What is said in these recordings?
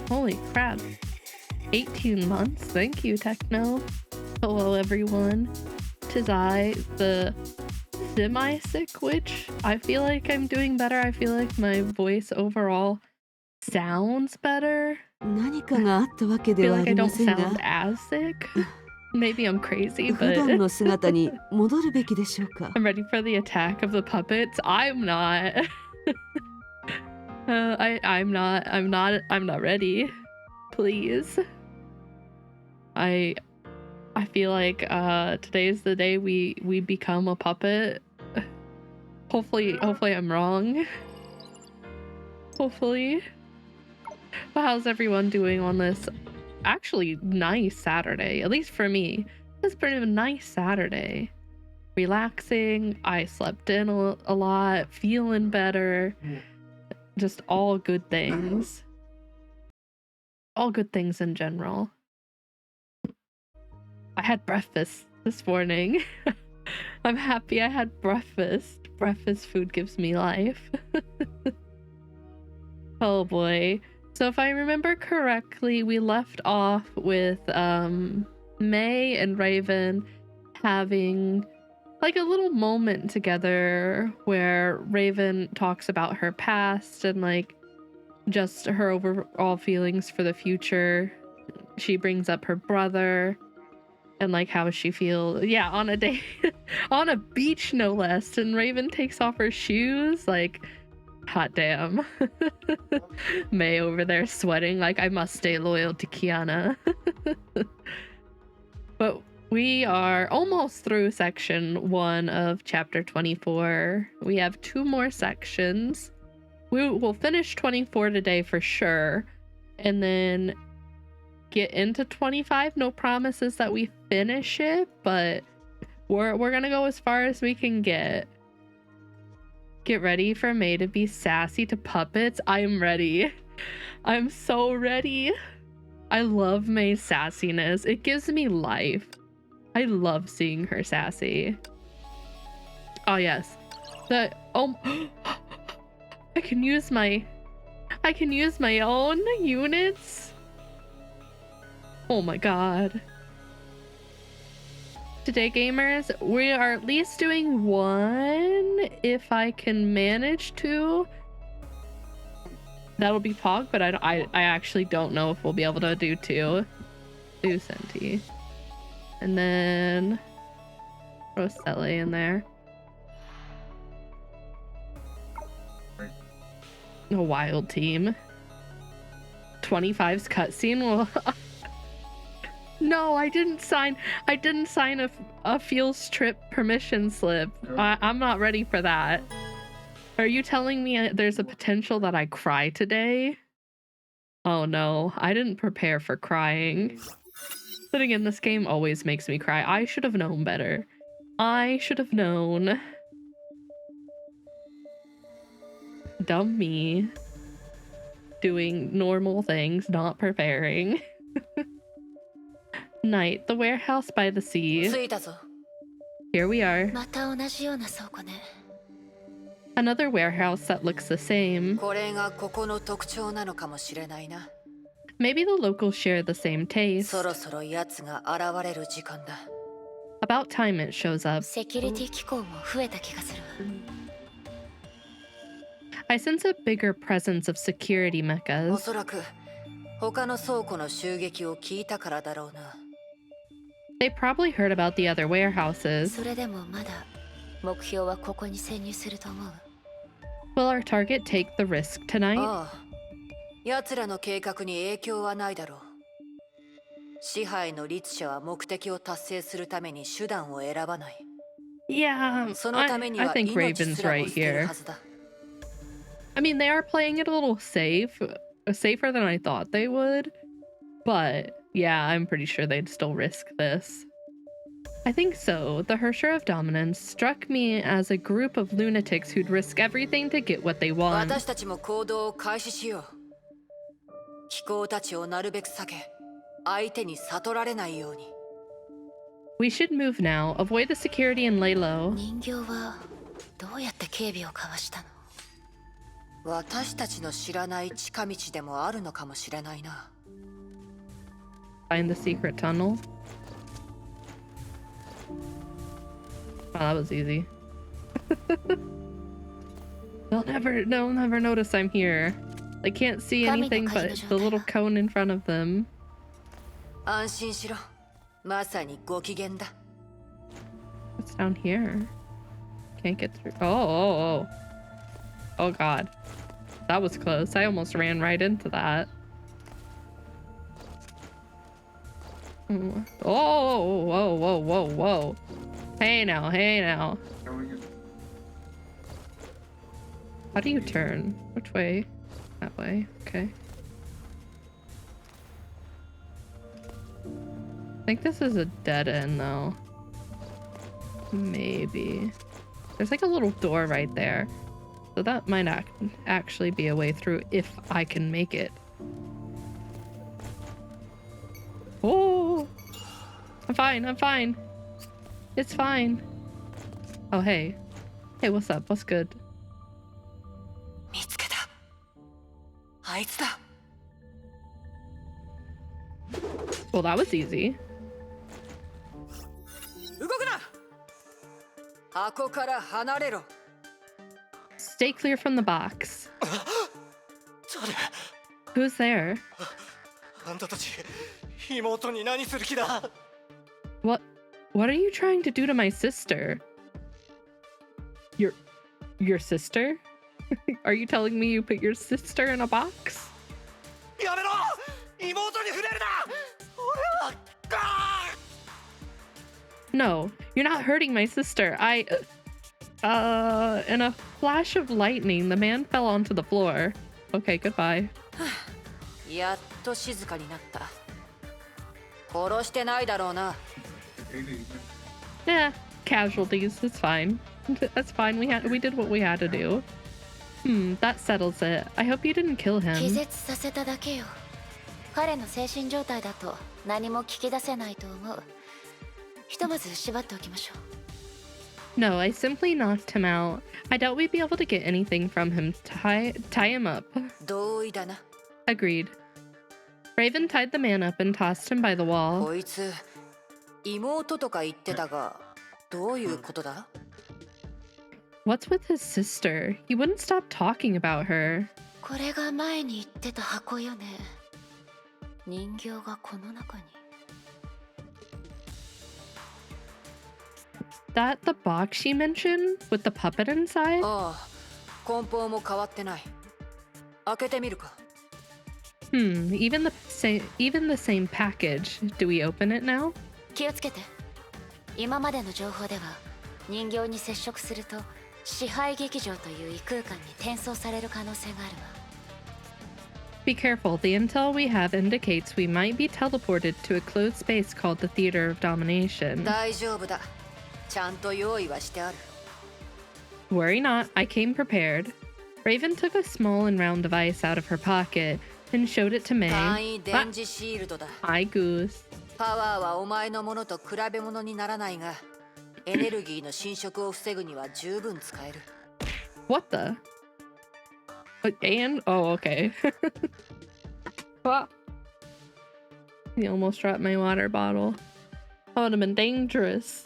Holy crap. 18 months. Thank you, Techno. Hello, everyone. 'Tis I, the semi-sick witch. I feel like I'm doing better. I feel like my voice overall sounds better. I feel like I don't sound as sick. Maybe I'm crazy, but I'm ready for the attack of the puppets. I'm not. I'm not ready. Please. I feel like today's the day we become a puppet. Hopefully I'm wrong. Hopefully. But how's everyone doing on this actually nice Saturday? At least for me. It's been a nice Saturday. Relaxing. I slept in a lot, feeling better. Just all good things. All good things in general. I had breakfast this morning. I'm happy I had breakfast. Breakfast food gives me life. Oh boy. So if I remember correctly, we left off with May and Raven having like a little moment together where Raven talks about her past and like just her overall feelings for the future. She brings up her brother and like how she feels, yeah, on a day on a beach no less, and Raven takes off her shoes. Like, hot damn. May over there sweating like I must stay loyal to Kiana. But we are almost through section 1 of chapter 24. We have 2 more sections. We will finish 24 today for sure, and then get into 25. No promises that we finish it, but we're gonna go as far as we can get. Get ready for May to be sassy to puppets. I'm ready. I'm so ready. I love May's sassiness. It gives me life. I love seeing her sassy. Oh yes. I can use my own units. Oh my god. Today, gamers, we are at least doing 1 if I can manage to. That'll be Pog, but I actually don't know if we'll be able to do 2. Do Senti. And then throw Stelle in there. A wild team. 25's cutscene will. No, I didn't sign a field trip permission slip. I'm not ready for that. Are you telling me there's a potential that I cry today? Oh no, I didn't prepare for crying. Sitting in this game always makes me cry. I should have known better. I should have known. Dumb me. Doing normal things, not preparing. Night, the warehouse by the sea. Here we are. Another warehouse that looks the same. Maybe the locals share the same taste. About time it shows up. I sense a bigger presence of security mechas. They probably heard about the other warehouses. Will our target take the risk tonight? Yeah, I think Raven's right here. I mean, they are playing it a little safe, safer than I thought they would, but yeah, I'm pretty sure they'd still risk this. I think so. The Hersher of Dominance struck me as a group of lunatics who'd risk everything to get what they want. We should move now. Avoid the security and lay low. 私たちの知らない近道でもあるのかもしれないな。Find the secret tunnel. Oh, that was easy. They'll never notice I'm here. They can't see anything but the little cone in front of them. 安心しろ。まさにご機嫌だ。What's down here? Can't get through. Oh, oh god. That was close. I almost ran right into that. Oh, whoa. Hey now. How do you turn? Which way? That way. Okay. I think this is a dead end though. Maybe. There's like a little door right there. So that might actually be a way through if I can make it. Oh! I'm fine. It's fine. Oh, hey. Hey, what's up? What's good? 見つけた。あいつだ。Well, that was easy. 動くな。箱から離れろ。Stay clear from the box. Who's there? あんたたち、妹に何する気だ。What are you trying to do to my sister? Your sister? Are you telling me you put your sister in a box? やめろ。妹に触れるな。俺は。No, you're not hurting my sister. In a flash of lightning, the man fell onto the floor. Okay, goodbye. やっと静かになった。殺してないだろうな。Yeah, casualties. It's fine. That's fine. We did what we had to do. That settles it. I hope you didn't kill him. 気絶させただけよ。彼の精神状態だと何も聞き出せないと思う。ひとまず縛っておきましょう。No, I simply knocked him out. I doubt we'd be able to get anything from him. Tie him up. 同意だな。Agreed. Raven tied the man up and tossed him by the wall. こいつ妹とか言ってたが、どういうことだ？ What's with his sister? He wouldn't stop talking about her. これが前に言ってた箱よね。人形がこの中に。That the box she mentioned with the puppet inside? ああ、梱包も変わってない。開けてみるか。Even the same package. Do we open it now? 気をつけて。今までの情報では、人形に接触すると支配劇場という異空間に転送される可能性があるわ。Be careful. The intel we have indicates we might be teleported to a closed space called the Theater of Domination. 大丈夫だ。ちゃんと用意はしてある。Worry not. I came prepared. Raven took a small and round device out of her pocket and showed it to May. 簡易電磁シールドだ。Hi, Goose. パワーはお前のものと比べ物にならないが、エネルギーの侵食を防ぐには十分使える。What the? And? Oh, okay. Ah. He almost dropped my water bottle. That would have been dangerous.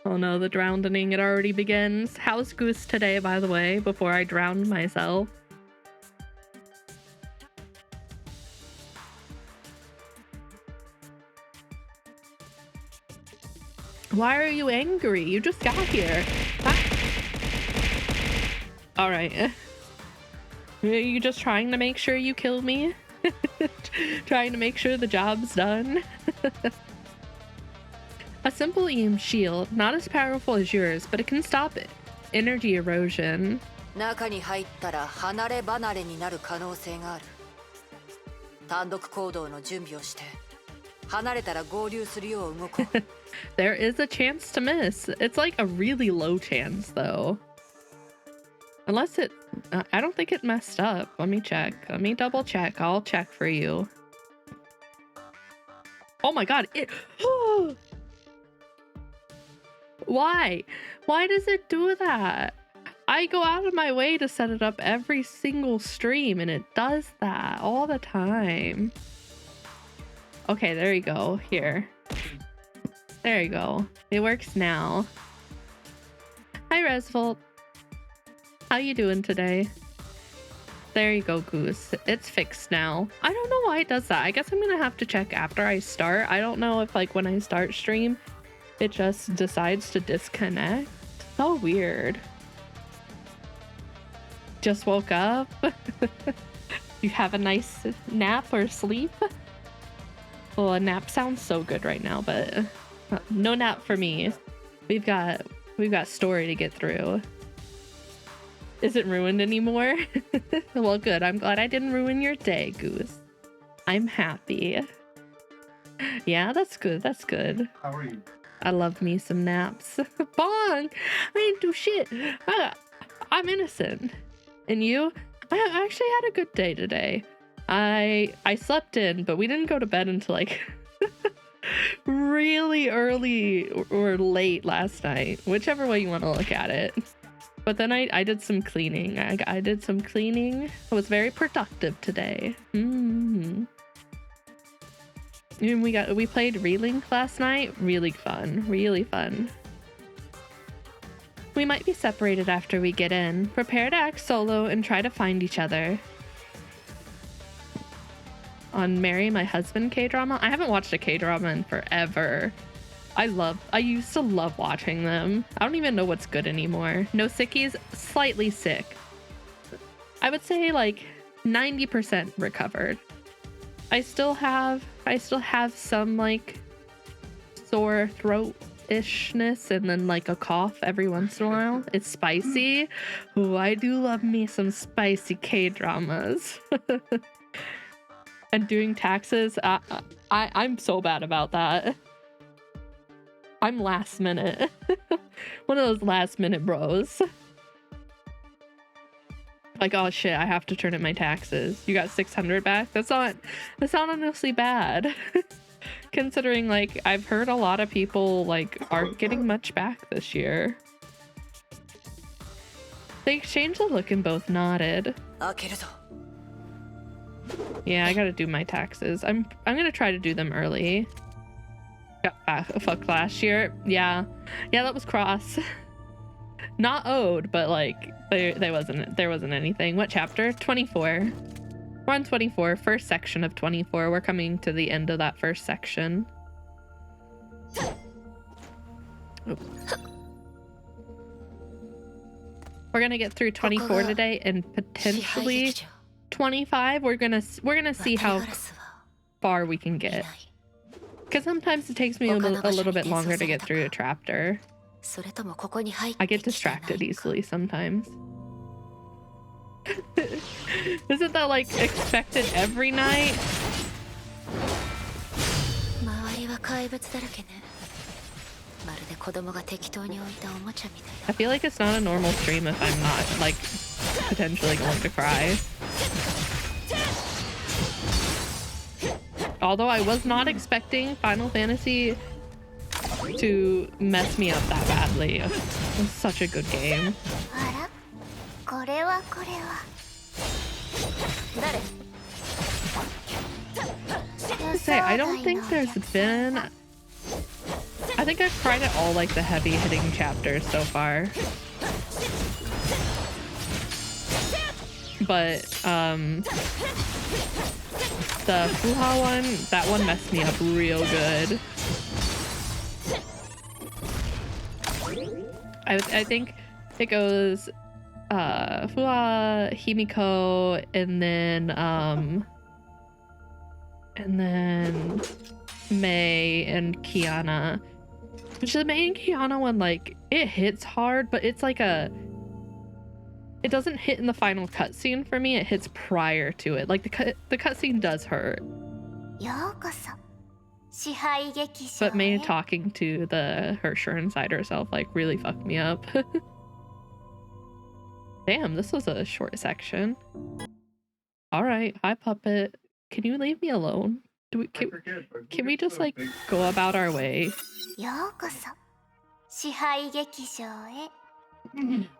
Oh no, the drowning, it already begins. How's Goose today, by the way, before I drowned myself? Why are you angry? You just got here. All right. Are you just trying to make sure you kill me? Trying to make sure the job's done? A simple EM shield, not as powerful as yours, but it can stop it. Energy erosion. 中に入ったら離れ離れになる可能性がある。単独行動の準備をして、離れたら合流するよう動こう。There is a chance to miss. It's like a really low chance, though. Unless it... I don't think it messed up. Let me check. Let me double check. I'll check for you. Oh my god. It... Why? Why does it do that? I go out of my way to set it up every single stream, and it does that all the time. Okay, there you go. Here. There you go. It works now. Hi, Resvolt. How you doing today? There you go, Goose. It's fixed now. I don't know why it does that. I guess I'm gonna have to check after I start. I don't know if like when I start stream, it just decides to disconnect. So weird. Just woke up. You have a nice nap or sleep? Well, a nap sounds so good right now, but no nap for me. We've got story to get through. Isn't ruined anymore? Well, good. I'm glad I didn't ruin your day, Goose. I'm happy. Yeah, that's good. That's good. How are you? I love me some naps. Bong! I didn't do shit. I'm innocent. And you? I actually had a good day today. I slept in, but we didn't go to bed until like really early or late last night, whichever way you want to look at it. But then I did some cleaning. I did some cleaning. I was very productive today. And we played Relink last night. Really fun. Really fun. We might be separated after we get in. Prepare to act solo and try to find each other. On Marry My Husband K-drama? I haven't watched a K-drama in forever. I used to love watching them. I don't even know what's good anymore. No Sickies, slightly sick. I would say like 90% recovered. I still have some like sore throat-ishness and then like a cough every once in a while. It's spicy. Ooh, I do love me some spicy K-dramas. And doing taxes, I'm so bad about that. I'm last minute. One of those last minute bros. Like, oh shit, I have to turn in my taxes. You got 600 back? That's not honestly bad. Considering like I've heard a lot of people like aren't getting much back this year. They exchanged a look and both nodded. Yeah, I gotta do my taxes. I'm gonna try to do them early. Got fucked last year. Yeah, that was cross. Not owed, but like there wasn't anything. What chapter? 24. We're on 24, first section of 24. We're coming to the end of that first section. Oops. We're gonna get through 24 today and potentially 25. We're gonna see how far we can get. Because sometimes it takes me a little bit longer to get through a chapter. I get distracted easily sometimes. Isn't that like expected every night? I feel like it's not a normal stream if I'm not like potentially going to cry. Although I was not expecting Final Fantasy to mess me up that badly. It was such a good game. Say, I don't think there's been... I think I've cried at all like the heavy hitting chapters so far. But the Fuha one, that one messed me up real good. I think it goes Fuha, Himiko, and then Mei and Kiana. Which the Mei and Kiana one, like, it hits hard, but it's like it doesn't hit in the final cutscene for me. It hits prior to it. Like the cutscene does hurt. But Mei talking to her sure inside herself like really fucked me up. Damn, this was a short section. All right, hi puppet. Can you leave me alone? Can we just like go about our way?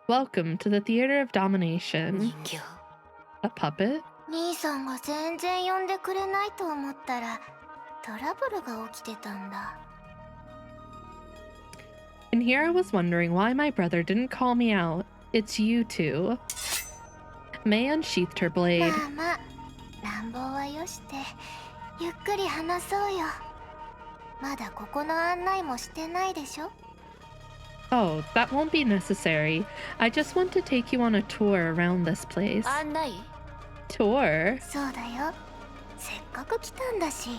Welcome to the theater of domination. 人形 A puppet? 兄さんが全然呼んでくれないと思ったらトラブルが起きてたんだ。 And here I was wondering why my brother didn't call me out. It's you two. May unsheathed her blade. まあまあ乱暴はよしてゆっくり話そうよ。まだここの案内もしてないでしょ。 Oh, that won't be necessary. I just want to take you on a tour around this place. 案内？ Tour? そうだよ。せっかく来たんだし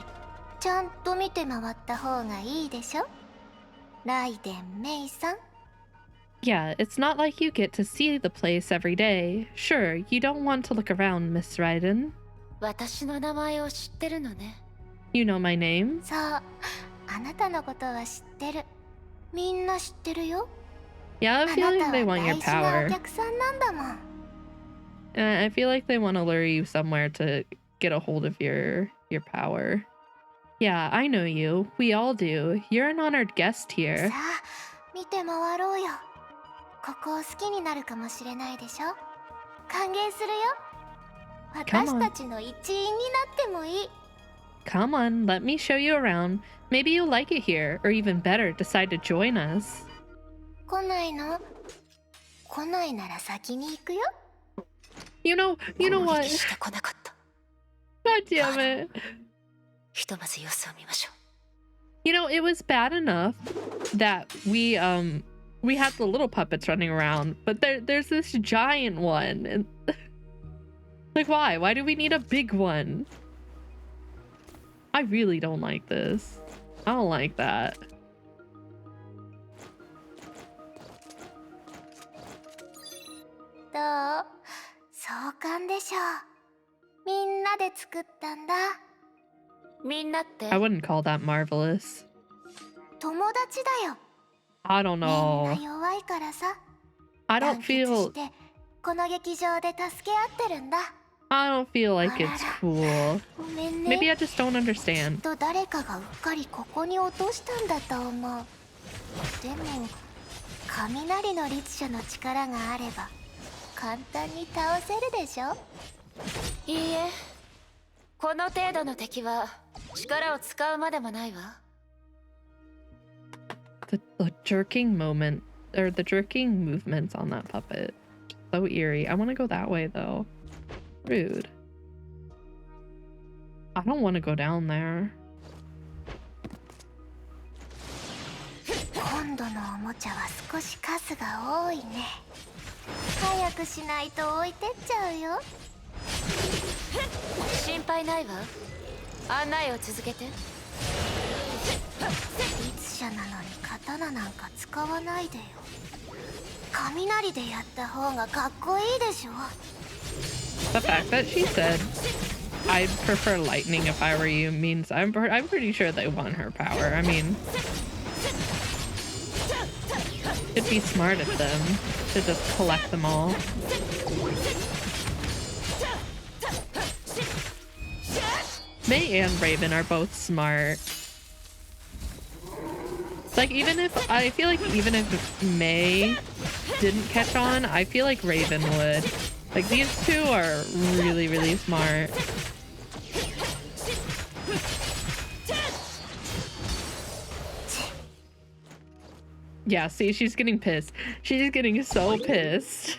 ちゃんと見て回った方がいいでしょ。ライデンメイさん。 Yeah, it's not like you get to see the place every day. Sure, you don't want to look around, Miss Raiden. 私の名前を知ってるのね。 You know my name? そう、あなたのことは知ってる。みんな知ってるよ。 Yeah, I あな feel た like they は want your 大事なお power. 客さんなんだもん。 I feel like they want to lure you somewhere to get a hold of your power. Yeah, I know you. We all do. You're an honored guest here. さあ、見て回ろうよ。ここを好きになるかもしれないでしょ。歓迎するよ。 Come 私 on. たちの一員になってもいい。 Come on, let me show you around. Maybe you'll like it here, or even better, decide to join us. 来ないの？来ないなら先に行くよ。 You know 攻 what? 撃してこなかった God damn it. ひとまず様子を見ましょ You know, it was bad enough that we had the little puppets running around, but there's this giant one. And like, why? Why do we need a big one? I really don't like this. I don't like that. どう？壮観でしょ。みんなで作ったんだ。みんなって I wouldn't call that marvelous. 友達だよ。 I don't みんな know. 弱いからさ。 I 団 don't 結 feel してこの劇場で助け合ってるんだ。 I don't feel like it's cool. ごめんね。 Maybe I just don't きっ understand. と誰かがうっかりここに落としたんだと思う。でも雷の律者の力があれば簡単に倒せるでしょ。いいえ、この程度の敵は力を使うまでもないわ。 The jerking moment, or the jerking movements on that puppet. So eerie. I want to go that way though. Rude. I don't want to go down there. 今度のおもちゃは少し数が多いね。早くしないと置いてっちゃうよ。心配ないわ。案内を続けて。律者なのに刀なんか使わないでよ。雷でやった方がかっこいいでしょ。 The fact that she said, I'd prefer lightning if I were you means I'm pretty sure they want her power. I mean, it'd be smart of them to just collect them all. May and Raven are both smart. Like, I feel like even if May didn't catch on, I feel like Raven would. Like, these two are really, really smart. Yeah, see, she's getting pissed. She's getting so pissed.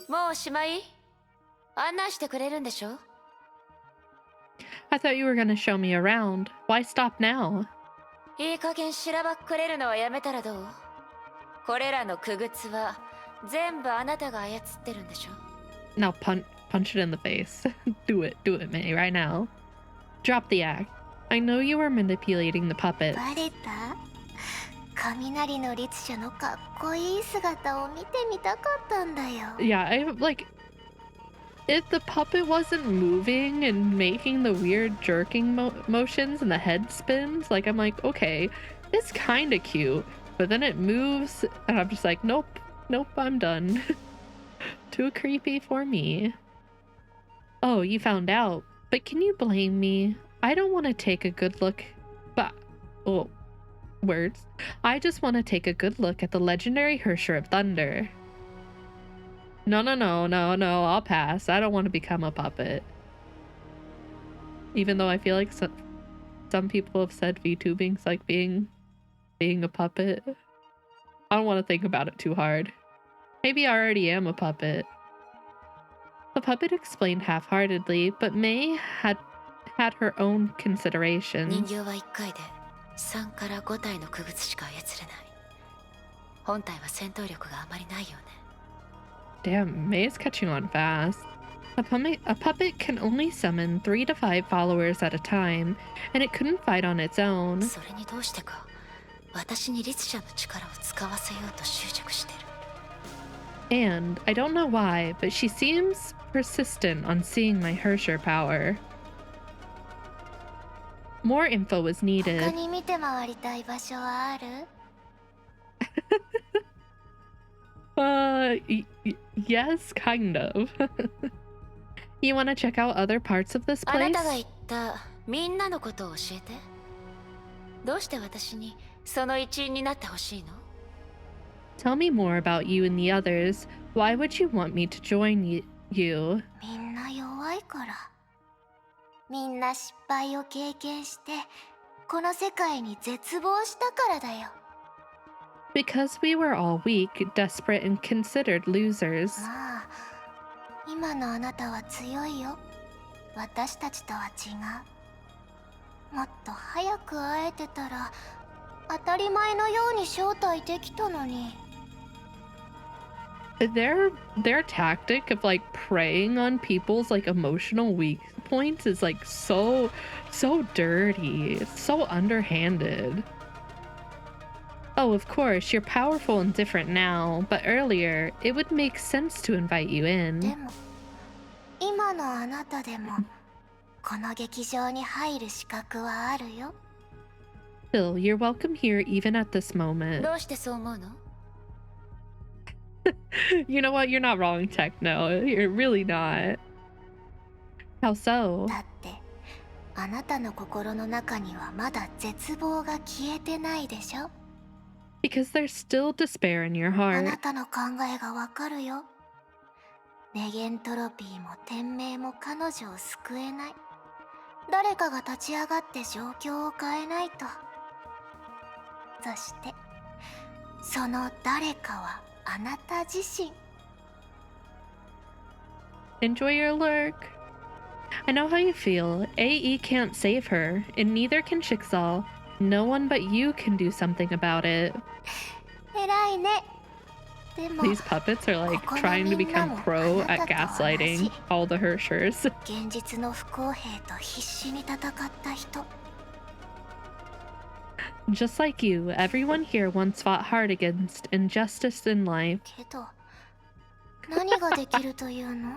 もうおしまい？案内してくれるんでしょ？ I thought you were gonna show me around. Why stop now? いい加減しらばっくれるのはやめたらどう？これらの傀儡は全部あなたが操ってるんでしょ？ Now punch it in the face. Do it, May, right now. Drop the act. I know you were manipulating the puppet. バレた？雷の律者のかっこいい姿を見てみたかったんだよ。 Yeah, if the puppet wasn't moving and making the weird jerking motions and the head spins, like, I'm like, okay, it's kind of cute. But then it moves, and I'm just like, nope, I'm done. Too creepy for me. Oh, you found out. But can you blame me? I don't want to take a good look, but oh, words. I just want to take a good look at the legendary Hersher of Thunder. No, I'll pass. I don't want to become a puppet. Even though I feel like some people have said VTubing's like being a puppet. I don't want to think about it too hard. Maybe I already am a puppet. The puppet explained half-heartedly, but May had her own considerations. 人形は1回で3から5体の傀儡しか操れない。本体は戦闘力があまりないよね。Damn, May is catching on fast. A puppet can only summon 3 to 5 followers at a time, and it couldn't fight on its own. それにどうしてか私に律者の力を使わせようと執着してる。And I don't know why, but she seems persistent on seeing my Hersher power. More info was 他 needed. に見て回りたい場所はある？ Yes, kind of. You want to check out other parts of this あな place? たが言ったみんなのことを教えて。どうして私にその一員になってほしいの？ Tell me more about you and the others. Why would you want me to join you? みんな弱いから。みんな失敗を経験してこの世界に絶望したからだよ。 Because we were all weak, desperate, and considered losers. まあ今のあなたは強いよ。私たちとは違う。もっと早く会えてたら当たり前のように招待できたのに。 Their tactic of like preying on people's like emotional weak points is like so dirty, so underhanded. Oh, of course, you're powerful and different now, but earlier, it would make sense to invite you で in. も今のあなたでもこの劇場に入る資格はあるよ。 Still, you're welcome here even at this moment. どうしてそう思うの？ You know what? You're not wrong, Techno. You're really not. How so? だってあなたの心の中にはまだ絶望が消えてないでしょ。 Because there's still despair in your あ heart. なたの考えがわかるよ。ネゲントロピーも天命も彼女を救えない。誰かが立ち上がって状況を変えないと。そしてその誰かはあなた自身。 Enjoy your lurk. I know how you feel. AE can't save her, and neither can Jigsaw. No one but you can do something about it. 偉いね。でも These puppets are like trying to become pro at gaslighting all the Hershers. 現実の不公平と必死に戦った人。 Just like you, everyone here once fought hard against injustice in life. けど何ができるというの？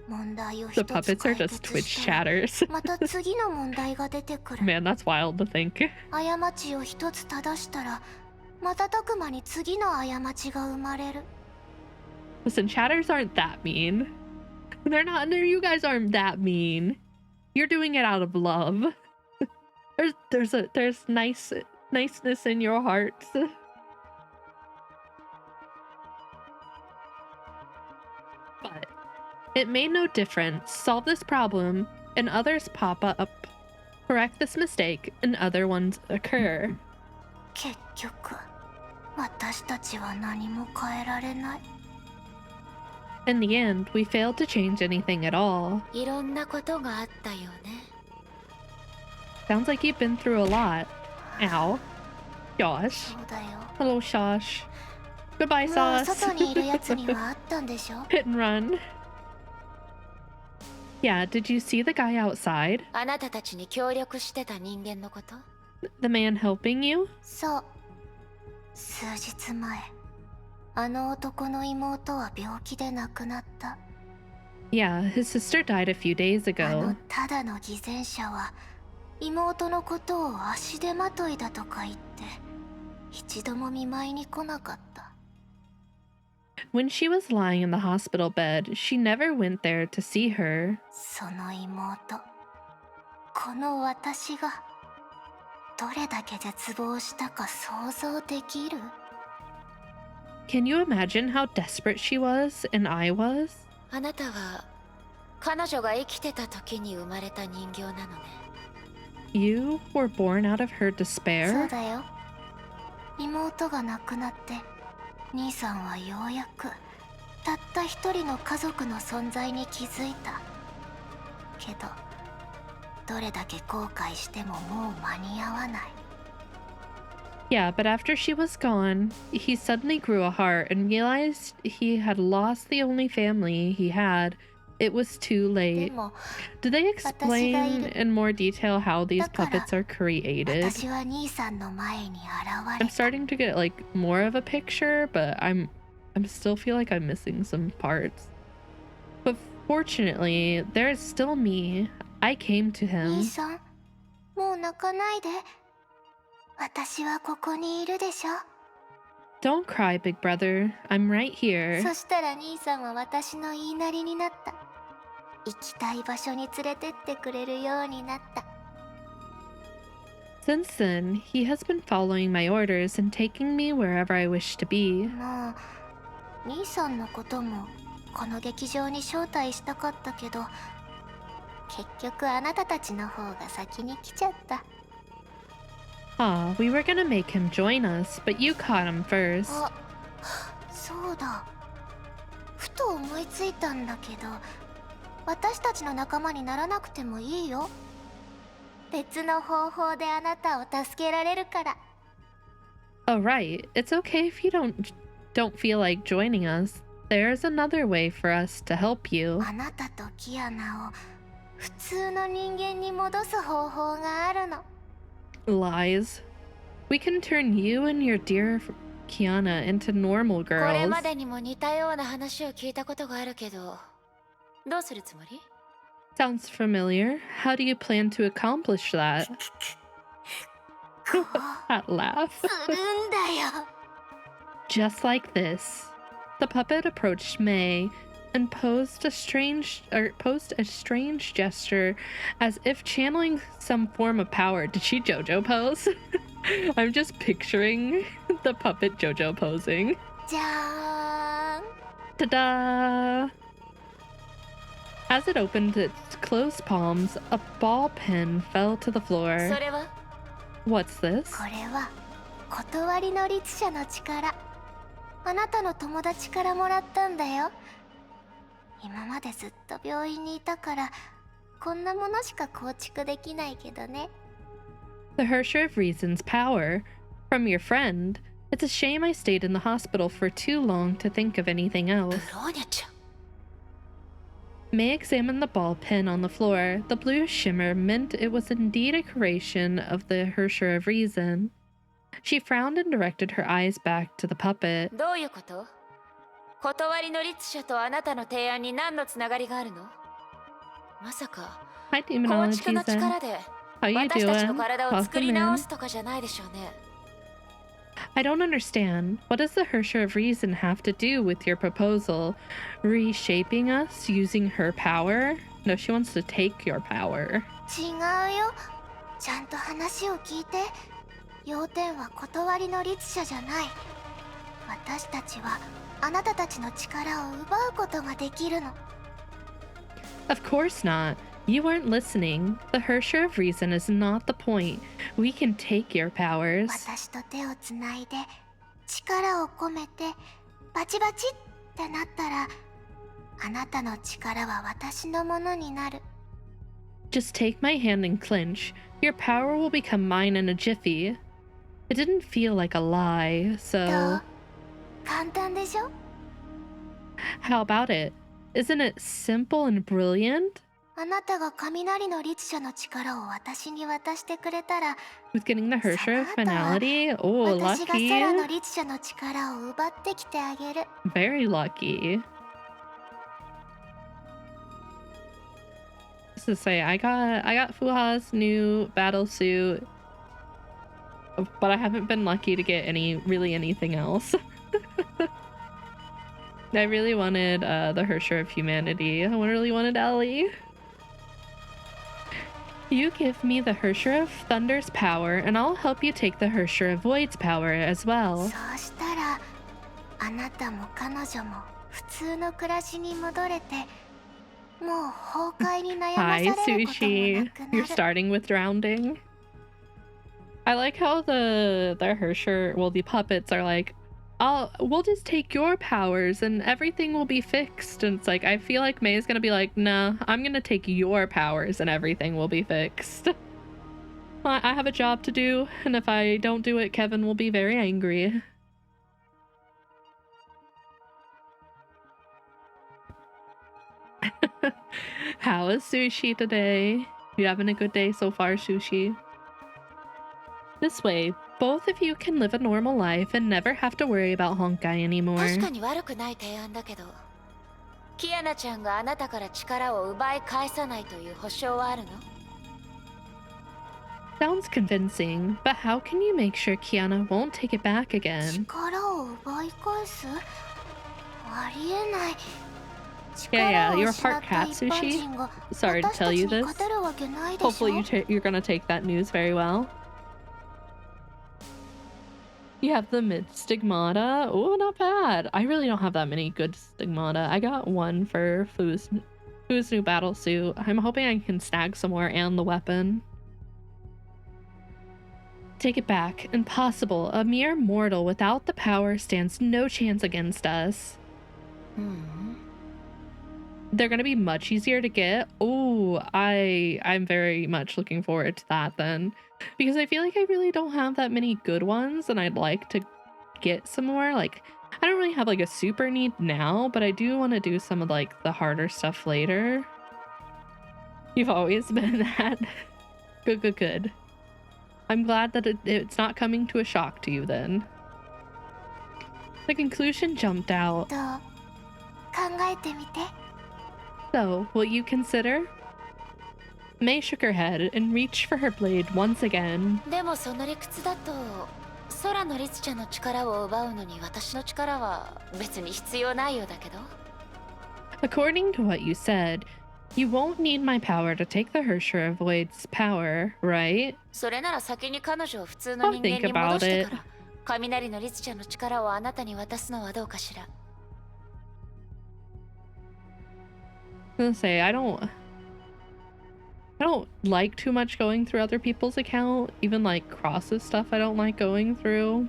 問題を The 一つ puppets are 解 just 決 Twitch したら chatters. また次の問題が出てくる。 Man, that's wild to think. 過ちを一つ正したら瞬く間に次の過ちが生まれる。 Listen, chatters aren't that mean. They're not. You guys aren't that mean. You're doing it out of love. There's niceness in your hearts. But it made no difference. Solve this problem, and others pop up. Correct this mistake, and other ones occur. 結局私たちは何も変えられない。 In the end, we failed to change anything at all. いろんなことがあったよね。 Sounds like you've been through a lot. Ow. Josh. そうだよ。 Hello, Shosh. Goodbye, もう Sauce. 外にいるやつにはあったんでしょ。 Hit and run. Yeah, did you see the guy outside? あなたたちに協力してた人間のこと？ The man helping you? そう。数日前あの男の妹は病気で亡くなった。 Yeah, his sister died a few days あの ago. ただの偽善者は妹のことを足手まといだとか言って一度も見舞いに来なかった。 When she was lying in the hospital bed, she never went there to see her. その妹この私がどれだけ絶望したか想像できる？ Can you imagine how desperate she was and I was? あなたは彼女が生きてた時に生まれた人形なのね。You were born out of her そう despair? だよ。妹が亡くなって兄さんはようやくたった一人の家族の存在に気づいた。けどどれだけ後悔してももう間に合わない。 Yeah, but after she was gone, he suddenly grew a heart and realized he had lost the only family he had. It was too で late. も Did they explain in more detail how these puppets are created? 私は兄さんの前に現 I'm れた。 starting to get like more of a picture, but I'm still feel like I'm missing some parts. But fortunately, there is still me. I came to 兄 him. さん、もう泣かないで。私はここにいるでしょ。 Don't cry, big brother. I'm right here. そしたら兄さんは私の言いなりになった。行きたい場所に連れてってくれるようになった。 Since then, he has been following my orders and taking me wherever I wish to be. もう兄さんのこともこの劇場に招待したかったけど、結局あなたたちの方が先に来ちゃった。 Ah, we were gonna make him join us, but you caught him first. あ、そうだ。ふと思いついたんだけど、私たちの仲間にならなくてもいいよ。別の方法であなたを助けられるから。 Oh, right. It's okay if you don't feel like joining us. There's another way for us to help you. あなたとキアナを普通の人間に戻す方法があるの。 Lies. We can turn you and your dear Kiana into normal これ girls. までにも似たような話を聞いたことがあるけど、どうするつもり？ Sounds familiar. How do you plan to accomplish that? こう That laugh. するんだよ。 Just like this. The puppet approached May and posed a strange gesture as if channeling some form of power. Did she JoJo pose? I'm just picturing the puppet JoJo posing. じゃーん。 Ta-da! As it opened its closed palms, a ball pen fell to the そ floor. れは What's this? これは断りの律者の力。あなたの友達からもらったんだよ。今までずっと病院にいたからこんなものしか構築できないけどね。 The Hersher of Reason's power. From your friend. It's a shame I stayed in the hospital for too long to think of anything ブ else. ローニャちゃん。 May examined the ball pen on the floor. The blue shimmer meant it was indeed a creation of the Hersher of Reason. She frowned and directed her eyes back to the puppet. どういうこと？断りの律者とあなたの提案に何のつながりがあるの？まさか Hi, 構 Demonology 築の Zen. 力で How you 私たちの doing? 体を作り Welcome 直 in. すとかじゃないでしょうね。 I don't understand. What does the Hersher of Reason have to do with your proposal? Reshaping us using her power? No, she wants to take your power. 違うよ。ちゃんと話を聞いて。要点は断りの律者じゃない。私たちはあなたたちの力を奪うことができるの。 Of course not. You weren't listening. The Hersher of Reason is not the point. We can take your powers. 私と手をつないで力を込めてバチバチってなったらあなたの力は私のものになる。 Just take my hand and clinch. Your power will become mine in a jiffy. It didn't feel like a lie, ど so う？簡単でしょ？ how about it? Isn't it simple and brilliant? あなたが雷の律者の力を私に渡してくれたら With getting the Hersher of Finality? Oh, 私が lucky. 空の律者の力を奪ってきてあげる。 Very lucky. Just to say, I got Fuha's new battle suit, but I haven't been lucky to get anything else. I really wanted the Hersher of Humanity. I really wanted Ellie. You give me the Hersher of Thunder's power, and I'll help you take the Hersher of Void's power as そ well. うしたらあなたも彼女も普通の暮らしに戻れてもう崩壊に悩ま Hi, されることもな Sushi. くな You're る starting with drowning. I like how the Hersher, well, the puppets are like, we'll just take your powers and everything will be fixed. And it's like, I feel like May is gonna be like, nah, I'm gonna take your powers and everything will be fixed. I have a job to do, and if I don't do it, Kevin will be very angry. How is Sushi today? You having a good day so far, Sushi? This way, both of you can live a normal life and never have to worry about Honkai anymore. 確かに悪くない提案だけど、キアナちゃんがあなたから力を奪い返さないという保証はあるの？ Sounds convincing, but how can you make sure Kiana won't take it back again? 力を奪い返すありえない Yeah, 力を you're 失っ part た cat, 一般 Sushi. 人が Sorry to 私た tell ち you に this. 勝てるわけないでしょ Hopefully you're gonna take that news very well. You have the mid stigmata. Oh, not bad. I really don't have that many good stigmata. I got one for Fu's new battle suit. I'm hoping I can snag some more and the weapon. Take it back. Impossible. A mere mortal without the power stands no chance against us. They're gonna be much easier to get. Oh, I'm very much looking forward to that then. Because I feel like I really don't have that many good ones and I'd like to get some more. Like, I don't really have like a super need now, but I do want to do some of like the harder stuff later. You've always been that. Good. I'm glad that it's not coming to a shock to you then. The conclusion jumped out. どう考えてみて So, will you consider? May shook her head and reached for her blade once again. でもその理屈だと、空の律者の力を奪うのに私の力は別に必要ないようだけど。According to what you said, you won't need my power to take the Hersher of Void's power, right? それなら先に彼女を普通の人間に戻してから、 I'll think about 雷の律者の力をあなたに渡すのはどうかしら。I was gonna say, I don't like too much going through other people's account. Even like crosses stuff I don't like going through.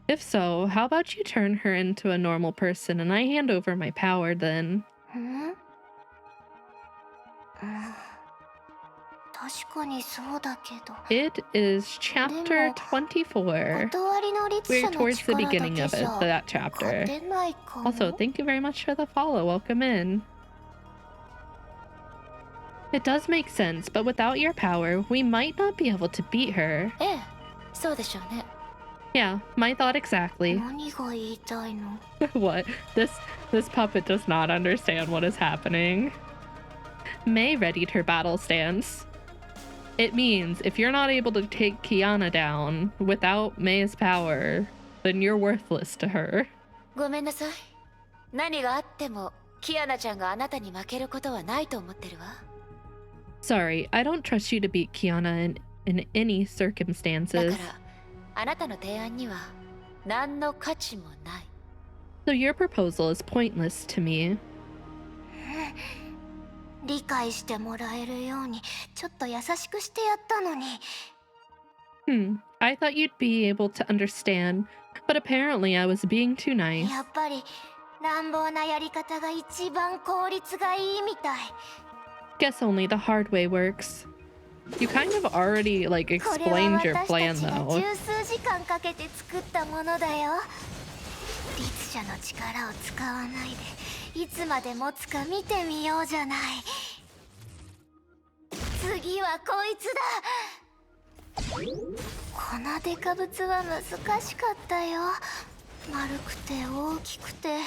If so, how about you turn her into a normal person and I hand over my power then? ん確かにそうだけど It is chapter 24. 断りの律 We're 者の towards the 力だけ beginning of じ it, ゃ that 勝 chapter. てないかも Also, thank you very much for the follow. Welcome in. It does make sense, but without your power, we might not be able to beat her. ええ、そうでしょうね。 Yeah, my thought exactly. 何が言いたいの What? This puppet does not understand what is happening. May readied her battle stance. It means if you're not able to take Kiana down without May's power, then you're worthless to her. ごめんなさい。何があっても、キアナちゃんがあなたに負けることはないと思ってるわ。 Sorry, I don't trust you to beat Kiana in any だ circumstances. から、あなたの提案には何の価値もない。 So your proposal is pointless to me. 理解してもらえるようにちょっと優しくしてやったのに I thought you'd be able to understand, but apparently I was being too nice. やっぱり乱暴なやり方が一番効率がいいみたい Guess only the hard way works. You kind of already, like, これは explained your 私 plan, たちが though. 十数時間かけて作ったものだよ律者の力を使わないでいつまで持つか見てみようじゃない次はこいつだこのデカブツは難しかったよ丸くて大きくて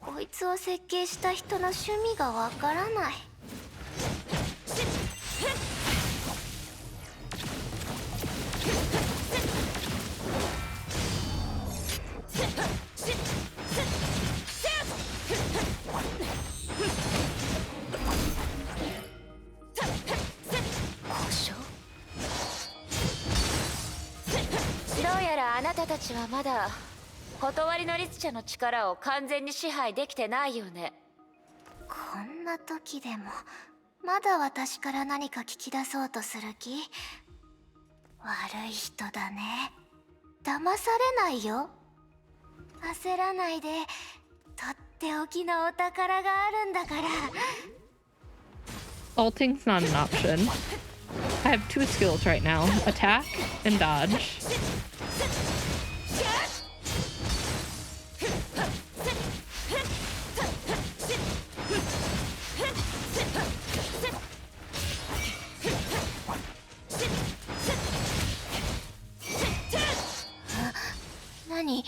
こいつを設計した人の趣味がわからないどうやらあなたたちはまだ断りの律者の力を完全に支配できてないよね。こんな時でもまだ私から何か聞き出そうとする気？悪い人だね。騙されないよ。焦らないで、とっておきのお宝があるんだから。Ulting's not an option. I have 2 skills right now, attack and dodge. Nani?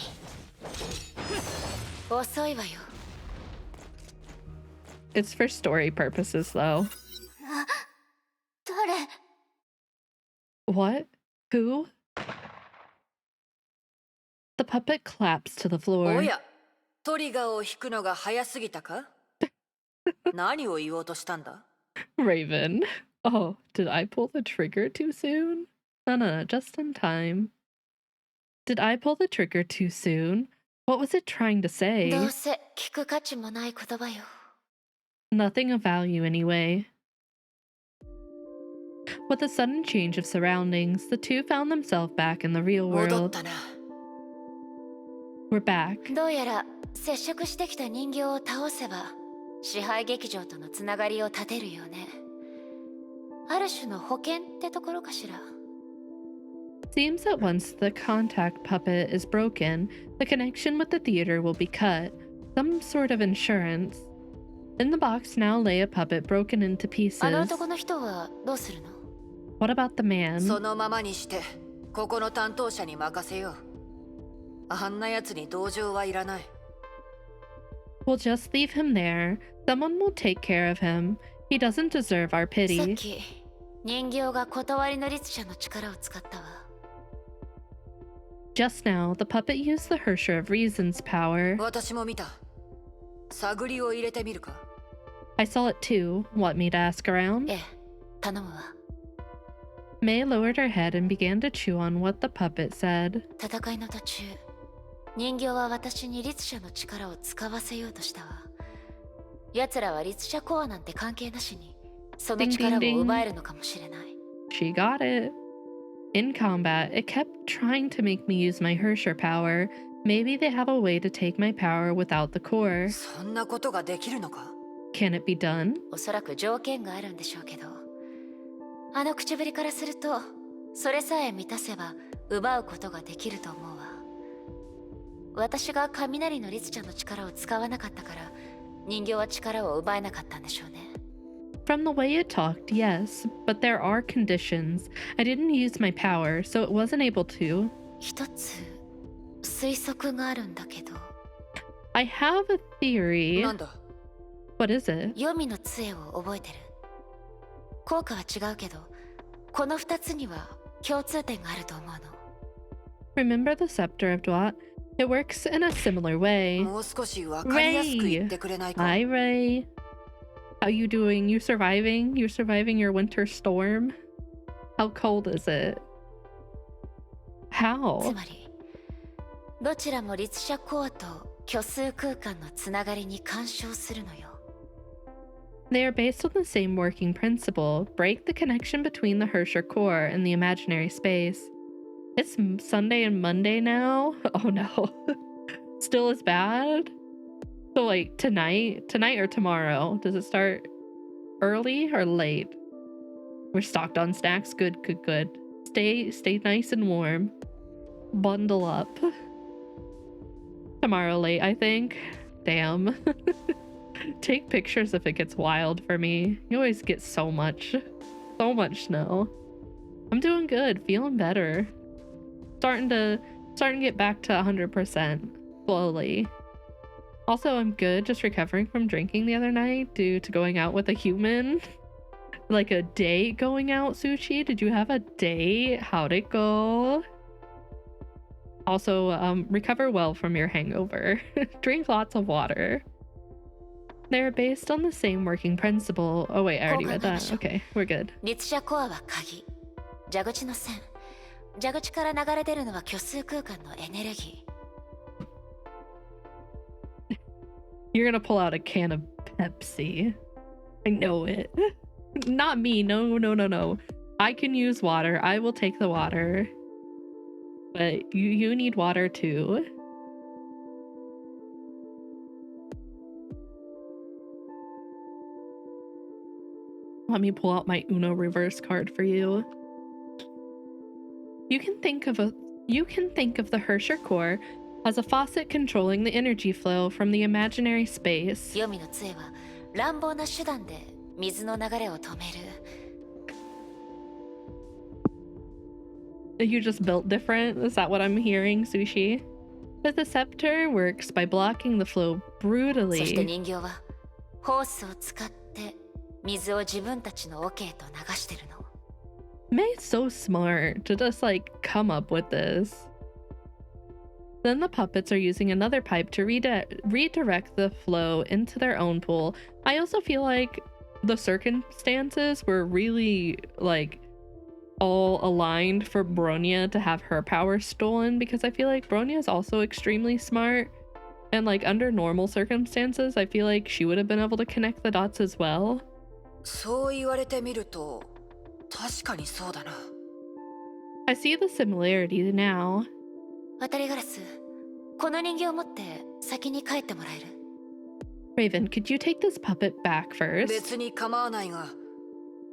遅いわよ。 It's for story purposes, though. 誰？ What? Who? The puppet claps to the floor. おや、トリガーを引くのが早すぎたか？何を言おうとしたんだ？ Raven. Oh, did I pull the trigger too soon? No, just in time. Did I pull the trigger too soon? What was it trying to ど say? うせ聞く価値もない言葉よ。 Nothing of value anyway. With a sudden change of surroundings, the two found themselves back in the real 戻っ world. たな。 We're back. どうやら接触してきた人形を倒せば支配劇場とのつながりを立てるよね。ある種の保険ってところかしら。 Seems that once the contact puppet is broken, the connection with the theater will be cut. Some sort of insurance. In the box now lay a puppet broken into あの pieces. 男の人はどうするの？ What about the man? そのままにして、ここの担当者に任せよう。あんな奴に同情はいらない。 We'll just leave him there. Someone will take care of him. He doesn't deserve our さっ pity. き人形が断りの律者の力を使ったわ。 Just now, the puppet used the Hersher of Reason's power. 私も見た。探りを入れてみるか？ I saw it too. Want me to ask around? ええ、頼むわ。 May lowered her head and began to chew on what the puppet said. 戦いの途中、人形は私に律者の力を使わせようとしたわ。奴らは律者コアなんて関係なしに、その力を奪えるのかもしれない。 She got it. In combat, it kept trying to make me use my Hersher power. Maybe they have a way to take my power without the core. そんなことができるのか？ Can it be done? おそらく条件があるんでしょうけど、あの口ぶりからすると、それさえ満たせば奪うことができると思うわ。私が雷の律者の力を使わなかったから、人形は力を奪えなかったんでしょうね。 From the way it talked, yes, but there are conditions. I didn't use my power, so it wasn't able to. 一つ推測があるんだけど、 I have a theory. なんだ？ What is it? 黄泉の杖を覚えてる？効果は違うけど、この二つには共通点があると思うの。 Remember the scepter of Dwat? It works in a similar way. もう少しわかりやすく言ってくれないか？ Hi, Ray. How you doing? You surviving? You surviving your winter storm? How cold is it? つ How? まり、どちらも律者コアと虚数空間のつながりに干渉するのよ。 They are based on the same working principle. Break the connection between the Hersher core and the imaginary space. It's Sunday and Monday now? Oh no. Still as bad? So like tonight or tomorrow? Does it start early or late? We're stocked on snacks. Good. Stay nice and warm. Bundle up. Tomorrow late, I think. Damn. Take pictures if it gets wild for me. You always get so much snow. I'm doing good, feeling better. Starting to get back to 100% slowly. Also, I'm good, just recovering from drinking the other night due to going out with a human. Like a date going out, Sushi. Did you have a date? How'd it go? Also, recover well from your hangover. Drink lots of water. They're based on the same working principle. Oh wait, I already read that. Okay, we're good. 律者コアは鍵、蛇口の線、蛇口から流れ出るのは虚数空間のエネルギー。 You're gonna pull out a can of Pepsi. I know it. Not me. No, no, no, no. I can use water. I will take the water. But you need water too. Let me pull out my Uno reverse card for you. You can think of the Hersher core as a faucet controlling the energy flow from the imaginary space. 黄泉の杖は乱暴な手段で水の流れを止める。 You just built different? Is that what I'm hearing, Sushi? But the scepter works by blocking the flow そして brutally. 人形はホースを使って水を自分たちの桶へと流してるの。 May's so smart to just like come up with this. Then the puppets are using another pipe to redirect the flow into their own pool. I also feel like the circumstances were really like all aligned for Bronya to have her power stolen, because I feel like Bronya is also extremely smart, and like under normal circumstances I feel like she would have been able to connect the dots as well. そう言われてみると確かにそうだな。 I see the similarity now. 渡りガラス、この人形を持って先に帰ってもらえる？ Raven, could you take this puppet back first? 別に構わないが、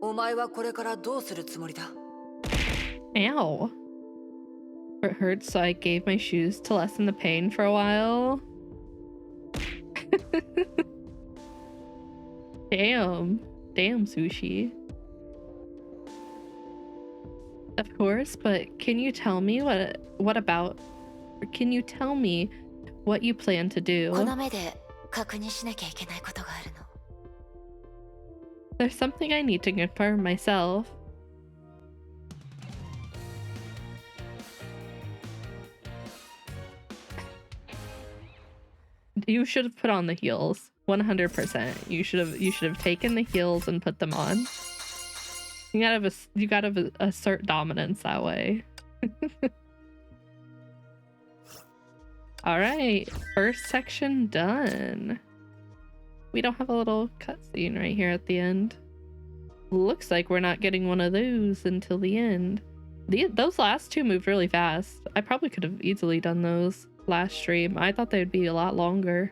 お前はこれからどうするつもりだ？ Ow. It hurts, so I gave my shoes to lessen the pain for a while. Damn. Damn, Sushi. Of course, but can you tell me can you tell me what you plan to do? この目で確認しなきゃいけないことがあるの。 There's something I need to confirm myself. You should have put on the heels. 100%. You should have taken the heels and put them on. You gotta assert dominance that way. All right, first section done. We don't have a little cutscene right here at the end. Looks like we're not getting one of those until the end. Those last two moved really fast. I probably could have easily done those last stream. I thought they'd be a lot longer.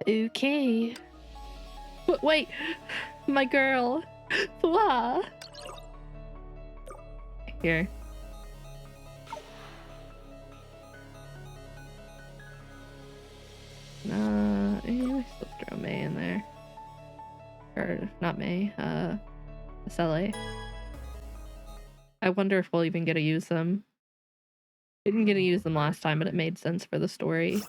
Okay. Wait, my girl. Wow. Here. I still throw May in there. Or not May, Sele. I wonder if we'll even get to use them. Didn't get to use them last time, but it made sense for the story.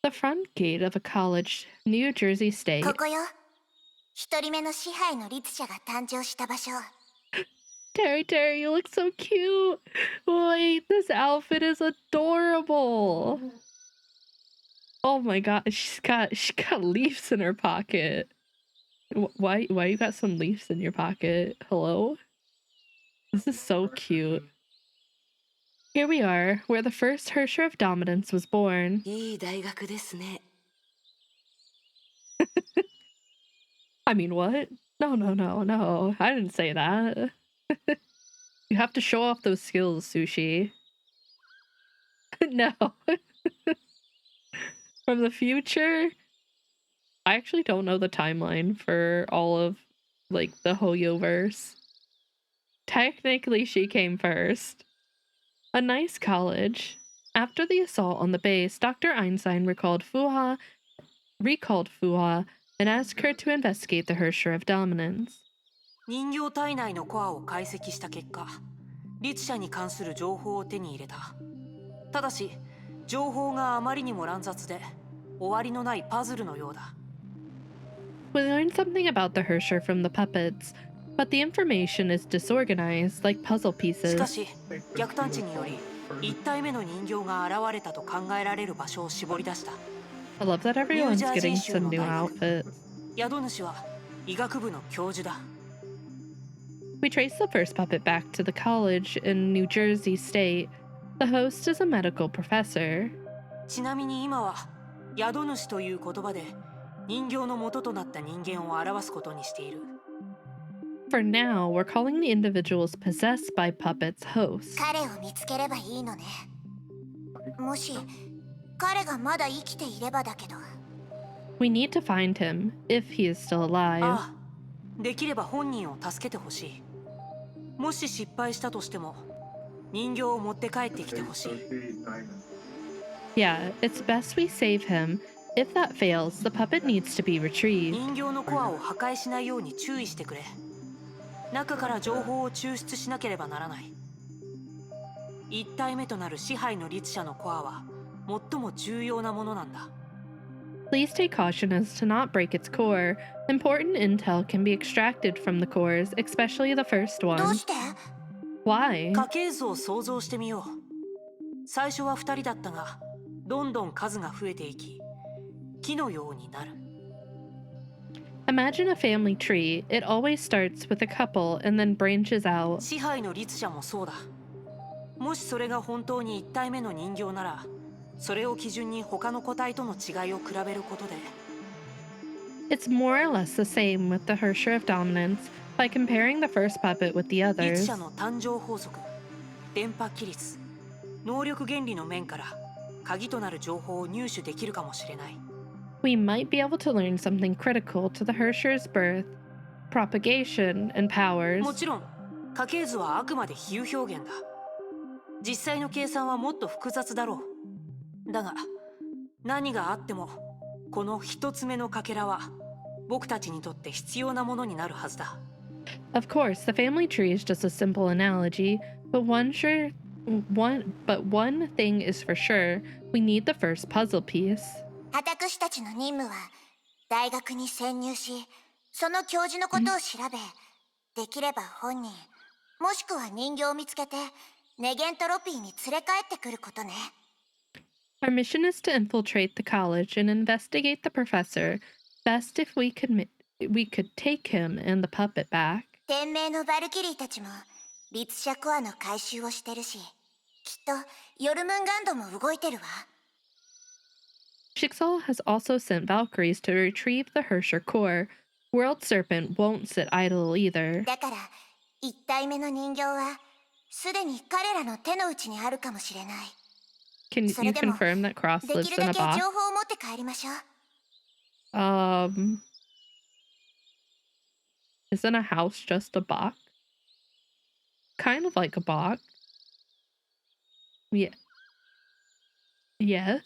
The front gate of a college, New Jersey State. ここよ。一人目の支配の律者が誕生した場所。 Terry, you look so cute. Wait, this outfit is adorable. Oh my god, she got leaves in her pocket. Why you got some leaves in your pocket? Hello? This is so cute. Here we are, where the first Hersher of Dominance was born. いい大学ですね。 I mean, what? No. I didn't say that. You have to show off those skills, Sushi. No. From the future? I actually don't know the timeline for all of, like, the Hoyo-verse. Technically, she came first. A nice college. After the assault on the base, Dr. Einstein recalled Fuha and asked her to investigate the Hersher of Dominance. 人形体内のコアを解析した結果、律者に関する情報を手に入れた。ただし、情報があまりにも乱雑で、終わりのないパズルのようだ。We learned something about the Hersher from the puppets, but the information is disorganized like puzzle しか pieces. し、逆探知により、一体目の人形が現れたと考えられる場所を絞り出した。 I love that everyone's getting some new outfits. 宿主は医学部の教授だ。We trace the first puppet back to the college in New Jersey State. The host is a medical professor. ちなみに今は宿主という言葉で人形の元となった人間を表すことにしている。 For now, we're calling the individuals possessed by puppets hosts. 彼を見つければいいのね。もし彼がまだ生きていればだけど。 We need to find him, if he is still alive. ああ、できれば本人を助けてほしい。もし失敗したとしても人形を持って帰ってきてほしい。 Yeah, it's best we save him. If that fails, the puppet needs to be retrieved. 人形のコアを破壊しないように注意してくれ。中から情報を抽出しなければならない。一体目となる支配の律者のコアは最も重要なものなんだ。 Please take caution as to not break its core. Important intel can be extracted from the cores, especially the first どう one. して？ Why? 家系図を想像してみよう。最初は2人だったがどんどん数が増えていき木のようになる。 Imagine a family tree. It always starts with a couple and then branches out. 支配の律者もそうだ。もしそれが本当に1体目の人形ならそれを基準に他の個体との違いを比べることで It's more or less the same with the Hersher of Dominance. By comparing the first puppet with the 律 others, 者の誕生法則、電波規律、能力原理の面から鍵となる情報を入手できるかもしれない。 we might be able to learn something critical to the Hersher's birth, propagation, and powers. もちろん家系図はあくまで比喩表現だ。実際の計算はもっと複雑だろう。だが何があってもこの一つ目のかけらは僕たちにとって必要なものになるはずだ。 Of course, the family tree is just a simple analogy, but one thing is for sure, we need the first puzzle piece. 私たちの任務は大学に潜入し、その教授のことを調べ、できれば本人、もしくは人形を見つけてネゲントロピーに連れ帰ってくることね。 Our mission is to infiltrate the college and investigate the professor. Best if we could take him and the puppet back. 天命のバルキリーたちも律者コアの回収をしてるし、きっとヨルムンガンドも動いてるわ。 Jigsaw has also sent Valkyries to retrieve the Hersher core. World Serpent won't sit idle either. だから一体目の人形はすでに彼らの手の内にあるかもしれない。 Can you それでも confirm that Cross で lives きる in だ a け情 box? 報を持って帰りましょう。 Isn't a house just a box? Kind of like a box. Yeah. Yes.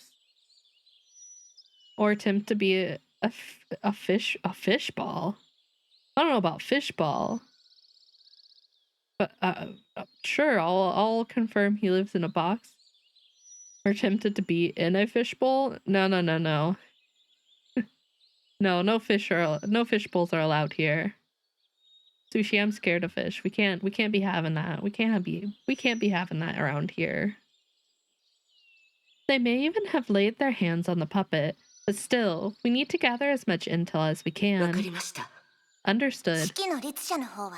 Or attempt to be a fish ball. I don't know about fish ball. But sure, I'll confirm he lives in a box. Or tempted to be in a fishbowl? No. No fish bowls are allowed here. Sushi, I'm scared of fish. We can't be having that. We can't be having that around here. They may even have laid their hands on the puppet, but still, we need to gather as much intel as we わかり can. ました。 Understood. 式の律者の方は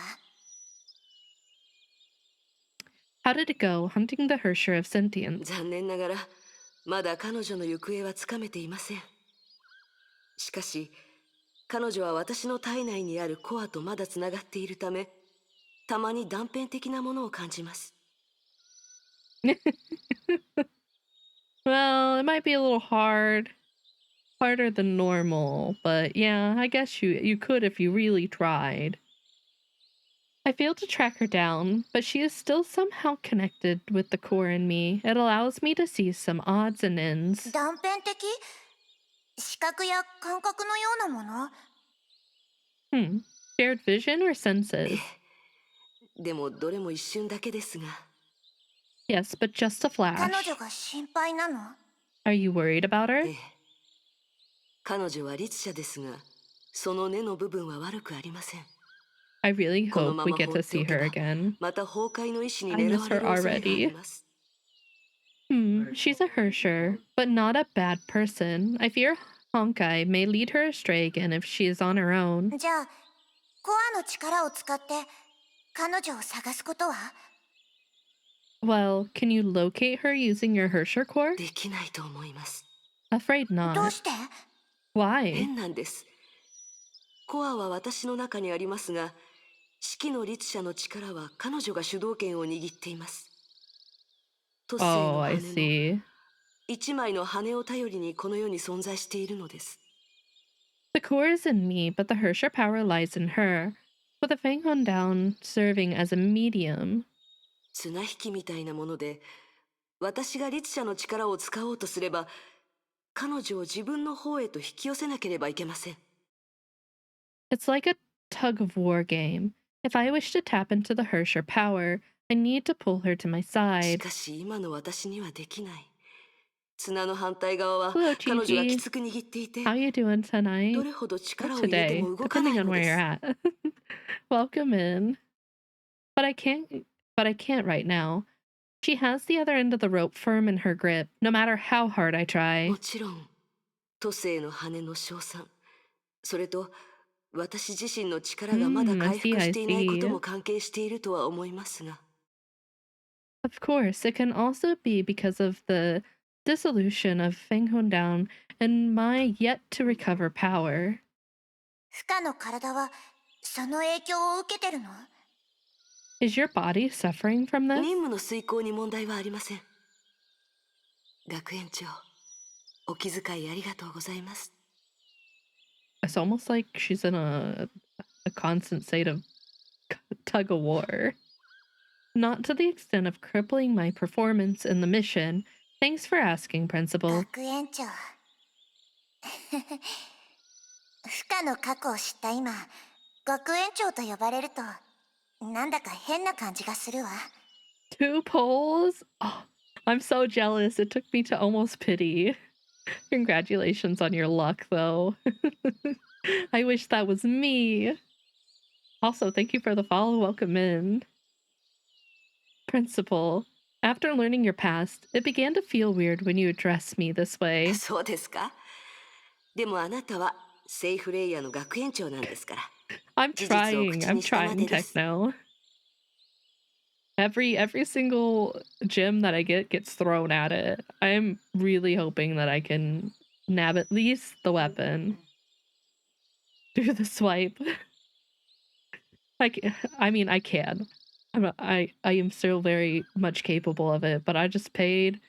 How did it go hunting the Hersher of Sentience? 残念ながらまだ彼女の行方はつかめていません。しかし彼女は私の体内にあるコアとまだつながっているため、たまに断片的なものを感じます。 Well, it might be a little harder than normal, but yeah, I guess you could if you really tried. I failed to track her down, but she is still somehow connected with the core in me. It allows me to see some odds and ends. 断片的？視覚や感覚のようなもの？ Shared vision or senses? でもどれも一瞬だけですが。 Yes, but just a 彼 flash. 女が心配なの？ Are you worried about her? ええ、彼女は律者ですが、その根の部分は悪くありません。 I really この hope ま we ま get 放 to ってお see け her ば、 again. また崩壊の意志に I 狙 miss われ her る恐れがあ already. ります。 She's a Hersher, but not a bad person. I fear Honkai may lead her astray again if she is on her own. じゃあコアの力を使って彼女を探すことは Well, can you locate her using your Hersher core? できないと思います。 Afraid どう not. して Why? 変なんです。コアは私の中にありますが、四季の律者の力は彼女が主導権を握っています。都政 Oh, の I 羽の see. 一枚の羽を頼りにこの世に存在しているのです。 The core is in me, but the Hersher power lies in her, with the Fang on down serving as a medium. 綱引きみたいなもので、私が律者の力を使おうとすれば、彼女を自分の方へと引き寄せなければいけません。 It's like a tug of war game. If I wish to tap into the Hersher power, I need to pull her to my し side. かし今の私にはできない。綱の反対側は Hello, 彼女が Gigi. きつく握っていて、 How you doing ど tonight? れほど Or 力を入れて today, も動かな depending い on の where で you're す。 at. Welcome in. But I can't right now. She has the other end of the rope firm in her grip, no matter how hard I も try. ちろん都政の羽の称賛、それと私自身の力がまだ I 回 see, 復 I していないこと see. も関係しているとは思いますが、 Of course, it can also be because of the dissolution of Feng Down and my yet to recover power. 負荷の体はその影響を受けてるの Is your body suffering from 任 this? 務の遂行に問題はありません。学園長、お気遣いありがとうございます。 It's almost like she's in a constant state of tug of war. Not to the extent of crippling my performance in the mission. Thanks for asking, Principal. 学園長負荷の過去を知った今学園長と呼ばれるとなんだか変な感じがするわ 2 polls? Oh, I'm so jealous. It took me to almost pity. Congratulations on your luck, though. I wish that was me. Also, thank you for the follow. Welcome in. Principal, after learning your past, it began to feel weird when you addressed me this way. そうですか。でもあなたはセイフレイヤーの学園長なんですから。 I'm 事実を trying. 口 I'm にしたま trying, でです。 Techno. Every single gem that I get gets thrown at it. I'm really hoping that I can nab at least the weapon. Do the swipe. I mean, I can. I am still very much capable of it, but I just paid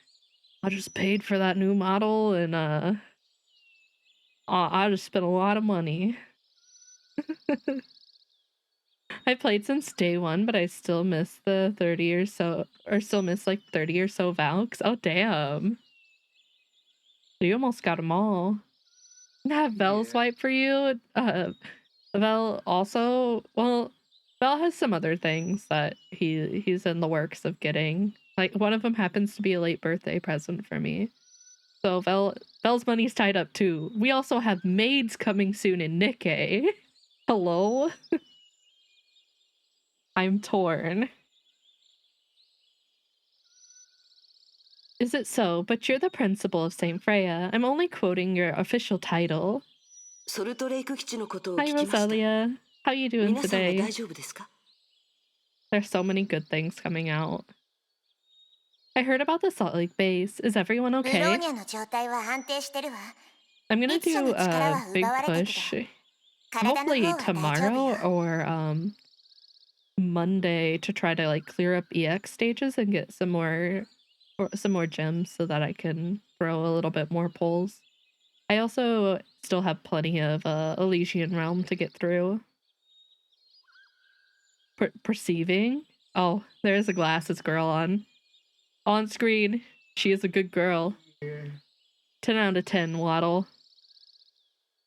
for that new model, and I just spent a lot of money. I played since day one, but I still miss the 30 or so, or still miss like 30 or so Valks. Oh damn, you almost got them all. Have Vel swipe for you. Vel also, well, Vel has some other things that he's in the works of getting. Like one of them happens to be a late birthday present for me. So Vel's money's tied up too. We also have maids coming soon in Nikkei. Hello? I'm torn. Is it so? But you're the principal of St. Freya. I'm only quoting your official title. ソルトレイク基地のことを Hi, 聞きました。 Rosalia. How you doing 皆さんは today? 大丈夫ですか？ There's so many good things coming out. I heard about the Salt Lake base. Is everyone ブロー okay? ニャの状態は安定してるわ I'm gonna 律者 do の力 a は big 奪われたけど push, 体の方 hopefully は大丈夫 tomorrow よ or Monday, to try to like clear up EX stages and get some more gems so that I can throw a little bit more pulls. I also still have plenty of Elysian Realm to get through. Perceiving? Oh, there's a glasses girl on screen. She is a good girl. 10 out of 10, Waddle.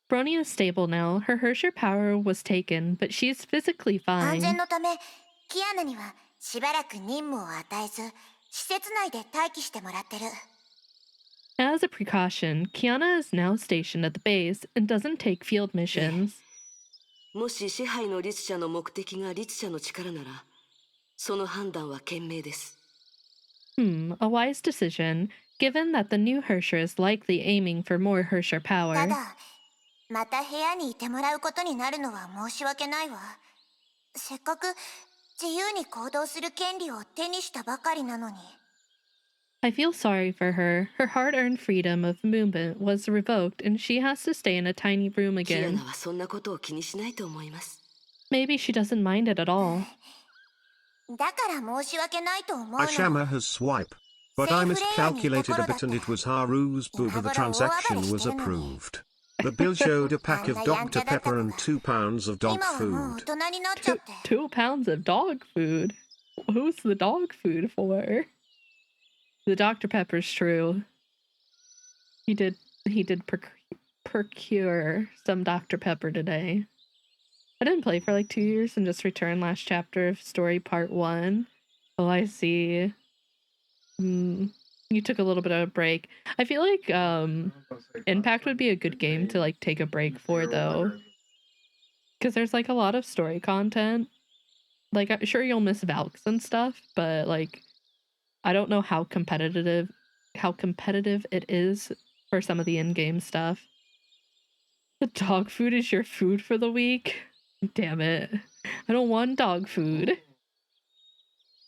Brony is stable now. Her Hersher power was taken, but she's physically 安全 fine. のためキアナにはしばらく任務を与えず施設内で待機してもらってる As a precaution, Kiana is now stationed at the base and doesn't take field missions. もし支配の律者の目的が律者の力なら、その判断は賢明です。 A wise decision, given that the new Hersher is likely aiming for more Hersher た power. だまた部屋にいてもらうことになるのは申し訳ないわせっかく自由に行動する権利を手にしたばかりなのに。 I feel sorry for her. Her hard-earned freedom of movement was revoked and she has to stay in a tiny room キア again. ナはそんなことを気にしないと思います。 Maybe she doesn't mind it at all. だから申し訳ないと思うの。 Ishama has swipe. But I miscalculated a bit and it was Haru's booba. The transaction was approved. The bill showed a pack of Dr. Pepper and 2 pounds of dog 今はもう food. 大人になっちゃって。 2 pounds of dog food? Who's the dog food for? The Dr. Pepper's true. He did procure some Dr. Pepper today. I didn't play for like 2 years and just returned last chapter of story part 1. Oh, I see. You took a little bit of a break. I feel like Impact would be a good game to like take a break for though. Because there's like a lot of story content. Like I'm sure you'll miss Valks and stuff, but like I don't know how competitive it is for some of the in-game stuff. The dog food is your food for the week? Damn it. I don't want dog food.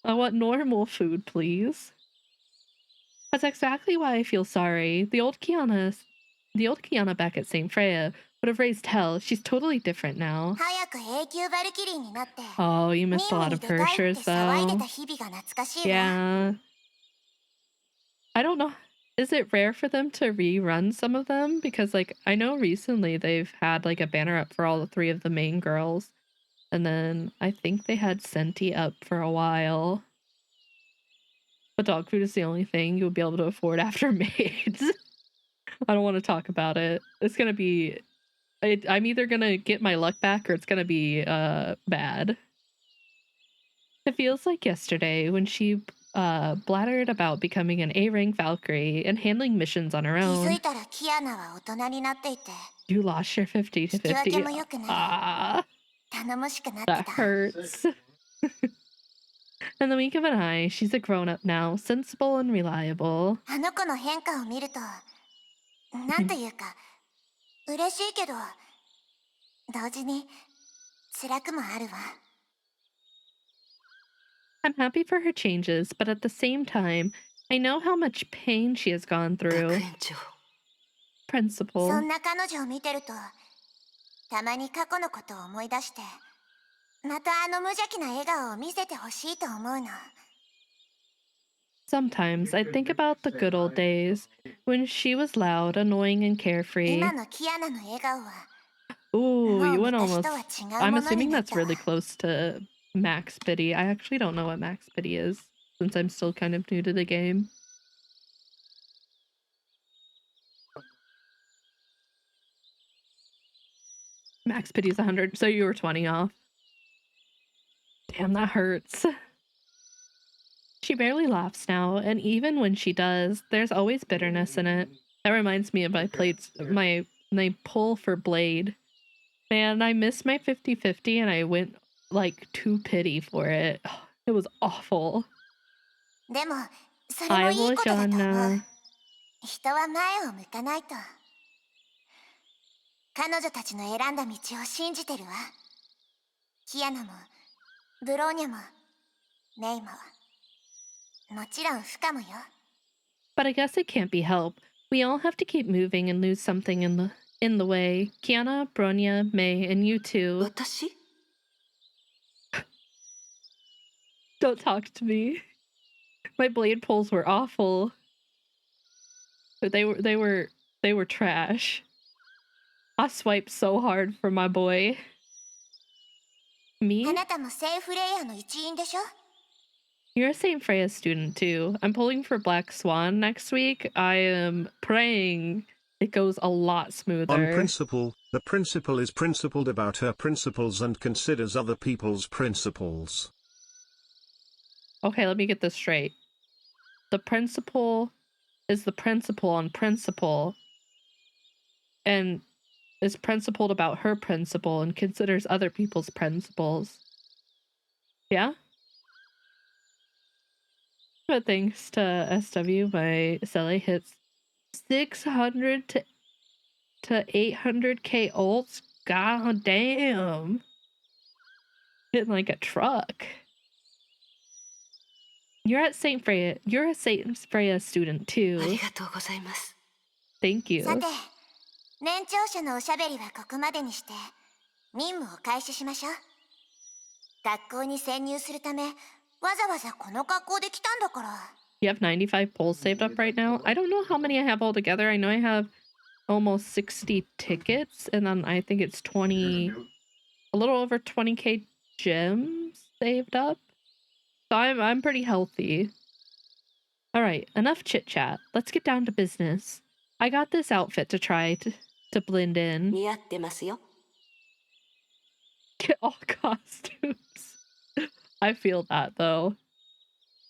I want normal food, please. That's exactly why I feel sorry. The old Kiana back at St. Freya would have raised hell. She's totally different now. 早く永久バルキリーになって。 Oh, you 任 missed a 務 lot に of 出たいって Hershers 騒いで though. た日々が懐かしいわ。 Yeah. I don't know. Is it rare for them to rerun some of them? Because like I know recently they've had like a banner up for all 3 of the main girls. And then I think they had Senti up for a while. But dog food is the only thing you'll be able to afford after maids. I don't want to talk about it. It's gonna be... I'm either gonna get my luck back or it's gonna be bad. It feels like yesterday when she blattered about becoming an A-rank Valkyrie and handling missions on her 気づ own. いたらキアナは大人になっていて、 You lost your 50 to 引き分け 50. も良くなり、 Ah, 頼もしくなって that た。 hurts. In the wink of an eye, she's a grown-up now, sensible and reliable. あの子の変化を見ると、なんというか、嬉しいけど、同時に辛くもあるわ。 I'm happy for her changes, but at the same time, I know how much pain she has gone 学 through. 園長、 Principal. そんな彼女を見てると、たまに過去のことを思い出して、またあの無邪気な笑顔を見せてほしいと思うの。 Sometimes I think about the good old days when she was loud, annoying, and carefree. 今のキアナの笑顔は、 Ooh, you もう went 昔 almost. とは違う I'm ものに assuming なっ that's たわ。 really close to max pity. I actually don't know what max pity is since I'm still kind of new to the game. Max pity is 100, so you were 20 off. Damn, that hurts. She barely laughs now, and even when she does, there's always bitterness in it. That reminds me of my pull for Blade. Man, I missed my 50-50 and I went like to pity for it. It was awful. でも、それも I いい will ことだと思う。 Jana. 人は前を向かないと。彼女たちの選んだ道を信じてるわ。キアナも、ブローニャも、メイも。もちろんフカもよ。 But I guess it can't be helped. We all have to keep moving and lose something in the way. Kiana, Bronya, May, and you too. 私？ Don't talk to me. My blade pulls were awful. But they were trash. I swiped so hard for my boy. あ Me? なたもセーフレイヤーの一員でしょ？ You're a St. Freya student too. I'm pulling for Black Swan next week. I am praying it goes a lot On smoother. principle, the principal is principled about her principles and considers other people's principles. Okay, let me get this straight. The principal is the principal on principle and is principled about her principle and considers other people's principles. Yeah? But thanks to SW, my Sele hits 600 to 800k ults. God damn. Hitting like a truck. You're at St. Freya. You're a St. Freya student あ too. りがとうございます。 Thank you. さて、年長者のおしゃべりはここまでにして任務を開始しましょう。学校に潜入するためわざわざこの格好で来たんだから。 You have 95 polls saved up right now. I don't know how many I have altogether. I know I have almost 60 tickets, and then I think it's 20, a little over 20k gems saved up. So I'm pretty healthy. All right, enough chit chat. Let's get down to business. I got this outfit to try to blend in. 似合ってますよ。 Get all costumes. I feel that though.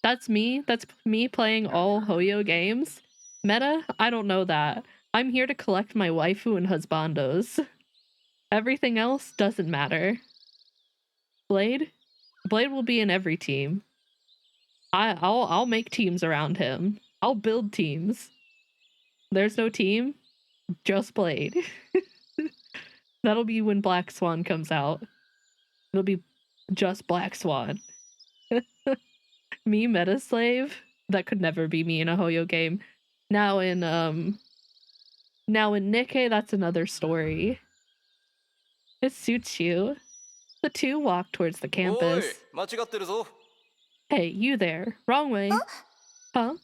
That's me. That's me playing all Hoyo games. Meta, I don't know that. I'm here to collect my waifu and husbandos. Everything else doesn't matter. Blade? Blade will be in every team. I'll make teams around him. I'll build teams. There's no team, just Blade. That'll be when Black Swan comes out. It'll be just Black Swan. Me, Meta Slave? That could never be me in a Hoyo game. Now in Nikkei, that's another story. It suits you. The two walk towards the おい campus. 間違ってるぞ。 Hey, you there. Wrong way. Huh?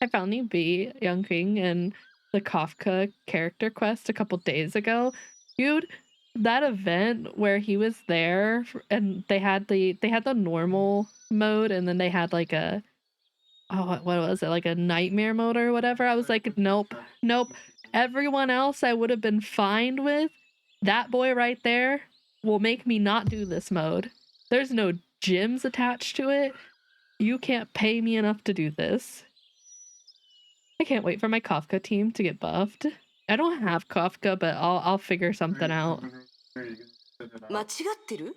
I found you B, Young King, in the Kafka character quest a couple days ago. Dude, that event where he was there and they had the normal mode and then they had like a what was it, like a nightmare mode or whatever. I was like, nope. Everyone else I would have been fine with. That boy right there will make me not do this mode. There's no gyms attached to it. You can't pay me enough to do this. I can't wait for my Kafka team to get buffed. I don't have Kafka, but I'll figure something out. 間違ってる？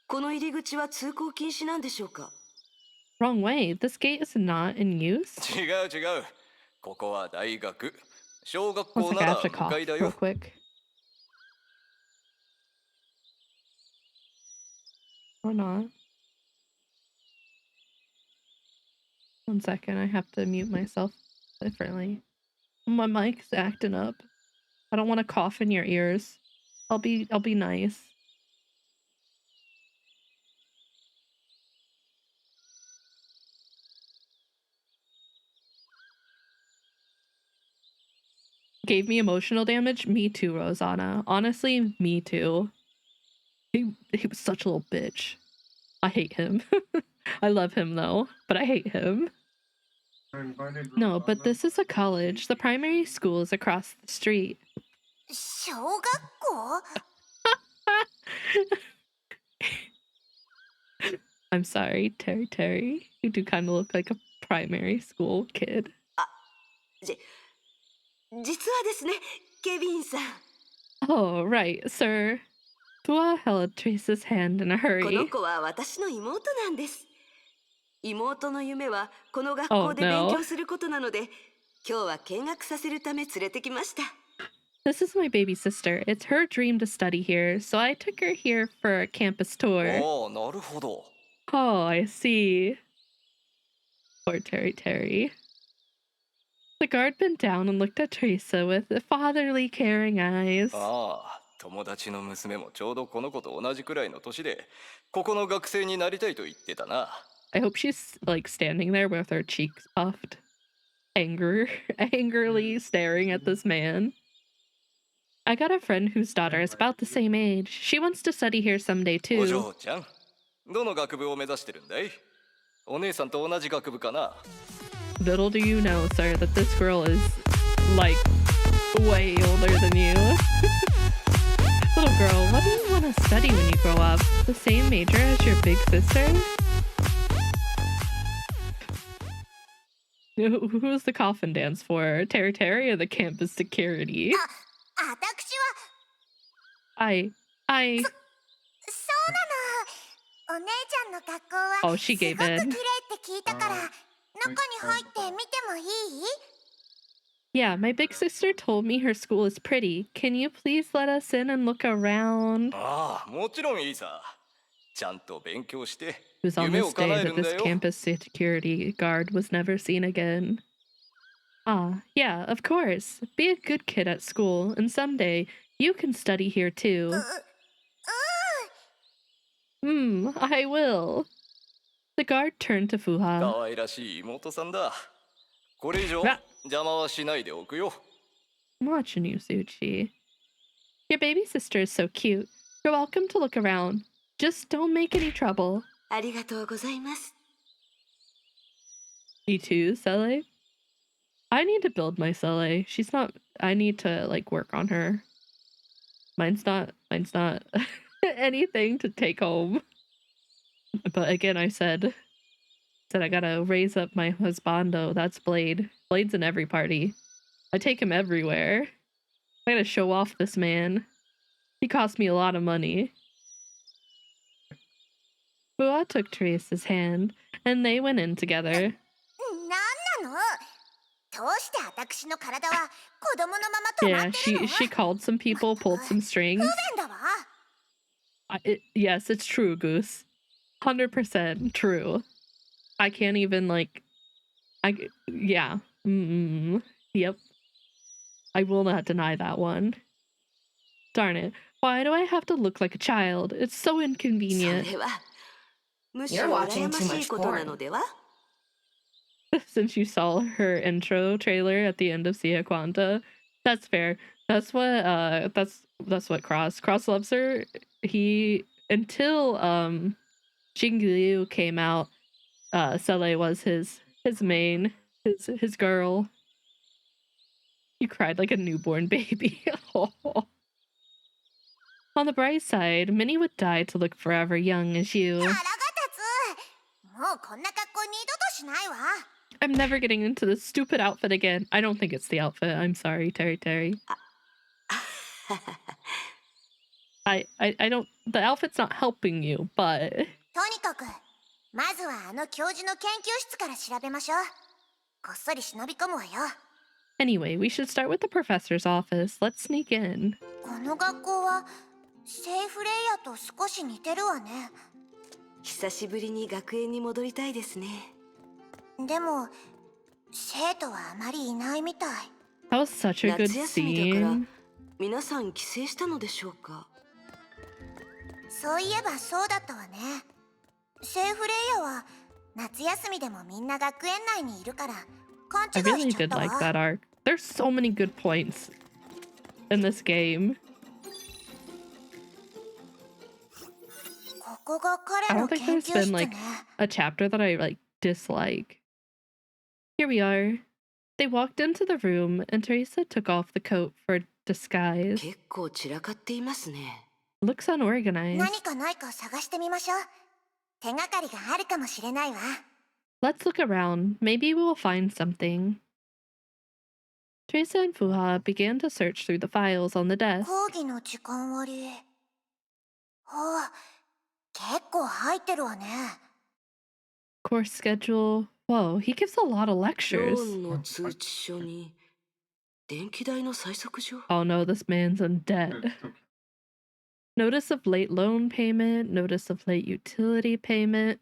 この入り口は通行禁止なんでしょうか？ Wrong way. This gate is not in use. 違う違う。ここは大学。小学 One 校 sec, な I ら have to 向 cough かいだ real よ。 quick. Or not. One second, I have to mute myself differently. My mic's acting up. I don't want to cough in your ears. I'll be nice. Gave me emotional damage? Me too, Rosanna. Honestly, me too. He was such a little bitch. I hate him. I love him though, but I hate him. No, but this is a college. The primary school is across the street. 小学校？ I'm sorry, Terry. You do kind of look like a primary school kid. 実はですね、ケビンさん。 Oh, right, sir. Dua held Trace's hand in a この hurry. 子は私の妹なんです。妹の夢はこの学 Oh, 校で勉 no. 強することなので、今日は見学させるため連れてきました。 This is my baby sister. It's her dream to study here, so I took her here for a campus tour. ああ、なるほど。 Oh, I see. Poor Terry. The guard bent down and looked at Teresa with fatherly, caring eyes. ああ、友達の娘もちょうどこの子と同じくらいの年で、ここの学生になりたいと言ってたな。 I hope she's like standing there with her cheeks puffed, angrily staring at this man. I got a friend whose daughter is about the same age. She wants to study here someday お too. 嬢ちゃん、どの学部を目指してるんだい？お姉さんと同じ学部かな？ Little do you know, sir, that this girl is like way older than you. Little girl, what do you want to study when you grow up? The same major as your big sister? Who's the coffin dance for? Terry or the campus security? 私は I そうなの。お姉ちゃんの学校は Oh, she すご gave く綺麗 in. って聞いたから、中に入って見てもいい？ Yeah, my big sister told me her school is pretty. Can you please let us in and look around? ああ、もちろんいいさ。ちゃんと勉強して It was on 夢 this を叶 day える that んだ this よ。 campus security guard was never seen again. Ah, yeah, of course. Be a good kid at school, and someday you can study here too. I will. The guard turned to 可 Fuha. 愛らしい妹さんだ。これ以上 Ah, 邪魔はしないでおくよ。 I'm watching you, Suchi. Your baby sister is so cute. You're welcome to look around. Just don't make any trouble. ありがとうございます。 You too, Sele? I need to build my Sele. She's not. I need to like work on her. Mine's not anything to take home. But again, I said I gotta raise up my husbando. That's Blade. Blade's in every party. I take him everywhere. I gotta show off this man. He cost me a lot of money. Bua took Teresa's hand, and they went in together. なんなの？どうして私の体は子供のまま止ま Yeah, ってるの？ she called some people, pulled some 不 strings. 便だわ。Yes, it's true, Goose. 100% true. I can't even like. Yeah. Yep. I will not deny that one. Darn it. Why do I have to look like a child? It's so そ inconvenient. れはむし You're ろ watching 羨ま too しい much ことなのでは？ Since you saw her intro trailer at the end of Sia Quanta. That's fair. That's what Cross loves her. He until Xingyu came out, Sele was his main, his girl. You cried like a newborn baby. On the bright side, many would die to look forever young as you. 腹が立つ。もうこんな格好二度としないわ。 I'm never getting into this stupid outfit again. I don't think it's the outfit. I'm sorry, Terry. I don't. The outfit's not helping you, but とにかくまずはあの教授の研究室から調べましょう。こっそり忍び込むわよ。 anyway, we should start with the professor's office. Let's sneak in. この学校はセイフレイヤと少し似てるわね。久しぶりに学園に戻りたいですね。でも生徒はあまりいないみたい。 That was such a good 夏休みだから scene. 皆さん帰省したのでしょうか？そういえばそうだったわね。セイフレイヤは夏休みでもみんな学園内にいるから勘 I 違い really しちゃっ did た like わ。 that arc. There's so many good points in this game. ここが I 彼の don't think 研 there's 究 been 室 like ね。 a chapter that I like dislike. Here we are. They walked into the room and Teresa took off the coat for disguise. 結構散らかっていますね。 Looks unorganized. 何かないか探してみましょう。手がかりがあるかもしれないわ。 Let's look around. Maybe we'll find something. Teresa and Fuha began to search through the files on the desk. 講義の時間割。あ、結構入ってるわね。 Course schedule. Whoa, he gives a lot of ロ lectures. ーンの通知書に電気代の催促状。 Oh no, this man's in debt. Notice of late loan payment, notice of late utility payment.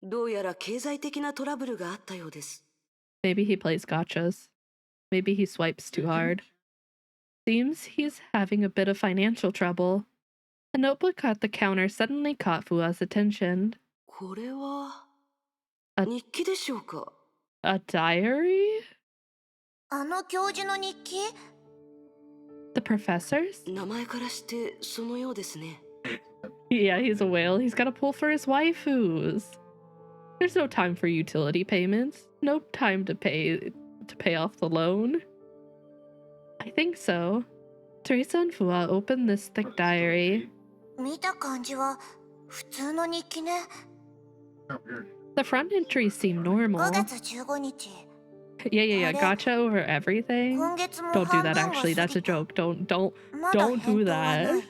どうやら経済的なトラブルがあったようです。 Maybe he plays gotchas. Maybe he swipes too hard. Seems he's having a bit of financial trouble. A notebook at the counter suddenly caught Fua's attention. これはあ日記でしょうか？ A diary? あの教授の日記？ The professor's? 名前からしてそのようですね。 Yeah, he's a whale. He's got to pull for his waifus. There's no time for utility payments. No time to pay off the loan. I think so. Teresa and Fua opened this thick diary. 見た感じは普通の日記ね。 The front entries seem 5 normal. 月15日。 Yeah. Gotcha over everything. 今月も Don't do 半 that 分が actually. 過 That's a ぎた。 joke. Don't まだ do 返答はない that.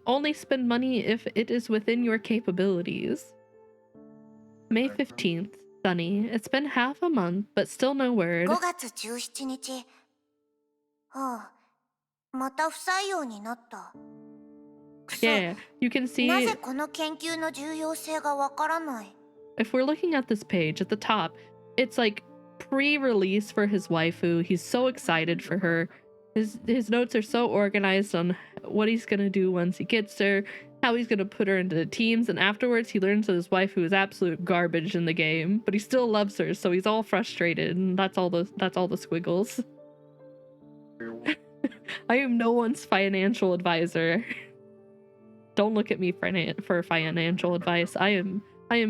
Only spend money if it is within your capabilities. May 15th, Sunny. It's been half a month, but still no word. 5月17日。はあ、また不採用になった。Yeah, you can な see ぜこの研究の重要性がわからない？ if we're looking at this page at the top, it's like pre-release for his waifu. He's so excited for her. His notes are so organized on what he's gonna do once he gets her, how he's gonna put her into teams, and afterwards he learns that his waifu is absolute garbage in the game, but he still loves her, so he's all frustrated, and that's all the squiggles. I am no one's financial advisor. Don't look at me for financial advice. I am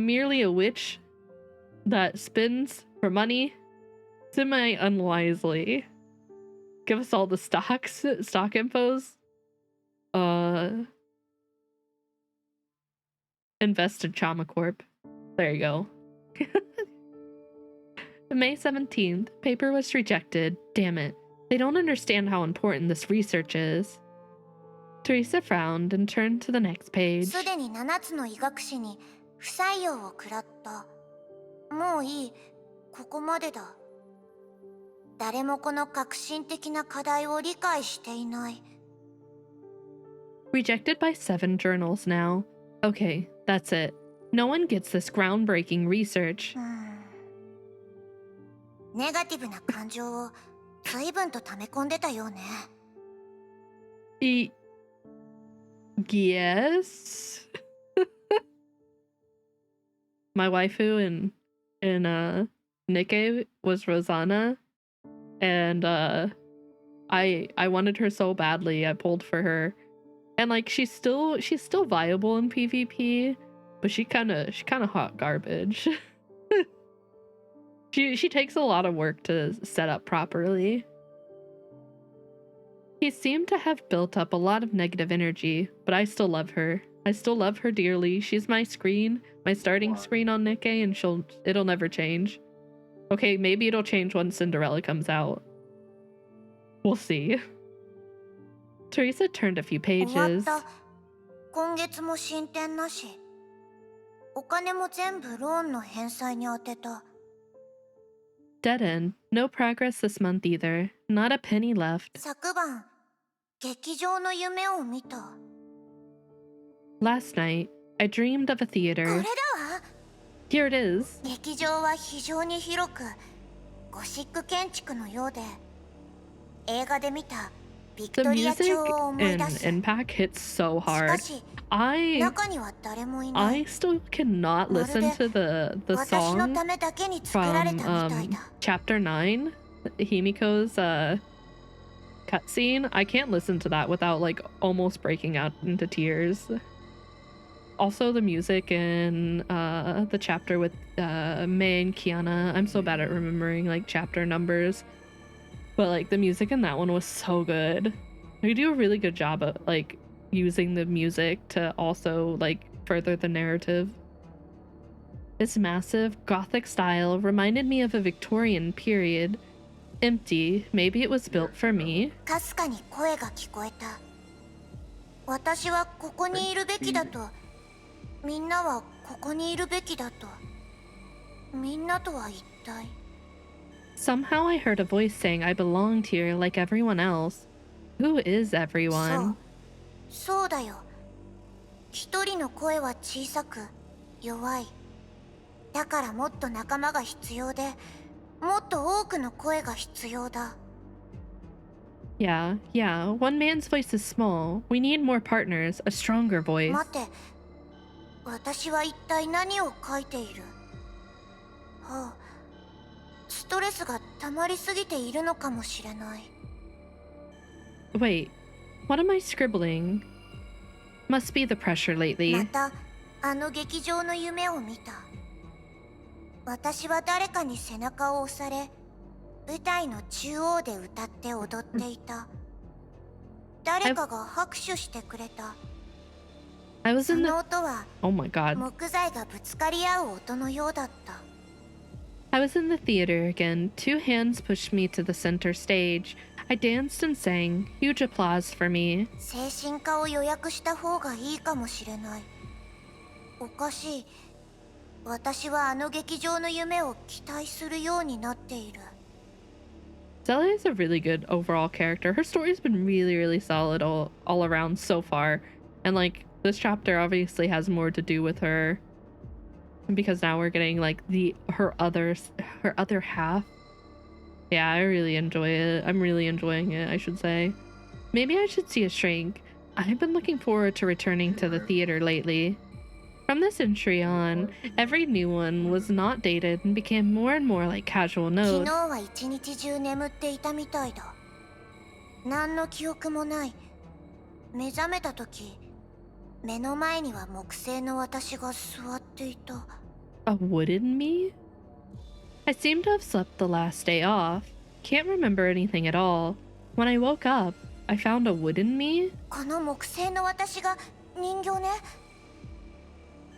merely a witch that spends for money semi-unwisely. Give us all the stock infos. Invest in Chama Corp. There you go. May 17th, paper was rejected. Damn it. They don't understand how important this research is. Teresa frowned and turned to the next page. すでに7つの医学誌に不採用を食らった。もういい。ここまでだ。誰もこの革新的な課題を理解していない。Rejected by 7 journals now. Okay, that's it. No one gets this groundbreaking research. ネガティブな感情を随分と溜め込んでたようね。Yes. My waifu in Nikkei was Rosanna, and I wanted her so badly. I pulled for her, and like she's still viable in PvP, but she kind of hot garbage. She takes a lot of work to set up properly. He seemed to have built up a lot of negative energy, but I still love her. I still love her dearly. She's my screen, my starting screen on Nikkei, and it'll never change. Okay, maybe it'll change when Cinderella comes out. We'll see. Teresa turned a few 終 pages. わった。今月も進展なし。お金も全部ローンの返済に充てた。Dead end. No progress this month either. Not a penny left. 昨晩、劇場の夢を見た。Last night, I dreamed of a これ theater. だわ。 Here it is. 劇場は非常に広く、ゴシック建築のようで、映画で見たビク The トリア music 朝を思い and 出す。 impact hits so しか hard. し、 I 中には誰もいない。 still cannot listen to the 私の song ためだけに作られ from たみたいだ。 chapter 9, Himiko's cutscene. I can't listen to that without like almost breaking out into tears. Also the music in the chapter with Mei and Kiana. I'm so bad at remembering like chapter numbers, but like the music in that one was so good. We do a really good job of like using the music to also like further the narrative. Its massive Gothic style reminded me of a Victorian period. Empty, maybe it was built for me. かすかに声が聞こえた。私はここにいるべきだと。みんなはここにいるべきだと。みんなとは一体。Somehow I heard a voice saying I belonged here like everyone else. Who is everyone? そうだよ。一人の声は小さく弱い。だからもっと仲間が必要で、もっと多くの声が必要だ。Yeah, one man's voice is small. We need more partners, a stronger voice. 待って、私は一体何を書いている？はあ、ストレスが溜まりすぎているのかもしれない。Wait, what am I scribbling? Must be the pressure ま lately. たあの劇場の夢を見た。私は誰かに背中を押され、舞台の中央で歌って踊っていた。誰かが拍手してくれた。 I was そ in の the... 音は Oh my god. 木材がぶつかり合う音のようだった。 I was in the theater again. 2 hands pushed me to the center stage. I danced and sang. Huge applause for me. 精神科を予約した方がいいかもしれない。おかしい。私はあの劇場の夢を期待するようになっている。 Zella is a really good overall character. Her story's been really solid all around so far. And like this chapter obviously has more to do with her, because now we're getting like her other half. Yeah, I really enjoy it. I'm really enjoying it, I should say. Maybe I should see a shrink. I've been looking forward to returning to the theater lately. From this entry on, every new one was not dated and became more and more like casual 昨 notes. 日は一日中眠っていたみたいだ。何の記憶もない。目覚めた時、目の前には木製の私が座っていた。A wooden me? I seem to have slept the last day off. Can't remember anything at all. When I woke up, I found a wooden me? この木製の私が人形ね。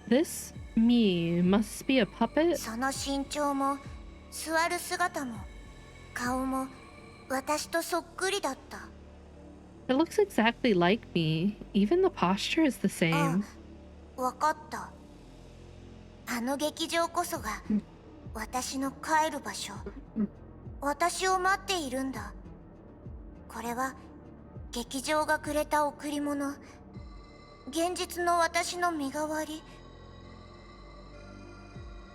This me must be a puppet? その身長も座る姿も顔も私とそっくりだった。 It looks exactly like me. Even the posture is the あ same. わかった。あの劇場こそが私の帰る場所。私を待っているんだ。これは劇場がくれた贈り物。現実の私の身代わり。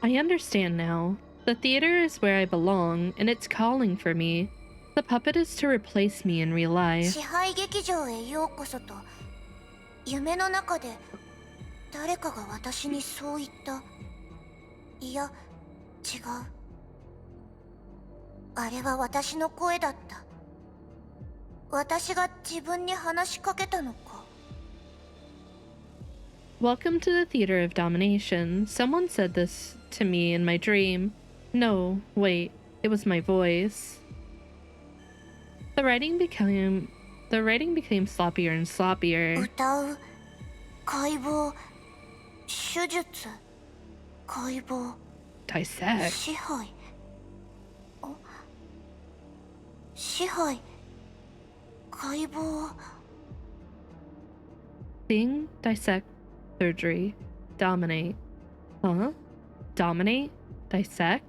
I understand now. The theater is where I belong, and it's calling for me. The puppet is to replace me in real life. 支配劇場へようこそと夢の中で誰かが私にそう言った。いや違う。あれは私の声だった。私が自分に話しかけたのか。 Welcome to the theater of domination. Someone said this to me in my dream. No, wait, it was my voice. The writing became sloppier and sloppier. 歌う解剖手術解剖 Dissect. 支配支配解剖 Sing, dissect, surgery, dominate. Huh? Dominate? Dissect?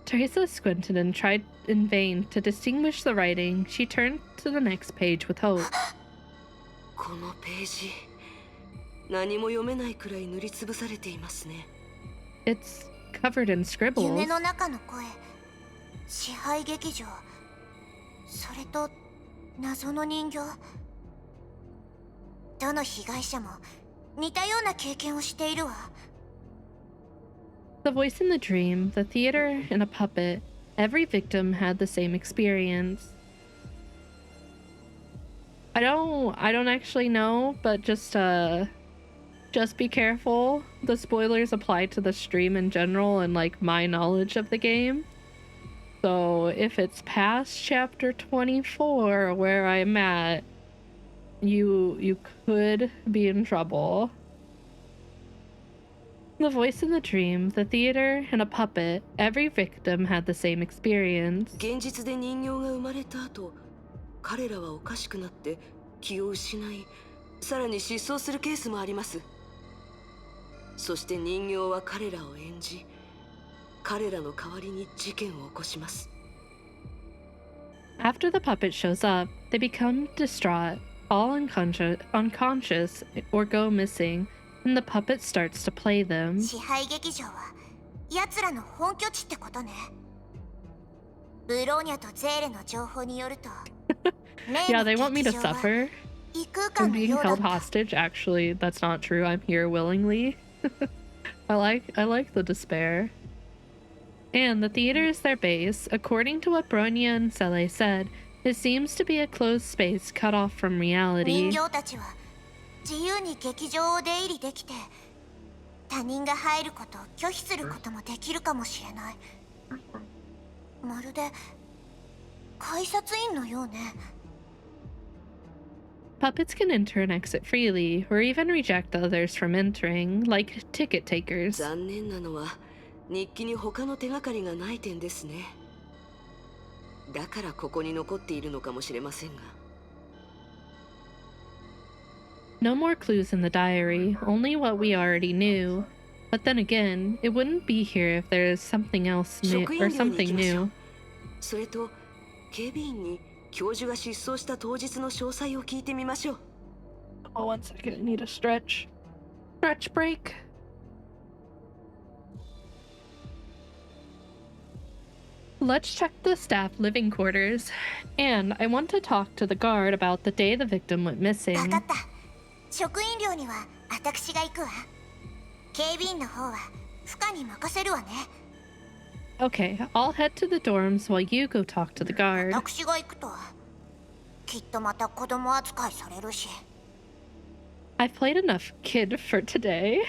Teresa squinted and tried in vain to distinguish the writing. She turned to the next page with hope. このページ、何も読めないくらい塗りつぶされていますね。It's covered in scribbles. 夢の中の声支配劇場それと謎の人形どの被害者も似たような経験をしているわ。 The voice in the dream, the theater, and a puppet. Every victim had the same experience. I don't actually know, but just be careful. The spoilers apply to the stream in general and like my knowledge of the game. So if it's past chapter 24 where I'm at, you could be in trouble. The voice in the dream, the theater, and a puppet. Every victim had the same experience. 現実で人形が生まれた後、彼らはおかしくなって気を失い、さらに失踪するケースもあります。そして人形は彼らを演じ、彼らの代わりに事件を起こします。After the puppet shows up, they become distraught, fall unconscious, or go missing, and the puppet starts to play them. 支配劇場は奴らの本拠地ってことね。ブローニャとゼーレの情報によると Yeah, they want me to suffer 異空 from 間の being ようだ held った。 hostage. Actually, that's not true. I'm here willingly. I like the despair. And the theater is their base. According to what Bronya and Sele said, it seems to be a closed space cut off from 人 reality. 形たちは自由に劇場を出入りできて他人が入ることを拒否することもできるかもしれない。まるで改札員のようね。 Puppets can enter and exit freely, or even reject others from entering, like ticket takers. 残念なのは日記に他の手がかりがない点ですね。だからここに残っているのかもしれませんが。 No more clues in the diary, only what we already knew. But then again, it wouldn't be here if there is something else new 職 or 員寮に行 something きましょ new. う。それと警備員に教授が失踪した当日の詳細を聞いてみましょう。Oh, 1 second. I need a stretch. Stretch break. Let's check the staff living quarters. And I want to talk to the guard about the day the victim went 分 missing. かった。職員寮には私が行くわ。警備員の方は負荷に任せるわね。Okay, I'll head to the dorms while you go talk to the guard. 私が行くときっとまた子供扱いされるし。I've played enough kid for today.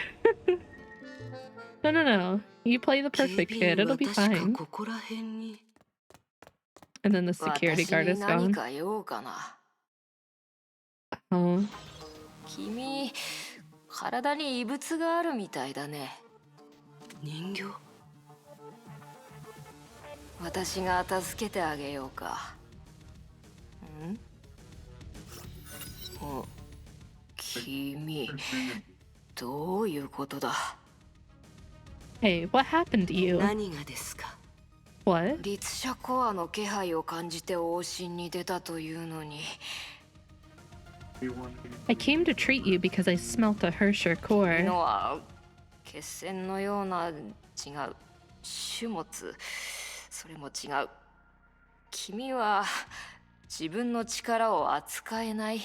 No. You play the perfect kid. It'll be fine. ここら辺に And then the security guard is 私に何 gone. か用かな。 Oh. 君、体に異物があるみたいだね。人形私が助けてあげようか。ん？お、君、どういうことだ？ Hey, what happened to you? 何がですか？ What? 律者コアの気配を感じて往診に出たというのに。I came to treat you because I smelt a Hersher の core. は血栓のような違う種物、それも違う。君は自分の力を扱えない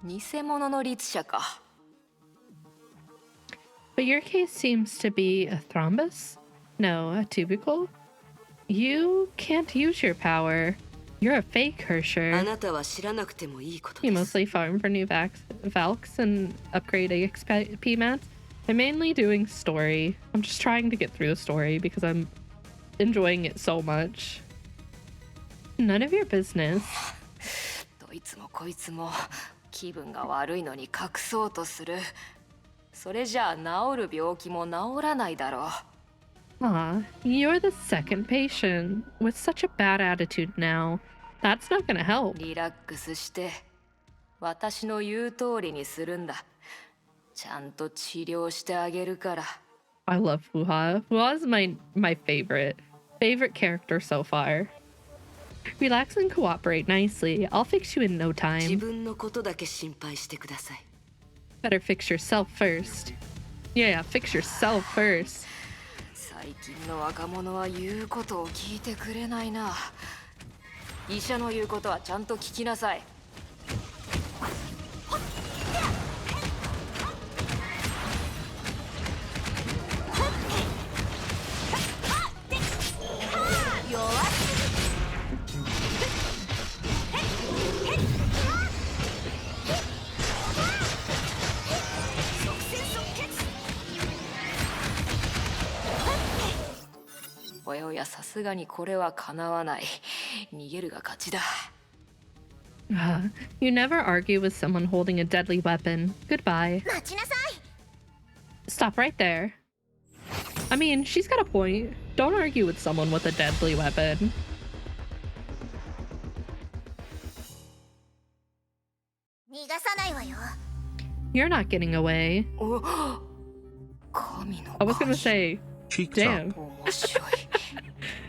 偽物の律者か。But your case seems to be a thrombus? No, a tubercle? You can't use your power. You're a fake あ Hersher. なたは知らなくてもいいこと You です mostly farm for new Valks and upgrade XP mats. I'm mainly doing story. I'm just trying to get through the story because I'm enjoying it so much. None of your business. どいつもこいつも気分が悪いのに隠そうとする。それじゃあ治る病気も治らないだろう。Aw, you're the second patient with such a bad attitude now. That's not gonna help. リラックスして私の言う通りにするんだ。ちゃんと治療してあげるから。 I love Fuha. Fuha's my favorite character so far. Relax and cooperate nicely. I'll fix you in no 自 time. 分のことだけ心配してください Better fix yourself first. Yeah, fix yourself first. 最近の若者は言うことを聞いてくれないな。医者の言うことはちゃんと聞きなさい。おやおや、さすがにこれはかなわない。逃げるが勝ちだ。You never argue with someone holding a deadly weapon. Goodbye. 待ちなさい。 Stop right there. I mean, she's got a point. Don't argue with someone with a deadly weapon. 逃がさないわよ。 You're not getting away. お、神の I was gonna say, Cheeks damn. up. 面白い。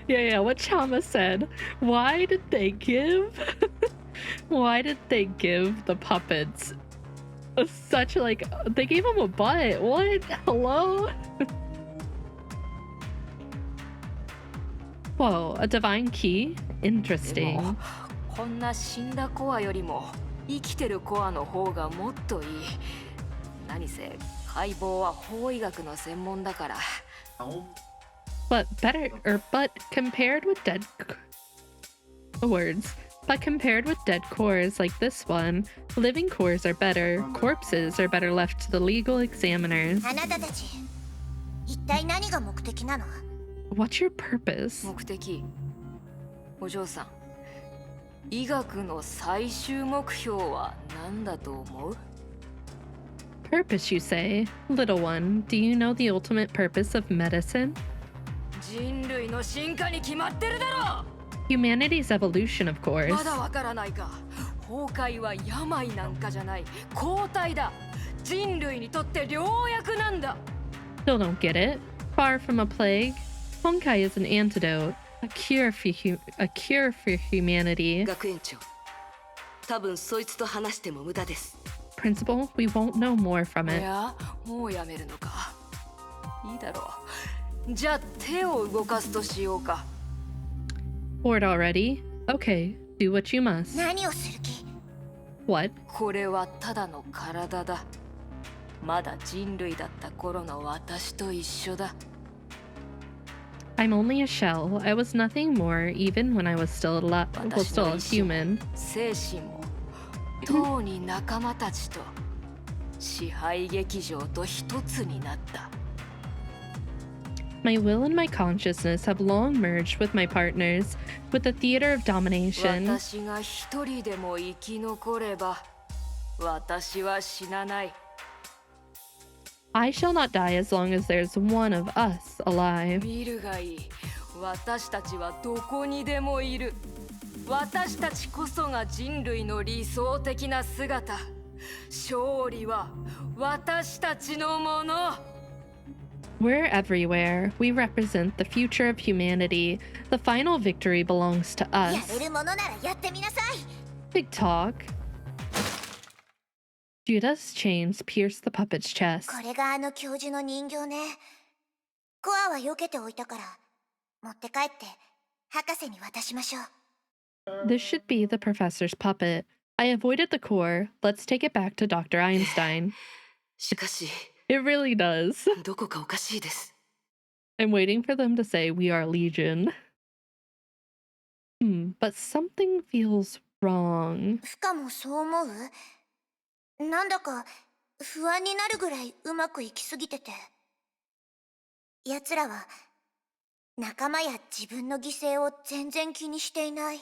Yeah, what Chama said. Why did they give the puppets such like they gave them a butt? What? Hello? Whoa, a divine key? で Interesting. もこんな死んだコアよりも生きてるコアの方がもっといい。何せ解剖は法医学の専門だから。 But compared with dead words. But compared with dead cores like this one, living cores are better. Corpses are better left to the legal examiners. あなたたち、一体何が目的なの？ What's your purpose? 目的、お嬢さん、医学の最終目標は何だと思う？ Purpose, you say? Little one, do you know the ultimate purpose of medicine? 人類の進化に決まってるだろう。 Humanity's evolution, of course. まだわからないか。崩壊は病なんかじゃない、抗体だ。人類にとって良薬なんだ。 Still don't get it. Far from a plague, Honkai is an antidote, a cure for humanity. 学園長多分そいつと話しても無駄です Principal, we won't know more from い it. や、もうやめるのか。いいだろう。じゃあ手を動かすとしようか。Bored already? Okay, do what you must. 何をする気？ What? これはただの体だ。まだ人類だった頃の私と一緒だ。I'm only a shell. I was nothing more even when I was still still a human. 精神もとうに仲間たちと支配劇場と一つになった。 My will and my consciousness have long merged with my partners, with the theater of domination. 私が一人でも生き残れば、私は死なない。 I shall not die as long as there's one of us alive. 見るがいい。私たちはどこにでもいる。私たちこそが人類の理想的な姿。勝利は私たちのもの。 We're everywhere. We represent the future of humanity. The final victory belongs to や us. れるものならやってみなさい。 Big talk. Judah's chains pierce the puppet's chest. これがあの教授の人形ね。コアは避けておいたから、持って帰って博士に渡しましょう。 This should be the professor's puppet. I avoided the core. Let's take it back to Dr. Einstein. しかし It really does. どこかおかしいです。 I'm waiting for them to say we are Legion. But something feels wrong. 負荷もそう思う？なんだか不安になるぐらいうまくいきすぎてて。奴らは仲間や自分の犠牲を全然気にしていない。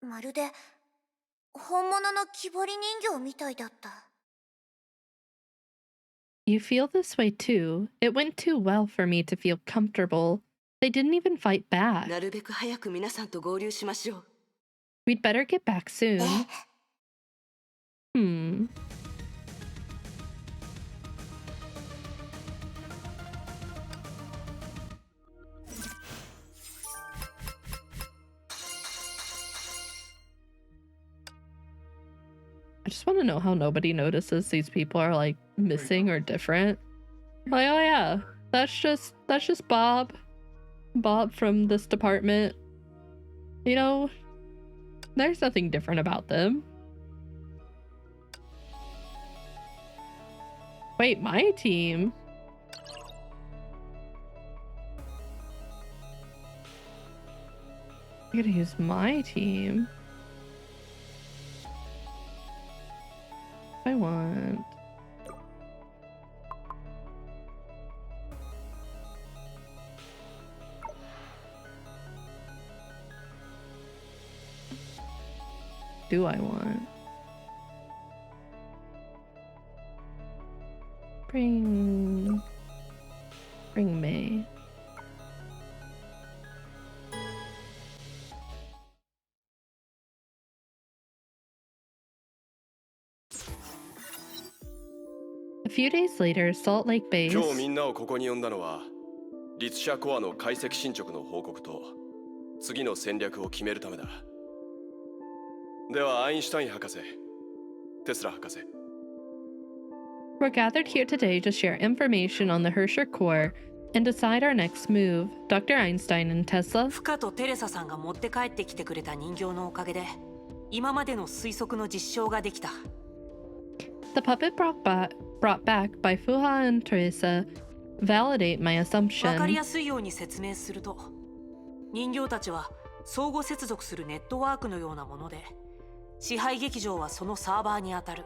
まるで本物の木彫り人形みたいだった。 You feel this way too. It went too well for me to feel comfortable. They didn't even fight back. なるべく早く皆さんと合流しましょう。 We'd better get back soon. I just want to know how nobody notices these people are like missing or different. Like, oh yeah, that's just Bob. Bob from this department. You know, there's nothing different about them. Wait, my team? I gotta use my team. I want. Do I want? Bring May. A few days later, Salt Lake Base. 今日みんなをここに呼んだのは、律者コアの解析進捗の報告と次の戦略を決めるためだ。ではアインシュタイン博士、テスラ博士。We're gathered here today to share information on the Herscher core and decide our next move. Dr. Einstein and Tesla. フカとテレサさんが持って帰ってきてくれた人形のおかげで、今までの推測の実証ができた。 The puppet brought back by Fuha and Teresa validate my わかり assumption. やすいように説明すると、人形たちは相互接続するネットワークのようなもので、支配劇場はそのサーバーに当たる。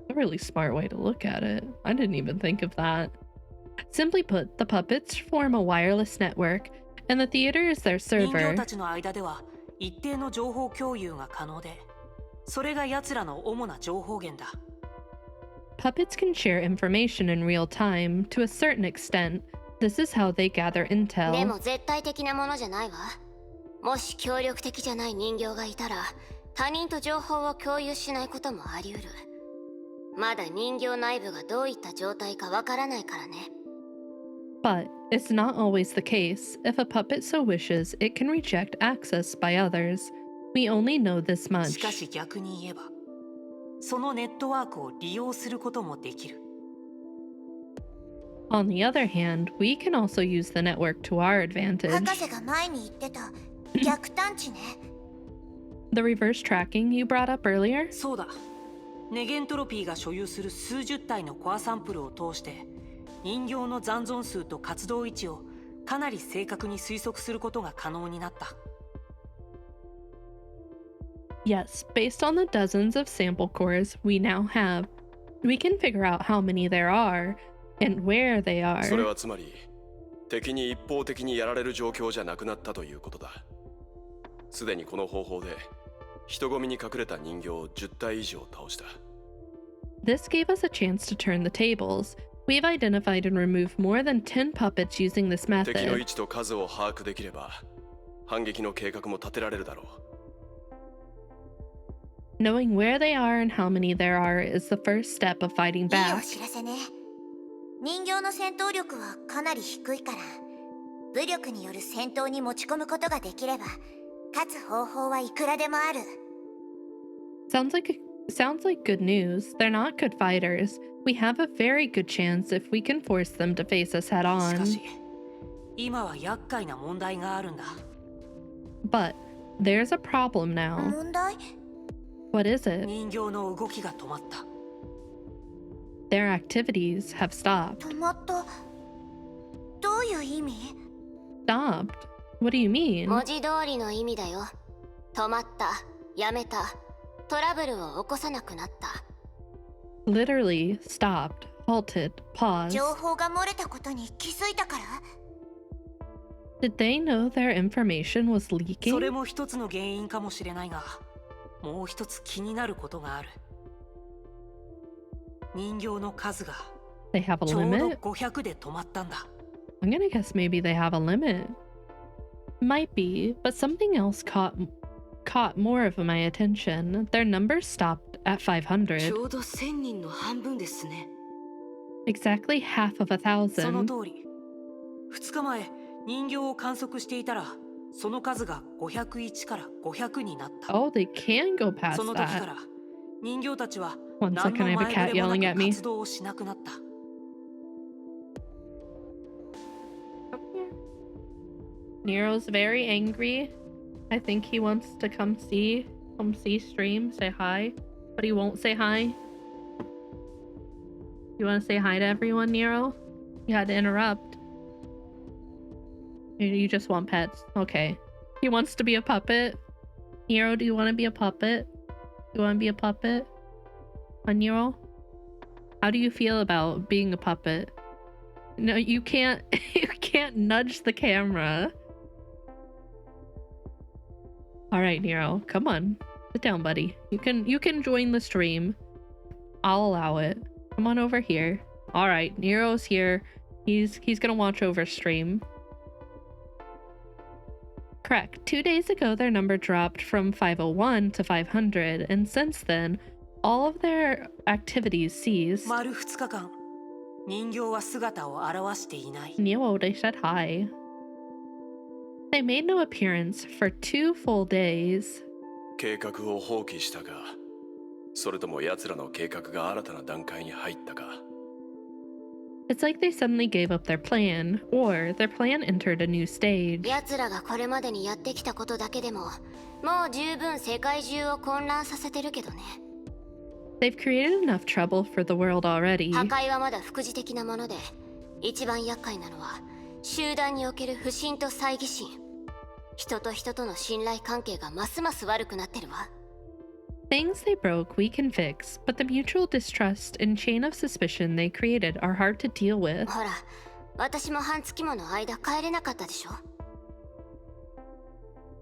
A really smart way to look at it. I didn't even think of that. Simply put, the puppets form a wireless network, and the theater is their 人形 server. たちの間では一定の情報共有が可能で、それが奴らの主な情報源だ。 Puppets can share information in real time to a certain extent. This is how they gather で intel. も絶対的なものじゃないわ。もし協力的じゃない人形がいたら、他人と情報を共有しないこともあり得る。まだ人形内部がどういった状態かわからないからね。 But it's not always the case. If a puppet so wishes, it can reject access by others. We only know this し much. かし逆に言えばそのネットワークを利用することもできる。 On the other hand, we can also use the network to our 博 advantage. 士が前に言ってた逆探知ね。 The reverse tracking you brought up earlier? そうだ。ネゲントロピーが所有する数十体のコアサンプルを通して人形の残存数と活動位置をかなり正確に推測することが可能になった。 Yes, based on the dozens of sample cores we now have, we can figure out how many there are and where they それ are. はつまり敵に一方的にやられる状況じゃなくなったということだ。すでにこの方法で人混みに隠れた人形を10体以上倒した。 This gave us a chance to turn the tables. We've identified and removed more than 10 puppets using this 敵の位 method. 置と数を把握できれば反撃の計画も立てられるだろう。 Knowing where they are and how many there are is the first step of fighting いいお back. 知らせね。人形の戦闘力はかなり低いから武力による戦闘に持ち込むことができれば勝つ方法はいくらでもある。 Sounds like good news. They're not good fighters. We have a very good chance if we can force them to face us head しか on. し今は厄介な問題があるんだ。 But there's a problem now. 問題？ What is it? 人形の動きが止まった。 Their activities have stopped. 止まった。どういう意味？ Stopped? What do you mean? 文字通りの意味だよ。止まった、やめた、トラブルを起こさなくなった。 Literally stopped, halted, paused. 情報が漏れたことに気づいたから？ Did they know their information was それ leaking? も一つの原因かもしれないが、もう一つ気になることがある。人形の数が They have a ちょうど limit? 500で止まったんだ。 I'm gonna guess maybe they have a limit. Might be, but something else caught more of my attention. Their numbers stopped at ち500. ょうど1000人の半分ですね。 Exactly half of a その thousand. 通り。2日前、人形を観測していたら、その数が501から500になった。 Oh, they can go past その時か that. ら、人形たちは One 何 second, の I have a 前 cat 触れも yelling な at く me. 活動をしなくなった。Nero's very angry. I think he wants to come see stream, say hi, but he won't say hi. You want to say hi to everyone, Nero? You had to interrupt. You just want pets. Okay. He wants to be a puppet. Nero, do you want to be a puppet? You want to be a puppet? Nero? How do you feel about being a puppet? No, you can't you can't nudge the camera. All right, Nero, come on. Sit down, buddy. You can join the stream. I'll allow it. Come on over here. All right, Nero's here. He's going to watch over stream. Correct. 2 days ago their number dropped from 501 to 500, and since then all of their activities ceased. 丸2日間、人形は姿を現していない。 Nero, they said hi. They made no appearance for 2 full days. 計画を放棄したか、それとも奴らの計画が新たな段階に入ったか。 It's like they suddenly gave up their plan, or their plan entered a new stage. 奴らがこれまでにやってきたことだけでももう十分世界中を混乱させてるけどね。 They've created enough trouble for the world already. 破壊はまだ副次的なもので、一番厄介なのは集団における不信と猜疑心。人と人との信頼関係がますます悪くなってるわ。 Things they broke we can fix, but the mutual distrust and chain of suspicion they created are hard to deal with. ほら、私も半月もの間帰れなかったでしょ。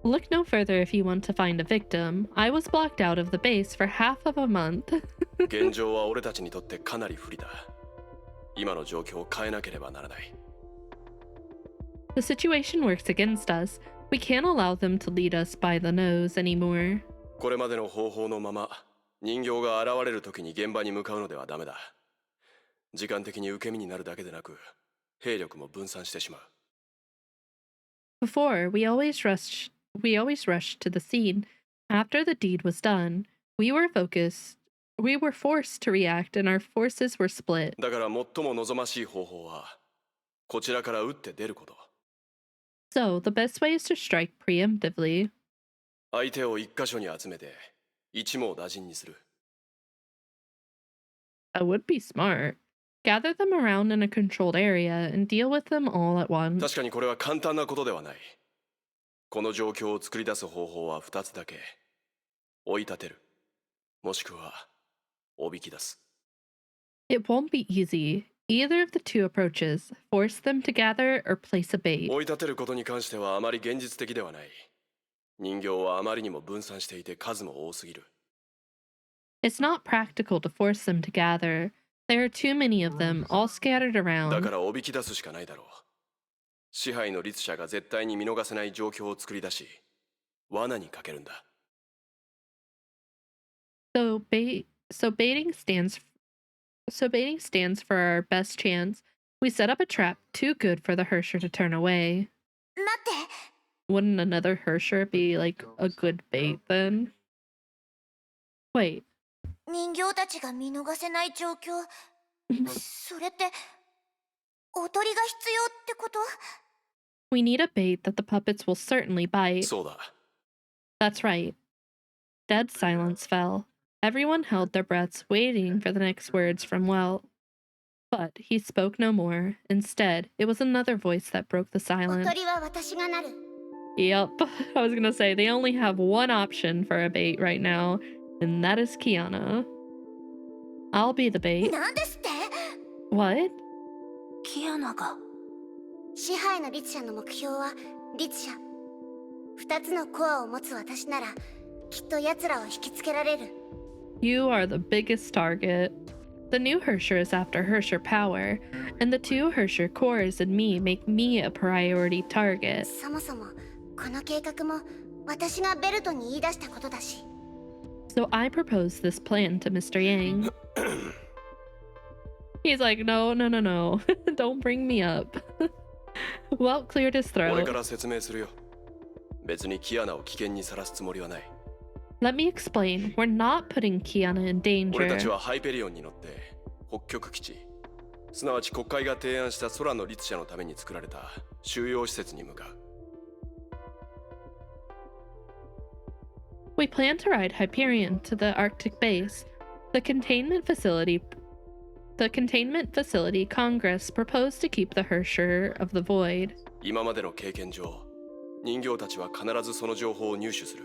Look no further if you want to find a victim. I was blocked out of the base for half of a month. 現状は俺たちにとってかなり不利だ。今の状況を変えなければならない。 The situation works against us. We can't allow them to lead us by the nose anymore. これまでの方法のまま人形が現れる時に現場に向かうのではダメだ。時間的に受け身になるだけでなく兵力も分散してしまう。 Before, we always rushed to the scene. After the deed was done, we were forced to react and our forces were split. だから最も望ましい方法はこちらから撃って出ること。 So, the best way is to strike preemptively. 相手を一箇所に集めて一網打尽にする。 That would be smart. Gather them around in a controlled area and deal with them all at once. 確かにこれは簡単なことではない。この状況を作り出す方法は2つだけ。追い立てる、もしくはおびき出す。 It won't be easy. Either of the two approaches, force them to gather or place a bait. 追い立てることに関してはあまり現実的ではない。人形はあまりにも分散していて数も多すぎる。 It's not practical to force them to gather. There are too many of them, all scattered だ around. からおびき出すしかないだろう。支配の律者が絶対に見逃せない状況を作り出し、罠にかけるんだ。 So baiting stands for our best chance. We set up a trap too good for the Hersher to turn away. 待って。 Wouldn't another Hersher be like a good bait then? Wait, 人形たちが見逃せない状況。それっておとりが必要ってこと？ we need a bait that the puppets will certainly bite. そうだ。 That's right. Dead silence fell. Everyone held their breaths, waiting for the next words from Welt. But he spoke no more. Instead, it was another voice that broke the お silence. とりは私がなる。 Yep, I was gonna say, they only have one option for a bait right now, and that is Kiana. I'll be the bait. なんですって？ What? キアナが。支配の律者の目標は律者。2つのコアを持つ私ならきっと奴らを引きつけられる。 You are the biggest target. The new Hersher is after Hersher power, and the two Hersher cores in me make me a priority target. そもそもこの計画も私がベルトに言い出したことだし。 So I proposed this plan to Mr. Yang. He's like, no, don't bring me up. Welt cleared his 俺 throat. から説明するよ。別にキアナを危険にさらすつもりはない。 Let me explain. We're not putting Kiana in 俺たち danger. はハイペリオンに乗って北極基地、すなわち国会が提案した空の律者のために作られた収容施設に向かう。 We plan to ride Hyperion to the Arctic base. The containment facility Congress proposed to keep the Hersher of the Void. 今までの経験上、人形たちは必ずその情報を入手する。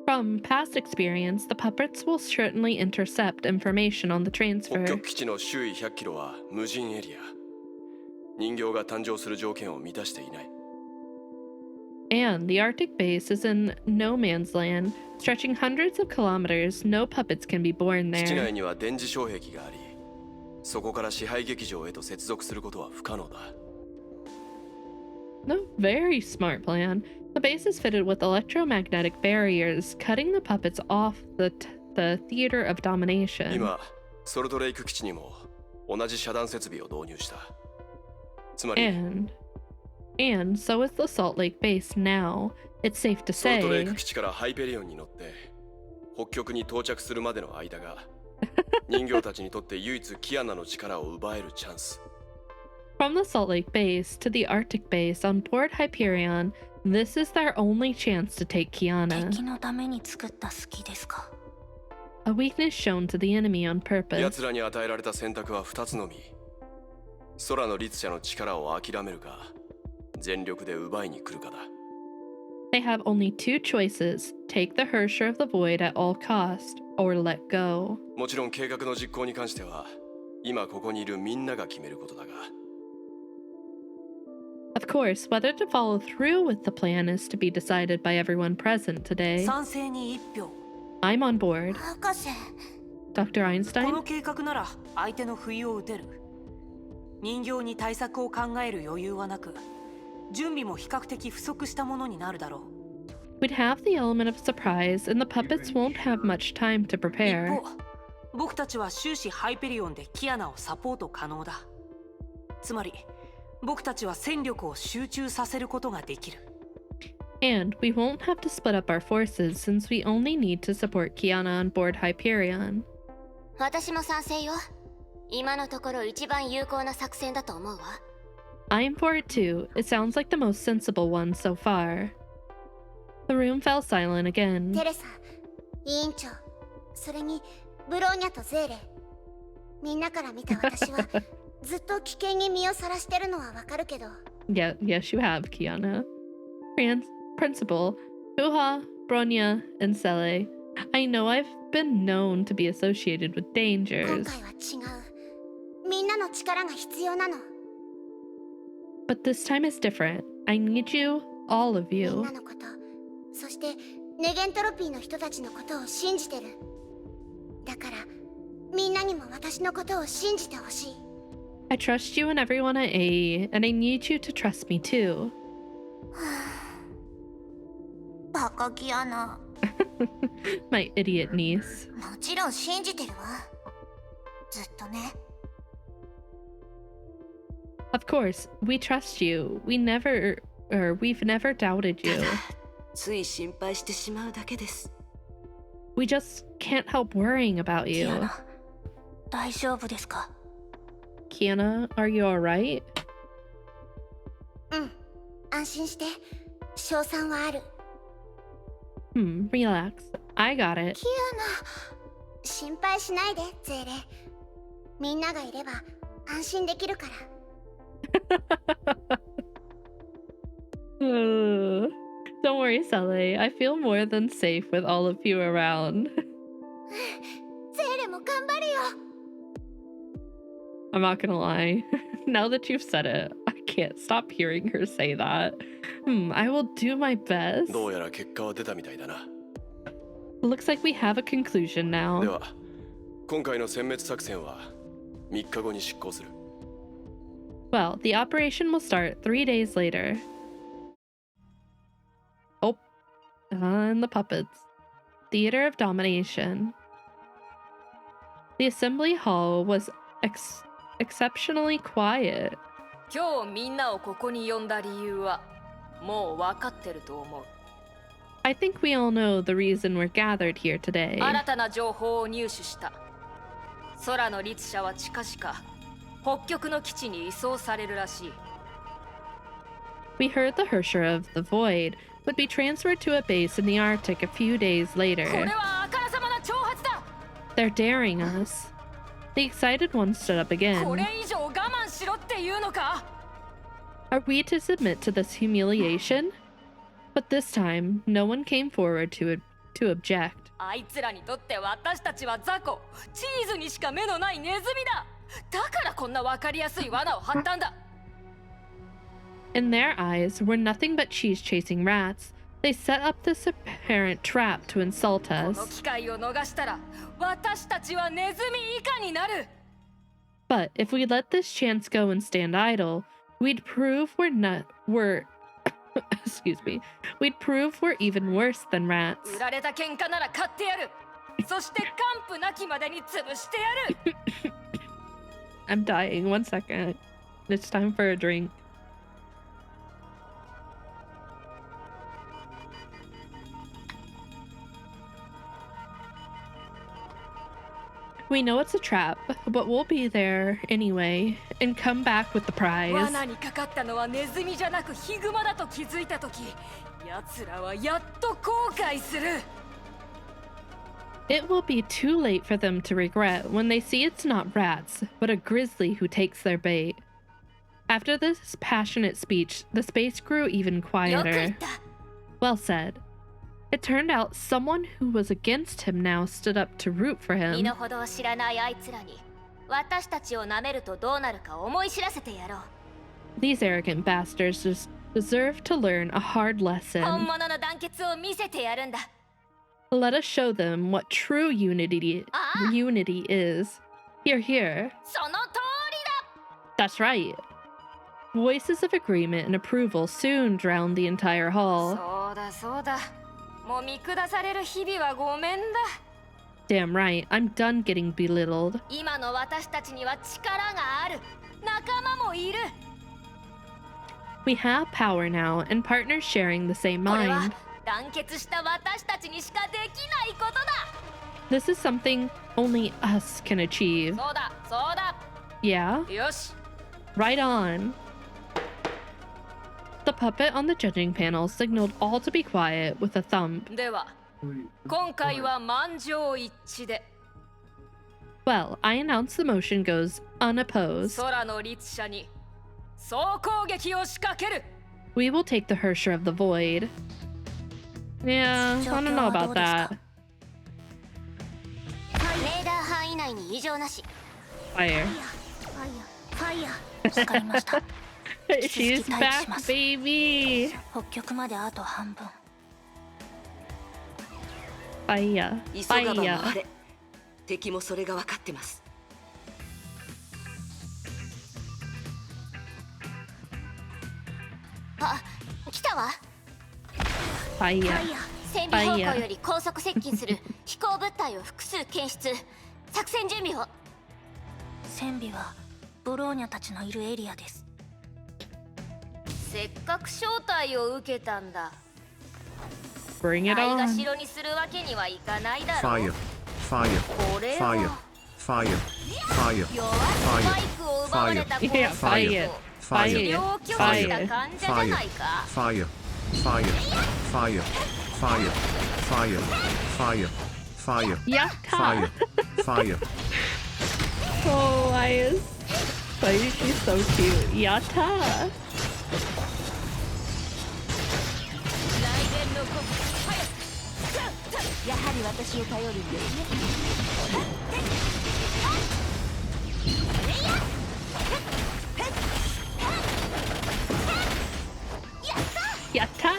From past experience, the puppets will certainly intercept information on the 北 transfer. 極基地の周囲100キロは無人エリア。人形が誕生する条件を満たしていない。 And the Arctic base is in no man's land, stretching hundreds of kilometers. No puppets can be born 基地 there. 内には電磁障壁があり、そこから支配劇場へと接続することは不可能だ。 No, very smart plan. The base is fitted with electromagnetic barriers, cutting the puppets off the theater of domination. 今、ソルトレイク基地にも同じ遮断設備を導入した。つまり、 And so is the Salt Lake base now. It's safe to ソルトレイ say. ク基地からハイペリオンに乗って北極に到着するまでの間が人形たちにとって唯一キアナの力を奪えるチャンス。 From the Salt Lake base to the Arctic base on board Hyperion, this is their only chance to take Kiana. 敵のために作った好きですか？ A weakness shown to the enemy on purpose. 奴らに与えられた選択は2つのみ。空の律者の力を諦めるか、全力で奪いに来るかだ。 They have only two choices: take the Hersher of the Void at all cost, or let go. もちろん計画の実行に関しては今ここにいるみんなが決めることだが。 Of course, whether to follow through with the plan is to be decided by everyone present today. 賛成に1票。 I'm on board. 博士。 Dr. こ Einstein? の計画なら相手の不意を打てる。人形に対策を考える余裕はなく、準備も比較的不足したものになるだろう。 We'd have the element of surprise, and the puppets won't have much time to 一 prepare. 方、僕たちは終始ハイペリオンでキアナをサポート可能だ。つまり僕たちは戦力を集中させることができる。And we won't have to split up our forces since we only need to support Kiana on board Hyperion. 私も賛成よ。今のところ一番有効な作戦だと思うわ。I'm for it too. It sounds like the most sensible one so far. The room fell silent again. テレサ、委員長、それにブローニャとゼーレ。みんなから見た私はずっと危険に身をさらしてるのはわかるけど。Yeah, yes, you have, Kiana. Principal, Uha, Bronya, and Sele. I know I've been known to be associated with 今 dangers, 回は違う。みんなの力が必要なの。 but this time is different. I need you, all of みん you. なのこと、そしてネゲントロピーの人たちのことを信じてる。だからみんなにも私のことを信じてほしい。 I trust you and everyone at A, and I need you to trust me too. バカギアナ。 My idiot niece. もちろん信じてるわ。ずっとね。 Of course, we trust you. We've never doubted you. つい心配してしまうだけです。 We just can't help worrying about ギ you. アナ、大丈夫ですか？ Kiana, are you alright? うん、安心して。賞賛はある。 Relax. I got it. キアナ、心配しないで、ゼーレ。みんながいれば安心できるから。Don't worry, Sele. I feel more than safe with all of you around. ゼーレも頑張るよ。 I'm not gonna lie. Now that you've said it, I can't stop hearing her say that. I will do my best. どうやら結果は出たみたいだな。 Looks like we have a conclusion で now. は、今回の殲滅作戦は3日後に執行する。 Well, the operation will start 3 days later. Oh, and the puppets. Theater of Domination. The assembly hall was exceptionally quiet. 今日みんなをここに呼んだ理由はもう分かってると思う。 I think we all know the reason we're gathered here today. 新たな情報を入手した。空の律者は近々北極の基地に移送されるらしい。 We heard the Hersher of the Void would be transferred to a base in the Arctic a few days これ later. はあからさまな挑発だ。 They're daring us. The excited one stood up こ again. れ以上我慢しろっていうのか。 Are we to submit to this humiliation? But this time, no one came forward to object. あいつらにとって私たちは雑魚、チーズにしか目のないネズミだ。だからこんな分かりやすい罠を張ったんだ。 In their eyes, we're nothing but cheese chasing rats. They set up this apparent trap to insult この us. 機会を逃したら私たちはネズミ以下になる。 But if we let this chance go and stand idle, we'd prove we're excuse me. We'd prove we're even worse than rats. 売られた喧嘩なら買ってやる。そして完膚なきまでに潰してやる。 I'm dying. 1 second. It's time for a drink. We know it's a trap, but we'll be there anyway and come back with the prize. 罠にかかったのはネズミじゃなくヒグマだと気づいたとき、奴らはやっと後悔する。 It will be too late for them to regret when they see it's not rats, but a grizzly who takes their bait. After this passionate speech, the space grew even よく言 quieter. った。 Well said. It turned out someone who was against him now stood up to root for 身 him. の程を知らないあいつらに私たちを舐めるとどうなるか思い知らせてやろう。 These arrogant bastards deserve to learn a hard 本 lesson. 物の団結を見せてやるんだ。 Let us show them what true unity is. Here, here. その通りだ。 That's right. Voices of agreement and approval soon drowned the entire hall. そうだそうだ。もう見下される日々はごめんだ。 Damn right, I'm done getting belittled. 今の私たちには力がある。仲間もいる。We have power now, and partners sharing the same これは mind. 団結した私たちにしかできないことだ。 This is something only us can achieve. そうだそうだ。 Yeah? よし。 Right on. The puppet on the judging panel signaled all to be quiet with a thump. では今回は満場一致で Well, I announce the motion goes unopposed. 空の律者に総攻撃を仕掛ける。 We will take the Hersher of the Void. Yeah, I don't know about that. レーダー範囲内に異常なし。 Fire. ファイヤー。わかりました。 She's back, baby. 北極まであと半分。 Fire. 急がば Fire. 回れ。敵もそれが分かってます。あ、来たわ。 Fire. 戦備方向より高速接近する飛行物体を複数検出。作戦準備を。戦備はブローニャたちのいるエリアです。せっかく招待を受けたんだ。 Bring it ないが on. しろにするわけにはいかないだろう。 Fire. Fire. これ Fire. は Fire. Fire. 弱スパイクを奪われたコー Yeah, ス fire. を Fire. 治療拒否した患者じゃないか。 Fire. Fire. Fire. Fire. Fire. Fire. Fire. Yatta. Fire. Fire. Oh, Elias. Why is she so cute? Yatta. やはり私を頼るんですね。 Yatta.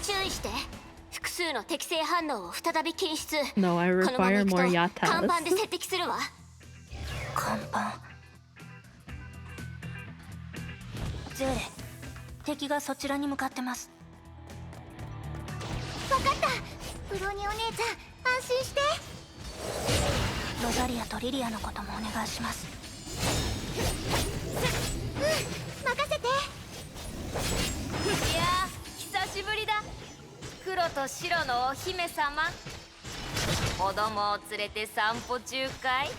注意して。複数の適正反応を再び検出。 No, I このまま require 行くと more 看板で Yattas. 接敵するわ。看板。ゼーレ、敵がそちらに向かってます。わかった。ブロニお姉ちゃん、安心して。ロザリアとリリアのこともお願いします。任せて。いやー久しぶりだ。黒と白のお姫様。子供を連れて散歩中かい。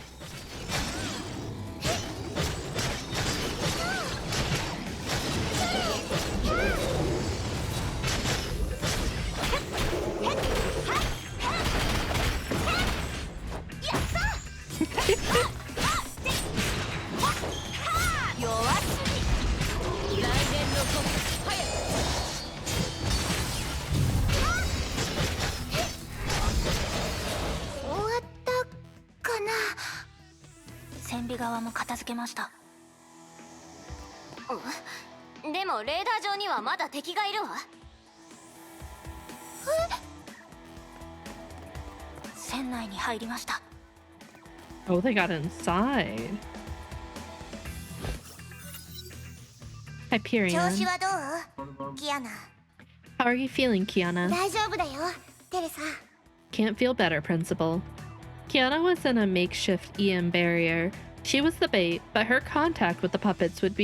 弱すぎ。来年の早く。終わったかな。戦備側も片付けました。でもレーダー上にはまだ敵がいるわ。船内に入りました。 Oh, they got inside. 調 Hyperion. 子はどう？キアナ。 How are you feeling, Kiana? 大丈夫だよ、テレサ。 Can't feel better, Principal. Kiana was in a makeshift EM barrier. She was the bait, but her contact with the puppets would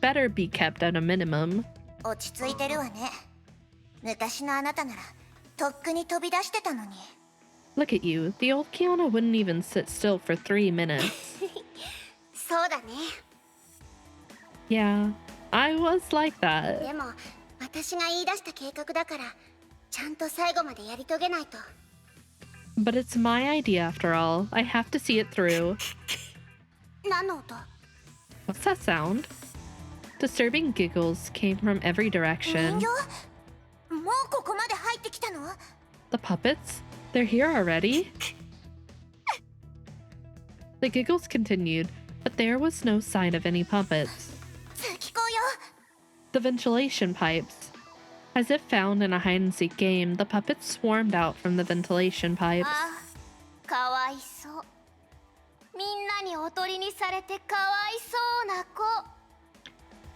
better be kept at a minimum. 落ち着いてるわね。昔のあなたならとっくに飛び出してたのに。 Look at you. The old Kiana wouldn't even sit still for 3 minutes. そうだね。 Yeah, I was like that. でも私が言い出した計画だからちゃんと最後までやり遂げないと。 But it's my idea after all. I have to see it through. 何の音？ What's that sound? Disturbing giggles came from every 人 direction. 形？もうここまで入ってきたの？ The puppets? They're here already? The giggles continued, but there was no sign of any puppets. 通気口よ。 The ventilation pipes. As if found in a hide and seek game, the puppets swarmed out from the ventilation pipes. ああ、かわいそう。みんなにおとりにされてかわいそうな子。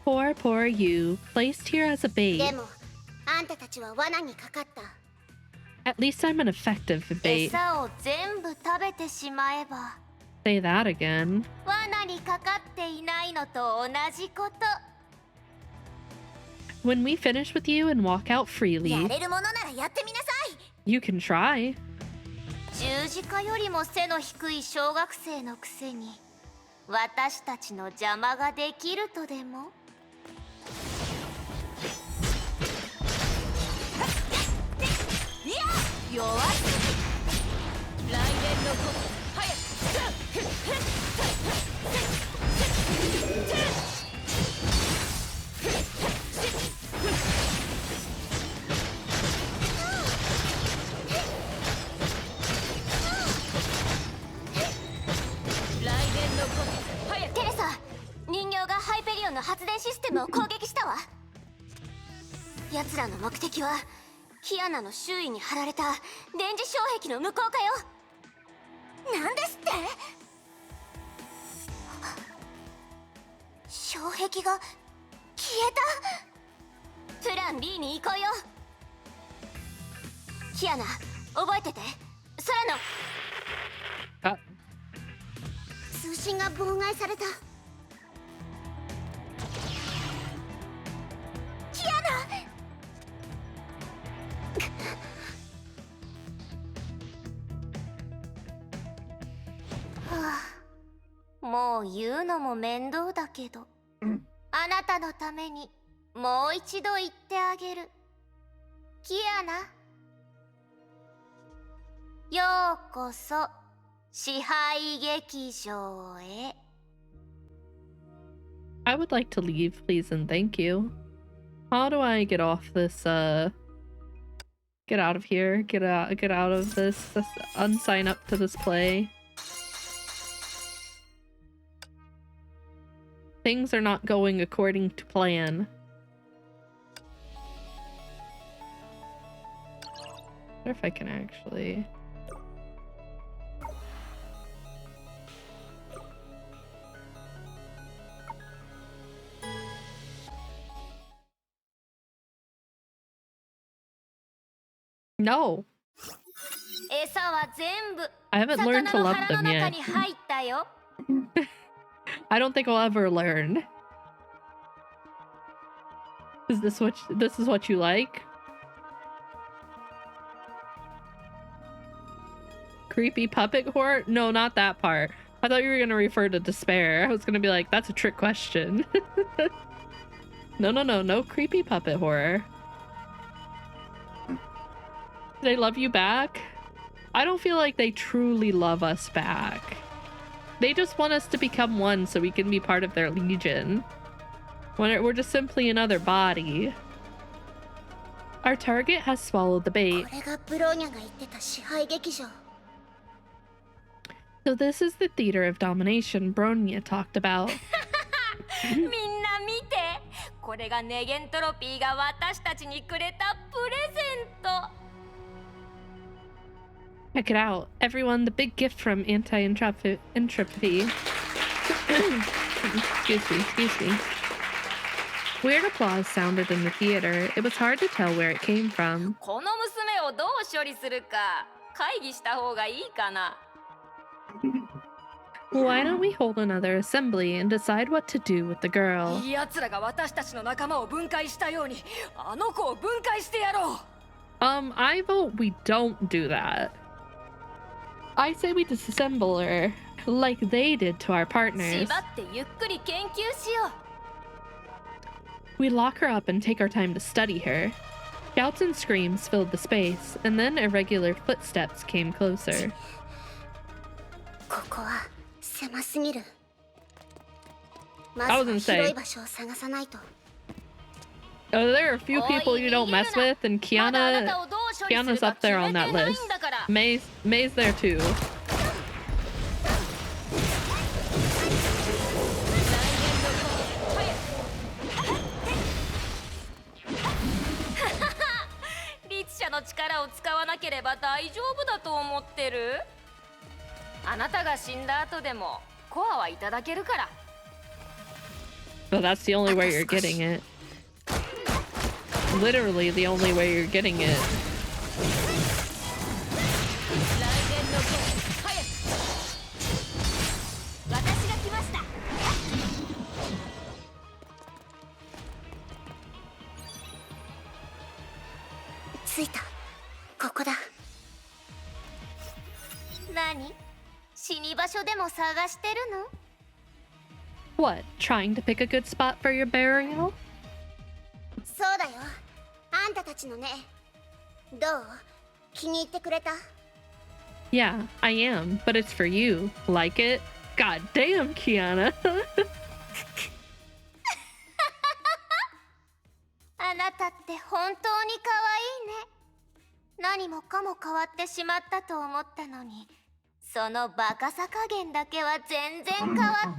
Poor, poor you, placed here as a で bait. もあんたたちは罠にかかった。At least I'm an effective bait. 餌を全部食べてしまえば Say that again. 罠にかかっていないのと同じこと。 When we finish with you and walk out や freely, れるものならやってみなさい。 you can try. 十字架よりも背の低い小学生のくせに私たちの邪魔ができるとでも。いや弱すぎ。来年のこと早く。テレサ、人形がハイペリオンの発電システムを攻撃したわ。奴らの目的はキアナの周囲に張られた電磁障壁の向こうかよ。なんですって？障壁が消えた。プラン B に行こうよ。キアナ、覚えてて。空の通信が妨害された。キアナ。はあ、もう言うのも面倒だけど、あなたのためにもう一度言ってあげる。キアナ、ようこそ支配劇場へ。 I would like to leave, please and thank you. How do I get off this, get out of here? Get out of this, unsign up to this play. Things are not going according to plan. I wonder if I can actually... No. 餌は全部 I haven't learned to 魚の love 腹の them 中 yet. に入ったよ。 I don't think I'll ever learn. Is this what you like? Creepy puppet horror? No, not that part. I thought you were gonna refer to despair. I was gonna be like, that's a trick question. No creepy puppet horror. They love you back? I don't feel like they truly love us back. They just want us to become one so we can be part of their legion. We're just simply another body. Our target has swallowed the bait. これがブローニャが言ってた支配劇場。 So this is the theater of domination Bronya talked about. みんな見て、これがネゲントロピーが私たちにくれたプレゼント。 Check it out. Everyone, the big gift from Anti-Entropy. Excuse me. Weird applause sounded in the theater. It was hard to tell where it came from. この娘をどう処理するか会議した方がいいかな。 Why don't we hold another assembly and decide what to do with the girl? 奴らが私たちの仲間を分解したように、あの子を分解してやろう。I vote we don't do that. I say we disassemble her, like they did to our partners. 縛ってゆっくり研究しよう。 We lock her up and take our time to study her. Shouts and screams filled the space, and then irregular footsteps came closer. ここは狭すぎる。 I was gonna say. 広い場所を探さないと。 Oh, there are a few people you don't mess with, and Kiana's up there on that list. May's there too. Litzia の力を使わなければ大丈夫だと思ってる？あなたが死んだ後でもコアはいただけるから。 Well, that's the only way you're getting it. Literally the only way you're getting it. 何？死に場所でも探してるの？ What, trying to pick a good spot for your burial? そうだよ。あんたたちのね。どう？気に入ってくれた？ Yeah, I am, but it's for you. Like it? God damn, Kiana. あなたって本当に可愛いね。何もかも変わってしまったと思ったのに、そのバカさ加減だけは全然変わってない。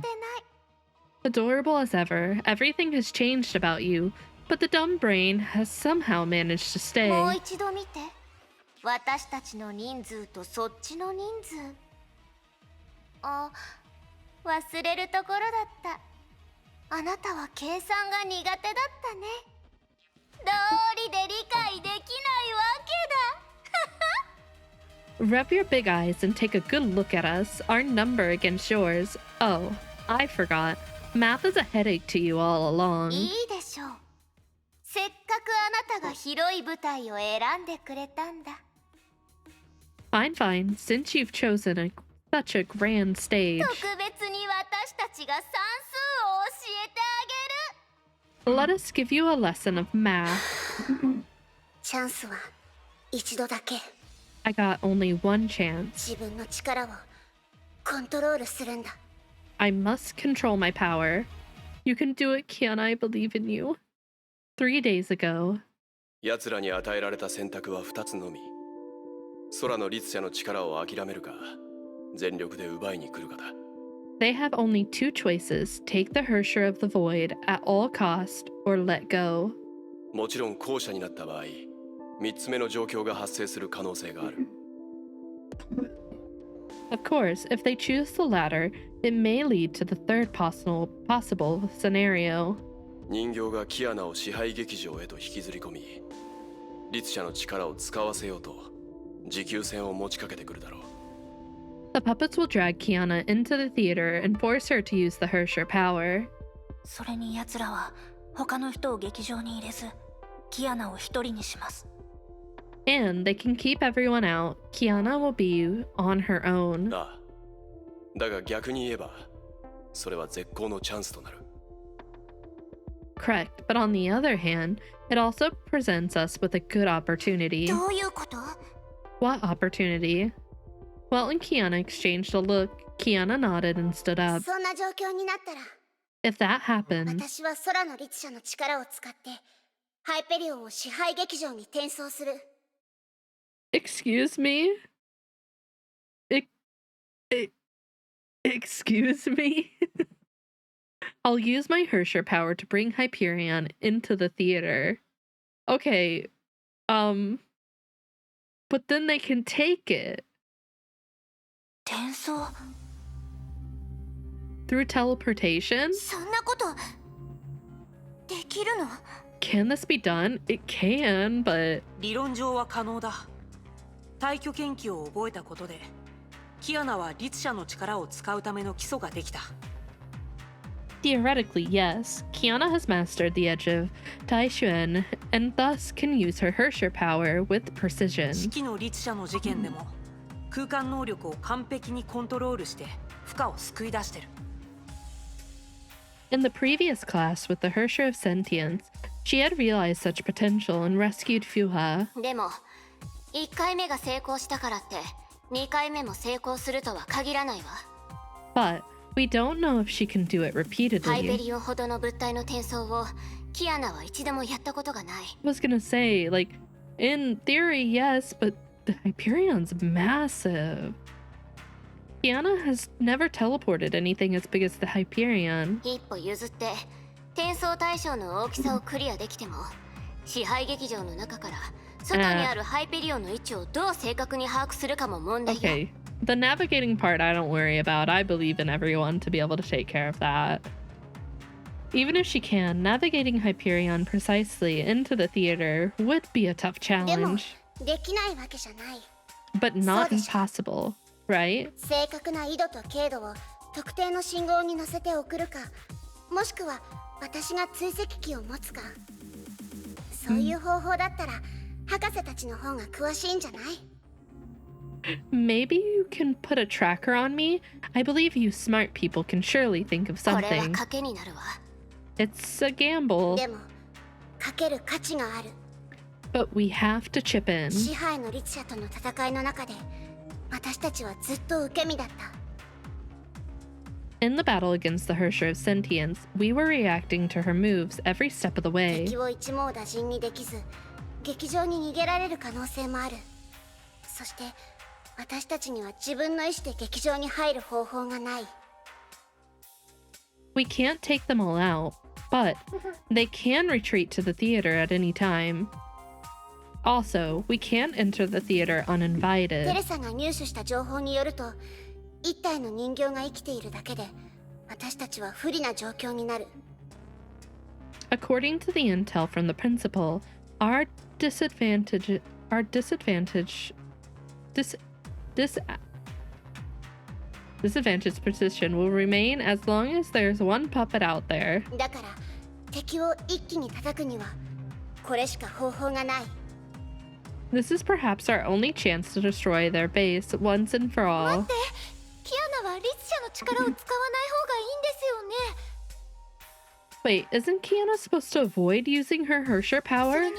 Adorable as ever, everything has changed about you, but the dumb brain has somehow managed to stay. もう一度見て。私たちの人数とそっちの人数。あ、忘れるところだった。あなたは計算が苦手だったね。道理で理解できないわけだ。Rub your big eyes and take a good look at us, our number against yours. Oh, I forgot. Math is a headache to you all along. いいでしょう。せっかくあなたが広い舞台を選んでくれたんだ。Fine, fine, since you've chosen such a grand stage. 特別に私たちが算数を教えてあげる。 Let us give you a lesson of math. チャンスは一度だけ。I got only one chance. 自分の力をコントロールするんだ。I must control my power. You can do it, Kiana, I believe in you. 3 days ago. 奴らに与えられた選択は2つのみ。空の律者の力を諦めるか、全力で奪いに来るかだ。They have only 2 choices. Take the Hersher of the Void at all cost, or let go. もちろん後者になった場合、3つ目の状況が発生する可能性がある。Of course, if they choose the latter, it may lead to the third possible scenario. 人形がキアナを支配劇場へと引きずり込み、律者の力を使わせようと持久戦を持ちかけてくるだろう。The puppets will drag Kiana into the theater and force her to use the Hersher power. それに奴らは他の人を劇場に入れず、キアナを一人にします。And they can keep everyone out. Kiana will be on her own. ああ、だが逆に言えば、それは絶好のチャンスとなる。Correct, but on the other hand, it also presents us with a good opportunity. どういうこと？ What opportunity? Well, when Kiana exchanged a look, Kiana nodded and stood up. そんな状況になったら、 If that happened, 私は空の律者の力を使ってハイペリオンを支配劇場に転送する。excuse me? Excuse me? I'll use my Hersher power to bring Hyperion into the theater. Okay, but then they can take it. 転送 Through teleportation? そんなことできるの？ Can this be done? It can, but 理論上は可能だ。退去研究を覚えたことでキアナは律者の力を使うための基礎ができた。 theoretically, yes. Kiana has mastered the edge of Taishuan and thus can use her Hersher power with precision. 四季の律者の事件でも空間能力を完璧にコントロールして負荷を救い出してる。In the previous class with the Hersher of Sentience, she had realized such potential and rescued Fuha. でも1回目が成功したからって2回目も成功するとは限らないわ。 But we don't know if she can do it ハイペ repeatedly. リオンほどの物体の転送をキアナは一度もやったことがない。 I was gonna say, like, in theory, yes, but the Hyperion's massive. Kiana has never teleported anything as big as the Hyperion. 一歩譲って転送対象の大きさをクリアできても支配劇場の中から外にあるハイペリオンの位置をどう正確に把握するかも問題よ。 Okay, the navigating part I don't worry about. I believe in everyone to be able to take care of that. Even if she can, navigating Hyperion precisely into the theater would be a tough でも challenge, できないわけじゃない。 but not そうでしょ。 impossible, right? 正確な緯度と経度を特定の信号に乗せて送るか、もしくは私が追跡機を持つか、そういう方法だったら博士たちの方が詳しいんじゃない？ Maybe you can put a tracker on me? I believe you smart people can surely think of これは something. 賭けになるわ。 It's a gamble, でも賭ける価値がある。 but we have to chip in. 支配の律者との戦いの中で私たちはずっと受け身だった。 In the battle against the Hersher of Sentience, we were reacting to her moves every step of the way. 敵を一網打尽にできず劇場に逃げられる可能性もある。そして私たちには自分の意思で劇場に入る方法がない。 We can't take them all out, but they can retreat to the theater at any time. Also, we can't enter the theater テ uninvited. レサが入手した情報によると一体の人形が生きているだけで私たちは不利な状況になる。 According to the intel from the principal, our disadvantage disadvantaged position will remain as long as there's one puppet out there. だから敵を一気に叩くにはこれしか方法がない。 This is perhaps our only chance to destroy their base once and for all. キアナは律者の力を使わない方がいいんですよね。 Wait, isn't Kiana supposed to avoid using her Hersher そ power? れに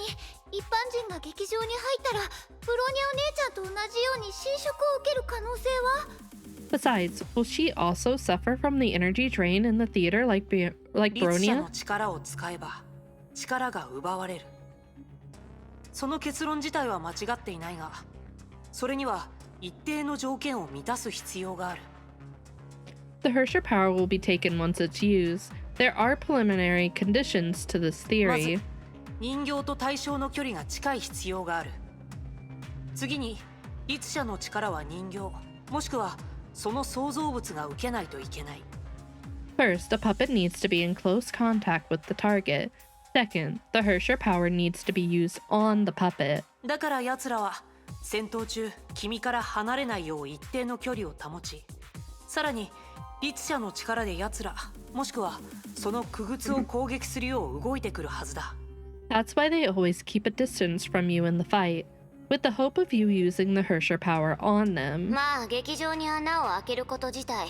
一般人が劇場に入ったらブロニャお姉ちゃんと同じように侵食を受ける可能性は？ Besides, will she also suffer from the energy drain in the theater like 律者 Bronia? の力を使えば力が奪われる。その結論自体は間違っていないが、それには一定の条件を満たす必要がある。 The Hersher power will be taken once it's used. There are preliminary conditions to this ま theory. ず人形と対象の距離が近い必要がある。次に律者の力は人形もしくはその創造物が受けないといけない。 First, a puppet needs to be in close contact with the target. Second, the Hersher power needs to be used on the puppet. だから奴らは戦闘中君から離れないよう一定の距離を保ち、さらに律者の力で奴らもしくはその傀儡を攻撃するよう動いてくるはずだ。 That's why they always keep a distance from you in the fight, with the hope of you using the Hersher power on them. まあ劇場に穴を開けること自体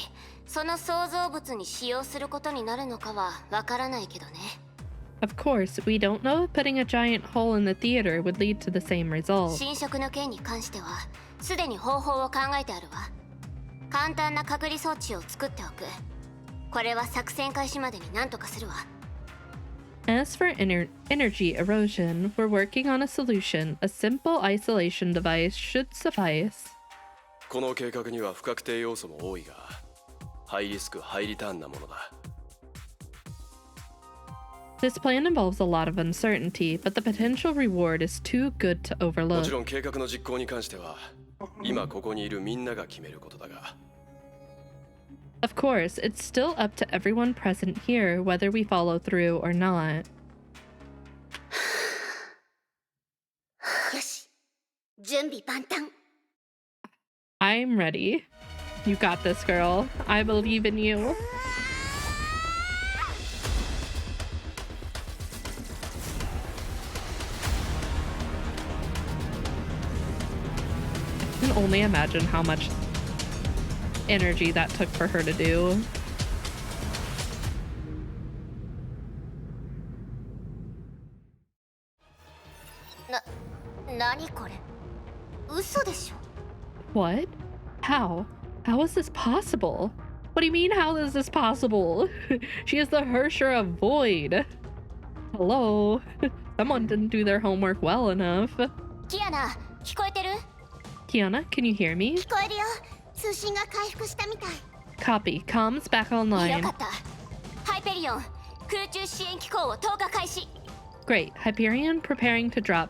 その創造物に使用することになるのかはわからないけどね。 Of course, we don't know if putting a giant hole in the theater would lead to the same result. 侵食の件に関してはすでに方法を考えてあるわ。簡単な隔離装置を作っておく。これは作戦開始までに何とかするわ。 As for energy erosion, we're working on a solution. A simple isolation device should suffice. この計画には不確定要素も多いが、ハイリスクハイリターンなものだ。 This plan involves a lot of uncertainty, but the potential reward is too good to もちろ overlook. ん計画の実行に関しては、今ここにいるみんなが決めることだが。 Of course, it's still up to everyone present here whether we follow through or not. よし、準備万端。 I'm ready. You got this, girl. I believe in you. I can only imagine how much energy that took for her to do. 何これ？嘘でしょ。 What? How? How is this possible? What do you mean, how is this possible? She is the Hersher of Void. Hello? Someone didn't do their homework well enough. キアナ、聞こえてる？ Kiana, can you hear me? 聞こえるよ。通信が回復したみたい。 Copy. Comms back よ online. かった。ハイペリオン、空中支援機構を投下開始。 Great. Hyperion preparing to drop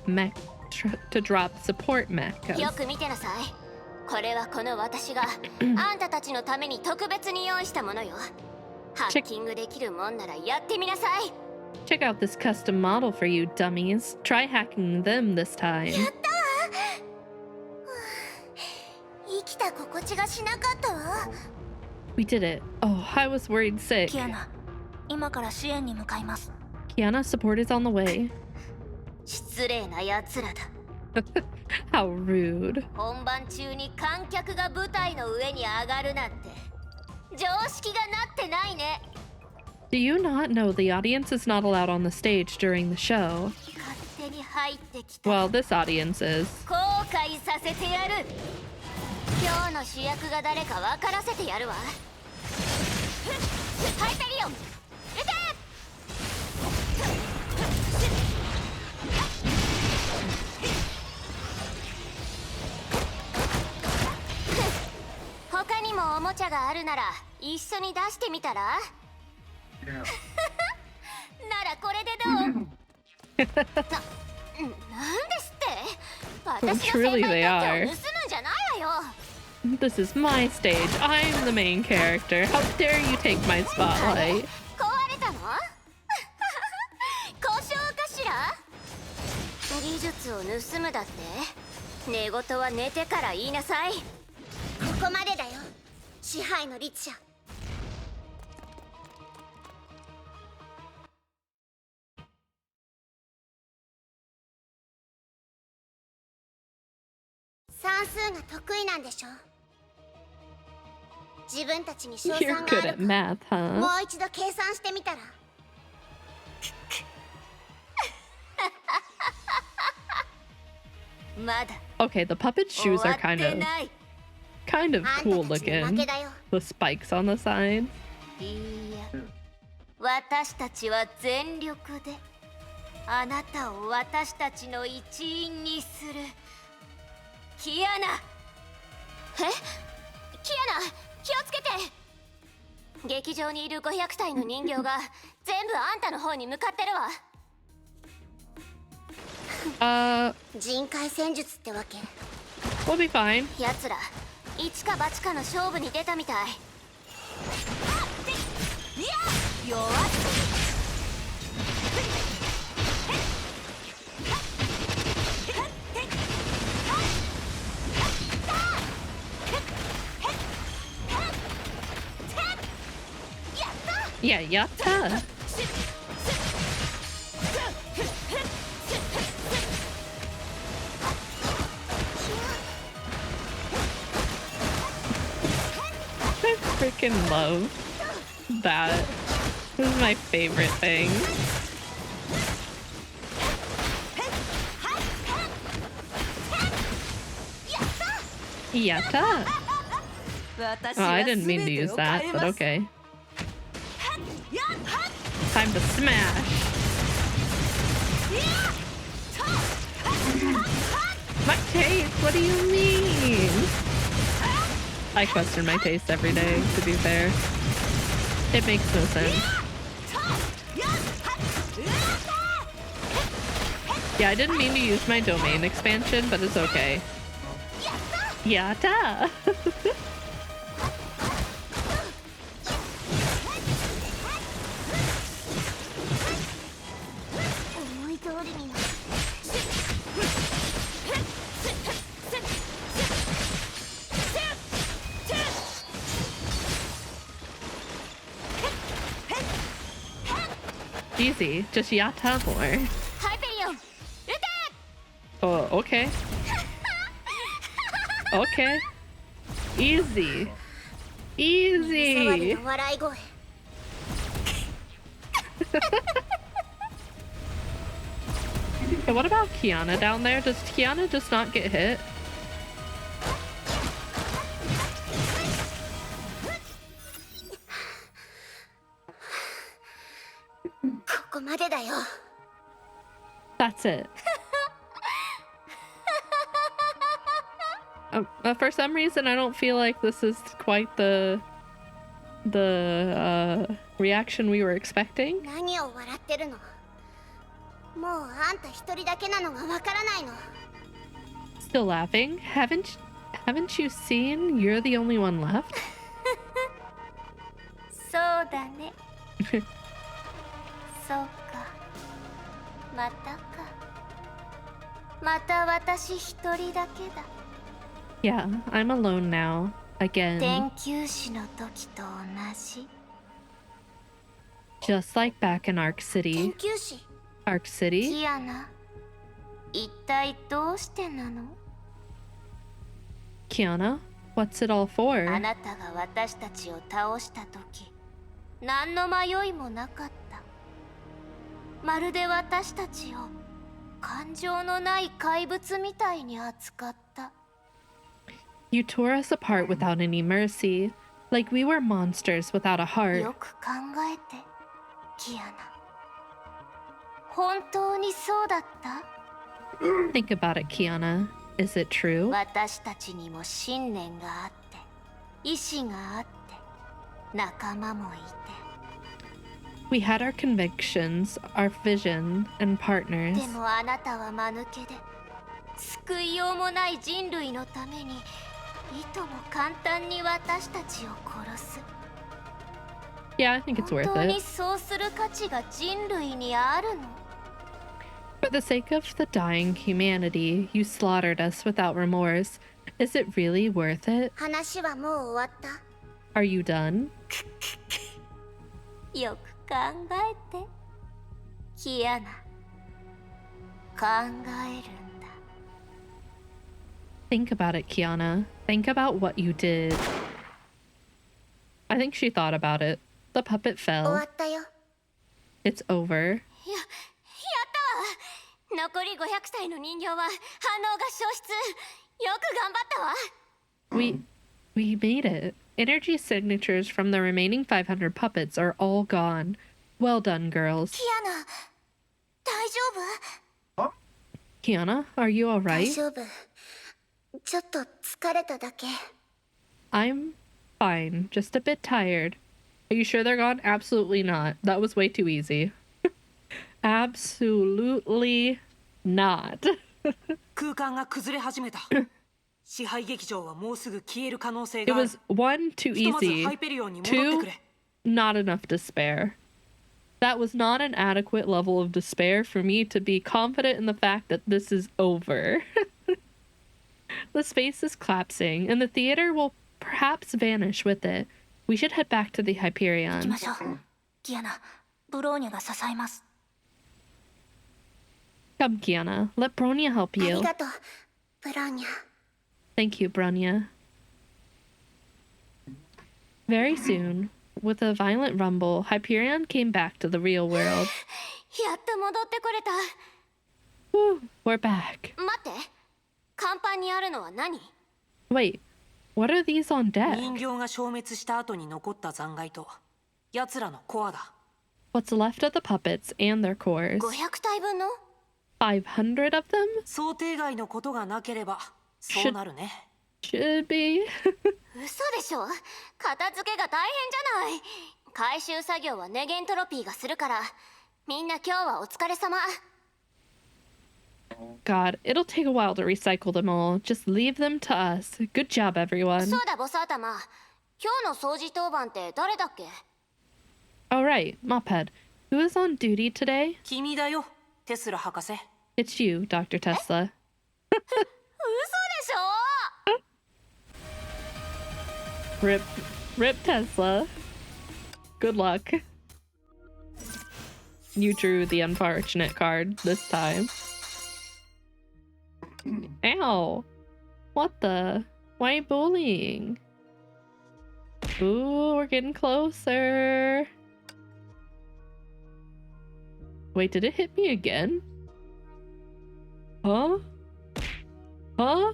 support mech. よく見てなさい。これはこの私があんたたちのために特別に用意したものよ。ハッキングできるもんならやってみなさい。 Check out this custom model for you dummies. Try hacking them this time. やった生きた心地がしなかったわ。 We did it. Oh, I was worried sick. キアナ、今から支援に向かいます。 Kiana, support is on the way. 失礼な奴らだ。How rude. 本番中に観客が舞台の上に上がるなんて常識がなってないね。 Do you not know the audience is not allowed on the stage during the show? 勝手に入ってきた。 Well, this audience is. 後悔させてやる。今日の主役が誰か分からせてやるわ。ハイペリオン撃て。他にもおもちゃがあるなら一緒に出してみたら。ならこれでどう。なんですって。私の先輩特許を盗むんじゃないわよ。 This is my stage. I'm the main character. How dare you take my spotlight? 壊れたの？故障かしら？技術を盗むだって？寝言は寝てから言いなさい。ここまでだよ。支配の律者。算数が得意なんでしょ。自分たちに賞 You're 賛 good があ at る。 math, も huh? う一度計算してみたら。まだ Okay, the puppet shoes 終 are わっ kind て of ない。 cool あんたたちの負 looking. けだよ。 The spikes on the side. いいや、私たちは全力であなたを私たちの一員にする。キアナ。え？キアナ、気をつけて。劇場にいる500体の人形が全部あんたの方に向かってるわ。人海戦術ってわけ。 We'll be fine. 奴ら一か八かの勝負に出たみたい。弱すぎ。 Yeah, yatta. I freaking love that. This is my favorite thing. Yatta. Oh, I didn't mean to use that, but okay. Time to smash. My taste, what do you mean? I question my taste every day, to be fair. It makes no sense. Yeah, I didn't mean to use my domain expansion, but it's okay. Yatta! 思い通りになる。 Easy, just yatta more. ハイペリオン撃て。 Oh, okay. Okay. Easy. 騒ぎ Easy. の笑い声。 So what about Kiana down there? Does Kiana just not get hit? ここまでだよ。 That's it. For some reason, I don't feel like this is quite the reaction we were expecting. 何を笑ってるの？もうあんた一人だけなのがわからないの。 Still laughing? Haven't you seen? You're the only one left. そうだね。そうか。またか。また私一人だけだ。 Yeah, I'm alone now. Again. 電球師の時と同じ。 Just like back in Arc 電 City. 球師。 Arc City? キアナ。一体どうしてなの？ Kiana, what's it all for? あなたが私たちを倒した時、何の迷いもなかった。まるで私たちを感情のない怪物みたいに扱った。You tore us apart without any mercy, like we were monsters without a heart. よく考えて、キアナ。本当にそうだった？ Think about it, Kiana. Is it true? 私たちにも信念があって、意志があって、仲間もいて。We had our convictions, our vision, and partners. でもあなたは間抜けで、救いようもない人類のために、いとも簡単に私たちを殺す。Yeah, I think it's worth 本当に it. そうする価値が人類にあるの？ For the sake of the dying humanity, you slaughtered us without remorse. Is it really worth it? 話はもう終わった。 Are you done? よく考えて、キアナ。考えるんだ。Think about it, Kiana. Think about what you did. I think she thought about it. The puppet 終 fell. わったよ。It's over. やったわ。残り500体の人形は反応が消失。よく頑張ったわ。We made it. Energy signatures from the remaining 500 puppets are all gone. Well done, girls. キアナ、大丈夫？ Kiana, are you 大 alright? 丈夫。ちょっと疲れただけ。 I'm fine. Just a bit tired. Are you sure they're gone? Absolutely not. That was way too easy. Absolutely not. 空間が崩れ始めた。支配劇場はもうすぐ消える可能性 It がある。 was 1, too ひとまず easy. ハイペリオンに戻ってく 2, れ。 not enough despair. That was not an adequate level of despair for me to be confident in the fact that this is over. The space is collapsing, and the theater will perhaps vanish with it. We should head back to the 行き Hyperion. ましょう。キアナ、ブローニャが支えます。 Come, Kiana. Let Bronya help あ you. りがとう、ブローニャ。 Thank you, Bronya. Very soon, with a violent rumble, Hyperion came back to the real world. やっと戻ってこれた。 Whew, we're back. 待って、甲板にあるのは何？ Wait, what are these on 人 deck? 形が消滅した後に残った残骸と奴らのコアだ。 What's left of the puppets and their cores? 500体分の？ 500 of them? 想定外のことがなければそうなるね。 Should be. 嘘でしょ？片付けが大変じゃない。回収作業はネゲントロピーがするから、みんな今日はお疲れ様。 God, it'll take a while to recycle them all. Just leave them to us. Good job, everyone. そうだボス頭。今日の掃除当番って誰だっけ？ All right, Mophead. Who is on duty today? 君だよ、テスラ博士。 It's you, Dr. Tesla. 嘘でしょ？ Rip Tesla. Good luck. You drew the unfortunate card this time. Ow! What the? Why bullying? Ooh, we're getting closer. Wait, did it hit me again? Huh? Huh?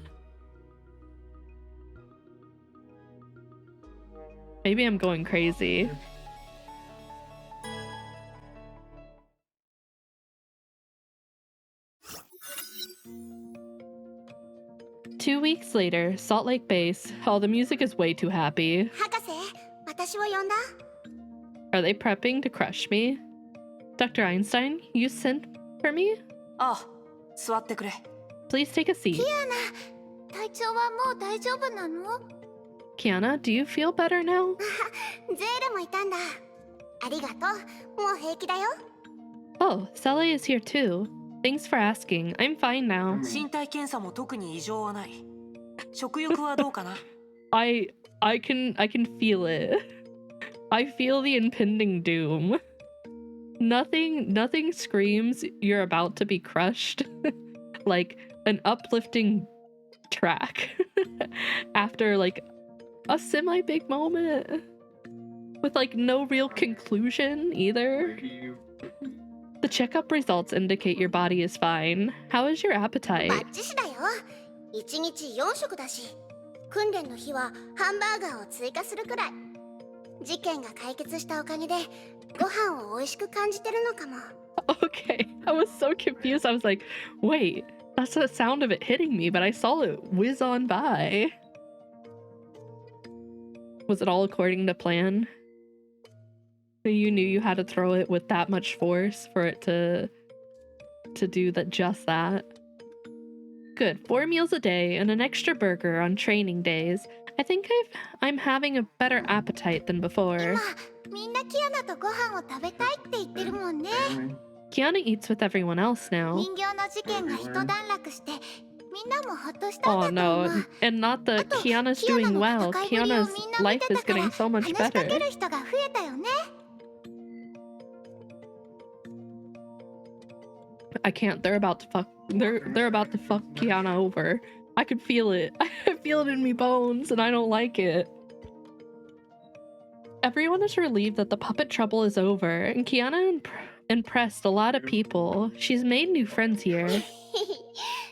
Maybe I'm going crazy. Two weeks later, Salt Lake Base. Oh, the music is way too happy. 博士、私を呼んだ？ Are they prepping to crush me? Dr. Einstein, you sent for me? ああ、座ってくれ。 Please take a seat. キアナ、体調はもう大丈夫なの？ Kiana, do you feel better now? ゼールもいたんだ。ありがとう。もう平気だよ。 Oh, Sally is here too. Thanks for asking. I'm fine now. 身体検査も特に異常はない。食欲はどうかな？ I can feel it. I feel the impending doom. Nothing screams you're about to be crushed like an uplifting track after like a semi-big moment with like no real conclusion either. The checkup results indicate your body is fine. How is your appetite? バッチシだよ。1日4食だし、訓練の日はハンバーガーを追加するくらい。事件が解決したおかげでご飯を美味しく感じてるのかも。Okay, I was so confused. I was like, wait, that's the sound of it hitting me, but I saw it whiz on by. Was it all according to plan? You knew you had to throw it with that much force for it to do that, just that. Good. 4 meals a day and an extra burger on training days. I think I'm having a better appetite than before. 今みんなキアナとご飯を食べたいって言ってるもんね。 Kiana eats with everyone else now. 人形の事件が一段落してみんなもほっとしたん Oh だと no, 思う。 and not that Kiana's doing well. Kiana's life is getting so much 話しかけ better. る人が増えたよね。 I can't. They're about to fuck. They're about to fuck Kiana over. I could feel it. I feel it in me bones, and I don't like it. Everyone is relieved that the puppet trouble is over, and Kiana impressed a lot of people. She's made new friends here.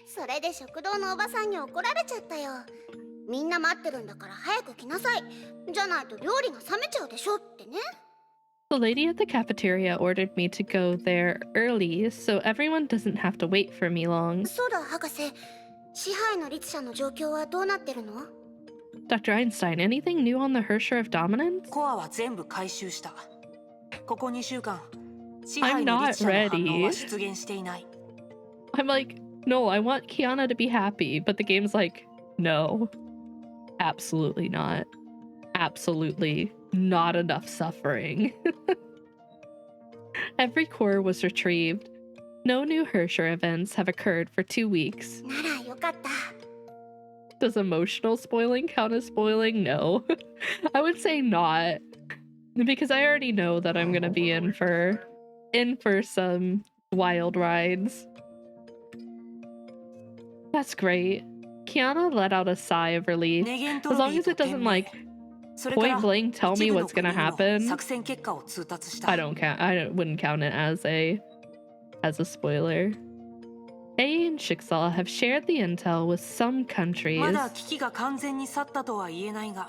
それで食堂のおばさんに怒られちゃったよ。みんな待ってるんだから早く来なさい。じゃないと料理が冷めちゃうでしょってね。 The lady at the cafeteria ordered me to go there early, so everyone doesn't have to wait for me long. そうだ博士。支配の律者の状況はどうなってるの？ Dr. Einstein, anything new on the Hersher of Dominance? コアは全部回収した。ここ2週間、支配 I'm の not 律者の反応は ready. 出現していない。I'm like, no, I want Kiana to be happy, but the game's like, no, absolutely not. Absolutely not enough suffering. Every core was retrieved. No new Hersher events have occurred for 2 weeks. ならよかった。 Does emotional spoiling count as spoiling? No. I would say not. Because I already know that I'm gonna be in for some wild rides. That's great. Kiana let out a sigh of relief. As long as it doesn't like point blank tell me what's gonna happen, I wouldn't count it as a spoiler. A and Shixal have shared the intel with some countries. まだ危機が完全に去ったとは言えないが、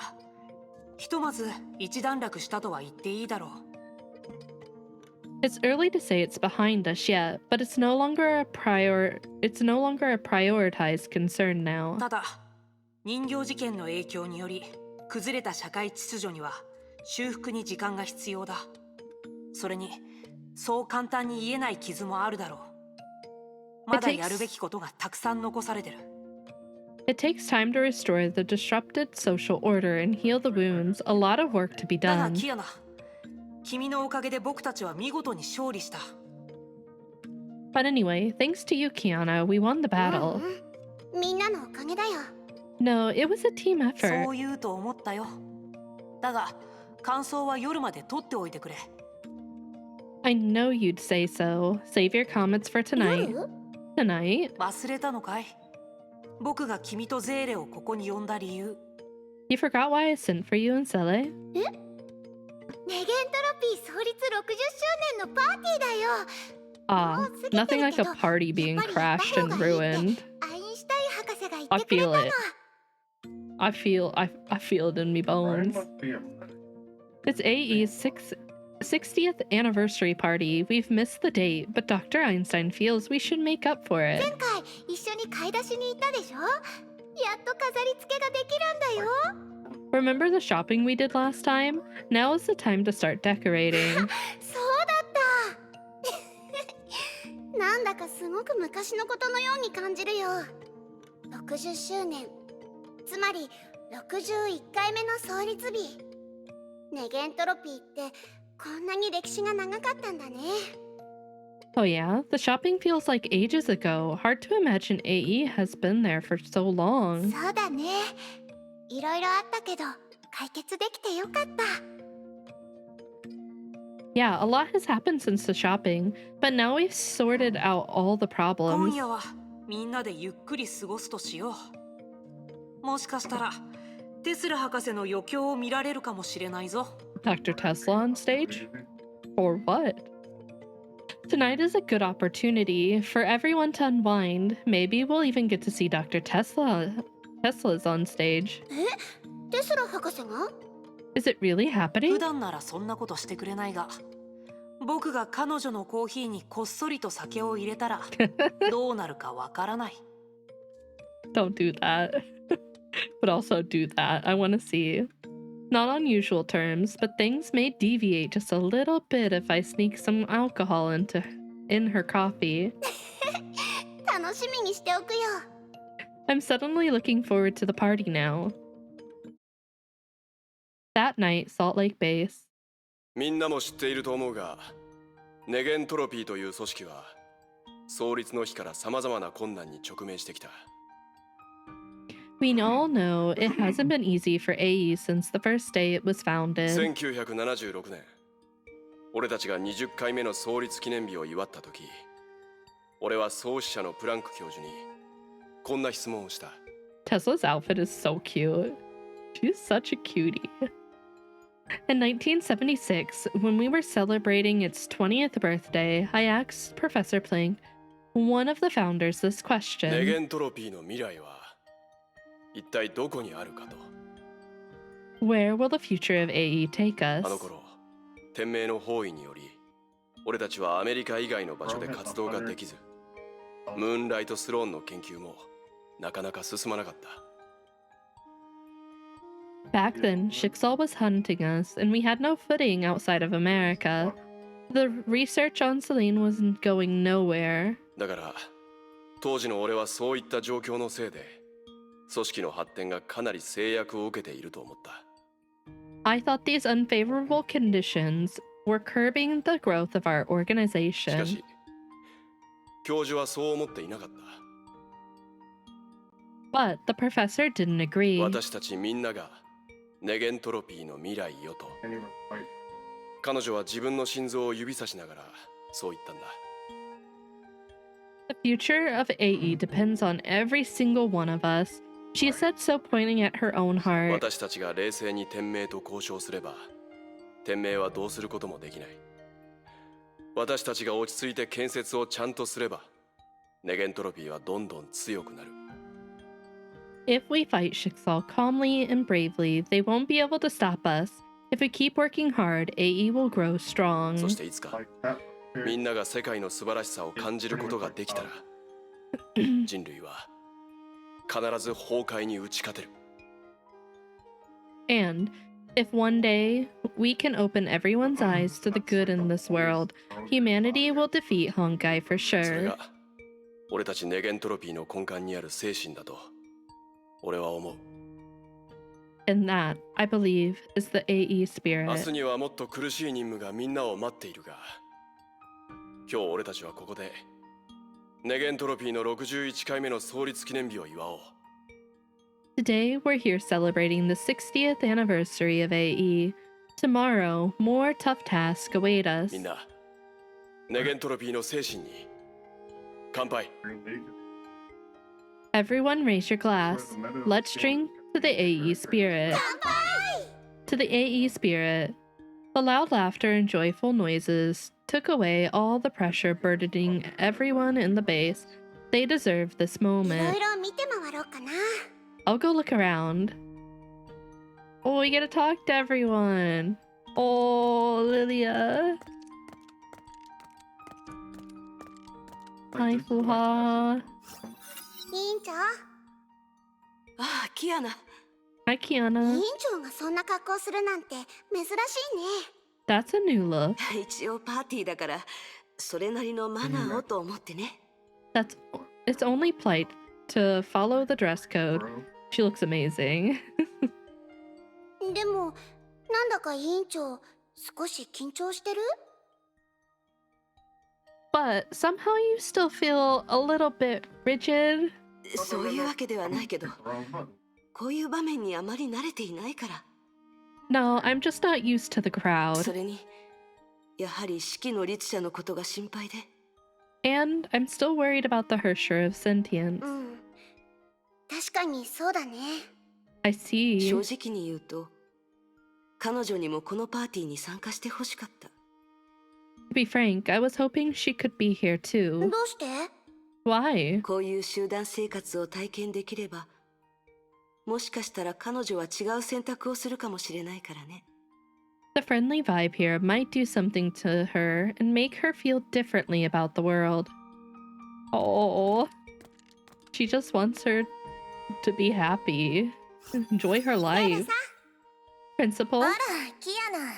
ひとまず一段落したとは言っていいだろう。 It's early to say it's behind us yet, but it's no longer a prioritized concern now. ただ、人形事件の影響により崩れた社会秩序には修復に時間が必要だ。それに、そう簡単に言えない傷もあるだろう。まだやるべきことがたくさん残されてる。 It takes time to restore the disrupted social order and heal the wounds. A lot of work to be だが done. キアナ、君のおかげで僕たちは見事に勝利した。 But anyway, thanks to you, Kiana, we won the battle. みんなのおかげだよ。 No, it was a team そ effort. う言うと思ったよ。だが、感想は夜まで取っておいてくれ。 I know you'd say so. Save your comments for tonight. 夜？ Tonight? 忘れたのかい？僕が君とゼーレをここに呼んだ理由。 You forgot why I sent for you and Sele? ネゲントロピー創立60周年のパーティーだよ。 Ah, nothing like a party being crashed and ruined. アインシュタイン博士が言っ I てくれた feel の。 it. I feel it in me bones. It's AE's 60th anniversary party. We've missed the date, but Dr. Einstein feels we should make up for it. 前回一緒に買い出しに行ったでしょ。やっと飾り付けができるんだよ。 Remember the shopping we did last time? Now is the time to start decorating. そうだった。なんだかすごく昔のことのように感じるよ。60周年。つまり61回目の創立日。ネゲントロピーってこんなに歴史が長かったんだね。 Oh yeah, the shopping feels like ages ago. Hard to imagine AE has been there for so long. そうだね。いろいろあったけど解決できてよかった。 Yeah, a lot has happened since the shopping, but now we've sorted out all the 今 problems. 夜はみんなでゆっくり過ごすとしよう。もしかしたらテスラ博士の余興を見られるかもしれないぞ。Dr. Tesla on stage? Or what? Tonight is a good opportunity for everyone to unwind. Maybe we'll even get to see Dr. Tesla's on stage. テスラ博士が？ Is it really 普 happening? 段ならそんなことしてくれないが、僕が彼女のコーヒーにこっそりと酒を入れたらどうなるかわからない。Don't do that. But also do that. I want to see. Not on usual terms, but things may deviate just a little bit if I sneak some alcohol in her coffee. 楽しみにしておくよ。I'm suddenly looking forward to the party now. That night, Salt Lake Base. みんなも知っていると思うが、ネゲントロピーという組織は創立の日から様々な困難に直面してきた。We all know it hasn't been easy for AE since the first day it was founded. 1976年、俺たちが20回目の創立記念日を祝った時、俺は創始者のプランク教授にこんな質問をした。Tesla's outfit is so cute. She's such a cutie. In 1976, when we were celebrating its 20th birthday, I asked Professor Planck, one of the founders, this ネ question. ゲントロピーの未来は一体どこにあるかと。 Where will the future of AE take あ us? の頃、天命の方位により、俺たちはアメリカ以外の場所で活動ができず、ムーンライトスローンの研究もなかなか進まなかった。Back then, Schicksal was hunting us, and we had no footing outside of America. The research on Selene was going nowhere. だから、当時の俺はそういった状況のせいで、組織の発展がかなり制約を受けていると思った。I thought these unfavorable conditions were curbing the growth of our しか organization. し、教授はそう思っていなかった。 But the professor didn't agree. 私たちみんながネゲントロピーの未来よと。彼女は自分の心臓を指さしながらそう言ったんだ。 The future of AE depends on every single one of us. She said so, pointing at her own heart. 私たちが冷静に天命と交渉すれば、天命はどうすることもできない。私たちが落ち着いて建設をちゃんとすれば、ネゲントロピーはどんどん強くなる。 If we fight Schicksal calmly and bravely, they won't be able to stop us. If we keep working hard, AE will grow そ strong. していつか、みんなが世界の素晴らしさを感じることができたら、人類は必ず崩壊に打ち勝てる。 And if one day we can open everyone's eyes to the good in this world, humanity will defeat Honkai for それ sure. が俺たちネゲントロピーの根幹にある精神だと俺は思う。 And that, I believe, is the AE 明 spirit. 日にはもっと苦しい任務がみんなを待っているが、今日俺たちはここでネゲントロピーの61回目の創立記念日を祝おう。 Today, we're here celebrating the 60th anniversary of AE. Tomorrow, more tough tasks await us. みんな、ネゲントロピーの精神に乾杯。 Everyone raise your glass. Let's drink to the AE spirit. To the AE spirit. The loud laughter and joyful noises took away all the pressure burdening everyone in the base. They deserve this いろ moment. いろ見て回ろうかな。 I'll go look around. Oh, we get to talk to everyone. Oh, Lilia. Hi, Fuha. 委員長、ああ、キアナ。 Hi, 委 Kiana. 員長がそんな格好するなんて珍しいね。 That's a new look. 一応パーティーだからそれなりのマナーをと思ってね。 It's only polite to follow the dress code. She looks amazing. でも、なんだか委員長、少し緊張してる？ But somehow you still feel a little bit rigid. そういうわけではないけど、こういう場面にあまり慣れていないから。 No, I'm just not used to the そ crowd. れに、やはり式の律者のことが心配で。 And I'm still worried about the Hersher of sentience. うん。確かにそうだね。I see. 正直に言うと、彼女にもこのパーティーに参加してほしかった。To be frank, I was hoping she could be here too. どうして？ Why? こういう集団生活を体験できれば、もしかしたら彼女は違う選択をするかもしれないからね。The friendly vibe here might do something to her and make her feel differently about the world. Oh, she just wants her to be happy, enjoy her life. Principal? あら、キアナ。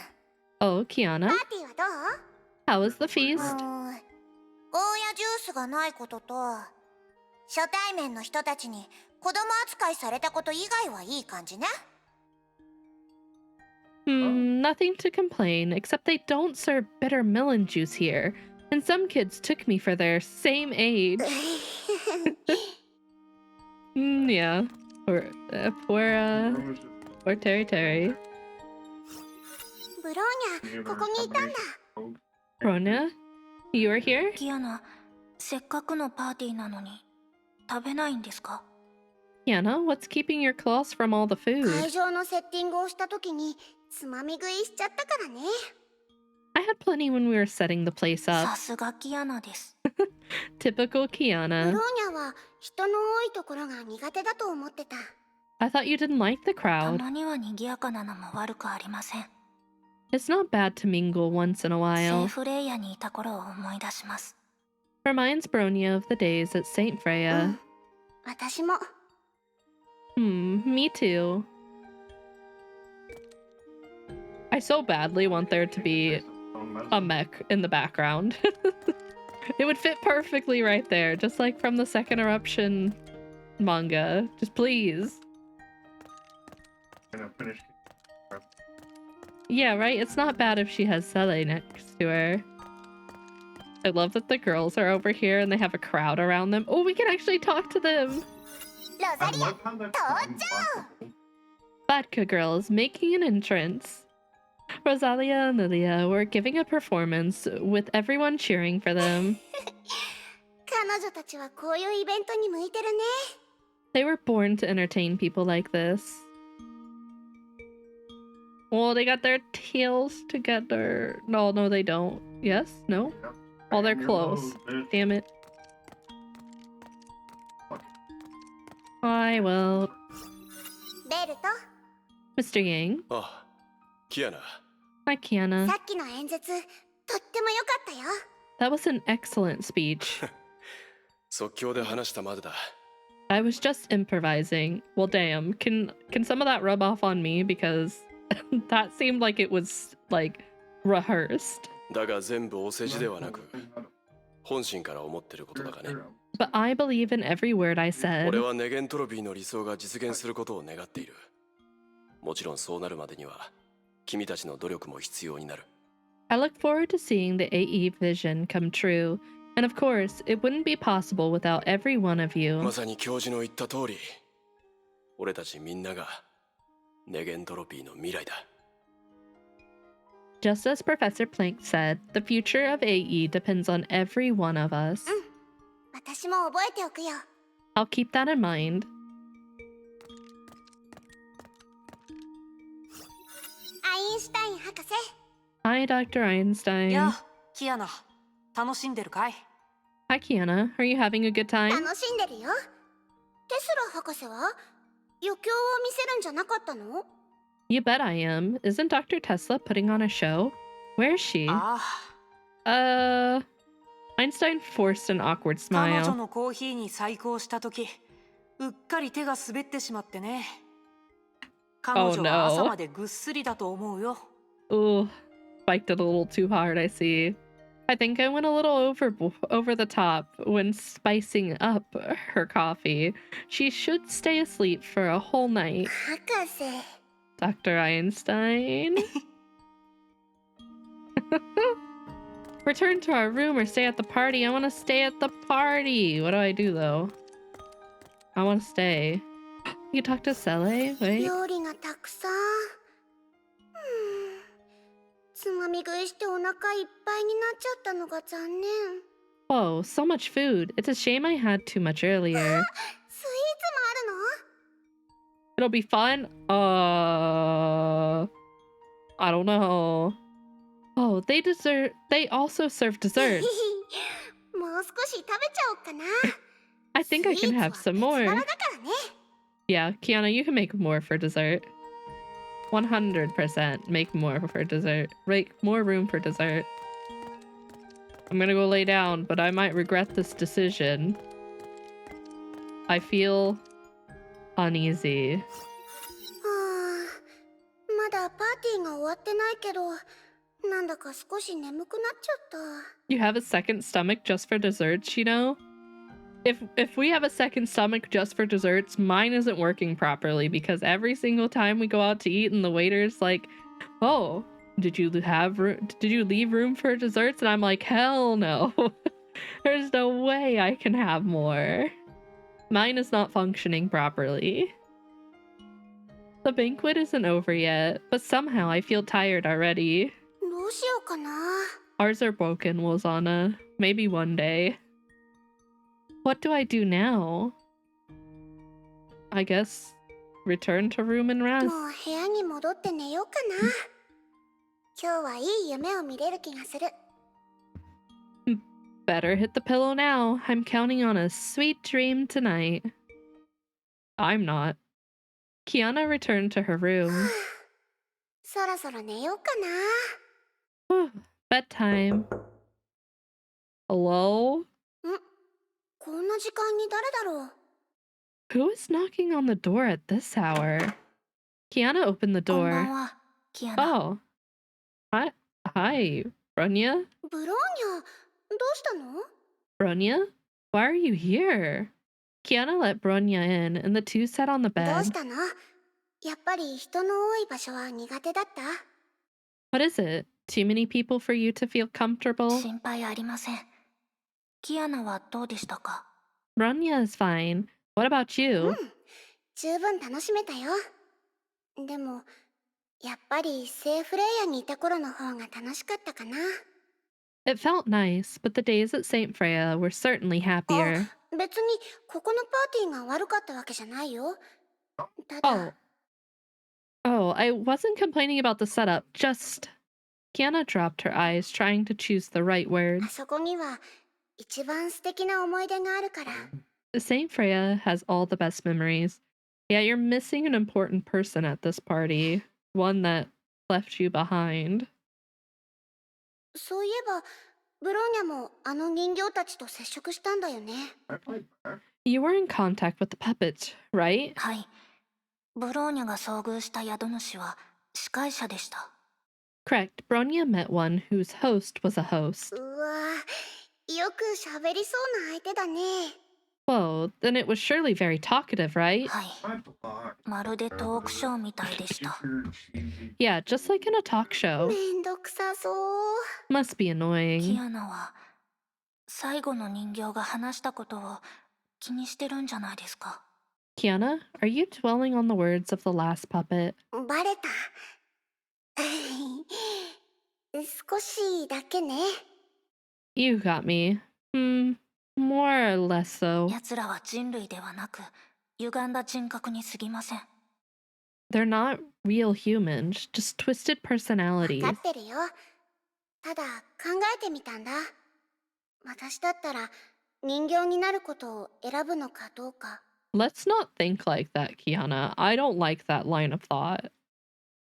Oh, Kiana. パーティーはどう？ How was the feast? ゴーヤジュースがないことと、初対面の人たちに子供扱いされたこと以外はいい感じね。Nothing to complain, except they don't serve bitter melon juice here, and some kids took me for their same age. Yeah. Poor Terry. ブローニャ、ここにいたんだ。Rona, you are here? キアナ、せっかくのパーティーなのに食べないんですか？ Kiana, what's keeping your claws from all the 会 food? 場のセッティングをしたときにつまみ食いしちゃったからね。I had plenty when we were setting the place up. さすがキアナです。 Typical ブ Kiana. ローニャは人の多いところが苦手だと思ってた。 I thought you didn't like the た crowd. まには賑やかなのも悪くありません。 It's not bad to mingle once in a セー while. フレイヤにいた頃を思い出します。 Reminds Bronya of the days at St. Freya. 私も。 Me too. I so badly want there to be a mech in the background. It would fit perfectly right there, just like from the Second Eruption manga. Just please. Yeah, right? It's not bad if she has Sele next to her. I love that the girls are over here and they have a crowd around them. Oh, we can actually talk to them! ロザリア、登場！ Vodka girls making an entrance. Rosalia and Lilia were giving a performance with everyone cheering for them. 彼女たちはこういうイベントに向いてるね。 They were born to entertain people like this. Well, they got their tails together. No, they don't. Yes? No? Oh, they're close. Damn it. I will. ベルト、 Mr. Yang. あ、キアナ。Hi, Kiana. さっきの演説、とっても良かったよ。 That was an excellent speech. 即興で話したまでだ。I was just improvising. Well, damn. Can some of that rub off on me? Because that seemed like it was, like, rehearsed. だが全部お世辞ではなく、本心から思ってることだがね。But I believe in every word I said. 俺はネゲントロピーの理想が実現することを願っている。もちろんそうなるまでには、君たちの努力も必要になる。I look forward to seeing the AE vision come true. And of course, it wouldn't be possible without every one of you. まさに教授の言った通り、俺たちみんながネゲントロピーの未来だ。Just as Professor Plank said, the future of AE depends on every one of us. 私も覚えておくよ。 I'll keep that in mind. アインシュタイン博士。 Hi, Dr. Einstein. やあ、キアナ、楽しんでるかい？ Hi, Kiana. Are you having a good time? 楽しんでるよ。テスラ博士は余興を見せるんじゃなかったの？ You bet I am. Isn't Dr. Tesla putting on a show? Where is she? ああ、 Einstein forced an awkward 彼女 smile. のコーヒーに細工をしたとき、うっかり手が滑ってしまってね。彼女は朝までぐっすりだと思うよ。Ooh, spiked it a little too hard, I see. I think I went a little over the top when spicing up her coffee. She should stay asleep for a whole night. 博士。 Dr. Einstein. Return to our room or stay at the party. I want to stay at the party. What do I do though? I want to stay. You talk to Sele? Wait. 料理がたくさん。つまみ食いしてお腹いっぱいになっちゃったのが残念。 Whoa, so much food. It's a shame I had too much earlier. スイーツもあるの？ It'll be fun. I don't know. Oh, they also serve desserts. もう少し食べちゃおうかな。 I think I can have some スイーツは別 more. 腹だからね。 Yeah, Kiana, you can make more for dessert. 100% make more for dessert. Make more room for dessert. I'm gonna go lay down, but I might regret this decision. I feel uneasy. はあ、まだパーティーが終わってないけど、なんだか少し眠くなっちゃった。 You have a second stomach just for desserts, you know? If we have a second stomach just for desserts, mine isn't working properly because every single time we go out to eat and the waiter's like, "Oh, did you leave room for desserts?" And I'm like, "Hell no." There's no way I can have more. Mine is not functioning properly. The banquet isn't over yet, but somehow I feel tired already. どうしようかな。 Ours are broken, Lozana. Maybe one day. What do I do now? I guess return to room and も rest. う部屋に戻って寝ようかな。今日はいい夢を見れる気がする。 Better hit the pillow now. I'm counting on a sweet dream tonight. I'm not. Kiana returned to her room. そろそろ寝ようかな。 Whew, bedtime. Hello? こんな時間に誰だろう。 Who is knocking on the door at this hour? Kiana opened the こんばん door. は、キアナ。 Oh. Hi, Bronya? ブローニャ、どうしたの？ Bronya? Why are you here? Kiana let Bronya in, and the two sat on the どう bed. したの？やっぱり人の多い場所は苦手だった？ What is it? Too many people for you to feel comfortable? 心配ありません。キアナはどうでしたか？ Bronya is fine. What about you? 十分楽しめたよ。でも、やっぱり聖フレイヤにいた頃の方が楽しかったかな。 It felt nice, but the days at St. Freya were certainly happier. 別にここのパーティーが悪かったわけじゃないよ。ただ、 Oh, I wasn't complaining about the setup, just... Kiana dropped her eyes, trying to choose the right あ words. そこには一番素敵な思い出があるから。 St. Freya has all the best memories. Yet you're missing an important person at this party. One that left you behind. そういえば、ブローニャもあの人形たちと接触したんだよね。 You were in contact with the puppet, right? はい。ブローニャが遭遇した宿主は司会者でした。 Correct. Bronya met one whose host was a host. うわ、よく喋りそうな相手だね。 Whoa, then it was surely very talkative, right? はい。まるでトークショーみたいでした。 Yeah, just like in a talk show. めんどくさそう。 Must be キ annoying. アナは最後の人形が話したことを気にしてるんじゃないですか。 Kiana, are you dwelling on the words of the last puppet? バレた。少しだけね。 You got me. More or less so. 奴らは人類ではなく、歪んだ人格に過ぎません。 They're not real humans, just twisted わ personalities. かってるよ。ただ考えてみたんだ。私だったら人形になることを選ぶのかどうか。 Let's not think like that, Kiana. I don't like that line of thought.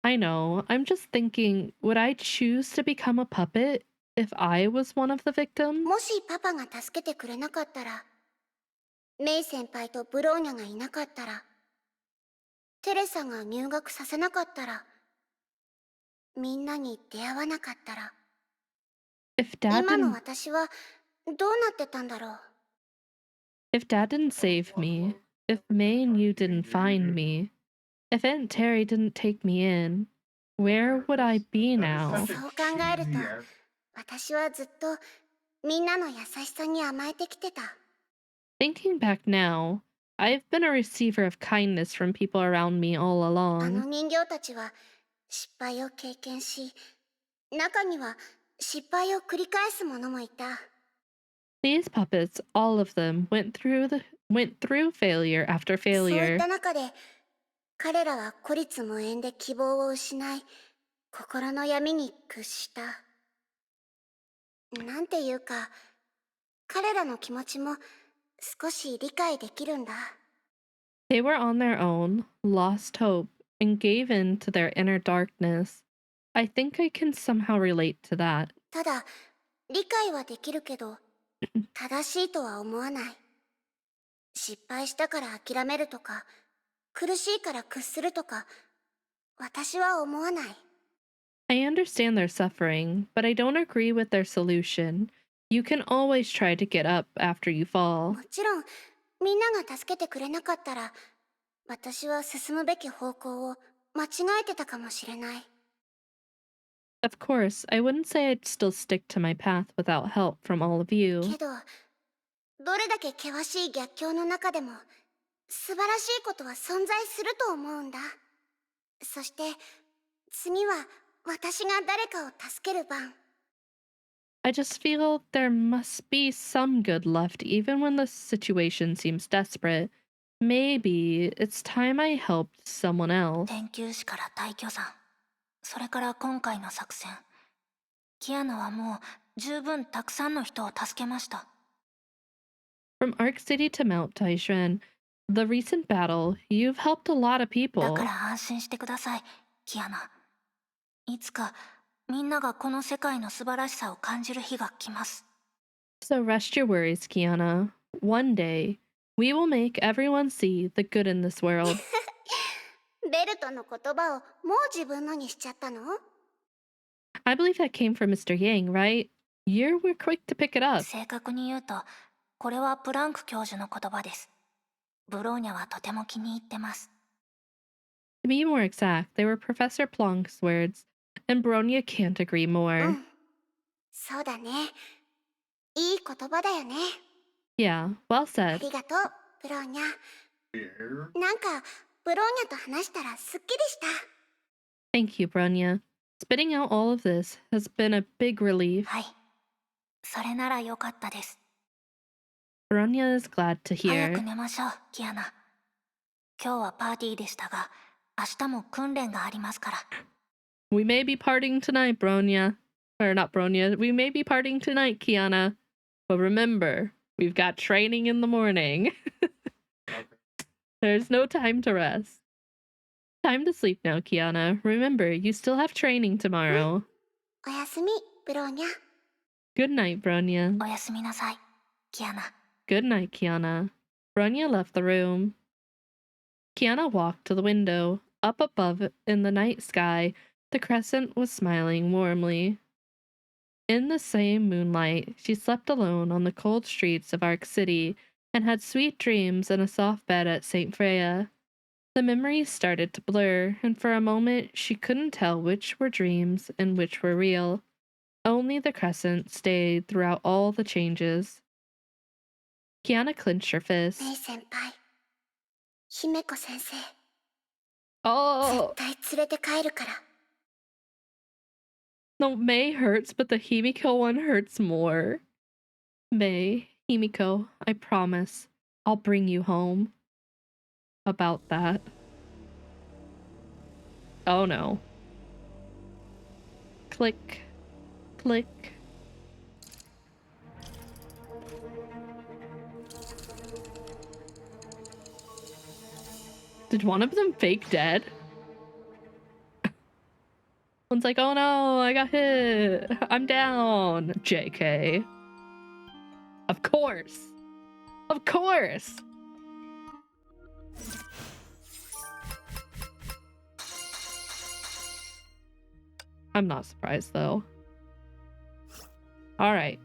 I know, I'm just thinking, would I choose to become a puppet if I was one of the victims? もしパパが助けてくれなかったら、メイ先輩とブローニャがいなかったら、テレサが入学させなかったら、みんなに出会わなかったら、 If Dad 今の didn't 私はどうなってたんだろう。 if Dad didn't save me, if May and you didn't find me, if Aunt Terry didn't take me in, where would I be now? そう考えると、私はずっとみんなの優しさに甘えてきてた。 Thinking back now, I've been a receiver of kindness from people around me all あの along. 人形たちは失敗を経験し、中には失敗を繰り返す者もいた。 These puppets, all of them, went through failure after そういっ failure. た中で彼らは孤立無縁で希望を失い、心の闇に屈した。なんていうか、彼らの気持ちも少し理解できるんだ。They were on their own, lost hope, and gave in to their inner darkness. I think I can somehow relate to that. ただ、理解はできるけど、正しいとは思わない。失敗したから諦めるとか、苦しいから屈するとか、私は思わない。I understand their suffering, but I don't agree with their solution. You can always try to get up after you fall. もちろん、みんなが助けてくれなかったら、私は進むべき方向を間違えてたかもしれない。Of course, I wouldn't say I'd still stick to my path without help from all of you. けど、どれだけ険しい逆境の中でも、素晴らしいことは存在すると思うんだ。そして、次は私が誰かを助ける番。I just feel there must be some good left even when the situation seems desperate. Maybe it's time I helped someone else. 研究士から退去さん。それから今回の作戦。キアナはもう十分たくさんの人を助けました。From Arc City to Mount Taishan, the recent battle, you've helped a lot of だ people. から安心してください、キアナ。いつかみんながこの世界の素晴らしさを感じる日が来ます。So rest your worries, Kiana. One day, we will make everyone see the good in this world. ベルトの言葉をもう自分のにしちゃったの？ I believe that came from Mr. Yang, right? You were quick to pick it up. 正確に言うと、これはプランク教授の言葉です。ブローニャはとても気に入ってます。To be more exact, they were Professor Planck's words, and Bronya can't agree う more. ん。そうだね。いい言葉だよね。Yeah, well あ said. りがとう、ブローニャ。なんか、ブローニャと話したらすっきりした。Thank you, Bronya. Spitting out all of this has been a big relief. はい。それならよかったです。Bronya is glad to 早く hear. 寝ましょう、キアナ。今日はパーティーでしたが、明日も訓練がありますから。We may be parting tonight, Bronya. Or not Bronya. We may be parting tonight, Kiana. But remember, we've got training in the morning. There's no time to rest. Time to sleep now, Kiana. Remember, you still have training tomorrow. おやすみ、ブローニャ。 Good night, Bronya. おやすみなさい、キアナ。 Good night, Kiana. Bronya left the room. Kiana walked to the window. Up above in the night sky, the crescent was smiling warmly. In the same moonlight, she slept alone on the cold streets of Arc City and had sweet dreams in a soft bed at St. Freya. The memories started to blur, and for a moment she couldn't tell which were dreams and which were real. Only the crescent stayed throughout all the changes. Kiana clenched her メイ fists. 先輩、姫子先生、 Oh! 絶対連れて帰るから。 No, May hurts, but the Himiko one hurts more. May, Himiko, I promise, I'll bring you home. About that. Oh no. Click. Click. Did one of them fake dead? One's like, oh no, I got hit. I'm down. JK. Of course. Of course. I'm not surprised though. All right.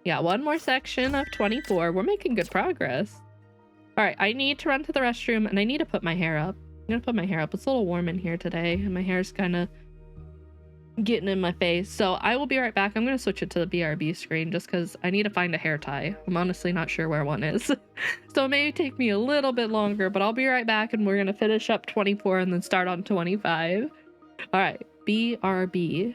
Yeah, one more section of 24. We're making good progress. All right, I need to run to the restroom and I need to put my hair up. I'm gonna put my hair up. It's a little warm in here today and my hair's kind of getting in my face. So I will be right back. I'm going to switch it to the BRB screen just because I need to find a hair tie. I'm honestly not sure where one is. So it may take me a little bit longer, but I'll be right back and we're going to finish up 24 and then start on 25. All right, BRB.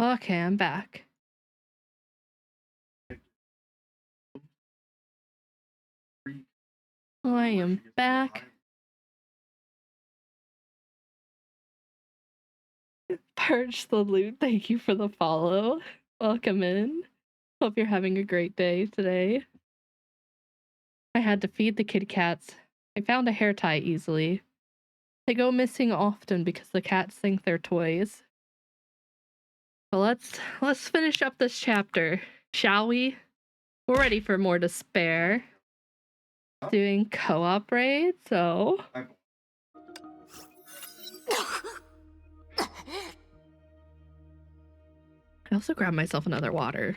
Okay, I'm back. I am back. Purge the loot. Thank you for the follow. Welcome in. Hope you're having a great day today. I had to feed the kitty cats. I found a hair tie easily. They go missing often because the cats think they're toys. Well, let's finish up this chapter, shall we? We're ready for more despair. Doing co-op raids, so I also grabbed myself another water.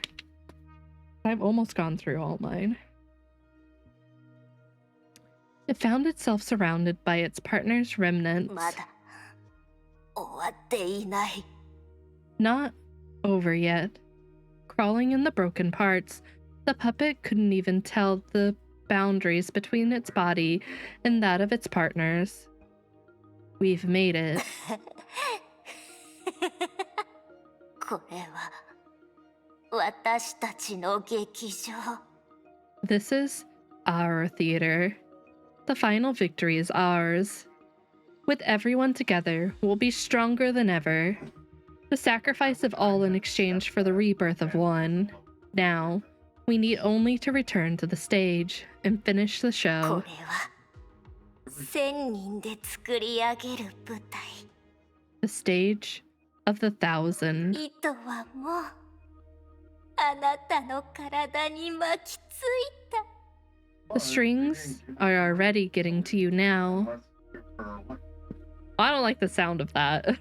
I've almost gone through all mine. It found itself surrounded by its partner's remnants. Not over yet. Crawling in the broken parts, the puppet couldn't even tell the boundaries between its body and that of its partner's. We've made it. This is our theater. The final victory is ours. With everyone together, we'll be stronger than ever. The sacrifice of all in exchange for the rebirth of one. Now, we need only to return to the stage and finish the show. The stage of the 1,000. The strings are already getting to you now. I don't like the sound of that.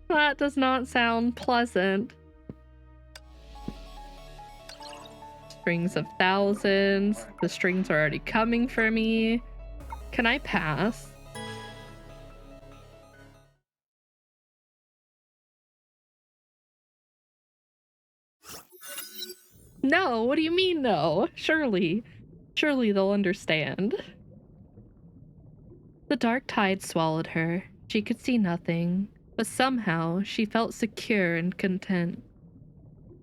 That does not sound pleasant. Strings of thousands. The strings are already coming for me. Can I pass? No, what do you mean no? Surely they'll understand. The dark tide swallowed her. She could see nothing, but somehow she felt secure and content.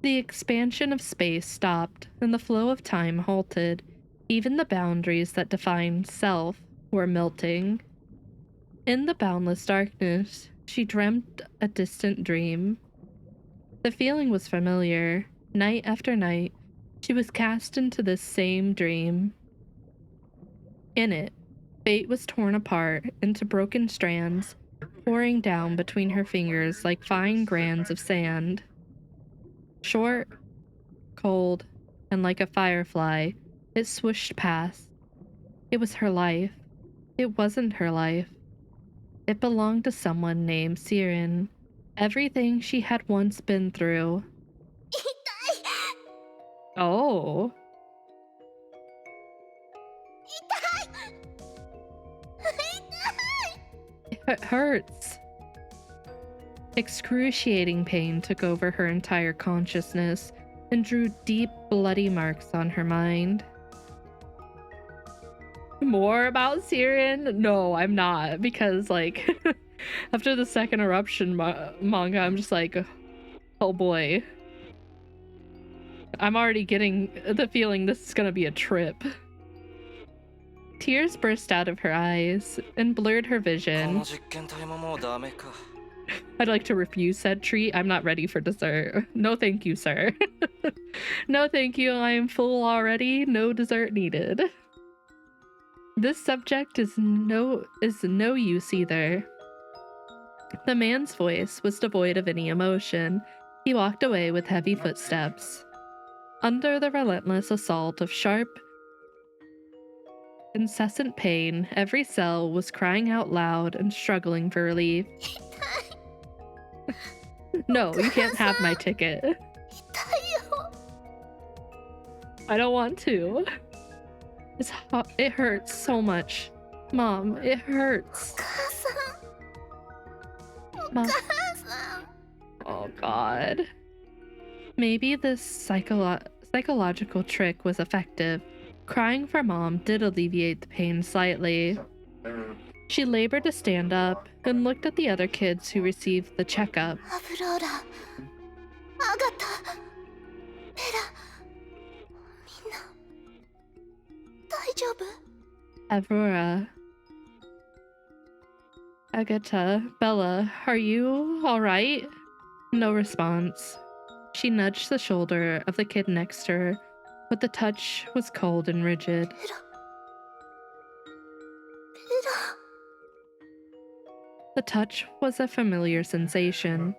The expansion of space stopped, and the flow of time halted. Even the boundaries that defined self were melting. In the boundless darkness, she dreamt a distant dream. The feeling was familiar. Night after night, she was cast into this same dream. In it, fate was torn apart into broken strands, pouring down between her fingers like fine grains of sand. Short, cold, and like a firefly, it swooshed past. It was her life. It wasn't her life. It belonged to someone named Siren. Everything she had once been through. Oh. It hurts. Excruciating pain took over her entire consciousness and drew deep, bloody marks on her mind. More about Siren? No, I'm not, because, like, after the second eruption manga, I'm just like, oh boy. I'm already getting the feeling this is gonna be a trip. Tears burst out of her eyes and blurred her vision. I'd like to refuse said treat. I'm not ready for dessert. No thank you, sir. No thank you, I am full already. No dessert needed. This subject is no use either. The man's voice was devoid of any emotion. He walked away with heavy footsteps. Under the relentless assault of sharp, incessant pain, every cell was crying out loud and struggling for relief. No, you can't have my ticket. I don't want to. It hurts so much. Mom, it hurts. Mom. Oh god. Maybe this psychological trick was effective. Crying for mom did alleviate the pain slightly. She labored to stand up and looked at the other kids who received the checkup. アブローラ、アガタ、ベラ、みんな大丈夫？ Aurora, Agatha, Bella, are you alright? No response. She nudged the shoulder of the kid next to her, but the touch was cold and rigid. ベラ。 The touch was a familiar sensation.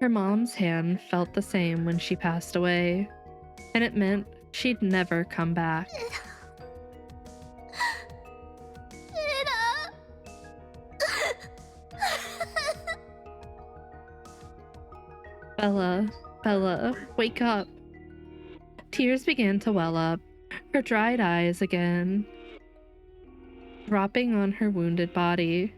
Her mom's hand felt the same when she passed away, and it meant she'd never come back. Bella, Bella, wake up. Tears began to well up, her dried eyes again dropping on her wounded body.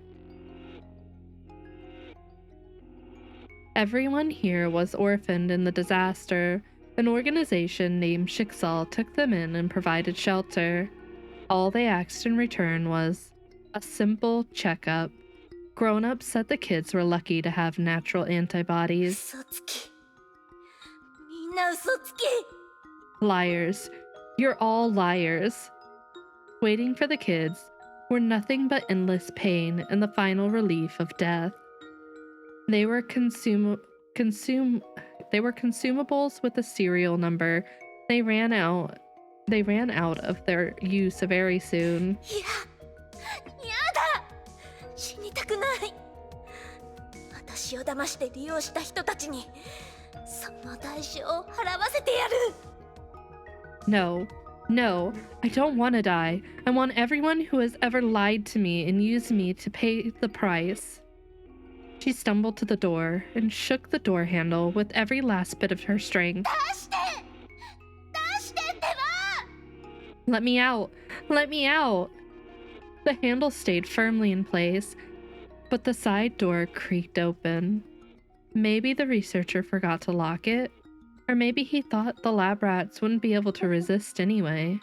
Everyone here was orphaned in the disaster. An organization named Schicksal took them in and provided shelter. All they asked in return was a simple checkup. Grown-ups said the kids were lucky to have natural antibodies. 嘘つき。みんな嘘つき。 Liars. You're all liars. Waiting for the kids were nothing but endless pain and the final relief of death. They were consumables with a serial number. They ran out of their use very soon. いや、やだ。死にたくない。私を騙して利用した人たちにその代償を払わせてやる。 No, no, I don't want to die. I want everyone who has ever lied to me and used me to pay the price. She stumbled to the door and shook the door handle with every last bit of her strength. 出してってば。 Let me out! Let me out! The handle stayed firmly in place, but the side door creaked open. Maybe the researcher forgot to lock it, or maybe he thought the lab rats wouldn't be able to resist anyway.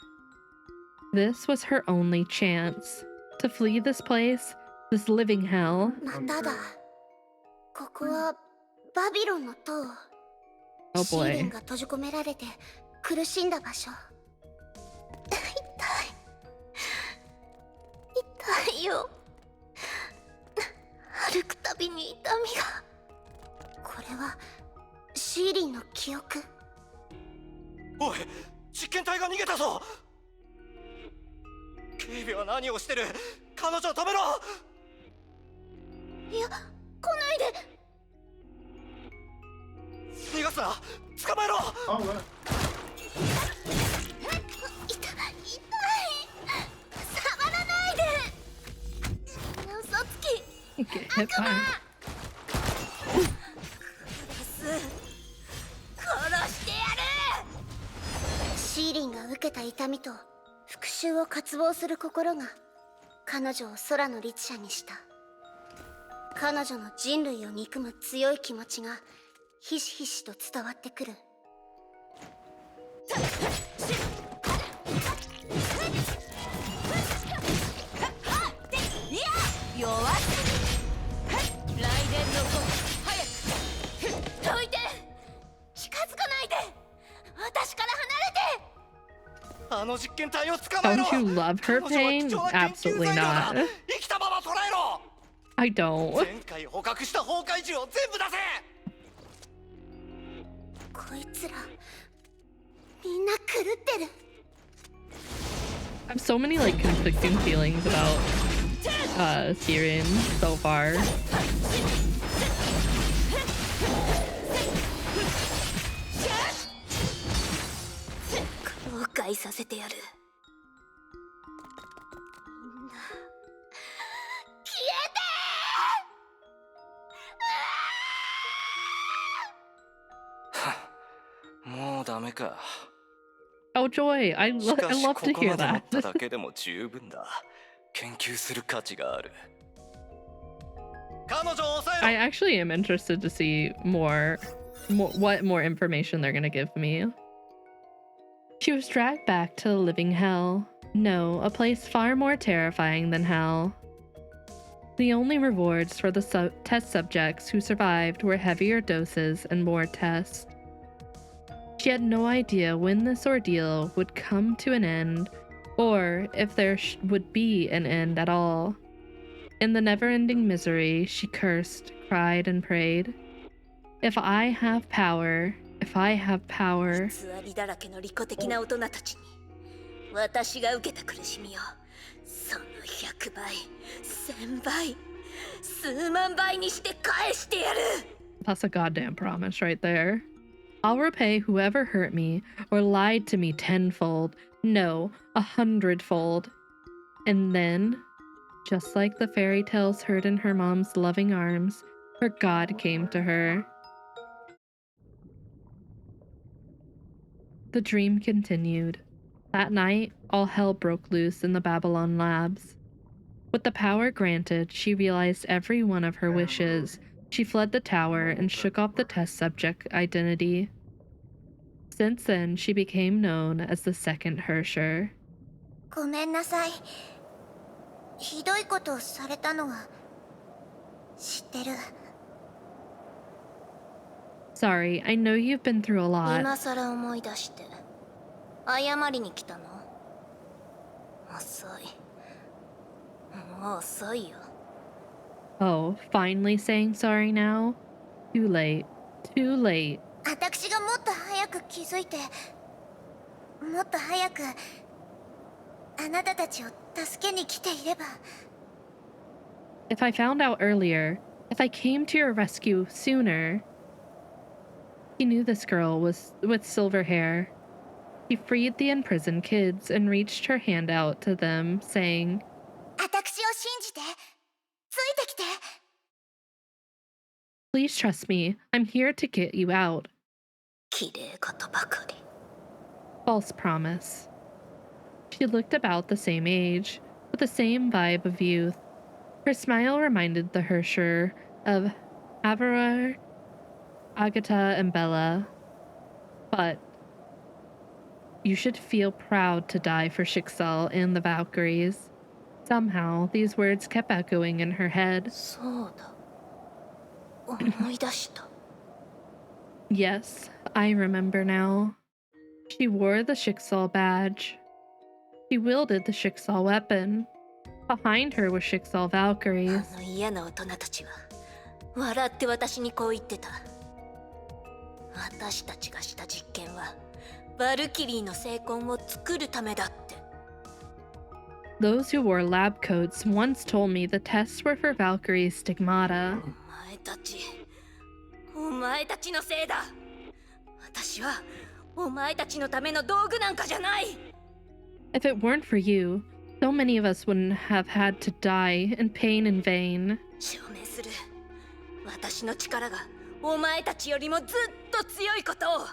This was her only chance to flee this place, this living hell. まただ。ここはバビロンの塔。 Oh シーリン boy. が閉じ込められて苦しんだ場所。痛いよ。歩くたびに痛みが。これはシーリンの記憶。おい、実験体が逃げたぞ。警備は何をしてる？彼女を止めろ。いや、来ないで。逃がすな。捕まえろ。痛い。触らないで。嘘つき。 Get hit by. 殺してやる。シーリンが受けた痛みと復讐を渇望する心が彼女を空の律者にした。彼女の人類を憎む強い気持ちがひしひしと伝わってくる。弱すぎ。雷電の子、早くどいて。近づかないで。私から離れて。あの実験体を捕まえろ。 Don't you love her pain? Absolutely not. 生きたまま捕らえろ。 I don't. 前回捕獲した崩壊獣を全部出せ。こいつらみんな狂ってる。 I have so many like conflicting feelings about Siren so far. 後悔させてやる。みんな消えて。 もうダメか。 Oh joy! I しかし love こ to こ hear まで持 that. っただけでも十分だ。研究する価値がある。彼女を抑えろ。 I actually am interested to see what more information they're gonna give me. She was dragged back to the living hell. No, a place far more terrifying than hell. The only rewards for the test subjects who survived were heavier doses and more tests. She had no idea when this ordeal would come to an end, or if there would be an end at all. In the never-ending misery, she cursed, cried, and prayed. If I have power, if I have power. 偽りだらけの利己的な大人たちに私が受けた苦しみをその100倍、1000倍、数万倍にして返してやる。 That's a goddamn promise right there. I'll repay whoever hurt me or lied to me tenfold, no, 100-fold. And then, just like the fairy tales heard in her mom's loving arms, her god came to her. The dream continued. That night, all hell broke loose in the Babylon labs. With the power granted, she realized every one of her wishes. She fled the tower and shook off the test subject identity. Since then, she became known as the second Hersher. ごめんなさい。ひどいことをされたのは知ってる。Sorry, I know you've been through a lot. 今さら思い出して謝りに来たの？遅い。もう遅いよ。Oh, finally saying sorry now? Too late. Too late. 私がもっと早く気づいて、もっと早くあなたたちを助けに来ていれば。 If I found out earlier, if I came to your rescue sooner. He knew this girl was with silver hair. He freed the imprisoned kids and reached her hand out to them, saying, 私を信じて、ついてきて。 Please trust me, I'm here to get you out. 綺麗事ばかり。 False promise. She looked about the same age, with the same vibe of youth. Her smile reminded the Hersher of Averroes, Agatha, and Bella. But you should feel proud to die for Schicksal and the Valkyries. Somehow, these words kept echoing in her head. そうだ。思い出した。 Yes, I remember now. She wore the Schicksal badge. She wielded the Schicksal weapon. Behind her were Schicksal Valkyries. あの嫌な大人たちは笑って私にこう言ってた。私たちがした実験はバルキリーの聖痕を作るためだって。 Those who wore lab coats once told me the tests were for Valkyrie's stigmata. お前たちのせいだ。私はお前たちのための道具なんかじゃない。 If it weren't for you, so many of us wouldn't have had to die in pain in vain. 証明する。私の力がお前たちよりもずっと強いことを。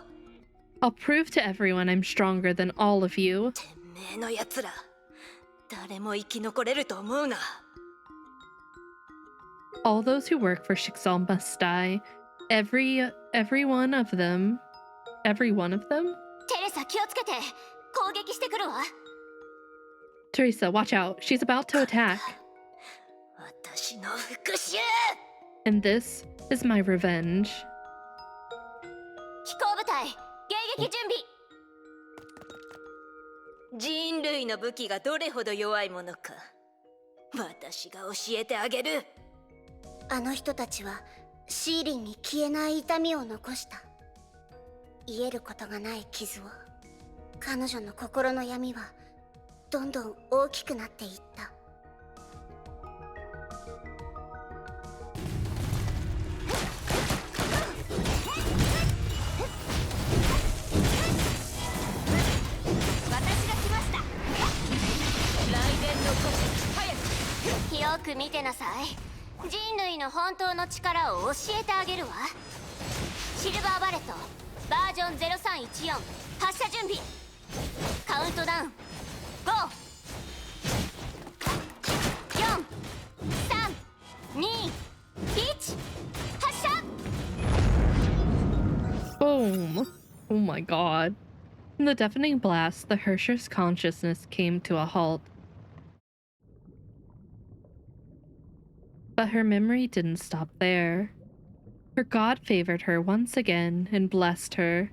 I'll prove to everyone I'm stronger than all of you. てめえのやつら、誰も生き残れると思うな。 All those who work for Schicksal must die. Every one of them. Every one of them? テレサ気をつけて。攻撃してくるわ。 Teresa, watch out. She's about to attack. 私の復讐。 And this is my revenge. 飛行部隊、迎撃準備。人類の武器がどれほど弱いものか、私が教えてあげる。あの人たちはシーリンに消えない痛みを残した。癒えることがない傷を。彼女の心の闇はどんどん大きくなっていった。よく見てなさい。人類の本当の力を教えてあげるわ。シルバーバレットバージョン0314発射準備。カウントダウン5、4、3、2、1発射。 Boom. Oh my god. In the deafening blast, the Hersher's consciousness came to a halt. But her memory didn't stop there. Her god favored her once again and blessed her.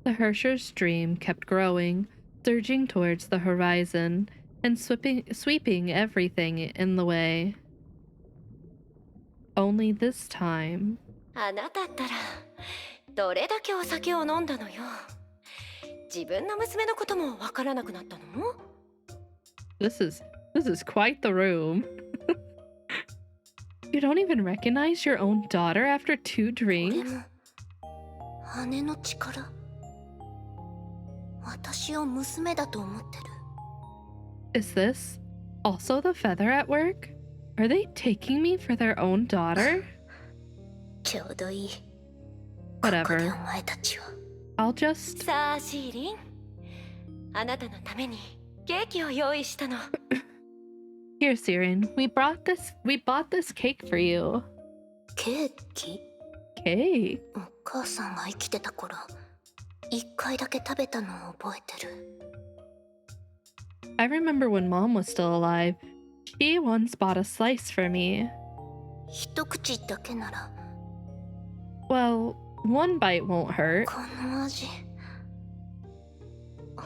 The Hersher's dream kept growing, surging towards the horizon and sweeping everything in the way. Only this time. あなたったらどれだけお酒を飲んだのよ。自分の娘のこともわからなくなったの？ This is quite the room. You don't even recognize your own daughter after 2 drinks? でも姉の力、私を娘だと思ってる。 Is this also the feather at work? Are they taking me for their own daughter? ちょうどいい。 Whatever. ここでお前たちは。I'll just... さあシーリン、あなたのためにケーキを用意したの。 Here, Siren, we bought this cake for you. ケーキ？ Cake? お母さんが生きてた頃、1回だけ食べたのを覚えてる。 I remember when Mom was still alive. She once bought a slice for me. 一口だけなら。 Well, one bite won't hurt. この味、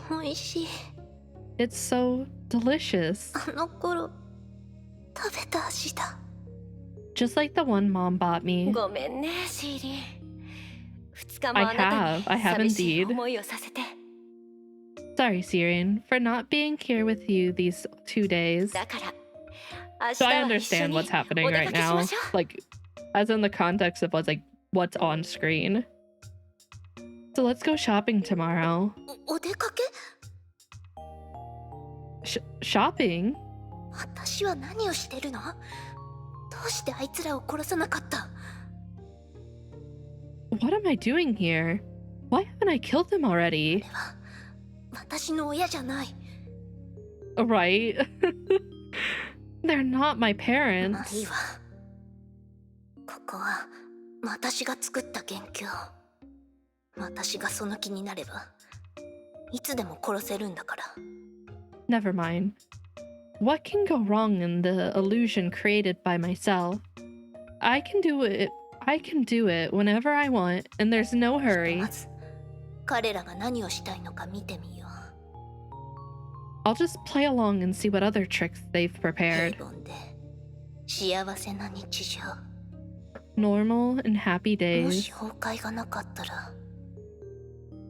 美味しい。 It's so delicious. あの頃食べた味だ。 Just like the one Mom bought me. ごめんねシーリン。2日も I あなたに have 寂しい indeed. 思いをさせて。 Sorry, Siren, for not being here with you these 2 days. だから明 So 日 I は一緒 understand に what's happening お出 right かけし now. ましょう。 Like, as in the context of what's on screen. So let's go shopping tomorrow. お出かけ？ Shopping? 私は何をしてるの？どうしてあいつらを殺さなかった？ What am I doing here? Why haven't I killed them already? 私の親じゃない。 Right? They're not my まあいい parents. わ。ここは私が作った元凶。私がその気になればいつでも殺せるんだから。 Never mind. What can go wrong in the illusion created by myself? I can do it whenever I want, and there's no hurry. まず彼らが何をしたいのか見てみよう。 I'll just play along and see what other tricks they've 平 prepared. 凡で幸せな日常。 Normal and happy もし days. 崩壊がなかったら、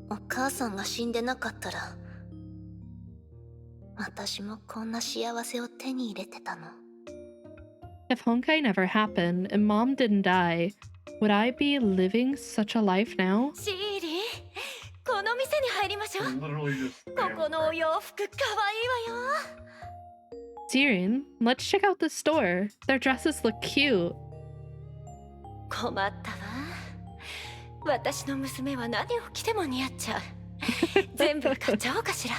お母さんが死んでなかったら、私もこんな幸せを手に入れてたの。 If Honkai never happened and Mom didn't die, would I be living such a life now? シーリン、この店に入りましょう。ここのお洋服かわいいわよ。 Siren, let's check out the store. Their dresses look cute. 困ったわ。私の娘は何を着ても似合っちゃう。全部買っちゃおうかしら。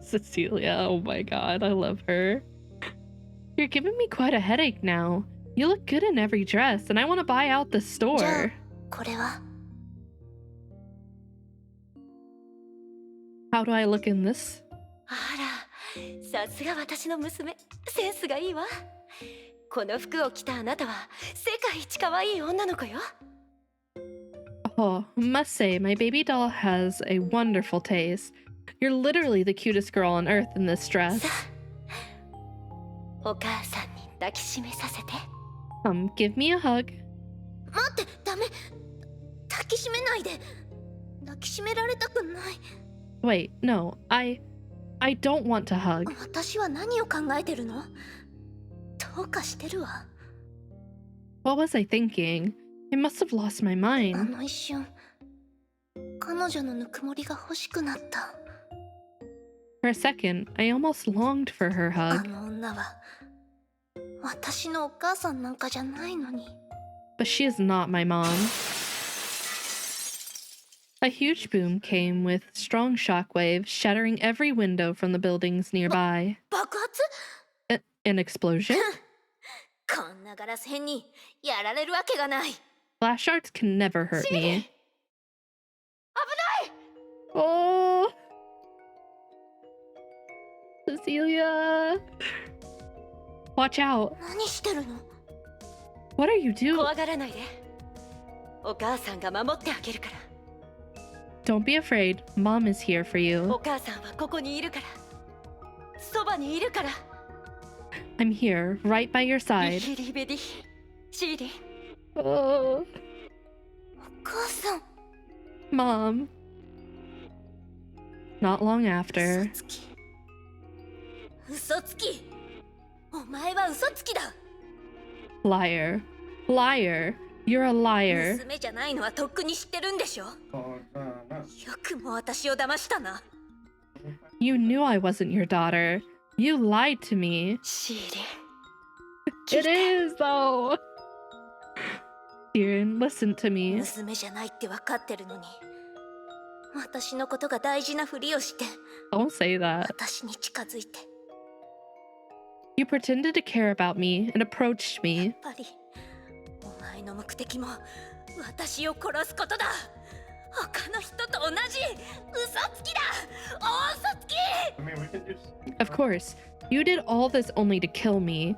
Cecilia, oh my god, I love her. You're giving me quite a headache now. You look good in every dress, and I want to buy out the じゃあ store. これは How do I look in this? あら、さすが私の娘。センスがいいわ。この服を着たあなたは世界一可愛い女の子よ。 Oh, must say, my baby doll has a wonderful taste. You're literally the cutest girl on earth in this dress. さあ、お母さんに抱きしめさせて。Give me a hug. 待って、ダメ。抱きしめないで。抱きしめられたくない。 Wait, no, I don't want to hug. 私は何を考えてるの？どうかしてるわ。 What was I thinking? I must have lost my あ mind. の一瞬、彼女のぬくもりが欲しくなった。 For a second, I almost longed for her あ hug, の女は私のお母さんなんかじゃないのに。 but she is not my mom. A huge boom came with strong shockwaves, shattering every window from the buildings nearby. 爆発？ An explosion? こんなガラス片にやられるわけがない。 Flash arts can never hurt me. 危ない！ Oh! Cecilia! Watch out. 何してるの？ What are you doing? 怖がらないで。お母さんが守ってあげるから。 Don't be afraid. Mom is here for お you. 母さんはここにいるから。そばにいるから。 I'm here, right by your リ side. ヒリベディ。シーリン。 Oh, お母さん。 Mom. Not long after. 嘘つき。お前は嘘つきだ。 Liar. Liar. You're a liar. 娘じゃないのはとっくに知ってるんでしょ。よくも私を騙したな。 You knew I wasn't your daughter. You lied to me. シーリン。 It is, though. Siren, listen to me. 娘じゃないって分かってるのに、私のことが大事なふりをして Don't say that. 私に近づいて。 You pretended to care about me and approached や me. っぱりお前の目的も私を殺すことだ。他の人と同じ嘘つきだ。大嘘つき。 Of course, you did all this only to kill me.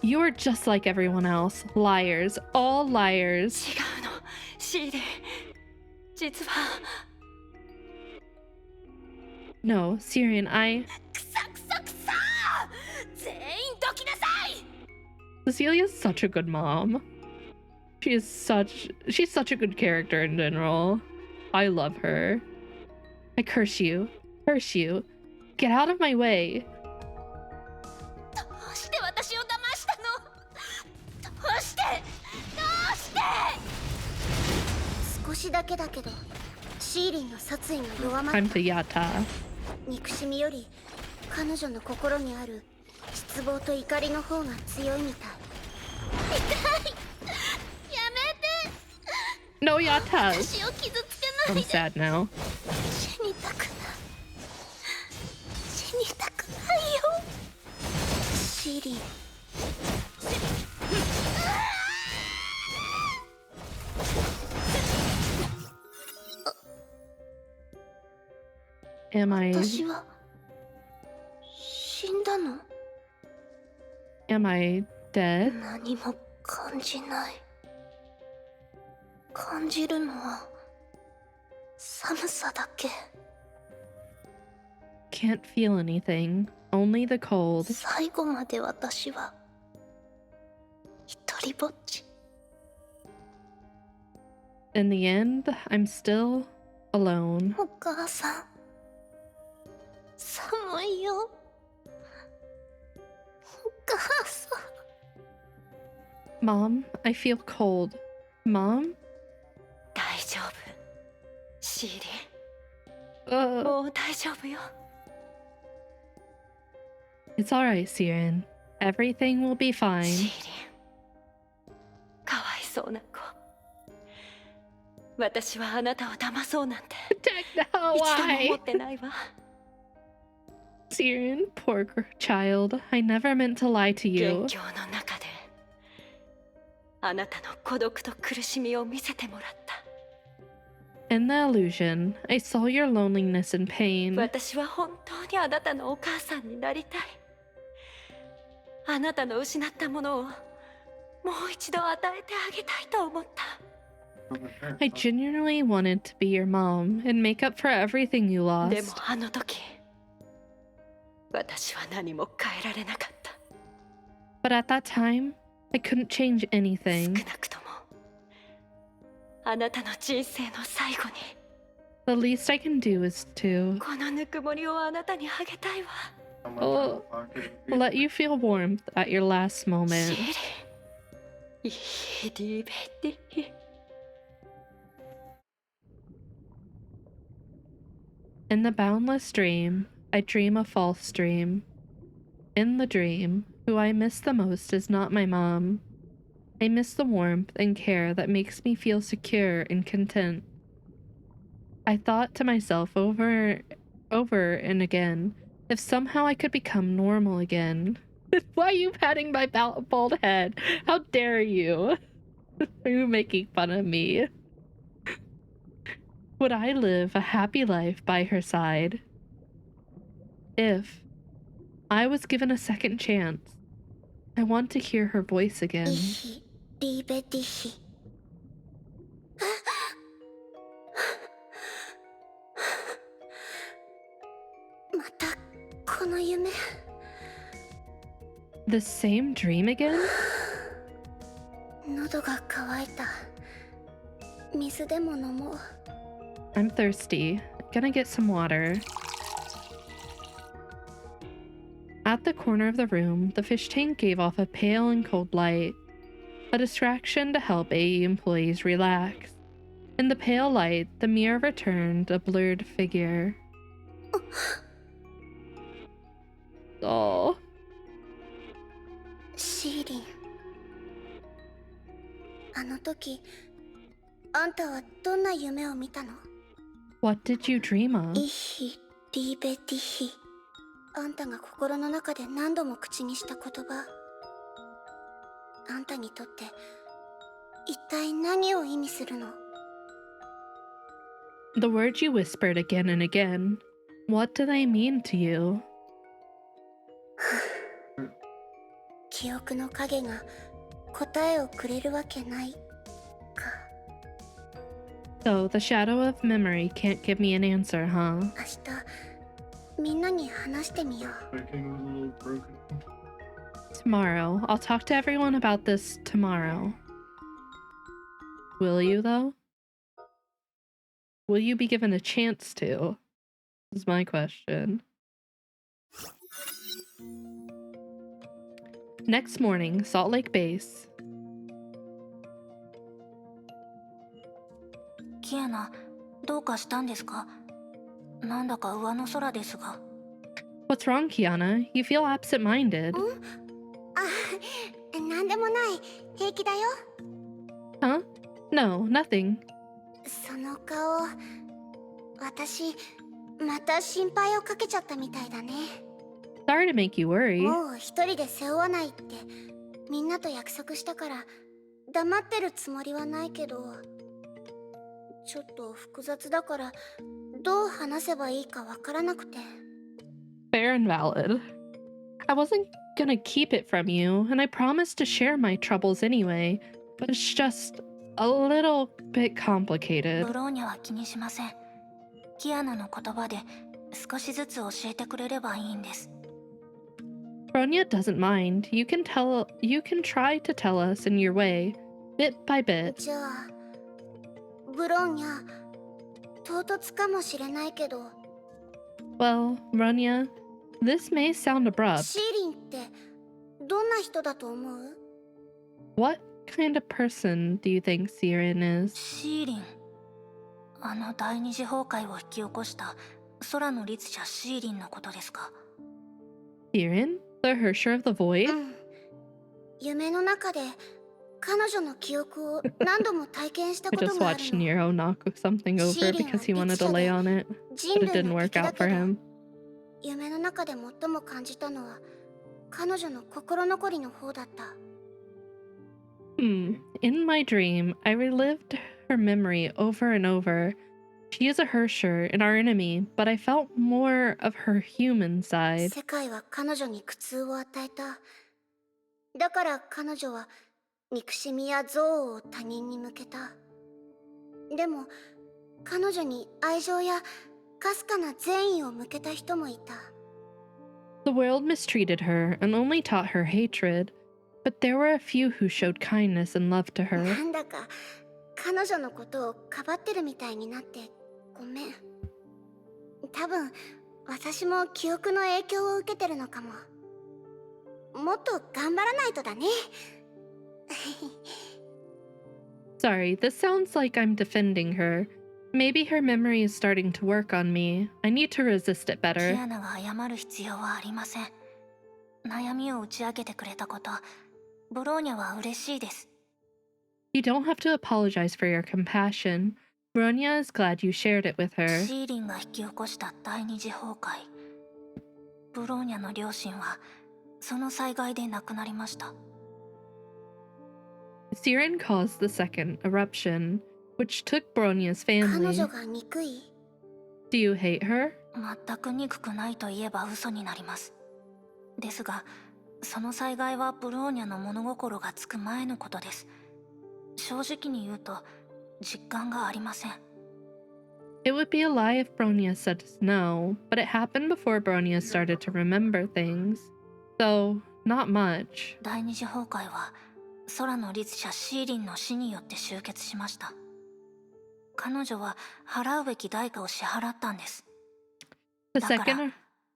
You are just like everyone else. Liars. All liars. 違うの。シーリン。実は。 No, Siren, くさくさくさ。全員どきなさい。 Cecilia's such a good mom. She's such a good character in general. I love her. I curse you. Curse you. Get out of my way. どうして私を騙したの。どうして少しだけだけど、シーリンの殺意が弱まった。 Time to yata. 憎しみより彼女の心にある失望と怒りの方が強いみたい。痛い。やめて。 No yatas. 私を傷つけな I'm いで。 sad now. 死にたくない。死にたくないよ。シーリン。 Am I 私は死んだの。 am I dead? 何も感じない。感じるのは寒さだけ。 Can't feel anything. Only the cold. 最後まで私は一人ぼっち。 In the end, I'm still alone. お母さん、寒いよ。お母さん。 Mom, I feel cold. Mom? 大丈夫。シーリ Uh, ン。もう大丈夫よ。 it's alright, Siren. Everything will be シ fine. ーリン。かわいそうな子。私はあなたを騙そうなんて No, 一度も why? 思ってないわ。 Siren, poor child. I never meant to lie to 元 you. 凶の中であなたの孤独と苦しみを見せてもらった。 In the illusion, I saw your loneliness and pain. 私は本当にあなたのお母さんになりたい。あなたの失ったものをもう一度与えてあげたいと思った。 I genuinely wanted to be your mom and make up for everything you でも lost. あの時私は何も変えられなかった。 But at that time, I couldn't change 少 anything. なくともあなたの人生の最後に The least I can do is to このぬくもりをあなたにあげたいわ。 oh, let you feel warmth at your last シ moment. ーリン、イリベディ。 In the boundless dream, I dream a false dream. In the dream, who I miss the most is not my mom. I miss the warmth and care that makes me feel secure and content. I thought to myself over and again, if somehow I could become normal again. Why are you patting my bald head? How dare you? Are you making fun of me? Would I live a happy life by her side? If I was given a second chance, I want to hear her voice again. いいリベディヒ。またこの夢。 The same dream again? 喉が渇いた。水でも飲もう。 I'm thirsty. Gonna get some water. At the corner of the room, the fish tank gave off a pale and cold light, a distraction to help AE employees relax. In the pale light, the mirror returned a blurred figure. Oh. シーリン、あの時あんたはどんな夢を見たの？ What did you dream of? イヒリベディヒ。あんたが心の中で何度も口にした言葉。あんたにとって一体何を意味するの？ The words you whispered again and again. What do they mean to you? 記憶の影が答えをくれるわけないか。 So the shadow of memory can't give me an answer, huh? 明日みんなに話してみよう。 Tomorrow. I'll talk to everyone about this tomorrow. Will you, though? Will you be given a chance to? Is my question. Next morning, Salt Lake Base. キアナ、どうかしたんですか？なんだか上の空ですが。 What's wrong, Kiana? You feel absent-minded. あ、なんでもない。平気だよ。 Huh? No, nothing. その顔、私また心配をかけちゃったみたいだね。 Sorry to make you worry. もう一人で背負わないってみんなと約束したから黙ってるつもりはないけど、ちょっと複雑だからどう話せばいいかわからなくて。 Fair and valid. I wasn't gonna keep it from you, and I promised to share my troubles anyway, but it's just a little bit complicated. ブローニャは気にしません。キアナの言葉で少しずつ教えてくれればいいんです。 Bronya doesn't mind. You can try to tell us in your way, bit by bit. じゃあ、ブローニャ、唐突かもしれないけど、 Well, Bronya, this may sound abrupt. シーリンってどんな人だと思う？ What kind of person do you think Siren is? シーリン、あの第二次崩壊を引き起こした空の律者シーリンのことですか？ Siren? The Hersher of the Void? うん。夢の中で彼女の記憶を何度も体験した I こと just がある watched の。 Nero knock something over because he wanted to lay on it, 人 but it 類 didn't の work 敵だ out for けど、 him. 夢の中で最も感じたのは彼女の心残りの方だった。 In my dream, I relived her memory over and over. She is a Hersher and our enemy, but I felt more of her human side. 世界は彼女に苦痛を与えた。だから彼女は憎しみや憎悪を他人に向けた。でも彼女に愛情やかすかな善意を向けた人もいた。 The world mistreated her and only taught her hatred, but there were a few who showed kindness and love to な her. んだか彼女のことをかばってるみたいになってごめん。多分私も記憶の影響を受けてるのかも。もっと頑張らないとだね。Sorry, this sounds like I'm defending her. Maybe her memory is starting to work on me. I need to resist it キ better. アナが謝る必要はありません。悩みを打ち明けてくれたこと、ブローニャは嬉しいです。 You don't have to apologize for your compassion. Bronya is glad you shared it with her. シーリンが引き起こした第二次崩壊。ブローニャの両親はその災害で亡くなりました。 Siren caused the second eruption, which took Bronya's 彼 family. 女が憎い？ Do you hate her? 全く憎くないと言えば嘘になります。ですが、その災害はブローニャの物心がつく前のことです。正直に言うと実感がありません。 It would be a lie if Bronya said no, but it happened before Bronya started to remember things. So, not much. 第二次崩壊は空の律者シーリンの死によって終結しました。彼女は払うべき代価を支払ったんです。 The だから second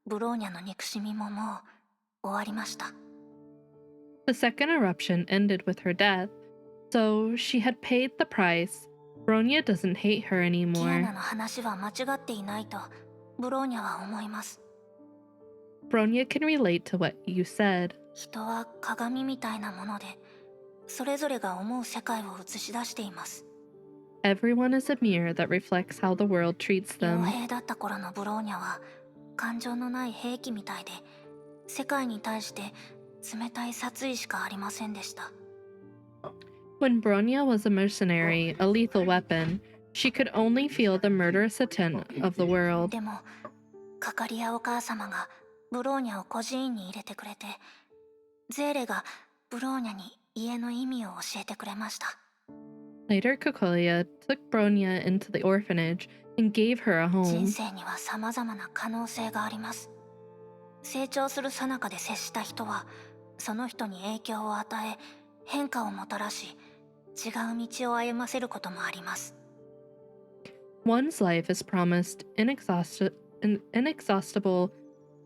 ブローニャの憎しみももう終わりました。 the second eruption ended with her death, so she had paid the price. Bronya doesn't hate her キア anymore. ナの話は間違っていないとブローニャは思います。 Bronya can relate to what you said. 人は鏡みたいなもので、それぞれが思う世界を映し出しています。 Everyone is a mirror that reflects how the world treats 傭 them. 兵だった頃のブローニャは感情のない兵器みたいで、世界に対して冷たい殺意しかありませんでした。 When Bronya was a mercenary, a lethal weapon, she could only feel the murderous intent of the world. でもカカリアお母様がブローニャを孤児院に入れてくれて、ゼーレがブローニャに家の意味を教えてくれました。 Later, Kokolia took Bronya into the orphanage and gave her a 人 home. 生には様々な可能性があります。成長する最中で接した人はその人に影響を与え、変化をもたらし、違う道を歩ませることもあります。 One's life is promised inexhaustible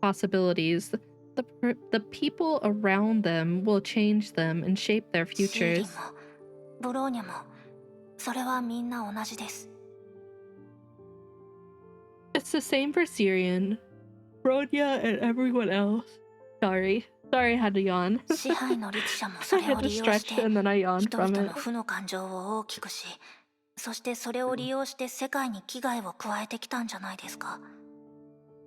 possibilities. The people around them will change them and shape their シーリン futures. もブローニャもそれはみんな同じです。 It's the same for Syrian, Bronya, and everyone else. Sorry, I had to yawn. 支配の律者もそ I れを had to 利用し stretch て and then I yawned 人 from 々 it. の負の感情を大きくし、そしてそれを利用して世界に危害を加えてきたんじゃないですか。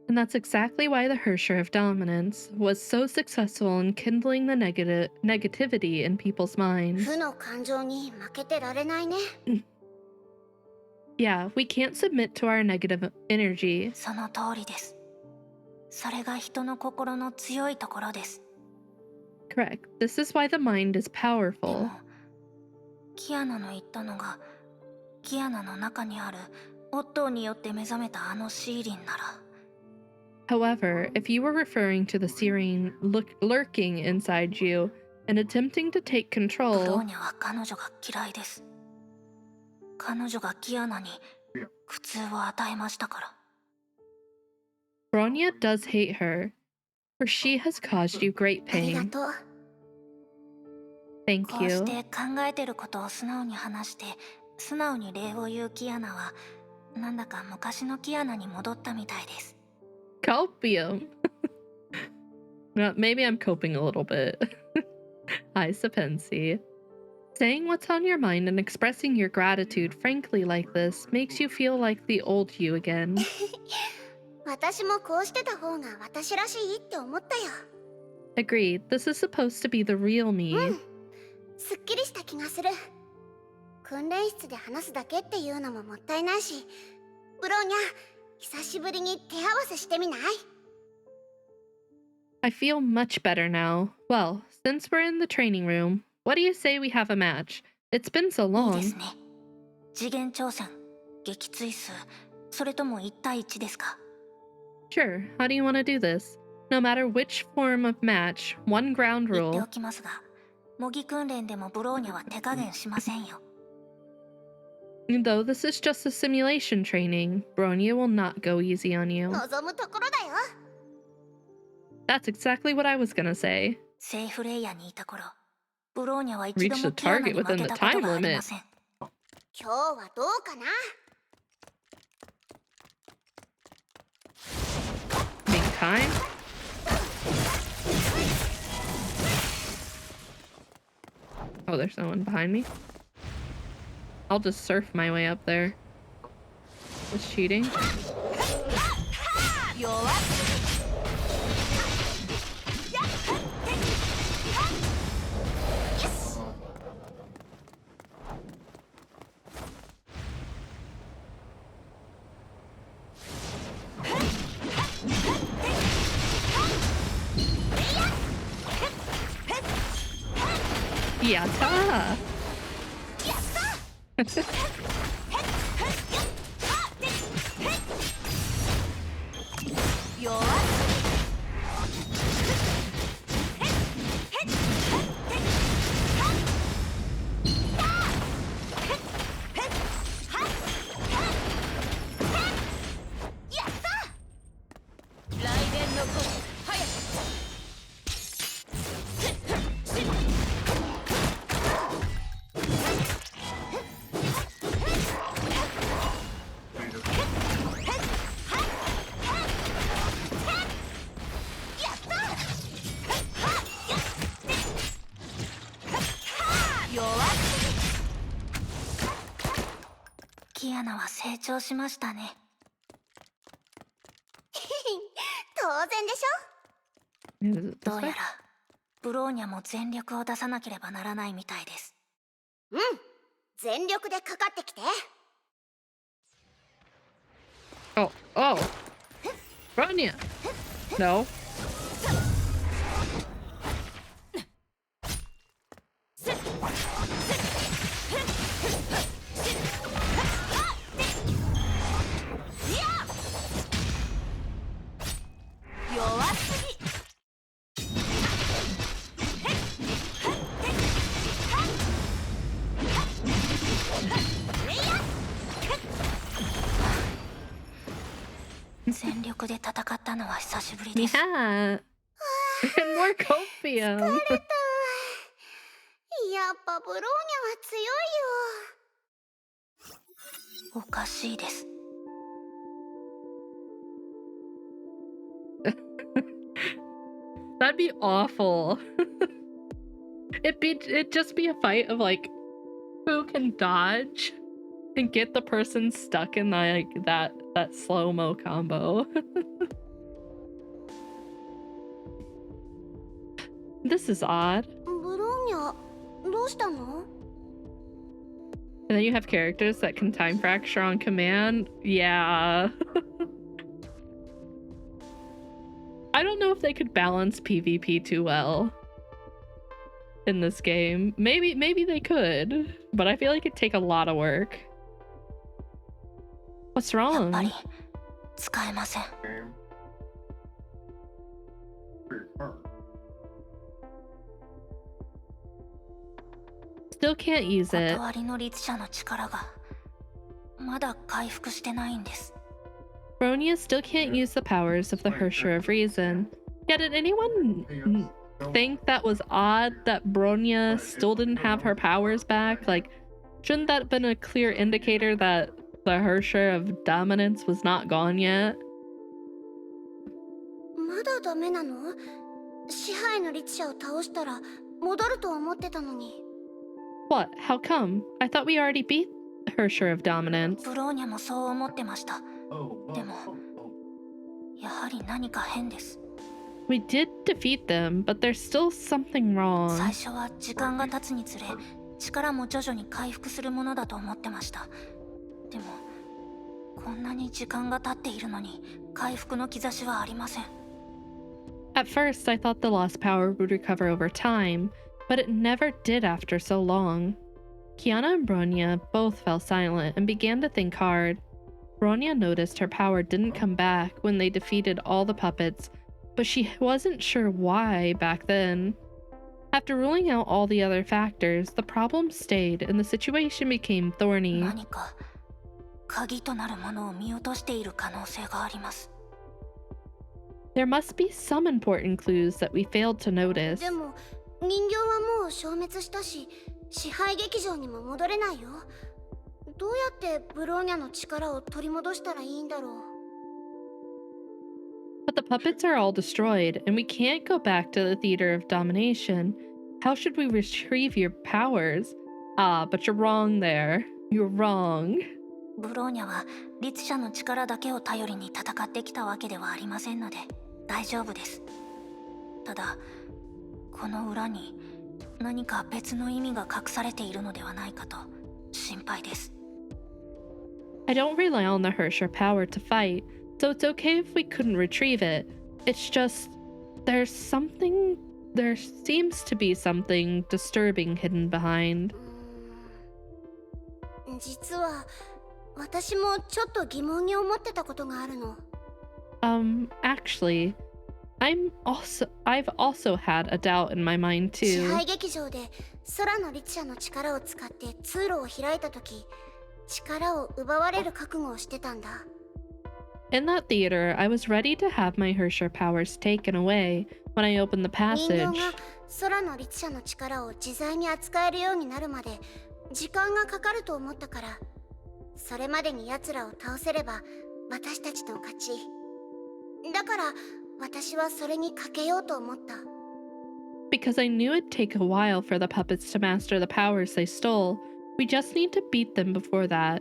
And that's exactly why the Hersher of Dominance was so successful in kindling the negativity in people's minds. 負の感情に負けてられないね。 Yeah, we can't submit to our negative energy. その通りです。それが人の心の強いところです。 Correct. This is why the mind is で powerful. もキアナの言ったのがキアナの中にあるオットーによって目覚めたあのシーリンなら、 However, if you were referring to the Syrian lurking inside you and attempting to take ブロ control, ーニャは彼女が嫌いです。彼女がキアナに苦痛を与えましたから。 Bronya does hate her, for she has caused you great ありが pain. とう。 Thank こうし you. て考えてることを素直に話して素直に礼を言うキアナはなんだか昔のキアナに戻ったみたいです。 Copium. Maybe I'm coping a little bit. I Sapensi. Saying what's on your mind and expressing your gratitude frankly like this makes you feel like the old you again. 私もこうしてた方が私らしいって思ったよ。 Agreed. This is supposed to be the real me. すっきりした気がする。訓練室で話すだけっていうのももったいないし、ブローニャ、久しぶりに手合わせしてみない？ I feel much better now. Well, since we're in the training room, what do you say we have a match? It's been so いい long. ですね。次元挑戦、撃墜数、それとも1対1ですか？ Sure. How do you want to do this? No matter which form of match, one ground 言って rule. おきますが、模擬訓練でもブローニャは手加減しませんよ。 Though this is just a simulation training, Bronya will not go easy on you. 望むところだよ。 That's exactly what I was gonna say. セーフレイヤにいた頃、ブローニャは一度 Reach も the キアナに target 負 within け the たこと time があり limit. ません。今日はどうかな？ Make time? Oh, there's someone behind me. I'll just surf my way up there. Was cheating? Yatta! キアナは成長しましたね。当然でしょ。どうやらブローニャも全力を出さなければならないみたいです。うん、全力でかかってきて。Oh, oh. Bronya. No. Yeah. And more copium. やっぱブローニャは強いよ。おかしいです。That'd be awful. It'd just be a fight of like who can dodge and get the person stuck in like that slow-mo combo. This is odd. ブローニャ、どうしたの? And then you have characters that can time fracture on command. Yeah. I don't know if they could balance PvP too well in this game. Maybe they could, but I feel like it'd take a lot of work. What's wrong? 使えません。Still can't use it. 断りの律者の力がまだ回復してないんです。Bronya still can't use the powers of the Hersher of Reason. Yeah, did anyone think that was odd that Bronya still didn't have her powers back? Like, shouldn't that have been a clear indicator that the Hersher of Dominance was not gone yet? まだダメなの？支配の律者を倒したら戻ると思ってたのに。What? How come? I thought we already beat Hersher of Dominance. ブローニャもそう思ってました。でも、やはり何か変です。We did defeat them, but there's still something wrong. 最初は時間が経つにつれ、力も徐々に回復するものだと思ってました。でも、こんなに時間が経っているのに、回復の兆しはありません。At first, I thought the lost power would recover over time, but it never did after so long. Kiana and Bronya both fell silent and began to think hard. Bronya noticed her power didn't come back when they defeated all the puppets, but she wasn't sure why back then. After ruling out all the other factors, the problem stayed and the situation became thorny. 何か鍵となるものを見落としている可能性があります。There must be some important clues that we failed to notice. でも人形はもう消滅したし、支配劇場にも戻れないよ。どうやってブローニャの力を取り戻したらいいんだろう。But the puppets are all destroyed, and we can't go back to the theater of domination. How should we retrieve your powers? Ah, but you're wrong there. You're wrong. ブローニャは律者の力だけを頼りに戦ってきたわけではありませんので大丈夫です。ただ、この裏に何か別の意味が隠されているのではないかと心配です。I don't rely on the Hersher power to fight, so it's okay if we couldn't retrieve it. It's just, there seems to be something disturbing hidden behind. 実は私もちょっと疑問に思ってたことがあるの。Actually, I've also had a doubt in my mind 支 too. 配劇場で空の律者の力を使って通路を開いた時、力を奪われる覚悟をしてたんだ。In that theater, I was ready to have my Hersher powers taken away when I opened the 人形 passage. が空の律者の力を自在に扱えるようになるまで時間がかかると思ったから、それまでに奴らを倒せれば私たちの勝ち。だから私はそれにかけようと思った。Because I knew it'd take a while for the puppets to master the powers they stole, we just need to beat them before that.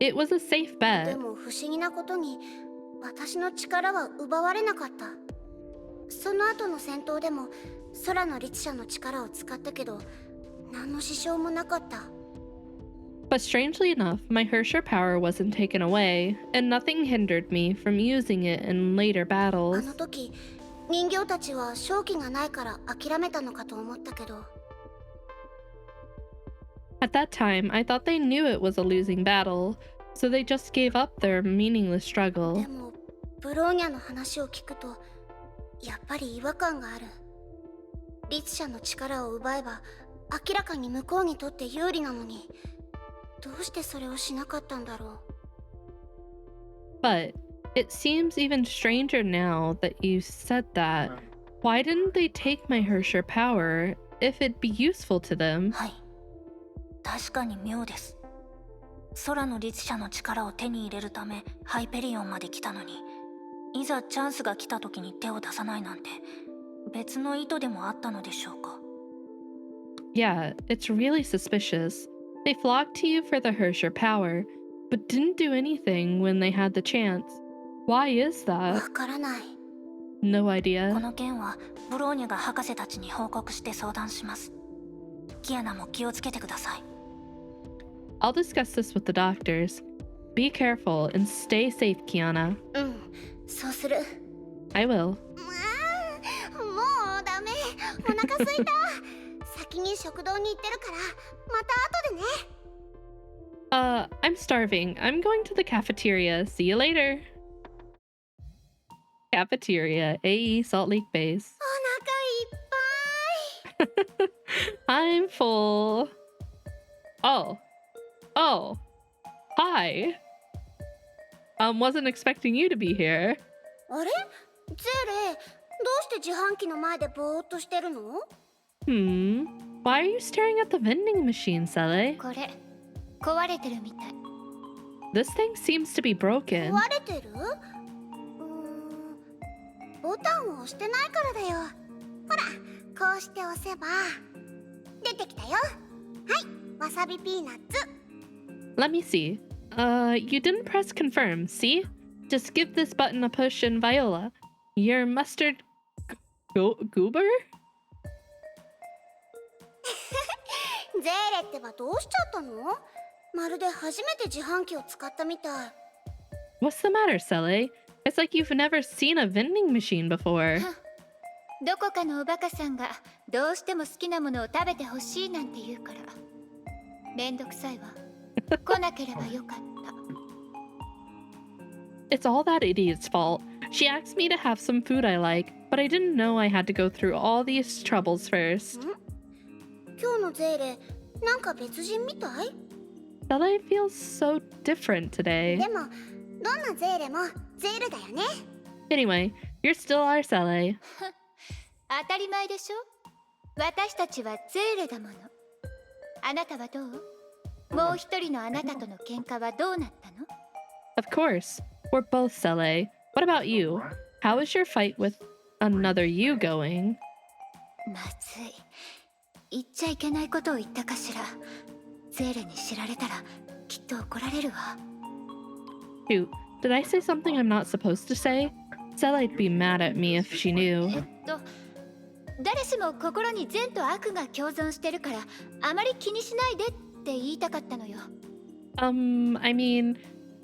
It was a safe で bet. も不思議なことに私の力は奪われなかった。その後の戦闘でも空の律者の力を使ったけど何の支障もなかった。 But strangely enough, my Hersher power wasn't taken away, and nothing hindered me from using it in later あ battles. の時人形たちは勝機がないから諦めたのかと思ったけど、 At that time, I thought they knew it was a losing battle, so they just gave up their meaningless で struggle. もブローニャの話を聞くとやっぱり違和感がある。律者の力を奪えば明らかに向こうにとって有利なのに、どうしてそれをしなかったんだろう。 But it seems even stranger now that you said that. Why didn't they take my Hersher power if it'd be useful to them? はい、確かに妙です。空の律者の力を手に入れるためハイペリオンまで来たのに、いざチャンスが来た時に手を出さないなんて別の意図でもあったのでしょうか。 Yeah, it's really suspicious. They flocked to you for the Hersher power, but didn't do anything when they had the chance. Why is わ that? からない。 No こ idea. の件はブローニャが博士たちに報告して相談します。キアナも気をつけてください。 I'll discuss this with the doctors. Be careful and stay safe, Kiana. うん、そうする。 I will. もうダメ、お腹すいた。先に食堂に行ってるからまた後でね。 I'm starving. I'm going to the cafeteria. See you later. Cafeteria, AE Salt Lake Base. お腹いっぱい。 I'm full. Oh. Hi. Wasn't expecting you to be here. あれ、ゼーレ、どうして自販機の前でぼーっとしてるの？ Why are you staring at the vending machine, Sele? これ壊れてるみたい。 This thing seems to be broken. 壊れてる？ボタンを押してないからだよ。ほら、こうして押せば出てきたよ。はい、わさびピーナッツ。 Let me see. You didn't press confirm, see? Just give this button a push and Viola. Your mustard goober? ゼーレってばどうしちゃったの？まるで初めて自販機を使ったみたい。 What's the matter, Sele? It's like you've never seen a vending machine before. どこかのおバカさんがどうしても好きなものを食べてほしいなんて言うからめんどくさいわ。来なければよかった。 It's all that idiot's fault. She asked me to have some food I like, but I didn't know I had to go through all these troubles first. 今日のゼーレ、なんか別人みたい？ Sele feels so different today. でも、どんなゼーレもゼーレだよね。 Anyway, you're still our Sele. 当たり前でしょ。私たちはゼーレだもの。あなたはどう？もう一人のあなたとの喧嘩はどうなったの？ Of course, we're both Sele. What about you? How is your fight with another you going? まずい。言っちゃいけないことを言ったかしら。ゼーレに知られたらきっと怒られるわ。 Shoot, did I say something I'm not supposed to say? Sele'd be mad at me if she knew. 誰しも心に善と悪が共存してるからあまり気にしないでって言いたかったのよ。I mean,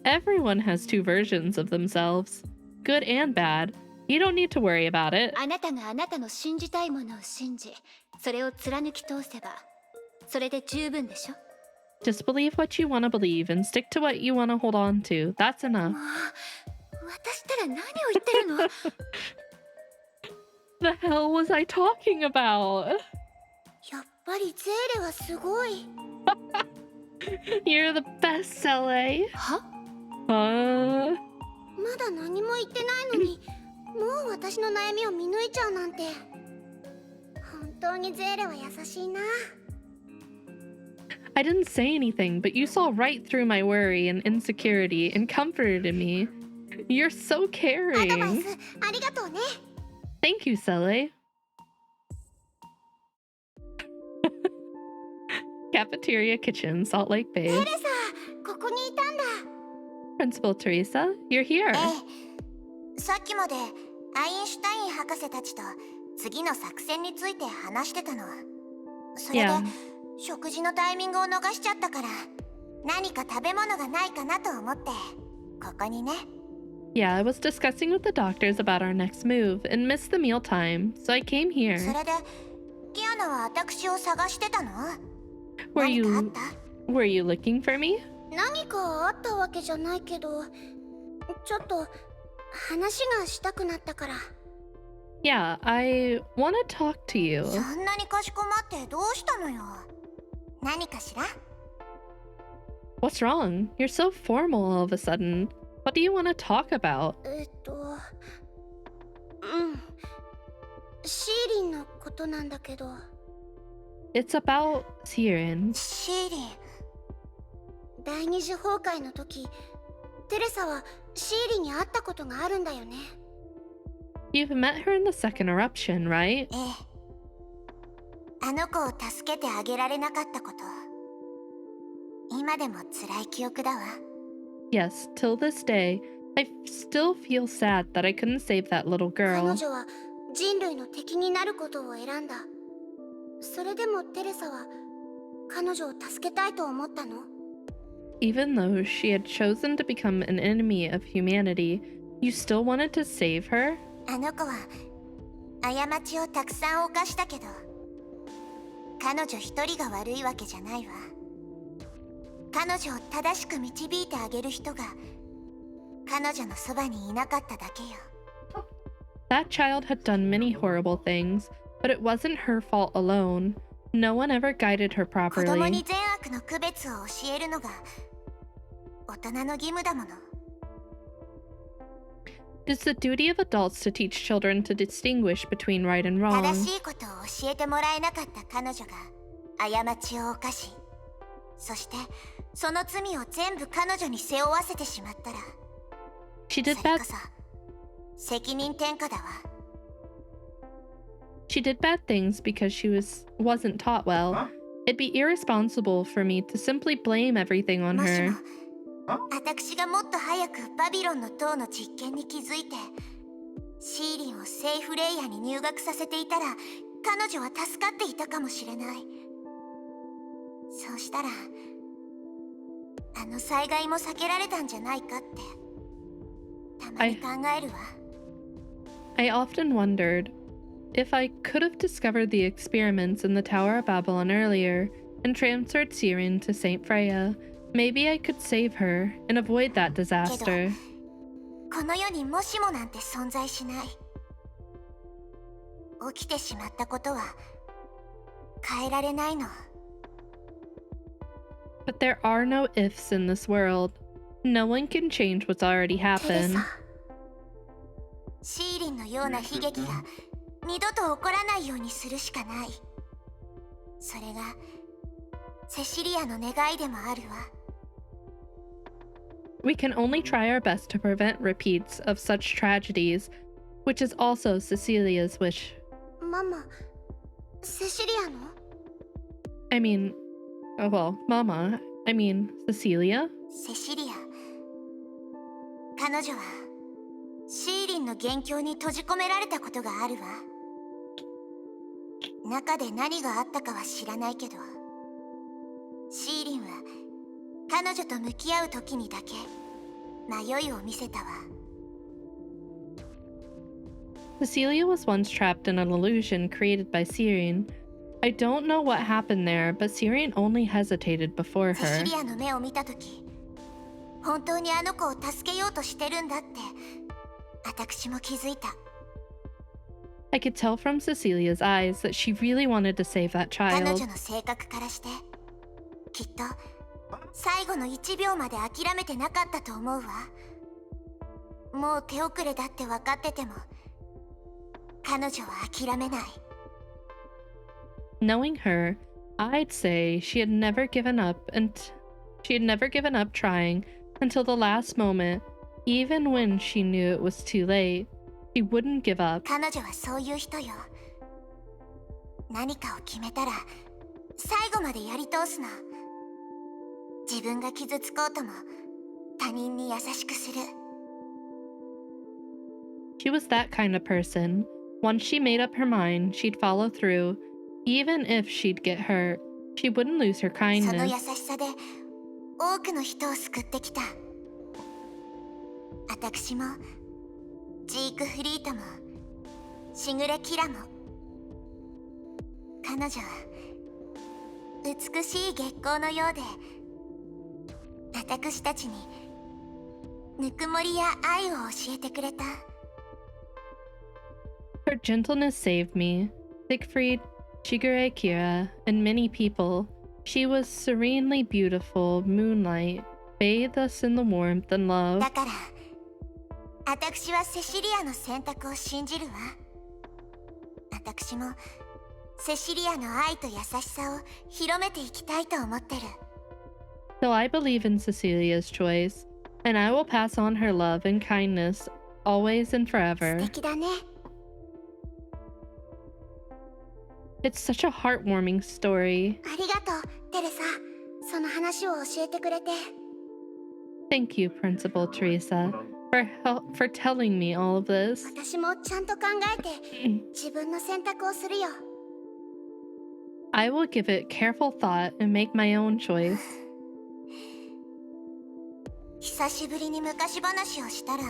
everyone has two versions of themselves. Good and bad. You don't need to worry about it. あなたがあなたの信じたいものを信じ、それを貫き通せば、それで十分でしょ。Just believe what you want to believe and stick to what you want to hold on to. That's enough. 私ったら何を言ってるの？ The hell was I talking about? やっぱりゼーレはすごい。You're the best, Sele. は？まだ何も言ってないのに、もう私の悩みを見抜いちゃうなんて。本当にゼーレは優しいな。I didn't say anything, but you saw right through my worry and insecurity and comforted me. You're so アドバイ caring. スありがとうね。Thank you, Sele. Cafeteria Kitchen, Salt Lake Bay. テレサ、ここにいたんだ。Principal Teresa, you're here. さっきまでアインシュタイン博士たちと次の作戦について話してたの。それで Yeah. 食事のタイミングを逃しちゃったから何か食べ物がないかなと思ってここにね。Yeah, I was discussing with the doctors about our next move and missed the meal time, so I came そ here. れでキアナは私を探してたの？ Were 何かあっ you た？ were you looking for me? 何かあったわけじゃないけど、ちょっと話がしたくなったから。Yeah, I want to talk to you. そんなにかしこまってどうしたのよ？何かしら？ What's wrong? You're so formal all of a sudden. What do you want to talk about? シーリンのことなんだけど。It's about Siren. シーリン。第二次崩壊の時、テレサはシーリンに会ったことがあるんだよね。You've met her in the second eruption, right? ええ。あの子を助けてあげられなかったこと。今でも辛い記憶だわ。Yes, till this day, I still feel sad that I couldn't save that little 彼 girl. 女は人類の敵になることを選んだ。それでもテレサは彼女を助けたいと思ったの？ Even though she had chosen to become an enemy of humanity, you still wanted to save her? あの子は過ちをたくさん犯したけど、彼女一人が悪いわけじゃないわ。彼女を正しく導いてあげる人が彼女のそばにいなかっただけよ。 That child had done many horrible things, but it wasn't her fault alone. No one ever guided her 子供に properly. 善悪の区別を教えるのが大人の義務だもの。 It's the duty of adults to teach children to distinguish between right and 正 wrong. しいことを教えてもらえなかった彼女が過ちを犯し、そしてその罪を全部彼女に背負わせてしまったら、 She そ did れ bad こそ責任転嫁だわ。 She did bad things because she wasn't taught well. It'd be irresponsible for me to simply blame everything on もし her. も私がもっと早くバビロンの塔の実験に気づいてシーリンをセーフレイヤーに入学させていたら彼女は助かっていたかもしれない。そうしたらあの災害も避けられたんじゃないかってたまに考えるわ。 I often wondered if I could have discovered the experiments in the Tower of Babylon earlier and transferred Siren to Saint Freya, maybe I could save her and avoid that disaster. この世にもしもなんて存在しない。起きてしまったことは変えられないの。 But there are no ifs in this world. No one can change what's already テレ happened. サ、シーリンのような悲劇が二度と起こらないようにするしかない。それがセシリアの願いでもあるわ。 We can only try our best to prevent repeats of such tragedies, which is also Cecilia's wish. ママ、セシリアの？ I mean, oh well, Mama, I mean, Cecilia? セシリア、彼女はシーリンの元凶に閉じ込められたことがあるわ。中で何があったかは知らないけど、シーリンは彼女と向き合う時にだけ迷いを見せたわ。 Cecilia was once trapped in an illusion created by Siren. I don't know what happened there, but Syrian only hesitated before セシ her. リアの目を見たとき、本当にあの子を助けようとしてるんだって私も気づいた。 I could tell from Cecilia's eyes that she really wanted to save that 彼 child. 女の性格からしてきっと最後の1秒まで諦めてなかったと思うわ。もう手遅れだって分かってても彼女は諦めない。 Knowing her, I'd say she had never given up trying until the last moment, even when she knew it was too late. She wouldn't give up. 彼女はそういう人よ。何かを決めたら最後までやり通すの。自分が傷つこうとも他人に優しくする。 She was that kind of person. Once she made up her mind, she'd follow through. Even if she'd get hurt, she wouldn't lose her その優 kindness. しさで多くの人を救ってきた。私もジークフリートもシグレキラも。彼女は美しい月光のようで私たちにぬくもりや愛を教えてくれた。 Her gentleness saved me. Siegfried, Shigure Kira, and many people. She was serenely beautiful moonlight, bathed us in the warmth and love. だから私はセシリアの選択を信じるわ。私もセシリアの愛と優しさを広めていきたいと思ってる。 So I believe in Cecilia's choice, and I will pass on her love and kindness always and 素 forever. 敵だね。 It's such a heartwarming story. ありがとう、テレサ。その話を教えてくれて。 Thank you, Principal Teresa, for telling me all of this. 私もちゃんと考えて自分の選択をするよ。 I will give it careful thought and make my own choice. 久しぶりに昔話をしたら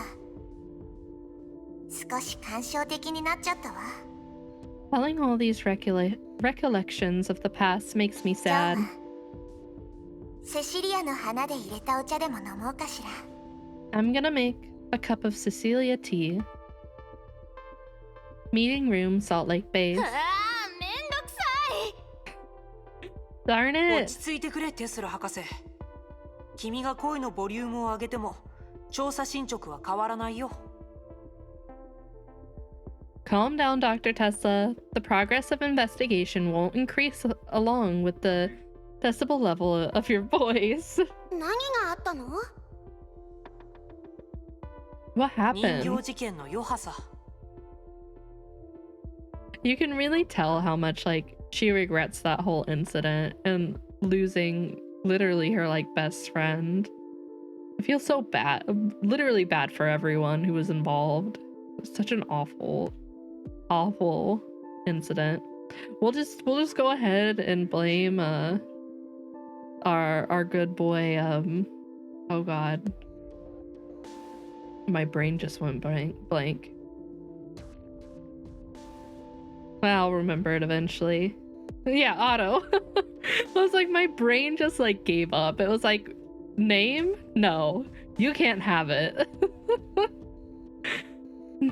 少し感傷的になっちゃったわ。 Telling all these recollections of the past makes me じゃあ sad. セシリアの花で入れたお茶でも飲もうかしら。 I'm gonna make a cup of Cecilia tea. Meeting room, Salt Lake Base. ああ、めんどくさい。 Darn 落 it! ち着いてくれテスラ博士。君が恋のボリュームを上げても調査進捗は変わらないよ。 Calm down, Dr. Tesla. The progress of investigation won't increase along with the decibel level of your voice. 何があったの？ What 人形 happened? 事件の余波さ。 You can really tell how much like she regrets that whole incident and losing literally her like best friend. I feel so bad, literally bad for everyone who was involved. It was such an awful incident. We'll just go ahead and blame our good boy oh god. My brain just went blank. I'll remember it eventually. Yeah, Otto. I was like, my brain just like gave up. It was like, name? No, you can't have it.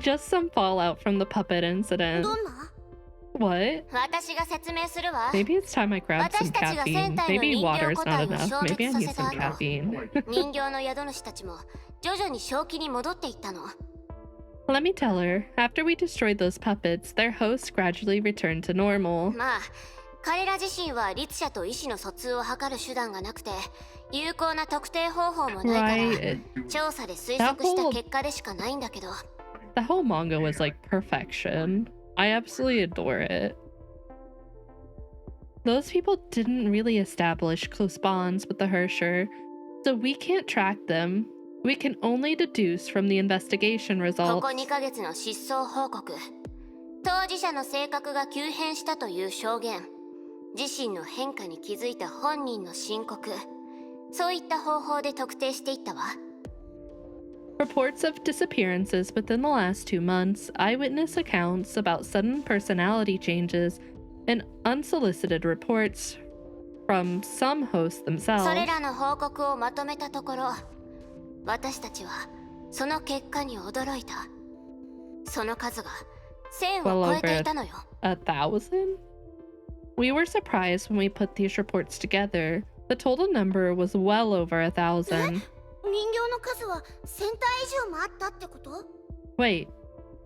Just some fallout from the puppet incident. どんな？ What? 私が説明するわ。 Maybe it's time I grab some 私たちが caffeine. 戦隊の Maybe 人形 water's 個 not 体を enough. 消 Maybe I 滅 need させた some 後、 caffeine. 人形の宿主たちも徐々に正気に戻っていったの。 Let me tell her, after we destroyed those puppets, their hosts gradually returned to normal. まあ、彼ら自身は律者と意思の疎通を図る手段がなくて、有効な特定方法もないから、 Right. 調査で推測した結果でしかないんだけど。 The whole manga was like perfection. I absolutely adore it. Those people didn't really establish close bonds with the Hersher, so we can't track them. We can only deduce from the investigation こ results. こ2ヶ月の失踪報告。当事者の性格が急変したという証言。自身の変化に気づいた本人の申告。そういった方法で特定していったわ。 Reports of disappearances within the last 2 months, eyewitness accounts about sudden personality changes, and unsolicited reports from some hosts そ themselves. れらの報告をまとめたところ、私たちはその結果に驚いた。その数が1000 Well を超えて over いたのよ。 1,000? We were surprised when we put these reports together. The total number was well over 1,000. 人形の数は1000体以上もあったってこと？ Wait,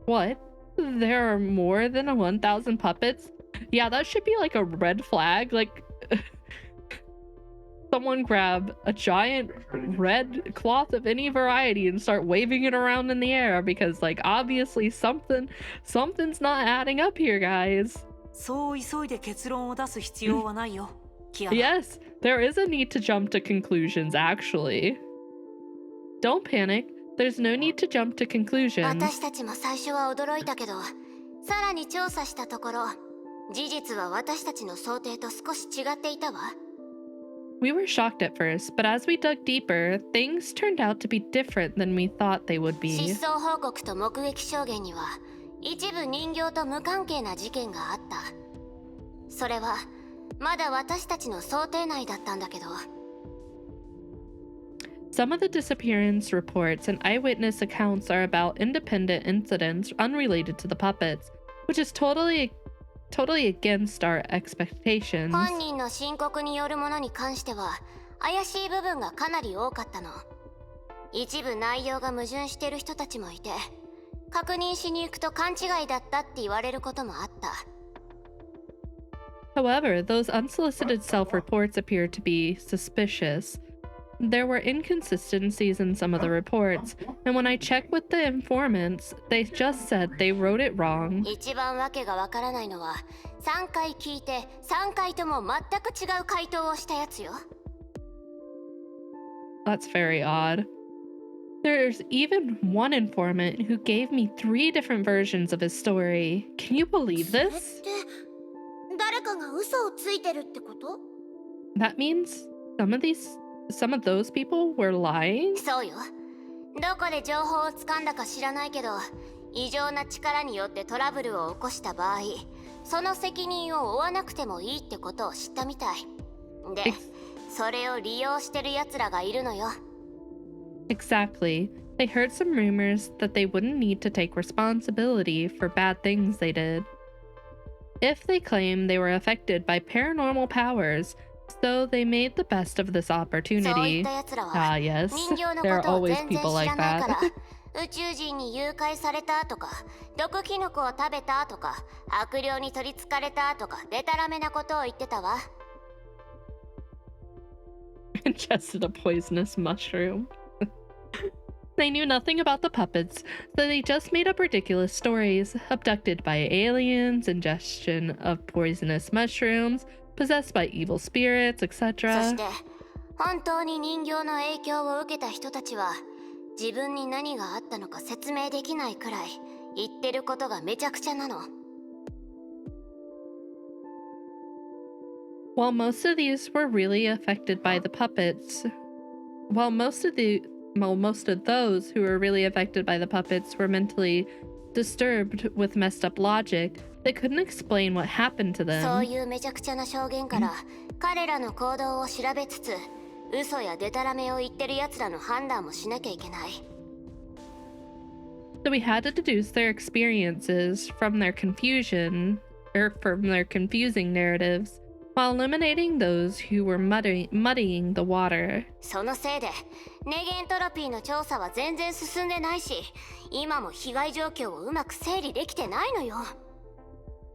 what? There are more than 1,000 puppets? Yeah, that should be like a red flag. Like, someone grab a giant red cloth of any variety and start waving it around in the air, because like obviously something's not adding up here, guys. そう急いで結論を出す必要はないよ、キアナ。 Yes, there is a need to jump to conclusions, actually. Don't panic. There's no need to jump to conclusions. 私たちも最初は驚いたけど、さらに調査したところ、事実は私たちの想定と少し違っていたわ。We were shocked at first, but as we dug deeper, things turned out to be different than we thought they would be. 失踪報告と目撃証言には一部人形と無関係な事件があった。それはまだ私たちの想定内だったんだけど。Some of the disappearance reports and eyewitness accounts are about independent incidents unrelated to the puppets, which is totally against our expectations. 本人の申告によるものに関しては怪しい部分がかなり多かったの。一部内容が矛盾してる人たちもいて、確認しに行くと勘違いだったって言われることもあった。However, those unsolicited self-reports appeared to be suspicious. There were inconsistencies in some of the reports, and when I checked with the informants, they just said they wrote it wrong. 一番わけがわからないのは、3回聞いて3回とも全く違う回答をしたやつよ。That's very odd. There's even one informant who gave me 3 different versions of his story. Can you believe this? 誰かが嘘をついてるってこと？ That means some of those people were lying? そうよ。どこで情報を掴んだか知らないけど、異常な力によってトラブルを起こした場合、その責任を負わなくてもいいってことを知ったみたい。で、それを利用してる奴らがいるのよ。Exactly. They heard some rumors that they wouldn't need to take responsibility for bad things they did. If they claim they were affected by paranormal powers, so they made the best of this そうい opportunity. った奴ら Ah, は yes. 人形の There こ are とを always 全然 people 知 like らないから that. 宇宙人に誘拐されたとか毒キノコを食べたとか悪霊に取りつかれたとかデタラメなことを言ってたわ。Ingested a poisonous mushroom. They knew nothing about the puppets, so they just made up ridiculous stories. Abducted by aliens, ingestion of poisonous mushrooms, possessed by evil spirits, そ etc. して本当に人形の影響を受けた人たちは自分に何があったのか説明できないくらい言ってることがめちゃくちゃなの。While most of these were really affected by the puppets, most of those who were really affected by the puppets were mentally disturbed with messed up logic, they couldn't explain what happened to そう them. いうめちゃくちゃな証言から彼らの行動を調べつつ嘘やデタラメを言ってる奴らの判断もしなきゃいけない。So we had to deduce their experiences from their confusing narratives, while eliminating those who were muddying the water. そのせいでネゲントロピーの調査は全然進んでないし、今も被害状況をうまく整理できてないのよ。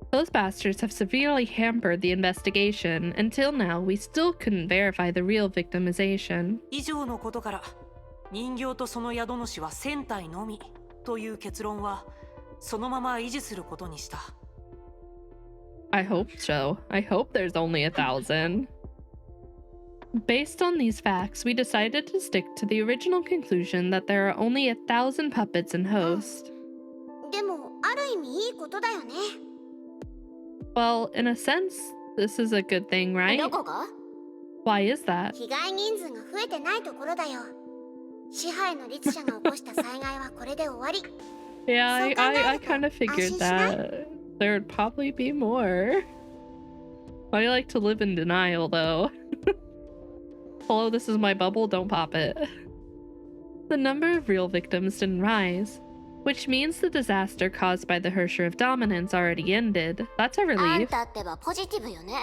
Those bastards have severely hampered the investigation. Until now, we still couldn't verify the real victimization. 以上のことから人形とその宿主は1000体のみという結論はそのまま維持することにした。I hope so. I hope there's only 1,000. Based on these facts, we decided to stick to the original conclusion that there are only 1,000 puppets in Host. でもある意味いいことだよね。 Well, in a sense, this is a good thing, right? どこが？ Why is that? 被害人数が増えてないところだよ。支配の律者が起こした災害はこれで終わり。 Yeah, I kind of Ashin figured that. There would probably be more. I like to live in denial, though. Hello, this is my bubble, don't pop it. The number of real victims didn't rise, which means the disaster caused by the Hersher of Dominance already ended. That's a あん relief. たってばポジティブよね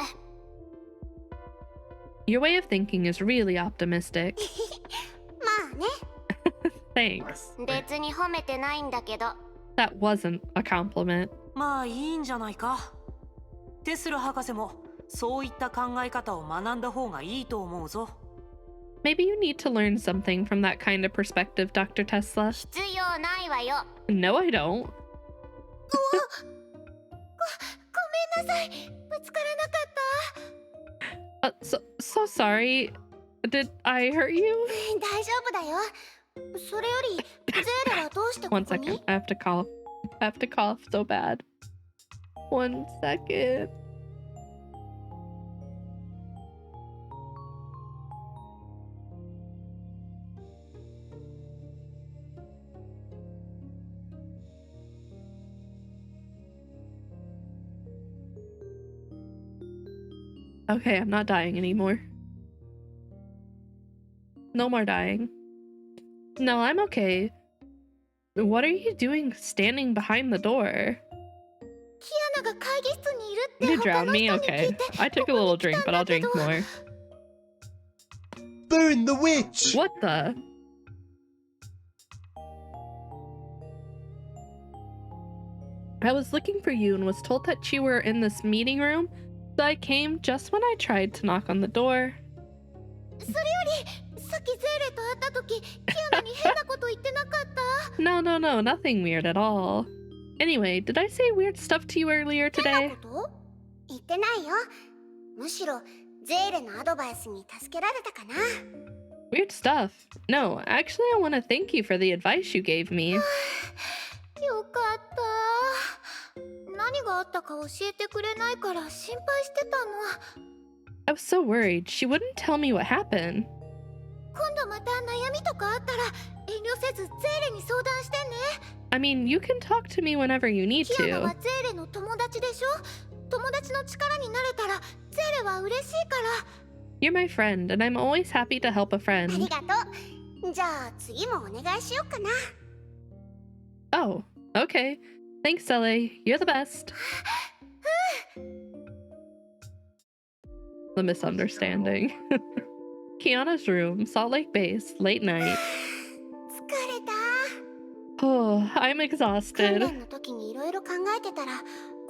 Your way of thinking is really optimistic. まあね Thanks. 別に褒めてないんだけど That wasn't a compliment. まあいいんじゃないか。テスラ博士もそういった考え方を学んだ方がいいと思うぞ。 Maybe you need to learn something from that kind of perspective, Dr. Tesla. 必要ないわよ No, I don't. ごめんなさいぶつからなかった So sorry. Did I hurt you? 大丈夫だよそれよりゼーレはどうしてこ One こに second. I have to cough. I have to cough so bad. 1 second. Okay, I'm not dying anymore. No more dying. No, I'm okay. What are you doing standing behind the door? キアナが会議室にいるって You 他 drowned の me? 人に聞 Okay. いて I took a ここ little に来 drink, た but ん I'll だけ drink ど more. Burn the witch! What the? I was looking for you and was told that you were in this meeting room, so I came just when I tried to knock on the door. それよりさっきゼーレと会った時キアナに変なこと言ってなかった No, nothing weird at all. Anyway, did I say weird stuff to you earlier 変な today? こと言ってないよむしろゼーレのアドバイスに助けられたかな Weird stuff. No, actually, I want to thank you for the advice you gave me. よかった何があったか教えてくれないから心配してたの I was so worried. She wouldn't tell me what happened. 今度また悩みとかあったら遠慮せずゼーレに相談してね I mean, you can talk to me whenever you need キアナ to. はゼーレの友達でしょ友達の力になれたらゼーレは嬉しいから You're my friend, and I'm always happy to help a あり friend. がとうじゃあ次もお願いしようかな Oh, okay. Thanks, Sele. You're the best. The misunderstanding. Kiana's room, Salt Lake Base, late night. 疲れた Oh, I'm 訓 exhausted. 練の時にいろいろ考えてたら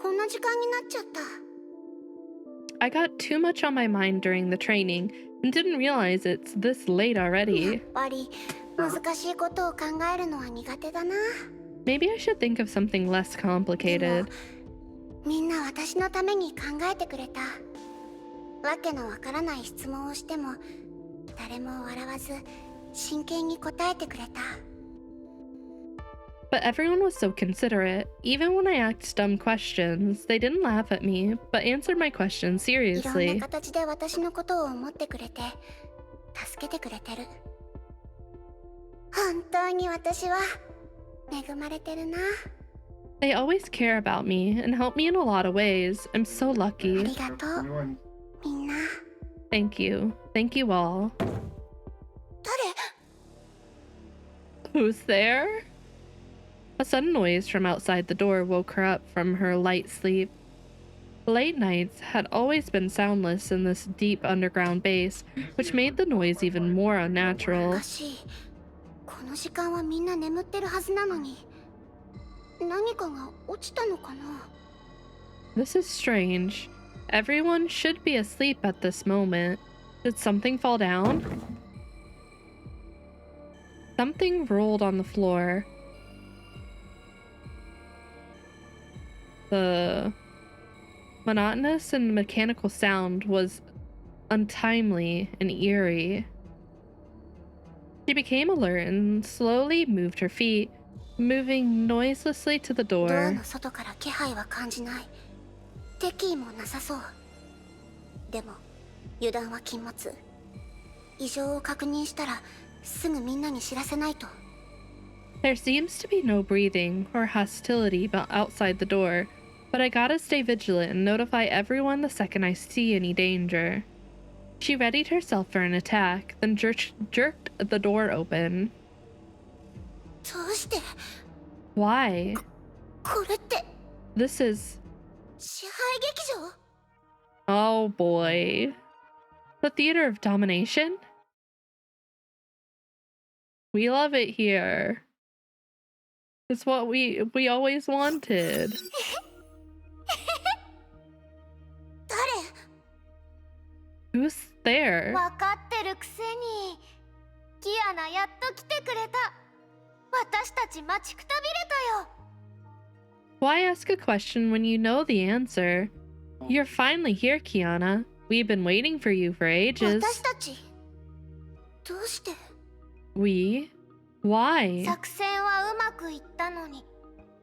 こんな時間になっちゃった I got too much on my mind during the training and didn't realize it's this late やっ already. ぱり難しいことを考えるのは苦手だな Maybe I should think of something less でも complicated. みんな私のために考えてくれたわけのわからない質問をしても誰も笑わず真剣に答えてくれた But everyone was so considerate. Even when I asked dumb questions, they didn't laugh at me, but answered my questions いろんな seriously. 形で私のことを思ってくれて助けてくれてる本当に私は恵まれてるな They always care about me and help me in a lot of ways. I'm so あ lucky. りがとうみんな Thank you. Thank you all. 誰 Who's there? A sudden noise from outside the door woke her up from her light sleep. Late nights had always been soundless in this deep underground base, which made the noise even more お unnatural. かしいこの時間はみんな眠ってるはずなのに何かが落ちたのかな This is strange. Everyone should be asleep at this moment. Did something fall down? Something rolled on the floor. The monotonous and mechanical sound was untimely and eerie. She became alert and slowly moved her feet, moving noiselessly to the ドア door. の外から気配は感じない敵意もなさそうでも油断は禁物異常を確認したらすぐみんなに知らせないと There seems to be no breathing or hostility outside the door, But I gotta stay vigilant and notify everyone the second I see any danger. She readied herself for an attack, then jerked the door open. どうして Why? これって This is... 支配劇場 Oh boy. The theater of domination? We love it here. It's what we always wanted. 誰 Who's there? 分かってるくせにキアナやっと来てくれた。私たち待ちくたびれたよ。 Why ask a question when you know the answer? You're finally here, Kiana. We've been waiting for you for ages. 私たちどうして We? Why? 作戦はうまくいったのに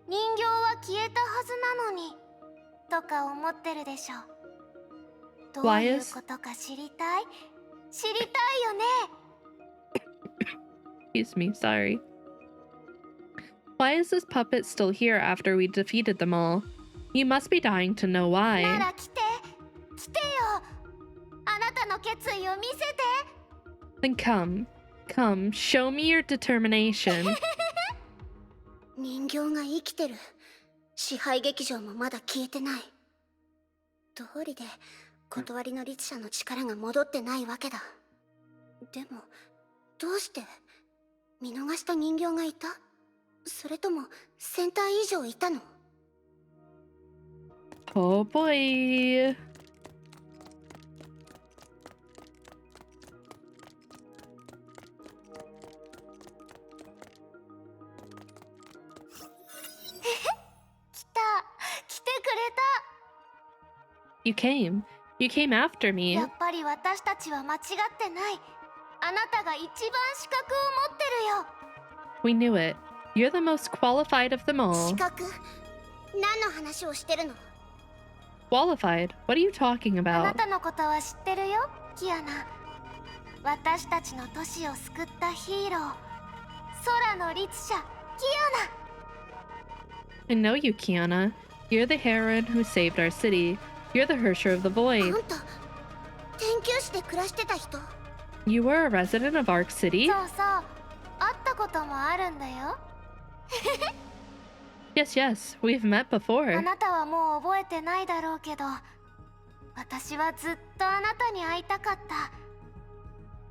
人形は消えたはずなのにとか思ってるでしょ。どう Why いう is- ことか知りたい？知りたいよね。 Excuse me, sorry. Why is this puppet still here after we defeated them all? You must be dying to know な why. ら来てよ。あなたの決意を見せて。 Then come, show me your determination. 人形が生きてる。支配劇場もまだ消えてない。道理で断りの律者の力が戻ってないわけだ。でもどうして見逃した人形がいた？それとも1000体以上いたの？ Oh boy. 来てくれた。 You came after me. やっぱり私たちは間違ってない。あなたが一番資格を持ってるよ。 We knew it. You're the most qualified of them all. 資格？何の話をしてるの？ Qualified? What are you talking あな about? たのことは知ってるよ、キアナ。私たちの都市を救ったヒーロー、空の律者、キアナ。 I know you, Kiana. You're the heroine who saved our city. You're the Hersher of the あ Void. んた天球市で暮らしてた人？ You were a resident of Arc City? そうそう、会ったこともあるんだよ。 Yes, we've met あ before. なたはもう覚えてないだろうけど、私はずっとあなたに会いたかった。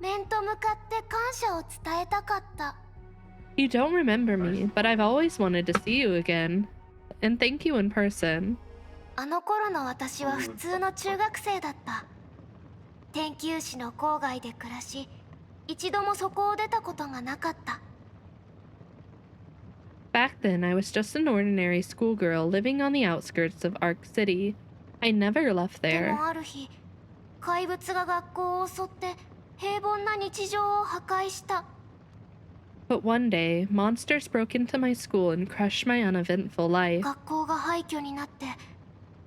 面と向かって感謝を伝えたかった。 You don't remember me, but I've always wanted to see you again. And thank you in person. あの頃の私は普通の中学生だった。天球市の郊外で暮らし、一度もそこを出たことがなかった。 Back then, I was just an ordinary schoolgirl living on the outskirts of Arc City. I never left で there. もある日、怪物が学校を襲って平凡な日常を破壊した。 But one day, monsters broke into my school and crushed my uneventful life. 学校が廃墟になって、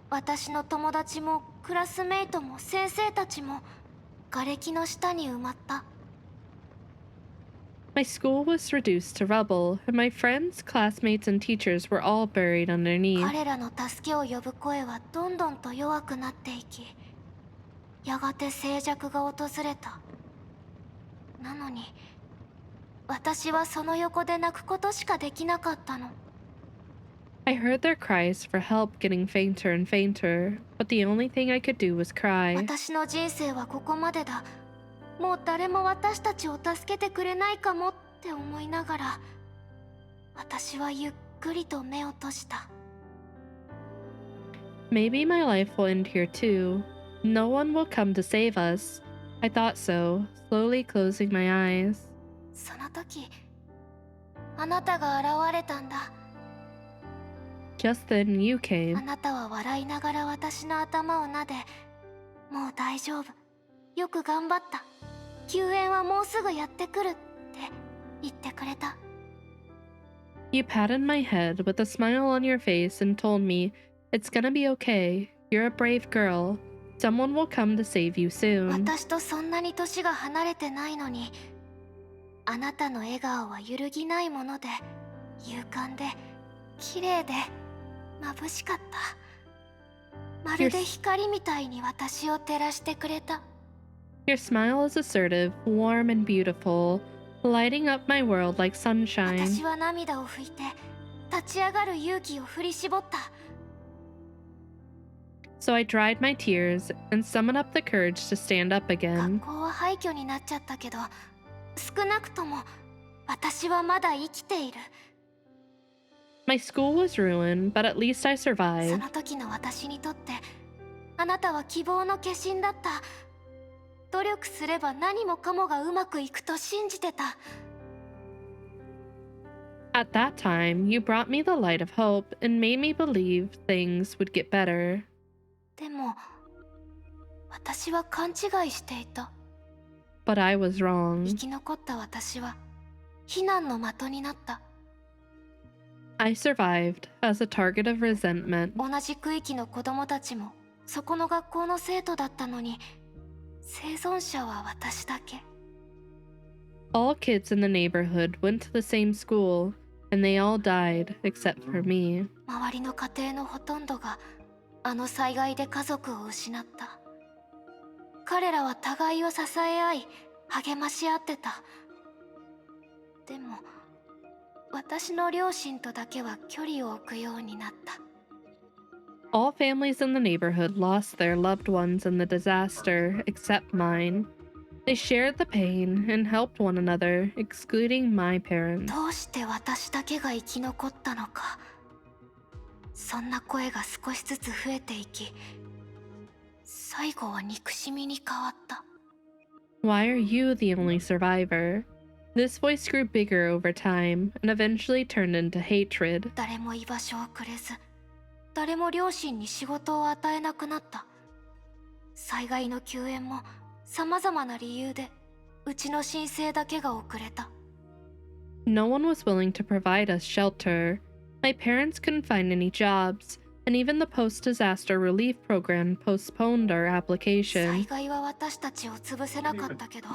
私の友達もクラスメイトも先生たちも瓦礫の下に埋まった。 My school was reduced to rubble, and my friends, classmates, and teachers were all buried underneath. 彼らの助けを呼ぶ声はどんどんと弱くなっていき、やがて静寂が訪れた。なのに私はその横で泣くことしかできなかったの。 I heard their cries for help getting fainter and fainter, but the only thing I could do was cry. 私の人生はここまでだ。もう誰も私たちを助けてくれないかもって思いながら、私はゆっくりと目を閉じた。 Maybe my life will end here too. No one will come to save us. I thought so, slowly closing my eyes. その時、あなたが現れたんだ。 Just then you あ came. なたは笑いながら私の頭を撫で、もう大丈夫。よく頑張った。救援はもうすぐやってくるって言ってくれた。 You patted my head with a smile on your face and told me, "It's gonna be okay. You're a brave girl. Someone will come to save you soon." 私とそんなに年が離れてないのに、あなたの笑顔は揺るぎないもので、勇敢で、綺麗で、眩しかった。まるで光みたいに私を照らしてくれた。 Your smile is assertive, warm, and beautiful, lighting up my world like sunshine. 私は涙を拭いて立ち上がる勇気を振り絞った。 So I dried my tears and summoned up the courage to stand up 学 again. 校は廃墟になっちゃったけど、少なくとも私はまだ生きている。 My school was ruined, but at least I そ survived. の時の私にとってあなたは希望の化身だった。努力すれば何もかもがうまくいくと信じてた。 At that time, you brought me the light of hope and made me believe things would get better. でも私は勘違いしていた。 But I was 生 wrong. き残った私は非難の的になった。 I survived as a target of resentment. 同じ区域の子供たちもそこの学校の生徒だったのに、生存者は私だけ。 All kids in the neighborhood went to the same school, and they all died except for me. 周りの家庭のほとんどがあの災害で家族を失った。彼らは互いを支え合い励まし合ってた。でも私の両親とだけは距離を置くようになった。 All families in the neighborhood lost their loved ones in the disaster, except mine. They shared the pain and helped one another, excluding my parents. どうして私だけが生き残ったのか。そんな声が少しずつ増えていき、最後は憎しみに変わった。 Why are you the only survivor? This voice grew bigger over time and eventually turned into hatred. 誰も居場所をくれず、誰も両親に仕事を与えなくなった。災害の救援も様々な理由でうちの申請だけが遅れた。 No one was willing to provide us shelter. My parents couldn't find any jobs, and even the post-disaster relief program postponed our 災 application. 害は私たちを潰せなかったけど、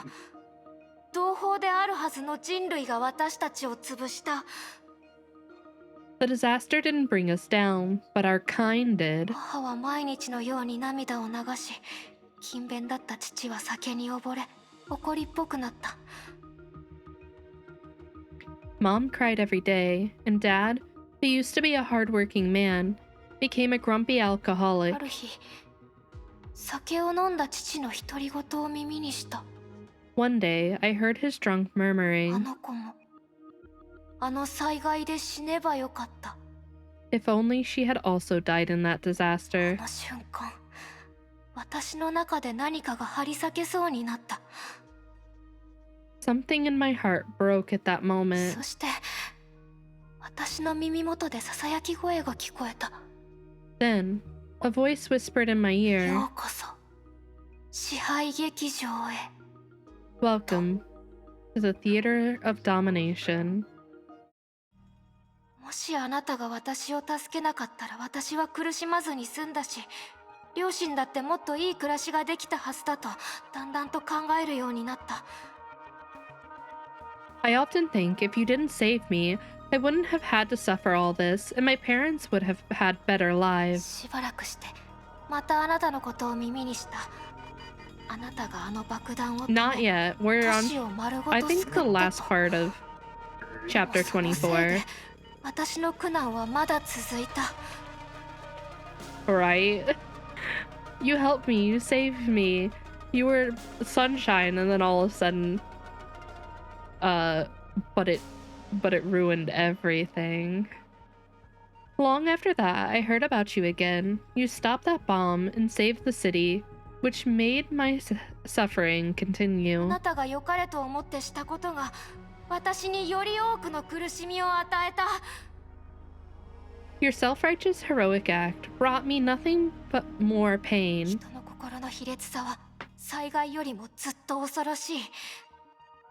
同胞であるはずの人類が私たちを潰した。 The disaster didn't bring us down, but our kind did. 母は毎日のように涙を流し、勤勉だった父は酒に溺れ怒りっぽくなった。 Mom cried every day, and Dad, who used to be a hardworking man, became a grumpy あ alcoholic. る日、酒を飲んだ父の独り言を耳にした。 One day, I heard his drunk あ murmuring, の子もあの災害で死ねばよかった。 if only she had also died in that あ disaster. の瞬間、私の中で何かが張り裂けそうになった。 Something in my heart broke at that moment. そして私の耳元でささやき声が聞こえた。 Then, a voice whispered in my よ ear, うこそ支配劇場へ。 Welcome to the theater of domination. もしあなたが私を助けなかったら私は苦しまずに済んだし、両親だってもっといい暮らしができたはずだとだんだんと考えるようになった。 I often think if you didn't save me, I wouldn't have had to suffer all this, and my parents would have had better lives. しばらくしてまたあなたのことを耳にした。あなたがあの爆弾を Not yet. We're 都 on, 市を丸ご I と think, 救 the った last と。 part of chapter そのせいで24. 私の苦難はまだ続いた。 Right? You helped me, you saved me. You were sunshine, and then all of a sudden, but it ruined everything. Long after that, I heard about you again. You stopped that bomb and saved the city, which made my suffering あ continue. なたが良かれと思ってしたことが私により多くの苦しみを与えた。 Your self-righteous heroic act brought me nothing but more pain. 人の心の卑劣さは災害よりもずっと恐ろしい。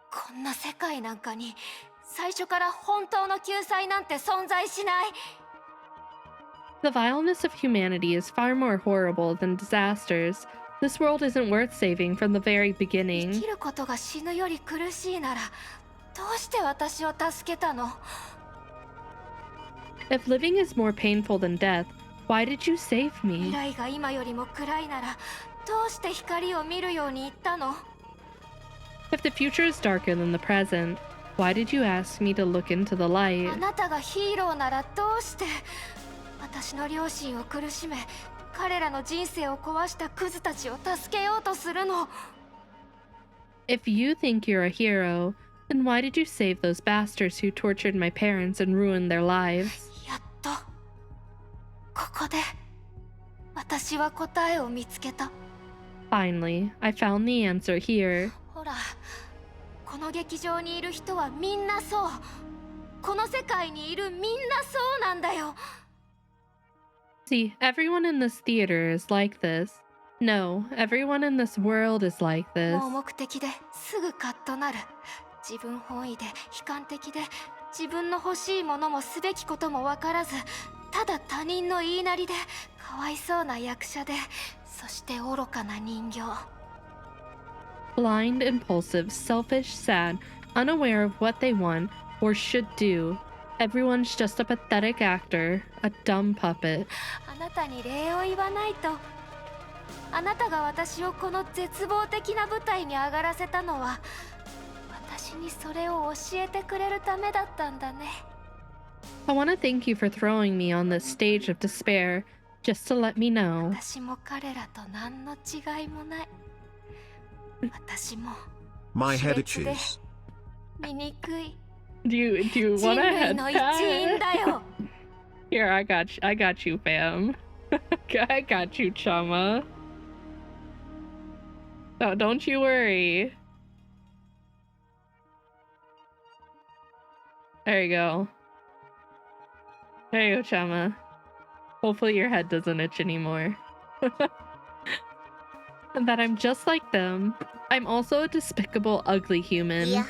こんな世界なんかに最初から本当の救済なんて存在しない。 The vileness of humanity is far more horrible than disasters. This world isn't worth saving from the very 生 beginning. きることが死ぬより苦しいならどうして私を助けたの？ If living is more painful than death, Why did you save 未 me? 来が今よりも暗いならどうして光を見るように言ったの？ If the future is darker than the present, why did you ask me to look into the あ light? なたがヒーローならどうして私の両親を苦しめ彼らの人生を壊したクズたちを助けようとするの？ If you think you're a hero, then why did you save those bastards who tortured my parents and ruined their lives? やっとここで私は答えを見つけた。 Finally, I found the answer here. ほら、この劇場にいる人はみんなそう。この世界にいるみんなそうなんだよ。 See, everyone in this theater is like this. No, everyone in this world is like this. もう目的ですぐカッとなる。自分本位で悲観的で自分の欲しいものもすべきことも分からず、ただ他人の言いなりでかわいそうな役者で、そして愚かな人形。 Blind, impulsive, selfish, sad, unaware of what they want or should do. Everyone's just a pathetic actor, a dumb puppet. あなたに礼を言わないと。あなたが私をこの絶望的な舞台に上がらせたのは、私にそれを教えてくれるためだったんだね。 I want to thank you for throwing me on this stage of despair, just to let me know. 私も彼らと何の違いもない。私も My 卑 head 劣で itches. 醜い Do you 人 want a 類 head の一員 pat? だよ。 Here, I got you, fam. I got you, Chama. No, don't you worry. There you go. There you go, Chama. Hopefully your head doesn't itch anymore. And that I'm just like them. I'm also a despicable, ugly human. いや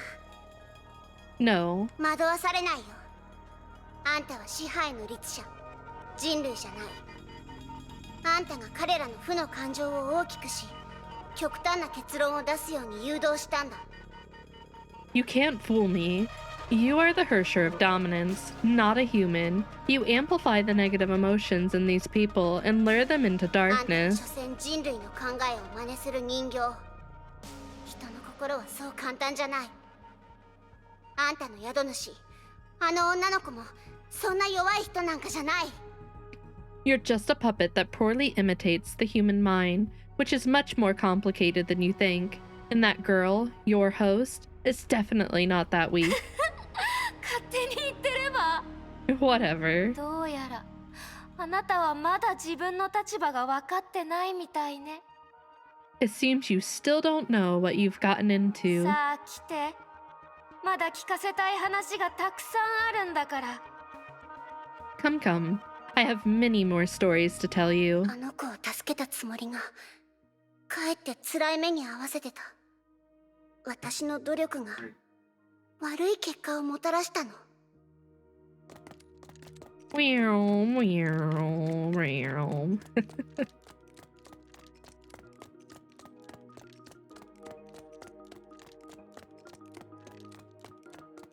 No, 惑わされないよ。あんたは支配の律者、人類じゃない。あんたが彼らの負の感情を大きくし、極端な結論を出すように誘導したんだ。 you can't fool me. You are the Hersher of dominance, not a human. You amplify the negative emotions in these people and lure them into あんたは所 darkness. 詮人類の考えを真似する人形。人の心はそう簡単じゃない。あんたの宿主、あの女の子もそんな弱い人なんかじゃない。 You're just a puppet that poorly imitates the human mind, which is much more complicated than you think. And that girl, your host, is definitely not that weak. 勝手に言ってれば。 Whatever. どうやらあなたはまだ自分の立場が分かってないみたいね。 It seems you still don't know what you've gotten into. さあ来て。まだ聞かせたい話がたくさんあるんだから。 Come, come. I have many more stories to tell you. あの子を助けたつもりが、かえって辛い目に遭わせてた。私の努力が悪い結果をもたらしたの。 Meow, meow, meow.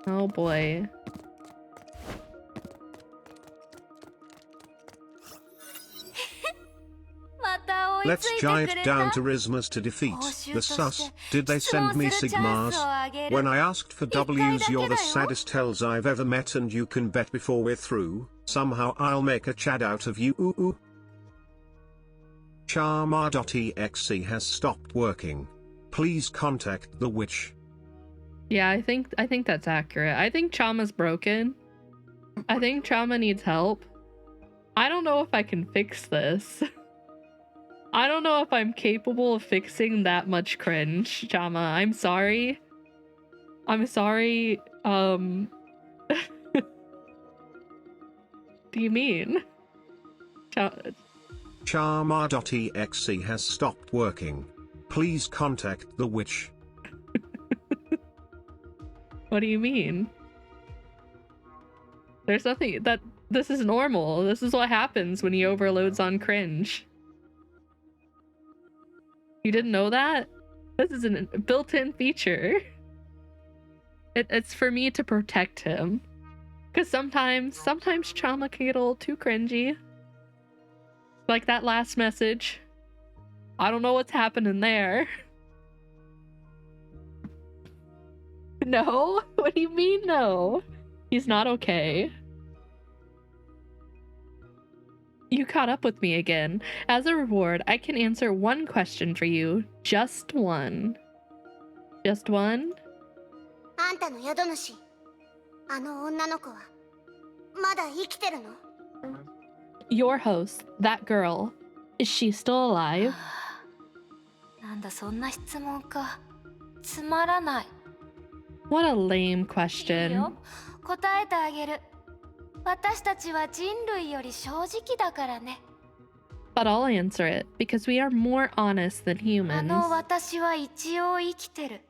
Oh boy. Let's jive down to Rismas to defeat the sus. Did they send me Sigmas? When I asked for W's, you're the saddest hells I've ever met, and you can bet before we're through, somehow I'll make a Chad out of you. Ooh, ooh. Charma.exe has stopped working. Please contact the witch. Yeah, I think that's accurate. I think Chama's broken. I think Chama needs help. I don't know if I can fix this. I don't know if I'm capable of fixing that much cringe, Chama. I'm sorry. I'm sorry. What do you mean? Charma.exe has stopped working. Please contact the witch. What do you mean? There's nothing that this is normal. This is what happens when he overloads on cringe. You didn't know that? This is a built-in feature. It's for me to protect him. Because sometimes Chama can get a little too cringy. Like that last message. I don't know what's happening there. No? What do you mean no? He's not okay. You caught up with me again. As a reward, I can answer one question for you. Just one. Just one? あんたの宿主、あの女の子はまだ生きてるの？ Your host, that girl, is she still alive? なんだそんな質問か。つまらない。 What a lame いいよ question. 答えてあげる。私たちは人類より正直だからね。 But I'll answer it, because we are more honest than あの humans. 私は一応生きてる。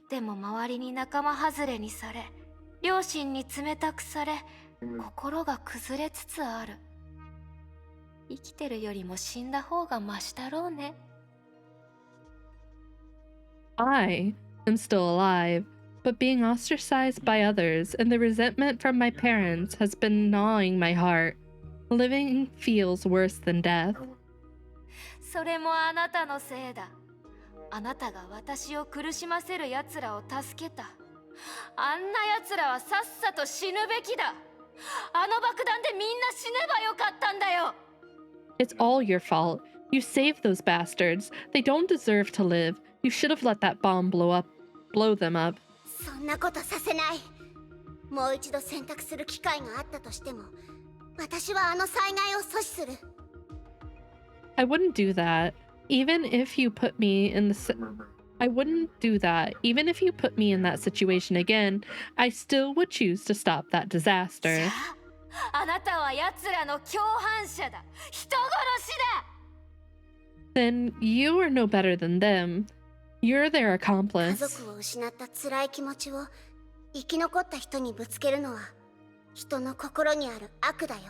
でも周りに仲間外れにされ、両親に冷たくされ、心が崩れつつある。生きてるよりも死んだ方がマシだろうね。 I am still alive, but being ostracized by others and the resentment from my parents has been gnawing my heart. Living feels worse than death. それもあなたのせいだ。あなたが私を苦しませる奴らを助けた。あんな奴らはさっさと死ぬべきだ。あの爆弾でみんな死ねばよかったんだよ。 It's all your fault. You saved those bastards. They don't deserve to live. You should have let that bomb blow them up. そんなことさせない。もう一度選択する機会があったとしても、私はあの災害を阻止する。I wouldn't do that. Even if you put me in I wouldn't do that. Even if you put me in that situation again, I still would choose to stop that disaster. あなたは奴らの共犯者だ。人殺しだ。 Then you are no better than them. You're their 家 accomplice. 族を失った辛い気持ちを生き残った人にぶつけるのは人の心にある悪だよ。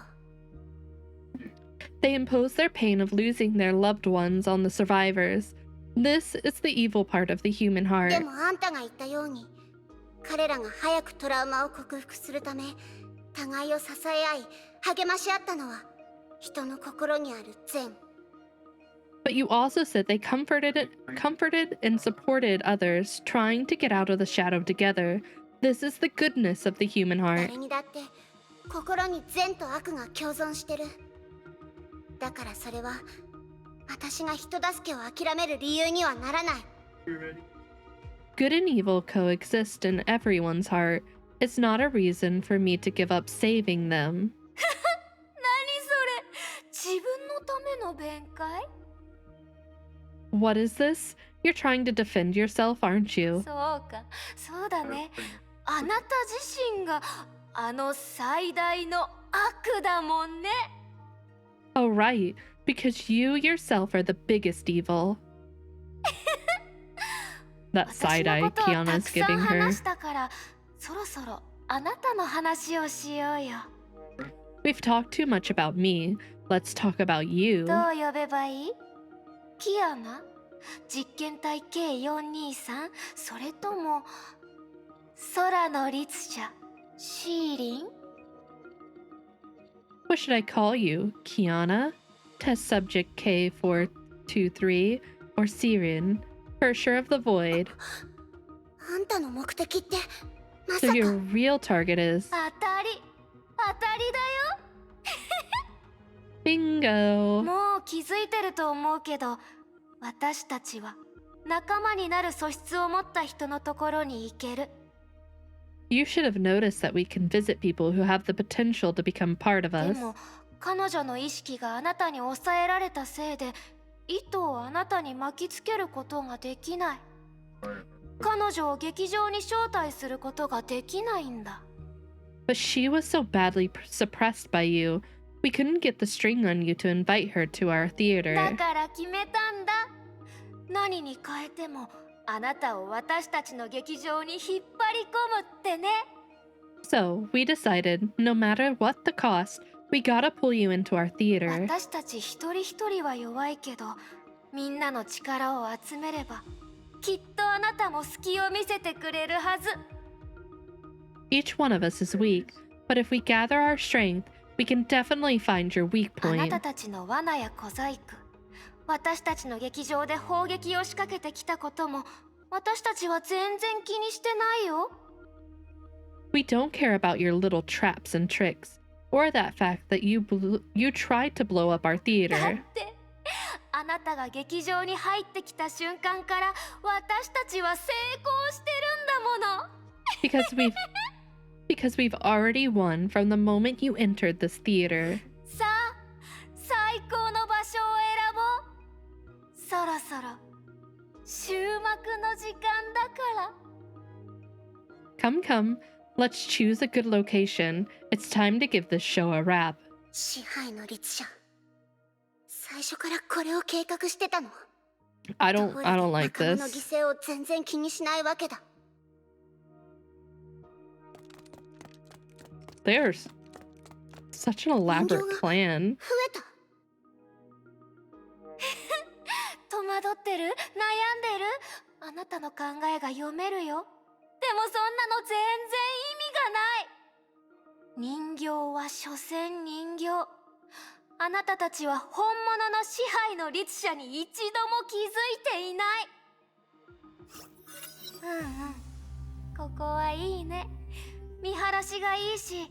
They impose their pain of losing their loved ones on the survivors. This is the evil part of the human で heart. もあんたが言ったように、彼らが早くトラウマを克服するため、互いを支え合い、励まし合ったのは人の心にある善。 But you also said they comforted and supported others, trying to get out of the shadow together. This is the goodness of the human heart. 誰にだって心に善と悪が共存してる。だからそれは私が人助けを諦める理由にはならない。 Good and evil coexist in everyone's heart. It's not a reason for me to give up saving them. 何それ。自分のための弁解？ What is this? You're trying to defend yourself, aren't you? そうか、そうだね。あなた自身があの最大の悪だもんね。 Oh, right. Because you yourself are the biggest evil. That 私 side の eye ことをた Kiana's くさん giving her. 話したから、そろそろあなたの話をしようよ。 We've talked too much about me. Let's talk about you. どう呼べばいい？キアナ？実験体 K423？ それとも空の律者シーリン？ What should I call you? Kiana? Test subject K423? Or Siren? Purser of the Void? あんたの目的ってま So さか。 your real target is... 当たりだよ。 Bingo! もう気づいてると思うけど、私たちは仲間になる素質を持った人のところに行ける。 You should have noticed that we can visit people who have the potential to become part of で us. も彼女の意識があなたに抑えられたせいで、糸をあなたに巻きつけることができない。彼女を劇場に招待することができないんだ。 But she was so badly suppressed by you, we couldn't get the string on you to invite her to our だ theater. から決めたんだ。何に変えてもあなたを私たちの劇場に引っ張り込むってね。 So, we decided, no matter what the cost, we gotta pull you into our theater. 私たち一人一人は弱いけど、みんなの力を集めればきっとあなたも隙を見せてくれるはず。 Each one of us is weak, but if we gather our strength, We can definitely find your weak あな point. たたちの罠や小細工、私たちの劇場で砲撃を仕掛けてきたことも私たちは全然気にしてないよ。 We don't care about your little traps and tricks, or that fact that you tried to blow up our だっ theater. てあなたが劇場に入ってきた瞬間から私たちは成功してるんだもの。 Because we've already won from the moment you entered this theater. さあ、最高の場所を選ぼう。そろそろ終幕の時間だから。 Come, let's choose a good location. It's time to give this show a wrap. 支配の律者、最初からこれを計画してたの。 I don't like 仲間の this. 犠牲を全然気にしないわけだ。 There's such an elaborate plan. 増えた。戸惑ってる？悩んでる？あなたの考えが読めるよ。でもそんなの全然意味がない。人形は所詮人形。あなたたちは本物の支配の律者に一度も気づいていない。ここはいいね。見晴らしがいいし、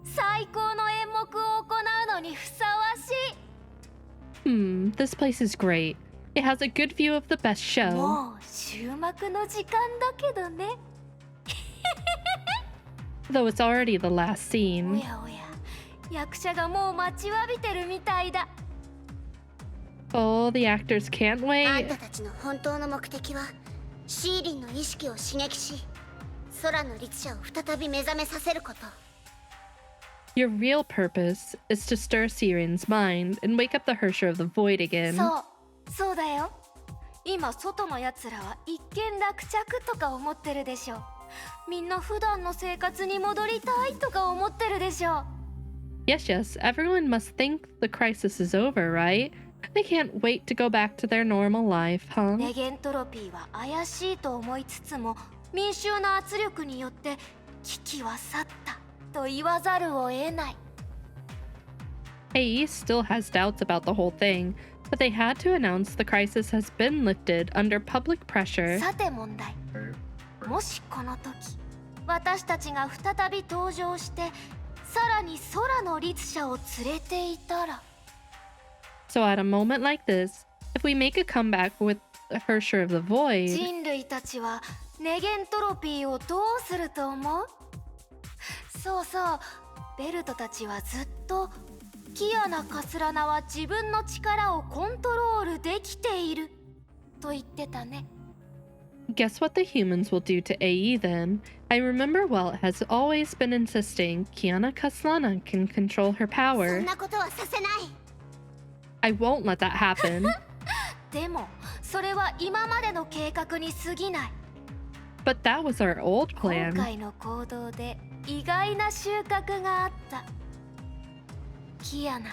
最高の演目を行うのにふさわしい。 This place is great. It has a good view of the best show. もう終幕の時間だけどね。 Though it's already the last お scene. やおや、役者がもう待ちわびてるみたいだ。 Oh, the actors can't あん wait. たたちの本当の目的はシーリンの意識を刺激し、空の律者を再び目覚めさせること。 Your real purpose is to stir Siren's mind and wake up the Hersher of the Void again. そうだよ。今外のやつらは一見落着とか思ってるでしょ。みんな普段の生活に戻りたいとか思ってるでしょ。 Yes, everyone must think the crisis is over, right? They can't wait to go back to their normal life, huh? ネゲントロピーは怪しいと思いつつも、民衆の圧力によって危機は去ったと言わざるを得ない。 AE still has doubts about the whole thing, but they had to announce the crisis has been lifted under public pressure. さて問題。もしこの時、私たちが再び登場して、さらに空の律者を連れていたら。 So at a moment like this, if we make a comeback with the Hersher of the Void, 人類たちはネゲントロピーをどうすると思う？そうそう、ベルトたちはずっとキアナ・カスラナは自分の力をコントロールできていると言ってたね。 guess what the humans will do to AE then? I remember Welt has always been insisting Kiana Kaslana can control her そ power. んなことはさせない。 I won't let that happen. でもそれは今までの計画に過ぎない。 But that was our old 今 plan. 回の行動で意外な収穫があった。キアナ、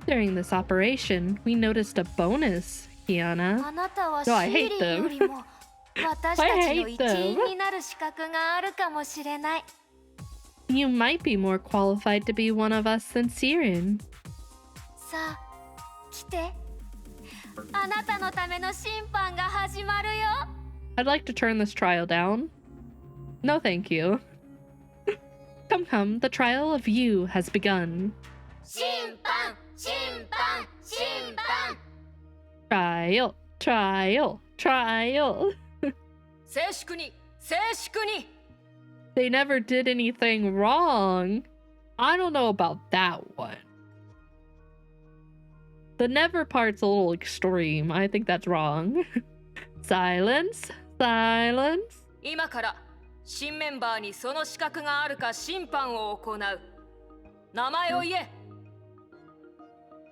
During this operation, we noticed a bonus, Kiana. あなたはシ No, ー I hate リンよりも私たちの一員になる資格があるかもしれない。 You might be more qualified to be one of us than Siren. さあ、来て。あなたのための審判が始まるよ。 I'd like to turn this trial down. No, thank you. Come, the trial of you has begun. 審判審判審判 Trial. 静粛に静粛に。 They never did anything wrong. I don't know about that one. The never part's a little extreme. I think that's wrong. Silence. 今から新メンバーにその資格があるか審判を行う。名前を言え。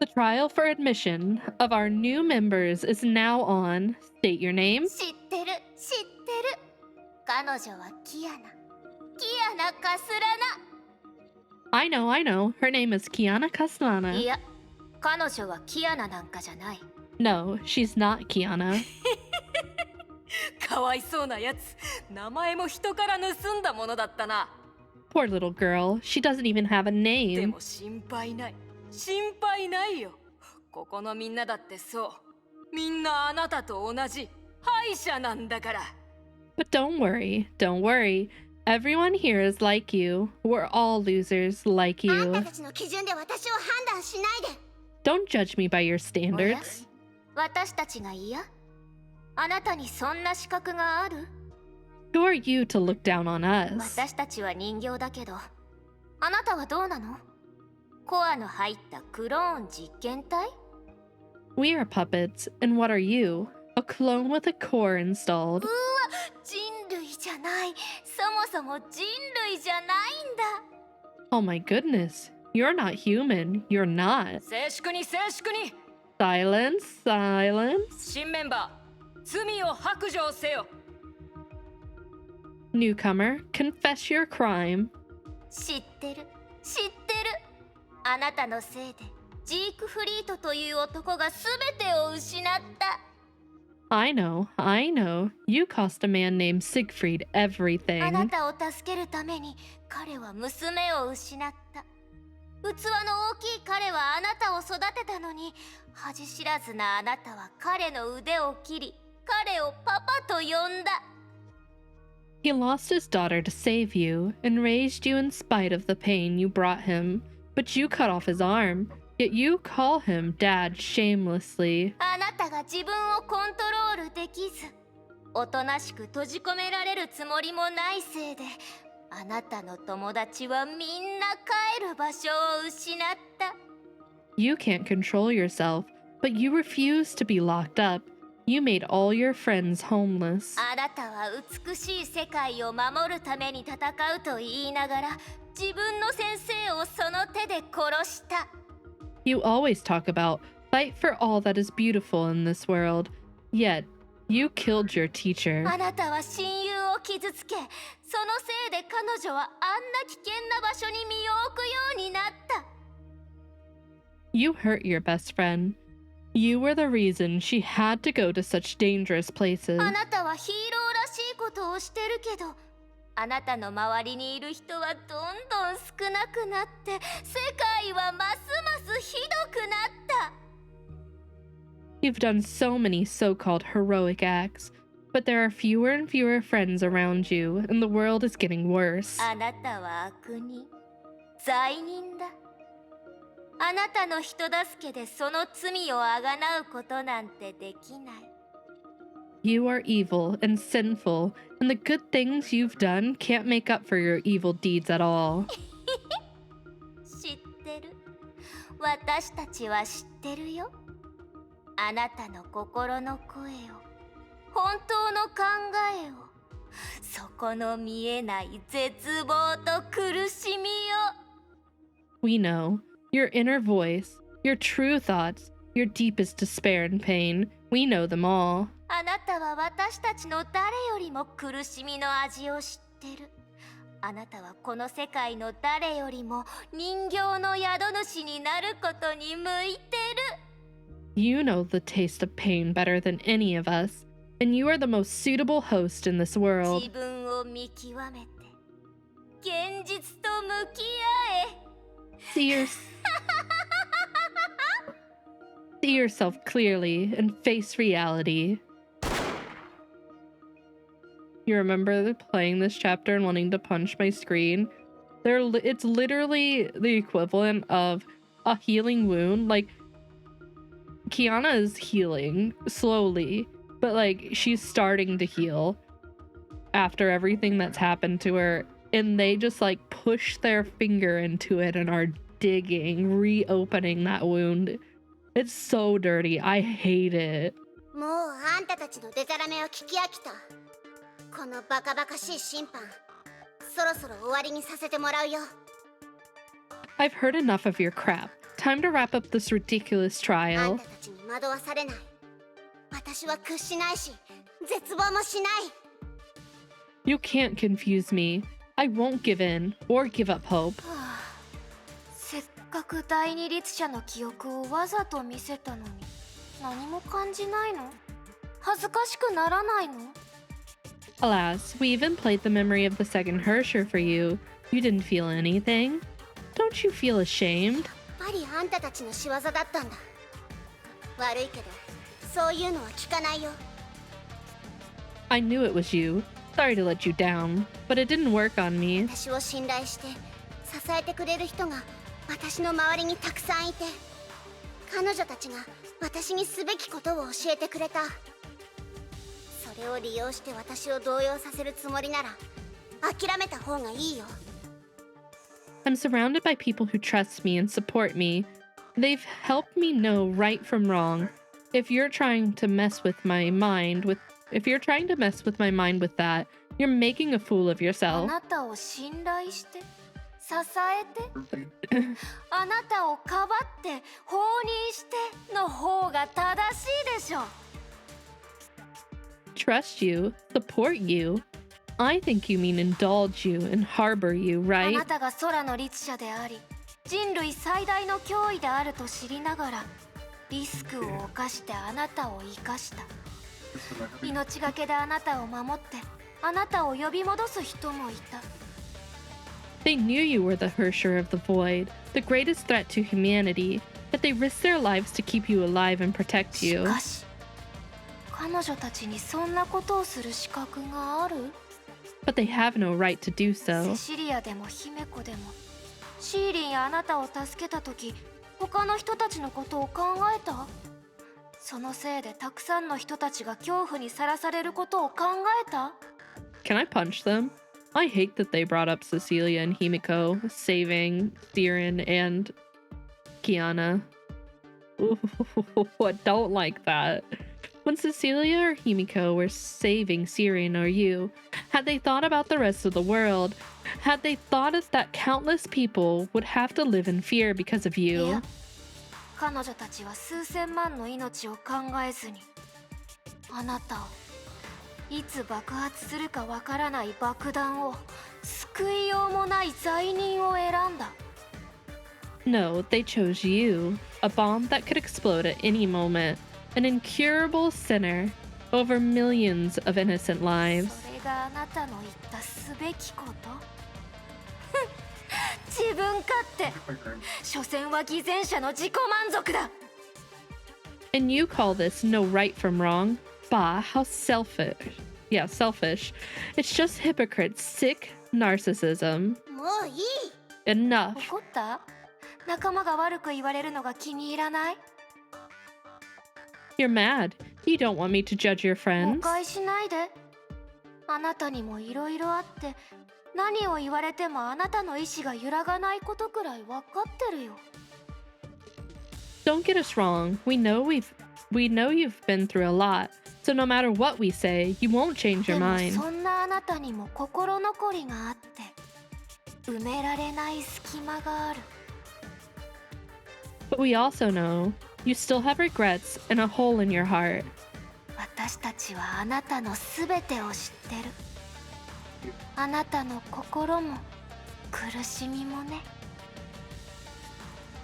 The trial for admission of our new members is now on. State your name. 知ってる。彼女はキアナ。カスラ I know. Her name is Kiana い Kaslana. や、彼女はキアナなんかじゃない。 No, she's not Kiana. かわいそうなやつ。名前も人から盗んだものだったな。Poor little girl. She doesn't even have a で name. も心配ない。心配ないよ。ここのみんなだってそう。みんなあなたと同じ敗者なんだから。But don't worry. Don't worry. Everyone here is like you. We're all losers like あん you. たたちの基準で私を判断しないで。 Don't judge me by your standards. 私たちが嫌？あなたにそんな資格がある？ Who are you to look down on us? 私たちは人形だけど、あなたはどうなの？コアの入ったクローン実験体？ We are puppets, and what are you? A clone with a core installed. うわ、人類じゃない。そもそも人類じゃないんだ。 Oh my goodness. You're not human. You're not. 静粛に静粛に。 Silence, silence. 新メンバー、罪を白状せよ。 Newcomer, confess your crime. 知ってる、知ってる。あなたのせいでジークフリートという男が全てを失った。 I know. You cost a man named Siegfried あな everything. たを助けるために彼は娘を失った。器の大きい彼はあなたを育てたのに、恥知らずなあなたは彼の腕を切り、彼をパパと呼んだ。 He lost his daughter to save you and raised you in spite of the pain you brought him. But you cut off his arm, yet you call him dad shamelessly. あなたが自分をコントロールできず、おとなしく閉じ込められるつもりもないせいで、あなたの友達はみんな帰る場所を失った。 You can't control yourself, but you refuse to be locked up. You made all your friends homeless. あなたは美しい世界を守るために戦うと言いながら、自分の先生をその手で殺した。 You always talk about fight for all that is beautiful in this world, yet you killed your teacher. あなたは親友を傷つけ、そのせいで彼女はあんな危険な場所に身を置くようになった。 You hurt your best friend. You were the reason she had to go to such dangerous places. あなたはヒーローらしいことをしてるけど、あなたの周りにいる人はどんどん少なくなって、世界はますますひどくなった。 You've done so many so-called heroic acts, but there are fewer and fewer friends around you, and the world is getting worse. あなたは悪人、罪人だ。あなたの人助けでその罪をあがなうことなんてできない。 You are evil and sinful, and the good things you've done can't make up for your evil deeds at all. 知ってる。私たちは知ってるよ。あなたの心の声を、本当の考えを、そこの見えない絶望と苦しみを。 We know your inner voice, your true thoughts, your deepest despair and pain. We know them all. あなたは私たちの誰よりも苦しみの味を知ってる。あなたはこの世界の誰よりも人形の宿主になることに向いてる。 You know the taste of pain better than any of us, and you are the most suitable host in this world. 自分を見極めて、現実と向き合え。 See yourself clearly and face reality. You remember playing this chapter and wanting to punch my screen? It's literally the equivalent of a healing wound. Like, Kiana is healing slowly, but like she's starting to heal after everything that's happened to her, and they just like push their finger into it and are digging, reopening that wound. It's so dirty. I hate it. もうあんたたちのデタラメを聞き飽きた。このバカバカしい審判、そろそろ終わりにさせてもらうよ。 I've heard enough of your crap. Time to wrap up this ridiculous あん trial. たたちに惑わされない。私は屈しないし、絶望もしない。 You can't confuse me. I won't give in or give up hope. せっかく第二律者の記憶をわざと見せたのに、何も感じないの？恥ずかしくならないの？ Alas, we even played the memory of the second Hersher for you, You didn't feel anything? Don't you feel ashamed? やっぱりあんたたちの仕業だったんだ。悪いけど、そういうのは聞かないよ。I knew it was you. Sorry to let you down, but it didn't work on me. 私を信頼して支えてくれる人が私の周りにたくさんいて、彼女たちが私にすべきことを教えてくれた。それを利用して私を動揺させるつもりなら諦めた方がいいよ。I'm surrounded by people who trust me and support me. They've helped me know right from wrong. If you're trying to mess with my mind with that, you're making a fool of あ yourself. なたを信頼して支えてあなたをかばって放任しての方が正しいでしょ。 Trust you, support you. I think you mean indulge you and harbor you, あ right? なたが空の律者であり人類最大の脅威であると知りながらリスクを冒してあなたを生かした。命がけであなたを守ってあなたを呼び戻す人もいた。 They knew you were the Hersher of the Void, the greatest threat to humanity, that they risked their lives to keep you alive and protect し you. かし彼女たちにそんなことをする資格がある？ But they have no right to do セ so. シリアでも姫子でもシーリンやあなたを助けた時他の人たちのことを考えた？そのせいでたくさんの人たちが恐怖にさらされることを考えた？ Can I punch them? I hate that they brought up Cecilia and Himiko, saving Siren and Kiana. Ooh, I don't like that. When Cecilia or Himiko were saving Siren or you, had they thought about the rest of the world, had they thought that countless people would have to live in fear because of い you? や彼女たちは数千万の命を考えずにあなたをいつ爆発するかわからない爆弾を救いようもない罪人を選んだ。 No, they chose you, a bomb that could explode at any moment, an incurable sinner, over millions of innocent そ lives. れがあなたの言ったすべきこと？自分勝手。所詮は偽善者の自己満足だ。 And you call this no right from wrong? Bah, how selfish. Yeah, selfish. It's just hypocrites, sick narcissism. もういい。 Enough. 怒った？仲間が悪く言われるのが気に入らない？ You're mad. You don't want me to judge your 誤 friends? 解しないで。あなたにもいろいろあって何を言われてもあなたの意志が揺らがないことくらい分かってるよ。 Don't get us wrong. We know you've been through a lot. So no matter what we say, you won't change で your も mind. そんなあなたにも心残りがあって埋められない隙間がある。 But we also know you still have regrets and a hole in your heart. 私たちはあなたのすべてを知ってる。あなたの心も苦しみもね。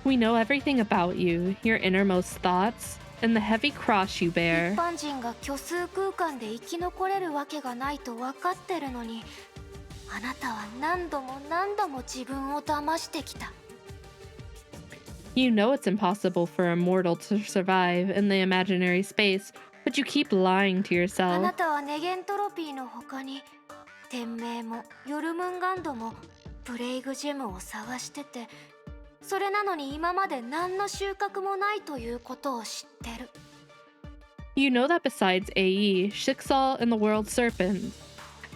We know everything about you, your innermost thoughts, and the heavy cross you 一 bear. 般人が虚数空間で生き残れるわけがないと分かってるのにあなたは何度も何度も自分を騙してきた。 You know it's impossible for a mortal to survive in the imaginary space, but you keep lying to あな yourself. たはネゲントロピーの他に天命もヨルムンガンドもプレイグジェムを探しててそれなのに今まで何の収穫もないということを知ってる。 You know that besides AE, Shixal and the World Serpent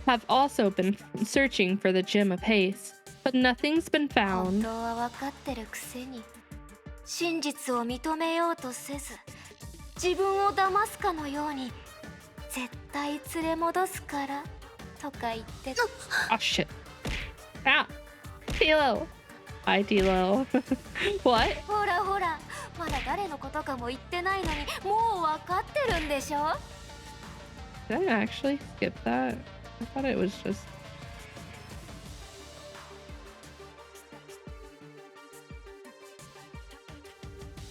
have also been searching for the Gem of Haste, but nothing's been 本 found. 当は分かってるくせに真実を認めようとせず自分を騙すかのように絶対連れ戻すからとか言ってた。 Oh shit. Ah! Tilo! Hi, Tilo. What? ほらほらまだ誰のことかも言ってないのにもう分かってるんでしょ。 Did I actually skip that? I thought it was just...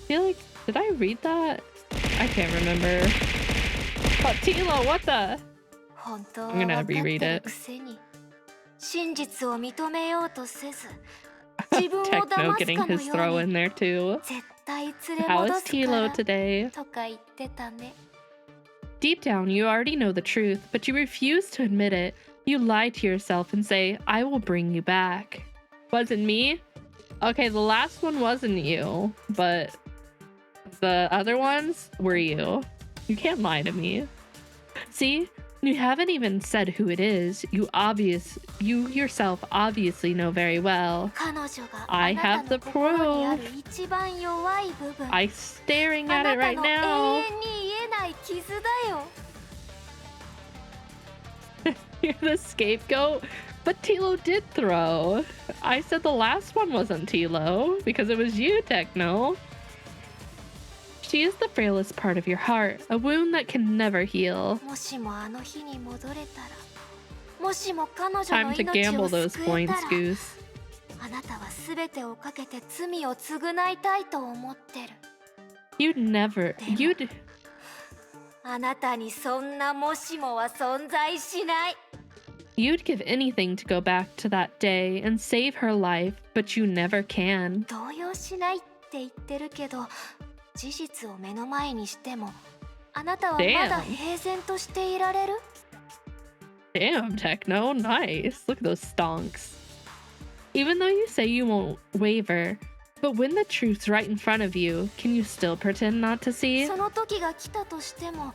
I feel like... Did I read that? I can't remember. Oh, Tilo, what the? 本当は I'm gonna 分かって reread る it. くせに真実を認めようとせず、自分を Techno 騙す getting かの his よ throw う in に there too. 絶対連れ How 戻 is すか Tilo ら today? とか言ってたね。 Deep down, you already know the truth, but you refuse to admit it. You lie to yourself and say, I will bring you back. Wasn't me? Okay, the last one wasn't you, but the other ones were you. You can't lie to me. See? You haven't even said who it is. You yourself obviously know very well. 彼女が I あな have た the の心にある proof. 一番弱い部分。 I'm staring あ at な it た right の永 now. 遠に癒えない傷だよ。 You're the scapegoat? But Tilo did throw. I said the last one wasn't Tilo because it was you, Techno. She is the frailest part of your heart, a wound that can never heal. もしもあの日に戻れたら、もしも彼女の Time to 命 gamble を those 救え points, たら、 Goose. あなたは全てをかけて罪を償いたいと思ってる。 You'd never. You'd. あなたにそんなもしもは存在しない。 You'd give anything to go back to that day and save her life, but you never can. 動揺しないって言ってるけど、事実を目の前にしても、あなたはまだ平然としていられる？ Damn, Techno, nice. Look at those stonks. Even though you say you won't waver, but when the truth's right in front of you, can you still pretend not to see? その時が来たとしても、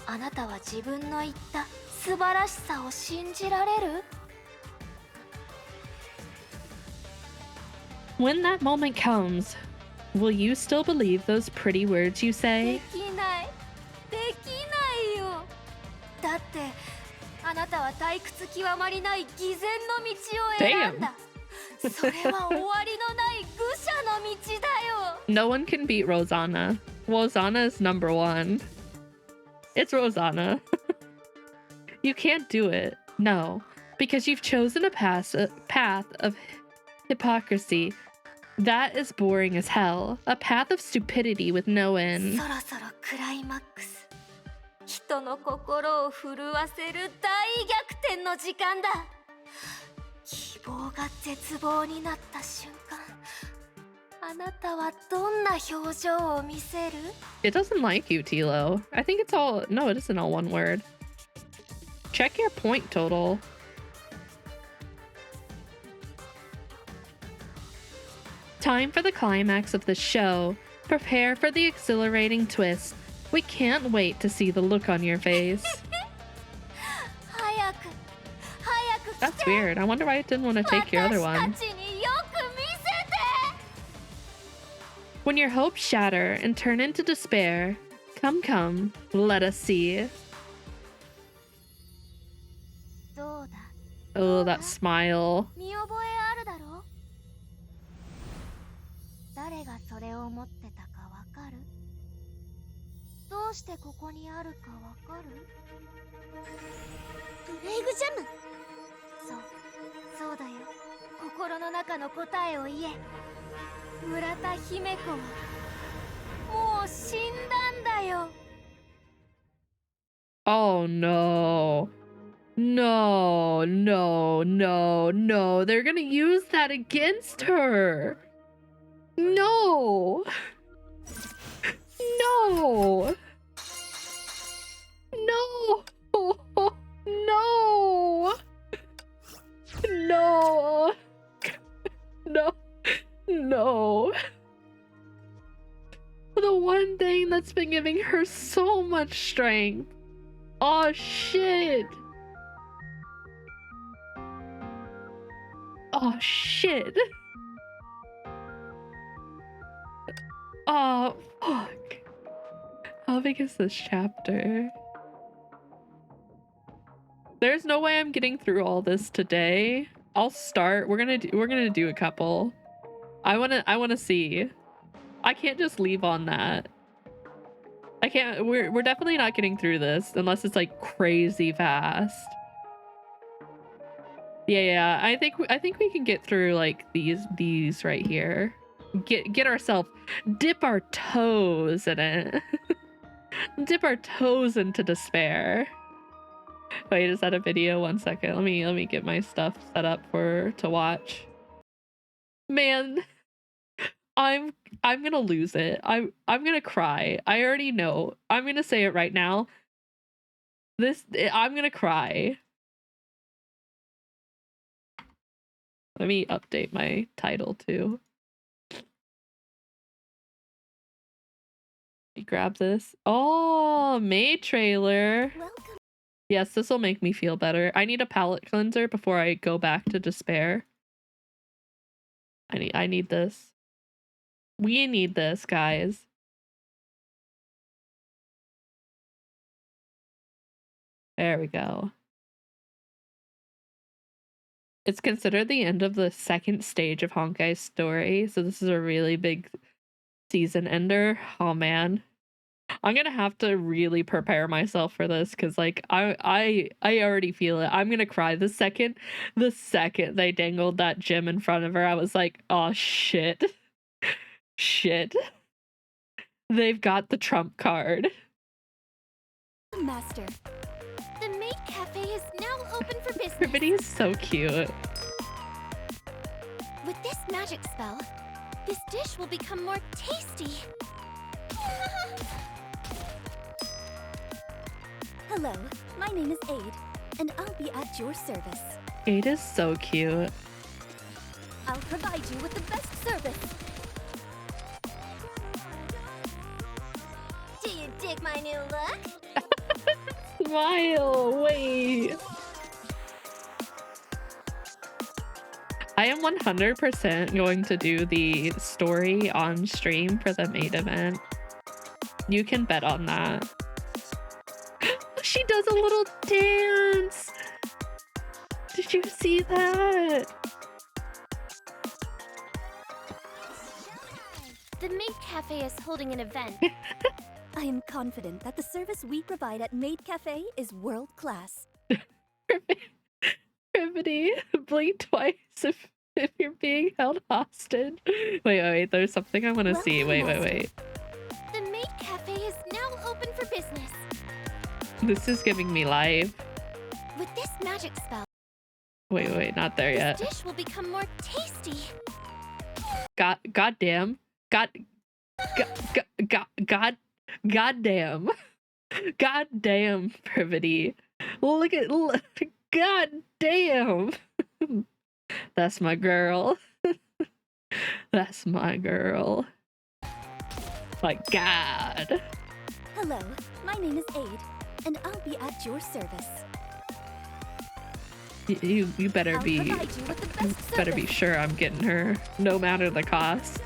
あなたは自分の言った素晴らしさを信じられる？ When that moment comes, will you still believe those pretty words you で say? きない、できないよ。だってあなたは退屈極まりない偽善の道を選んだ。それは終わりのない愚者の道だよ。 No one can beat Rosanna. Rosanna is number one. It's Rosanna. You can't do it. No, because you've chosen a path of hypocrisy. That is boring as hell. A path of stupidity with no end. そろそろクライマックス。人の心を震わせる大逆転の時間だ。希望が絶望になった瞬間、あなたはどんな表情を見せる？ It doesn't like you, Tilo. I think it's all... No, it isn't all one word. Check your point total. Time for the climax of the show. Prepare for the exhilarating twist. We can't wait to see the look on your face. 早く、早く来て。 That's weird. I wonder why it didn't want to take your other 私 one. たちによく見せて。 When your hopes shatter and turn into despair, come, let us see. どうだ？ Oh, that smile. 見覚えあるだろ？誰がそれを持ってたかわかる？どうしてここにあるかわかる？プレイグジャム。そうだよ。心の中の答えを言え。村田姫子はもう死んだんだよ。 Oh no. No. They're gonna use that against her. No. No. No. No. No. No. No. The one thing that's been giving her so much strength. Oh shit. Oh shit. Oh fuck. How big is this chapter? There's no way I'm getting through all this today. I'll start. We're gonna do a couple. I wanna see. I can't just leave on that. I can't. We're definitely not getting through this unless it's like crazy fast. Yeah. I think we can get through like these right here. Get ourselves, dip our toes in it. Dip our toes into despair. Wait, is that a video? 1 second. Let me get my stuff set up to watch. Man, I'm gonna lose it. I'm gonna cry. I already know. I'm gonna say it right now. I'm gonna cry. Let me update my title too. Grab this. Oh, May trailer. Welcome. Yes, this will make me feel better. I need a palate cleanser before I go back to despair. I need this. We need this, guys. There we go. It's considered the end of the second stage of Honkai's story, so this is a really big season ender. Oh man. I'm gonna have to really prepare myself for this because like I already feel it. I'm gonna cry the second they dangled that gem in front of her. I was like, oh shit. Shit. They've got the trump card. Master, the maid cafe is now open for business. Everybody is so cute. With this magic spell, this dish will become more tasty. Hello, my name is Aid, and I'll be at your service. Aid is so cute. I'll provide you with the best service. Do you dig my new look? Smile, wait. I am 100% going to do the story on stream for the maid event. You can bet on that. She does a little dance. Did you see that? The Maid Cafe is holding an event. I am confident that the service we provide at Maid Cafe is world class. Privity, blink twice if you're being held hostage. Wait, there's something I want to see. Wait. The Maid Cafe is now open for business. This is giving me life. With this magic spell. Wait, not there yet. This dish will become more tasty. Goddamn, Privity. Look, goddamn. That's my girl. That's my girl. My God. Hello, my name is Aid, and I'll be at your service. You better be sure I'm getting her, no matter the cost.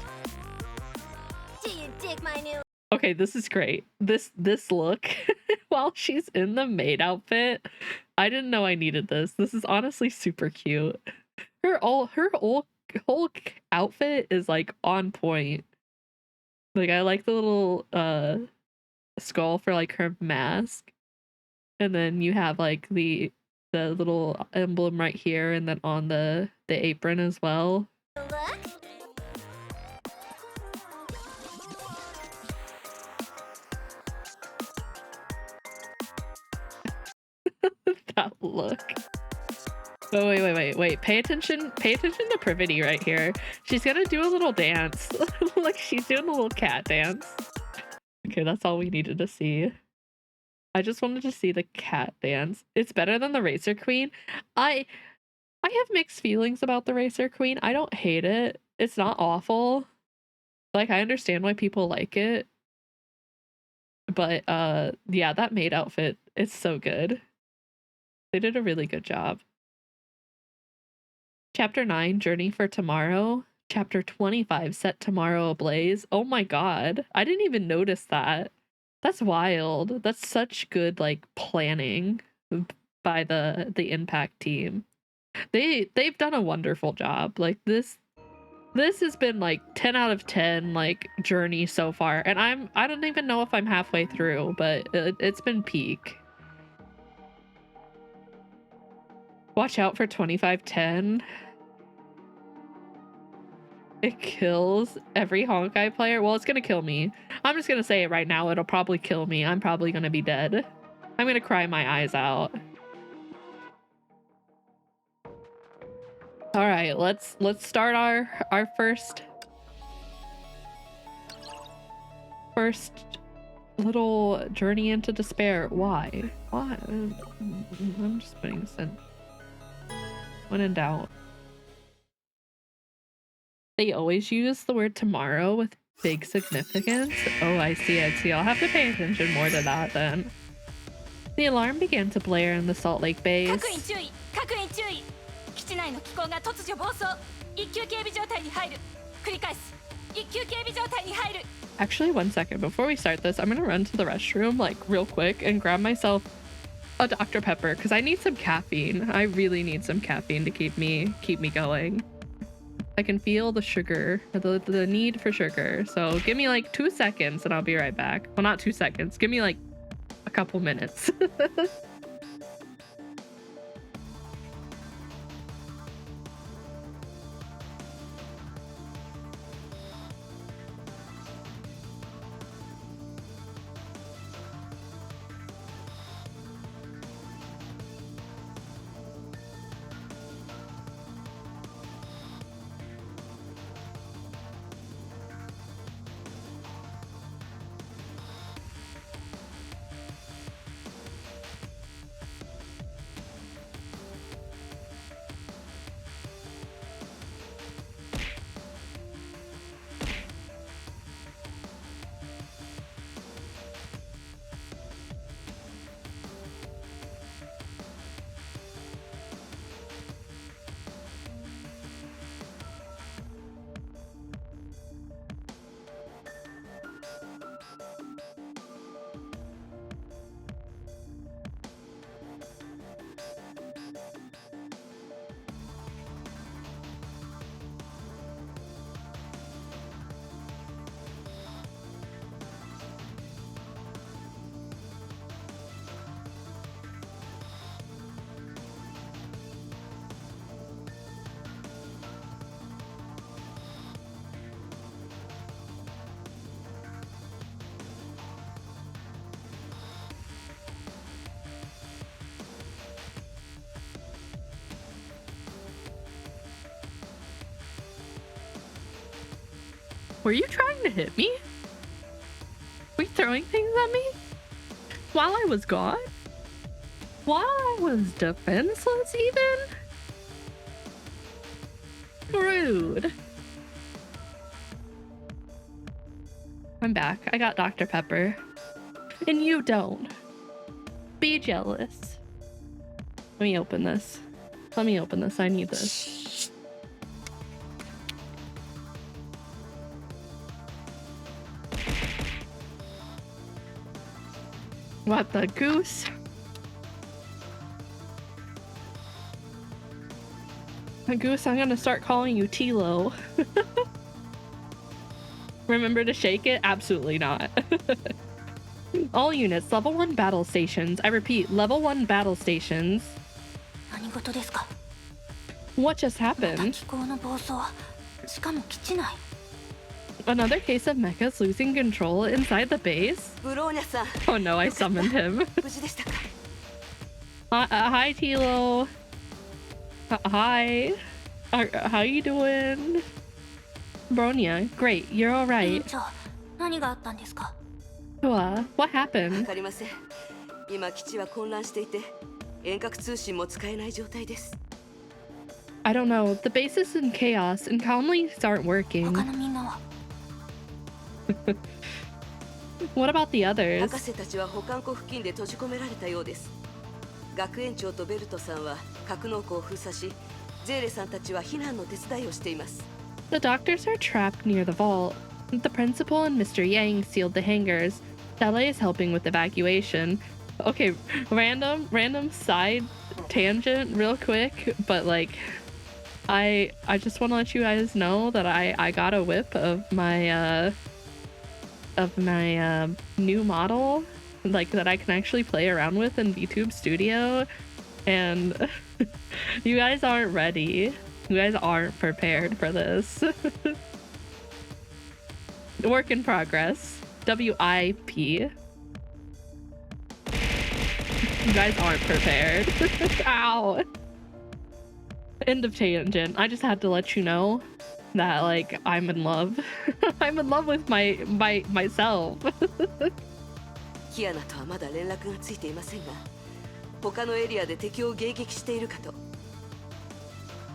Do you dig my new? Okay, this is great. This look while she's in the maid outfit. I didn't know I needed this. This is honestly super cute. Her whole outfit is like on point. Like I like the little skull for like her mask. And then you have like the little emblem right here and then on the apron as well. That look. Oh wait. Pay attention to Privity right here. She's gonna do a little dance. Like she's doing a little cat dance. Okay, that's all we needed to see. I just wanted to see the cat dance. It's better than the Racer Queen. I have mixed feelings about the Racer Queen. I don't hate it. It's not awful. Like I understand why people like it. But yeah, that maid outfit is so good. They did a really good job. Chapter 9, Journey for Tomorrow. Chapter 25, Set Tomorrow Ablaze. Oh my god. I didn't even notice that. That's wild. That's such good like planning by the Impact team. They've done a wonderful job. Like this has been like 10 out of 10 like journey so far. And I don't even know if I'm halfway through, but it's been peak. Watch out for 2510. It kills every Honkai player. Well, it's gonna kill me. I'm just gonna say it right now. It'll probably kill me. I'm probably gonna be dead. I'm gonna cry my eyes out. All right, let's start our first little journey into despair. Why? I'm just putting this in. When in doubt. They always use the word tomorrow with big significance. Oh, I see. I'll have to pay attention more to that then. The alarm began to blare in the Salt Lake base. Actually, 1 second. Before we start this, I'm gonna run to the restroom like real quick and grab myself a Dr. Pepper because I need some caffeine. I really need some caffeine to keep me going. I can feel the sugar, the need for sugar. So give me like 2 seconds and I'll be right back. Well, not 2 seconds. Give me like a couple minutes. Were you trying to hit me? Were you throwing things at me? While I was gone? While I was defenseless even? Rude. I'm back. I got Dr. Pepper. And you don't. Be jealous. Let me open this. I need this. What the goose? Goose, I'm gonna start calling you Tilo. Remember to shake it? Absolutely not. All units, level 1 battle stations. I repeat, level 1 battle stations. What just happened? Another case of mechas losing control inside the base? Oh no, I summoned him. Hi, Tilo. Hi. How you doing? Bronya, great, you're alright. What happened? I don't know. The base is in chaos and comlinks aren't working. What about the others? The doctors are trapped near the vault. The principal and Mr. Yang sealed the hangars. Dele is helping with evacuation. Okay, random side tangent real quick, but like I just want to let you guys know that I got a whip of my new model, like that I can actually play around with in VTube Studio, and you guys aren't ready. You guys aren't prepared for this. Work in progress. WIP. You guys aren't prepared. Ow. End of tangent. I just had to let you know that, like, I'm in love. I'm in love with myself. キアナとはまだ連絡がついていませんが、他のエリアで敵を迎撃しているかと。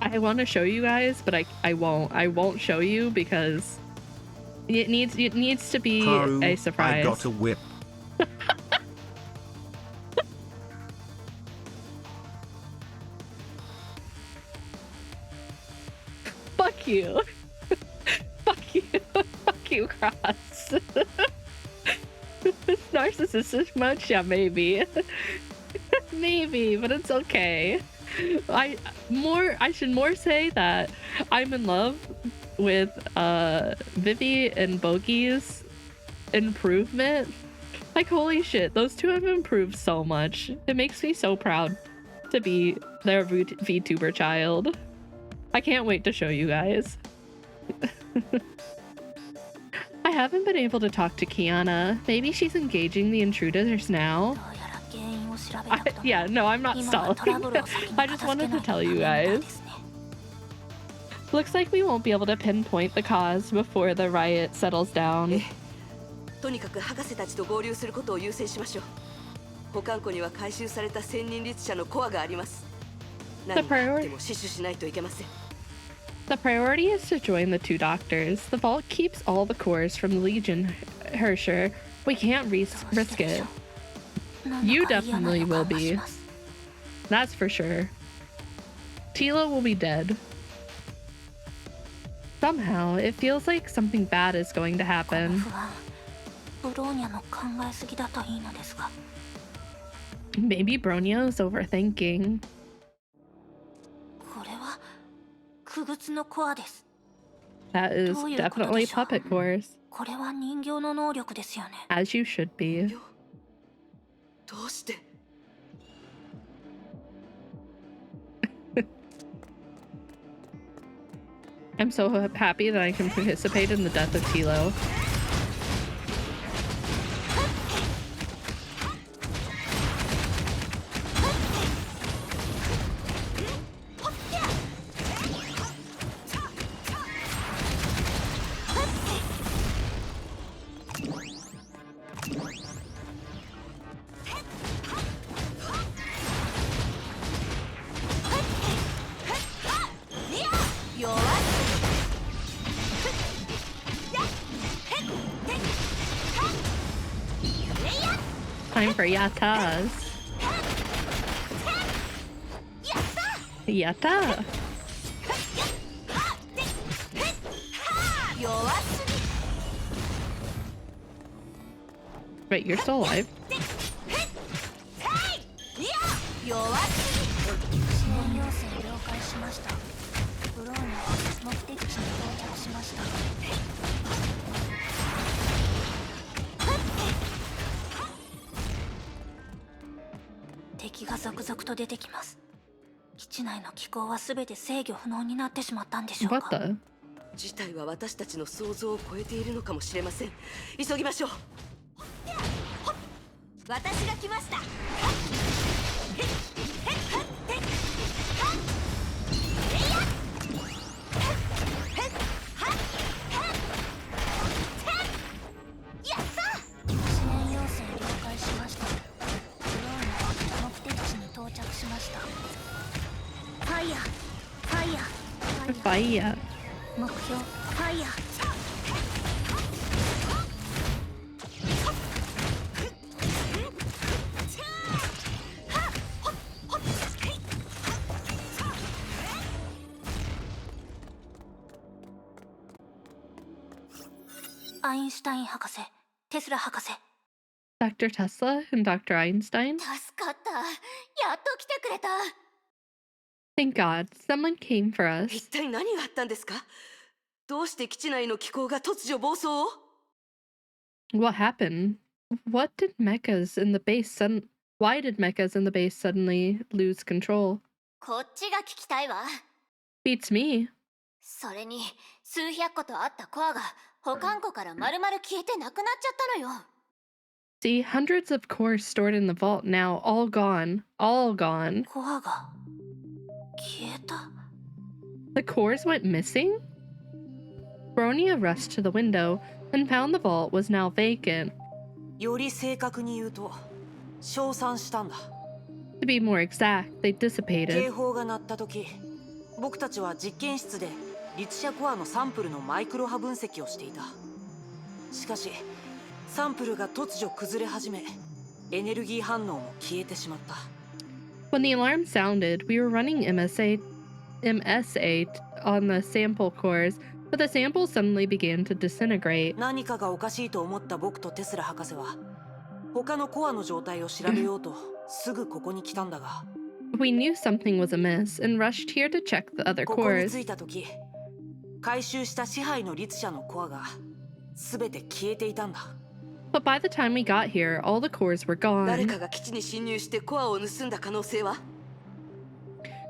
I want to show you guys, but I won't. I won't show you because it needs to be Haru, a surprise. I got a whip. Fuck you. Fuck you. Fuck you, Cross. Narcissistic much? Yeah, maybe. Maybe, but it's okay. I should more say that I'm in love with Vivi and Bogey's improvement. Like, holy shit, those two have improved so much. It makes me so proud to be their VTuber child. I can't wait to show you guys. I haven't been able to talk to Kiana. Maybe she's engaging the intruders now. Yeah, no, I'm not stalling. I just wanted to tell you guys. Looks like we won't be able to pinpoint the cause before the riot settles down. とにかく博士たちと合流することを優先しましょう。保管庫には回収された千人律者のコアがあります。何があっても死守しないといけません。The priority is to join the two doctors. The vault keeps all the cores from the Legion, Hersher. We can't risk it. You definitely will be. That's for sure. Tila will be dead. Somehow, it feels like something bad is going to happen. Maybe Bronio's overthinking. That is definitely puppet cores. As you should be. どうして I'm so happy that I can participate in the death of Tilo. Time for yatas. Yata. Wait, you're still alive? What the? 事態は私たちの想像を超えているのかもしれません。急ぎましょう。私が来ました。Fire. 目標ファイヤー。アインシュタイン博士、テスラ博士。Dr. Tesla and Dr. Einstein? 助かった。やっと来てくれた。Thank God, someone came for us. 一体何があったんですか？どうして基地内の機構が突如暴走を？ What happened? What did mechas in the base Why did mechas in the base suddenly lose control? こっちが聞きたいわ。Beats me. それに、数百個とあったコアが保管庫から丸々消えてなくなっちゃったのよ。See, hundreds of cores stored in the vault now, all gone. All gone. コアが消えた。The cores went missing? Bronia rushed to the window and found the vault was now vacant. より正確に言うと消散したんだ。 To be more exact, they 警 dissipated. 報が鳴った時、僕たちは実験室で律者コアのサンプルのマイクロ波分析をしていた。しかしサンプルが突如崩れ始め、エネルギー反応も消えてしまった。 When the alarm sounded, we were running MSA on the sample cores, but the samples suddenly began to disintegrate. 何かがおかしいと思った僕とテスラ博士は他のコアの状態を調べようとすぐここに来たんだが、 We knew something was amiss and rushed here to check the other ここに cores. 着いた時、回収した支配の律者のコアが全て消えていたんだ。 But by the time we got here, all the cores were 誰 gone. かが基地に侵入してコアを盗んだ可能性は？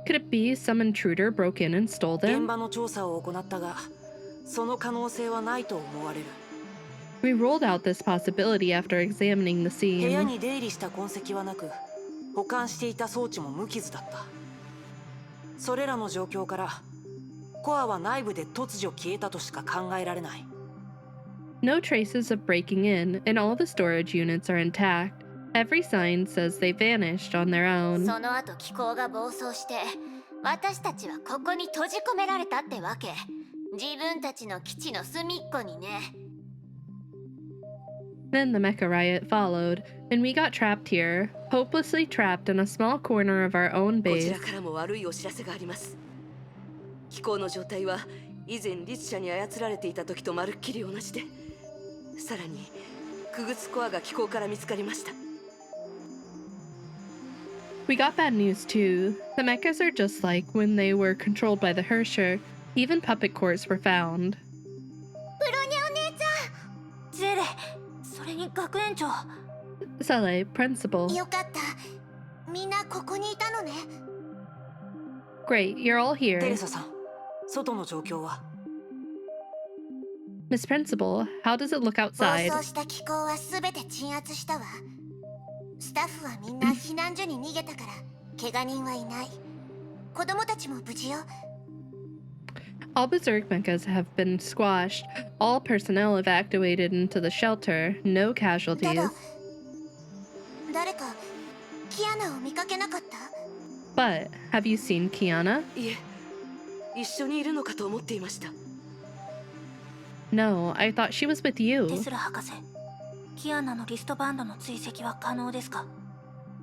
Could it be some intruder broke in and stole 現 them? 場の調査を行ったが、その可能性はないと思われる。 We ruled out this possibility after examining the 部屋 scene. に出入りした痕跡はなく、保管していた装置も無傷だった。それらの状況からコアは内部で突如消えたとしか考えられない。 No traces of breaking in, and all the storage units are intact. Every sign says they vanished on their own. その後気候が暴走して私たちはここに閉じ込められたってわけ。自分たちの基地の隅っこにね。 Then the mecha riot followed, and we got trapped here, hopelessly trapped in a small corner of our own こち base. らからも悪いお知らせがあります。気候の状態は以前律者に操られていた時とまるっきり同じで、さらにクグツコアが気候から見つかりました。 We got bad news too. The mechas are just like when they were controlled by the Hersher. Even puppet cores were found. ブロニャお姉ちゼレ、それに学園長。 Sele, principal. ゃんよかった。みんなここにいたのね。 Great, you're all テレ here. サさん、外の状況は？ Miss Principal, how does it look 暴 outside? 走した気候はすべて鎮圧したわ。スタッフはみんな避難所に逃げたから怪我人はいない。子供たちも無事よ。 All berserk mechas have been squashed. All personnel evacuated into the shelter. No ただ casualties. 誰かキアナを見かけなかった？ But have you seen Kiana? いえ、一緒にいるのかと思っていました。 No, I thought she was with テ you. スラ博士、キアナのリストバンドの追跡は可能ですか？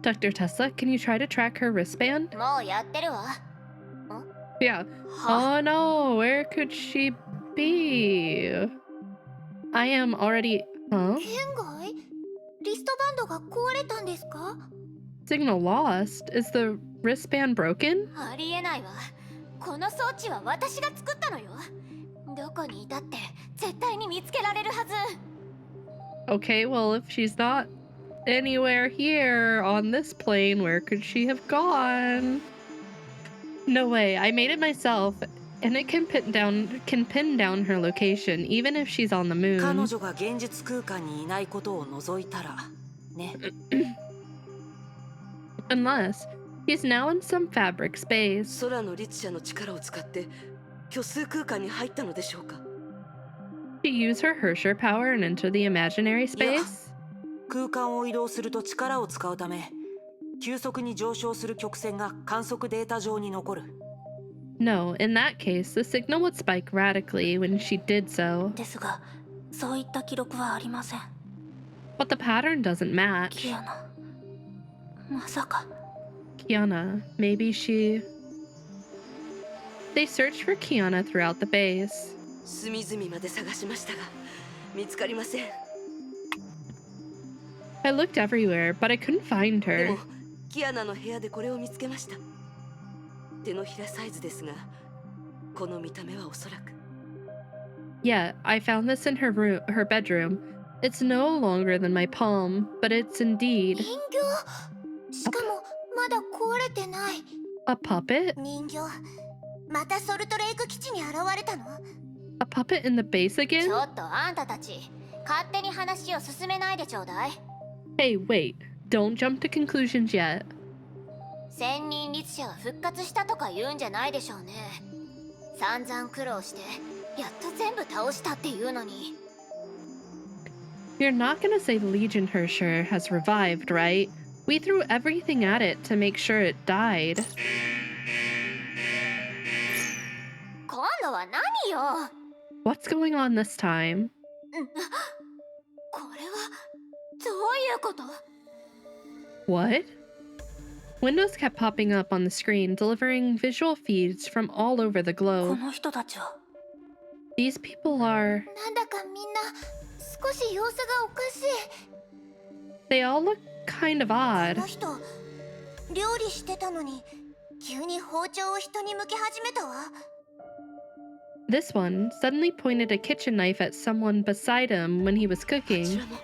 Dr. Tesla, can you try to track her wristband? もうやってるわ。 Yeah. Oh no, where could she be? I am already. Huh? 県外？リストバンドが壊れたんですか？ Signal lost? Is the wristband broken? ありえないわ。この装置は私が作ったのよ。どこにいたって絶対に見つけられるはず。 Okay, well, if she's not anywhere here on this plane, where could she have gone? No way, I made it myself, and it can pin down her location, even if she's on the 彼 moon. 女が現実空間にいないことを除いたらね。 Unless he's now in some fabric space. 空の律者の力を使って虚数空間に入ったのでしょうか？ To use her Hersher power and enter the imaginary space? 空間を移動すると力を使うため、急速に上昇する曲線が観測データ上に残る。 No, in that case, the signal would spike radically when she did so. ですが、そういった記録はありません。 But the pattern doesn't match. キアナ、まさか。 Kiana, maybe she... They searched for Kiana throughout the base. 隅々まで探しましたが見つかりません。 I looked everywhere, but I couldn't find で her. もキアナの部屋でこれを見つけました。手のひらサイズですが、この見た目はおそらく。 Yeah, I found this in her bedroom. It's no longer than my palm, but it's indeed 人形？しかもまだ壊れてない。 a puppet? 人形、またソルトレイク基地に現れたの？ A puppet in the base ち again? ょっとあんたたち勝手に話を進めないでちょうだい。 Hey, wait. Don't jump to conclusions yet. 千人律者が復活したとか言うんじゃないでしょうね。散々苦労してやっと全部倒したっていうのに。 You're not gonna say the Legion Hersher has revived, right? We threw everything at it to make sure it died. 今度は何よ。 What's going on this time? これはどういうこと？ What? Windows kept popping up on the screen, delivering visual feeds from all over the こ globe. の人たちは These people are... なんだかみんな少し様子がおかしい。 They all look kind of こ odd. の人料理してたのに急に包丁を人に向け始めたわ。 This one suddenly pointed a kitchen knife at someone beside him when he was こち cooking. らも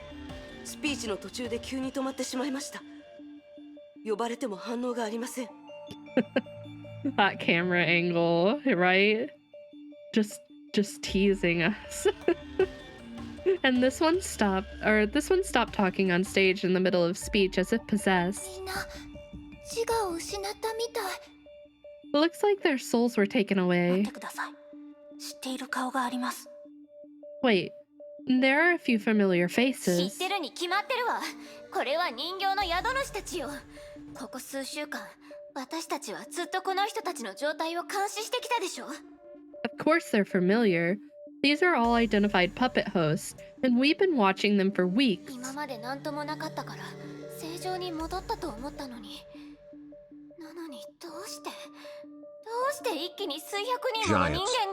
スピーチの途中で急に止まってしまいました。呼ばれても反応がありません。 That camera angle, right? Just teasing us. And this one stopped talking on stage in the middle of speech as if possessed. みんな自我を失ったみたい。 It looks like their souls were taken 待っ away. てください。知っている顔があります。 Wait, there are a few familiar 知っ faces. てるに決まってるわ。これは人形の宿主たちよ。ここ数週間私たちはずっとこの人たちの状態を監視してきたでしょ。 Of course they're familiar. These are all identified puppet hosts, and we've been watching them for weeks. 今まで何ともなかったから正常に戻ったと思ったのに。なのにどうして一気に数百人もの人間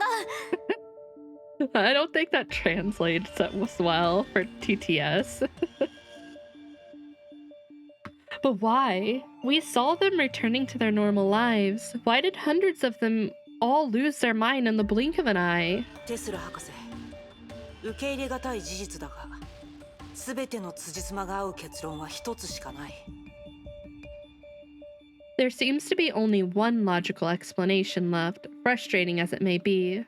が。 I don't think that translates as well for TTS. But why? We saw them returning to their normal lives. Why did hundreds of them all lose their mind in the blink of an eye? テスラ博士、受け入れがたい事実だが、全ての辻褄が合う結論は一つしかない。 There seems to be only one logical explanation left, frustrating as it may be.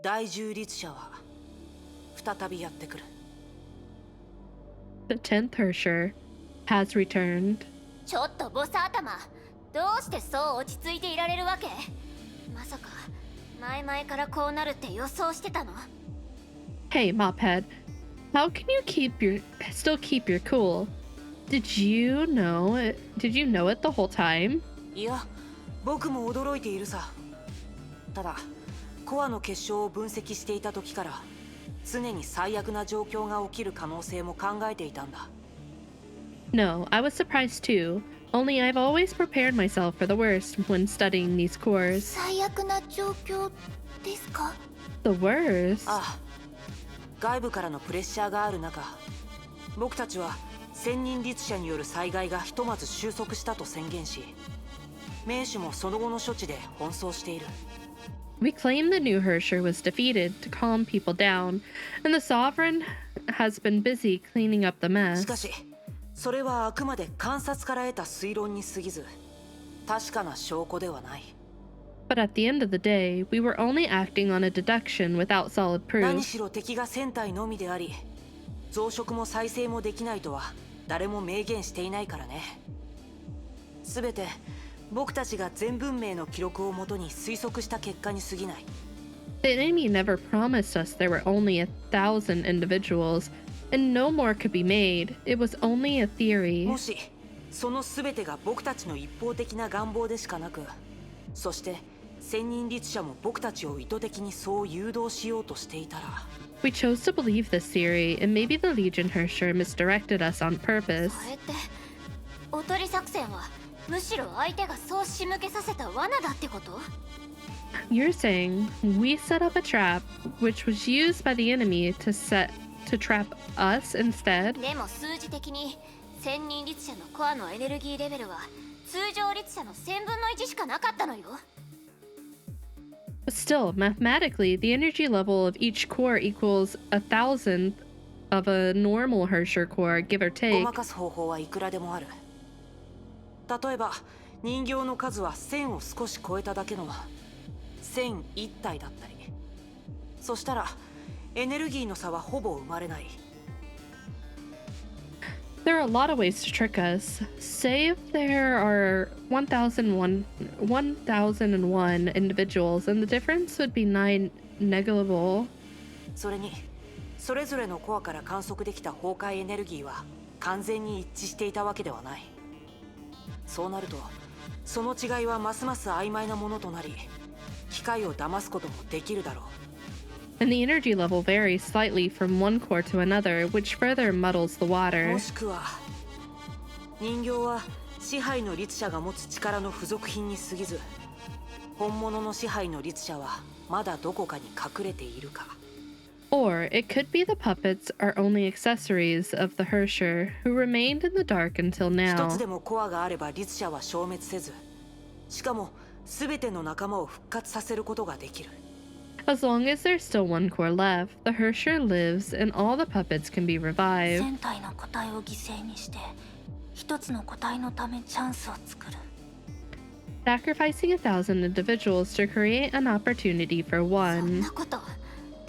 第10律者は再びやってくる。 The 10th Hersher has returned. ちょっとボサ頭、どうしてそう落ち着いていられるわけ？まさか前々からこうなるって予想してたの？ Hey, Mophead, how can you still keep your cool? Did you know it the whole time? いや、僕も驚いているさ。ただ、コアの結晶を分析していた時から常に最悪な状況が起きる可能性も考えていたんだ。 No, I was surprised too. Only I've always prepared myself for the worst when studying these cores. 最悪な状況ですか？ The worst? ああ、外部からのプレッシャーがある中、僕たちは千人律者による災害がひとまず収束したと宣言し、名手もその後の処置で奔走している。 We claim the new Hersher was defeated to calm people down, and the Sovereign has been busy cleaning up the し mess. かし、それはあくまで観察から得た推論に過ぎず、確かな証拠ではない。 But at the end of the day, we were only acting on a deduction without solid 何 proof. しろ敵が1000体のみであり、増殖も再生もできないとは誰も明言していないからね。すべて僕たちが全文明の記録をもとに推測した結果に過ぎない。 The enemy never promised us there were only 1,000 individuals, and no more could be made. It was only a theory. もしそのすべてが僕たちの一方的な願望でしかなく、そして千人律者も僕たちを意図的にそう誘導しようとしていたら、 We chose to believe this theory, and maybe the Legion Hersher misdirected us on purpose. それっておとり作戦はむしろ相手がそう仕向けさせた罠だってこと？ You're saying we set up a trap which was used by the enemy to trap us instead? でも数字的に千人律者のコアのエネルギーレベルは通常律者の1000分の1しかなかったのよ。 But still, mathematically, the energy level of each core equals 1,000th of a normal Hersher core, give or ご take. まかす方法はいくらでもある。例えば人形の数は1000を少し超えただけの1001体だったり、そしたらエネルギーの差はほぼ生まれない。There are a lot of ways to trick us. Say if there are 1001 individuals, and the difference would be 9 negligible. それにそれぞれのコアから観測できた崩壊エネルギーは完全に一致していたわけではない。そうなるとその違いはますます曖昧なものとなり、機械を騙すこともできるだろう。And the energy level varies slightly from one core to another, which further muddles the water. もしくは人形は支配の律者が持つ力の付属品に過ぎず、本物の支配の律者はまだどこかに隠れているか。 Or it could be the puppets are only accessories of the Hersher, who remained in the dark until 一 now. つでもコアがあれば律者は消滅せず、しかも全ての仲間を復活させることができる。 As long as there's still one core left, the Hersher lives and all the puppets can be revived. 10体の個体を犠牲にして一つの個体のためチャンスを作る。 Sacrificing 1,000 individuals to create an opportunity for そん one. なこと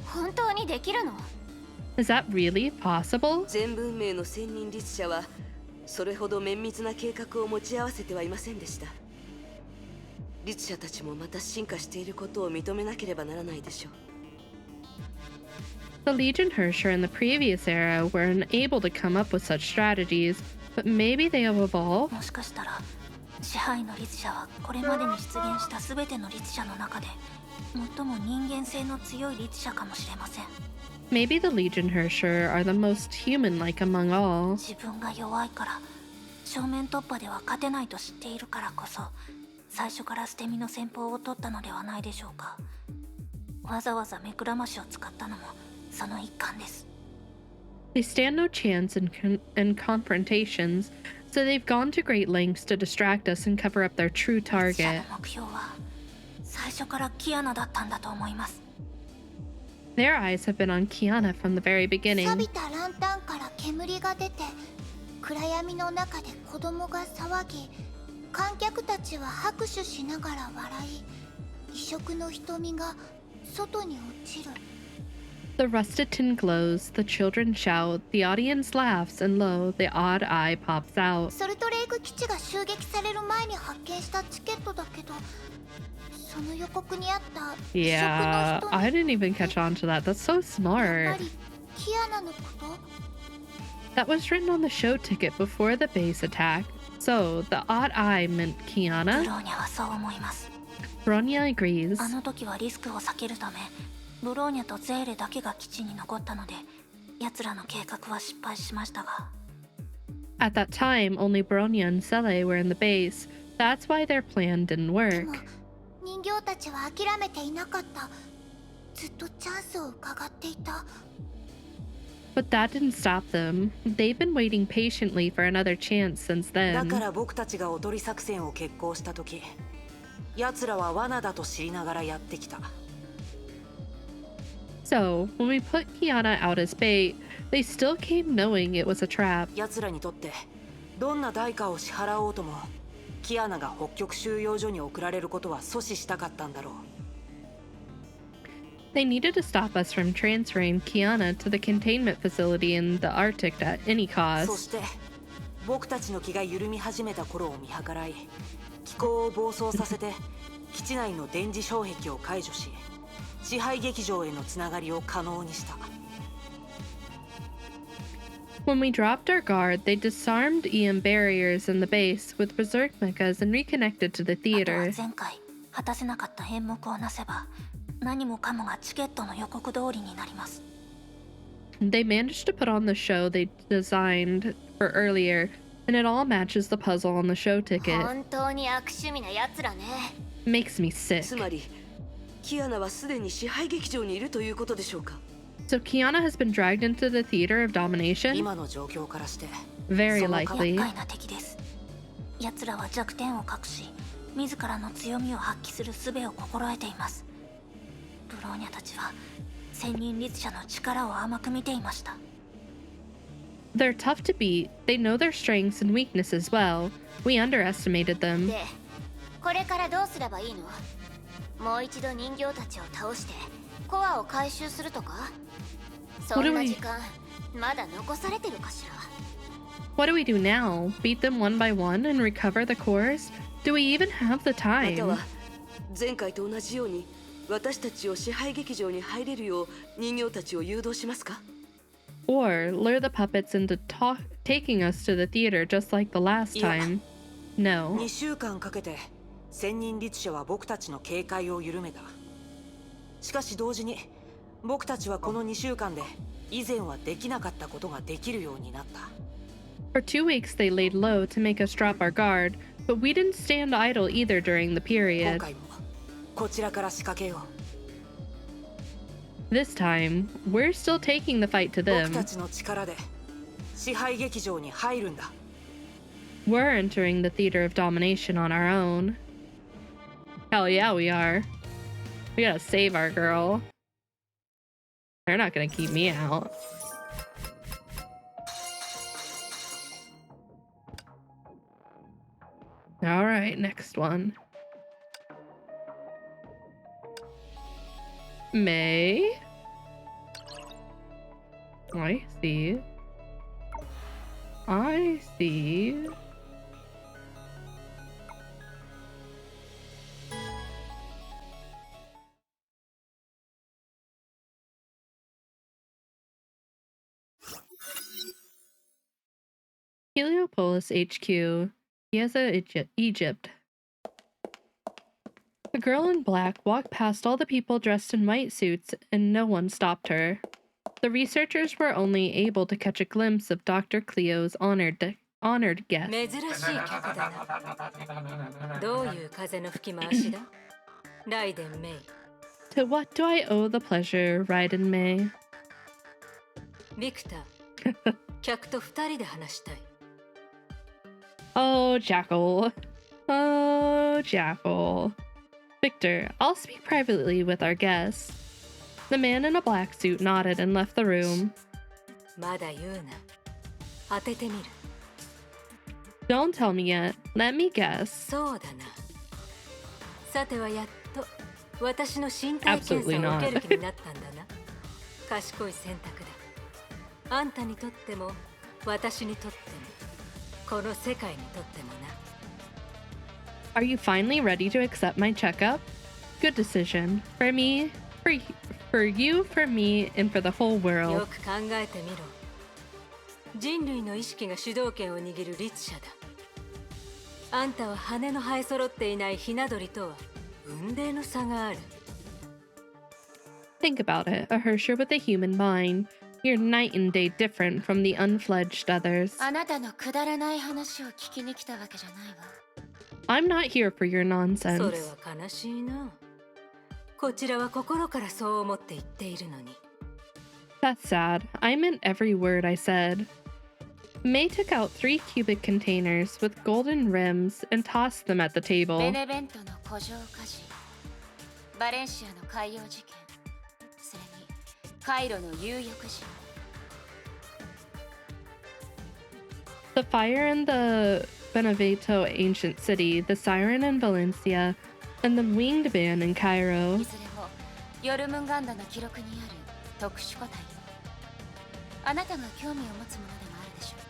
本当にできるの？ Is that really possible? 全文明の千人律者はそれほど綿密な計画を持ち合わせてはいませんでした。律者たちもまた進化していることを認めなければならないでしょう。 The Legion Hersher in the previous era were unable to come up with such strategies, but maybe they have evolved? もしかしたら支配の律者はこれまでに出現した全ての律者の中で最も人間性の強い律者かもしれません。 Maybe the Legion Hersher are the most human-like among all. 自分が弱いから正面突破では勝てないと知っているからこそ最初から捨て身の戦法を取ったのではないでしょうか。わざわざ目くらましを使ったのもその一環です。 They stand no chance in confrontations, so they've gone to great lengths to distract us and cover up their true 律者 target. の目標は最初からキアナだったんだと思います。 Their eyes have been on Kiana from the very 錆 beginning. びたランタンから煙が出て暗闇の中で子供が騒ぎ、観客たちは拍手しながら笑い、異色の瞳が外に落ちる。 The rusted tin glows, the children shout, the audience laughs, and lo, the odd eye pops out. ソルトレイク基地が襲撃される前に発見したチケットだけど、その予告にあった異色 Yeah, の人 I didn't even catch on to that. That's so やっ smart. ぱりキアナのこと？ That was written on the show ticket before the base attack. So, the odd eye meant ブ Kiana? ローニャはそう思います。 Bronya agrees. あの時はリスクを避けるためブローニャとゼーレだけが基地に残ったので奴らの計画は失敗しましたが At that time, only Bronya and Sele were in the base. That's why their plan didn't でも work. 人形たちは諦めていなかった。ずっとチャンスを伺っていた。 But that didn't stop them. They've been waiting patiently for another chance since だか then. ら僕たちがおとり作戦を決行した時、奴らは罠だと知りながらやってきた。 So, when we put Kiana out as bait, they still came knowing it was a trap. 奴らにとってどんな代価を支払おうともキアナが北極収容所に送られることは阻止したかったんだろう。 They needed to stop us from transferring Kiana to the containment facility in the Arctic at any そ cost. して僕たちの気が緩み始めた頃を見計らい、気候を暴走させて基地内の電磁障壁を解除し、支配劇場へのつながりを可能にした。 When we dropped our guard, they disarmed EM barriers in the base with berserk mechas and reconnected to the あとは theater. 前回果たせなかった演目をなせば何もかもがチケットの予告通りになります。 They managed to put on the show they designed for earlier, and it all matches the puzzle on the show ticket. 本当に悪趣味な奴らね。 Makes me つ sick. まりキアナはすでに支配劇場にいるということでしょうか。 So Kiana has been dragged into the theater of domination? 今の状況からして Very その likely. 厄介な敵です。奴らは弱点を隠し自らの強みを発揮する術を心得ています。ブローニャたちは千人律者の力を甘く見ていました。 They're tough to beat. They know their strengths and weaknesses well. We underestimated them. で、これからどうすればいいの？もう一度人形たちを倒してコアを回収するとか？そんな時間まだ残されてるかしら？ What do we do now? Beat them one by one and recover the cores? Do we even have the また time? は前回と同じように私たちを支配劇場に入れるよう人形たちを誘導しますか？ Or lure the puppets into taking us to the theater just like the last time? No. 2週間かけて千人律者は僕たちの警戒を緩めた。しかし同時に僕たちはこの2週間で以前はできなかったことができるようになった。For 2 weeks they laid low to make us drop our guard, but we didn't stand idle either during the 今 period. 回もこちらから仕掛けよう。 This time, we're still taking the fight to 僕た them. ちの力で支配劇場に入るんだ。 We're entering the theater of domination on our own. Hell yeah, we are. We gotta save our girl. They're not gonna keep me out. Alright, next one. May? I see. I see. Heliopolis HQ, Giza, Egypt. The girl in black walked past all the people dressed in white suits, and no one stopped her. The researchers were only able to catch a glimpse of Dr. Cleo's honored guest. 珍しい客だな。どういう風の吹き回しだ？ライデン・メイ。To what do I owe the pleasure, Raiden May? ビクター、客と2人で話したい。Oh, Jackal. Oh, Jackal. Victor, I'll speak privately with our guest. The man in a black suit nodded and left the room. まだ言うな。当ててみる。Don't tell me yet. Let me guess. そうだな。さてはやっと私の身体検査 Absolutely を not. 受ける気になったんだな。賢い選択だ。あんたにとっても私にとってもこの世界にとってもな。Are you finally ready to accept my checkup? Good decision. For me, for you, for me, and for the whole よ world. く考えてみろ。人類の意識が主導権を握る律者だ。あんたは羽の生え揃っていないひな鳥とは雲泥の差がある。Think about it, a Hersher with a human mind. You're night and day different from the unfledged others. あなたのくだらない話を聞きに来たわけじゃないわ。I'm not here for your それ nonsense. は悲しいな。こちらは心からそう思って言っているのに。That's sad. I meant every word I said. May took out 3 cubic containers with golden rims and tossed them at the ベ table. ネベントの古城火事、バレンシアの海洋事件、それにカイロの有力人。The fire in the Benevento ancient city, the siren in Valencia, and the winged man in Cairo. いずれもヨルムンガンダの記録にある特殊個体。あなたが興味を持つものでもあるでしょう。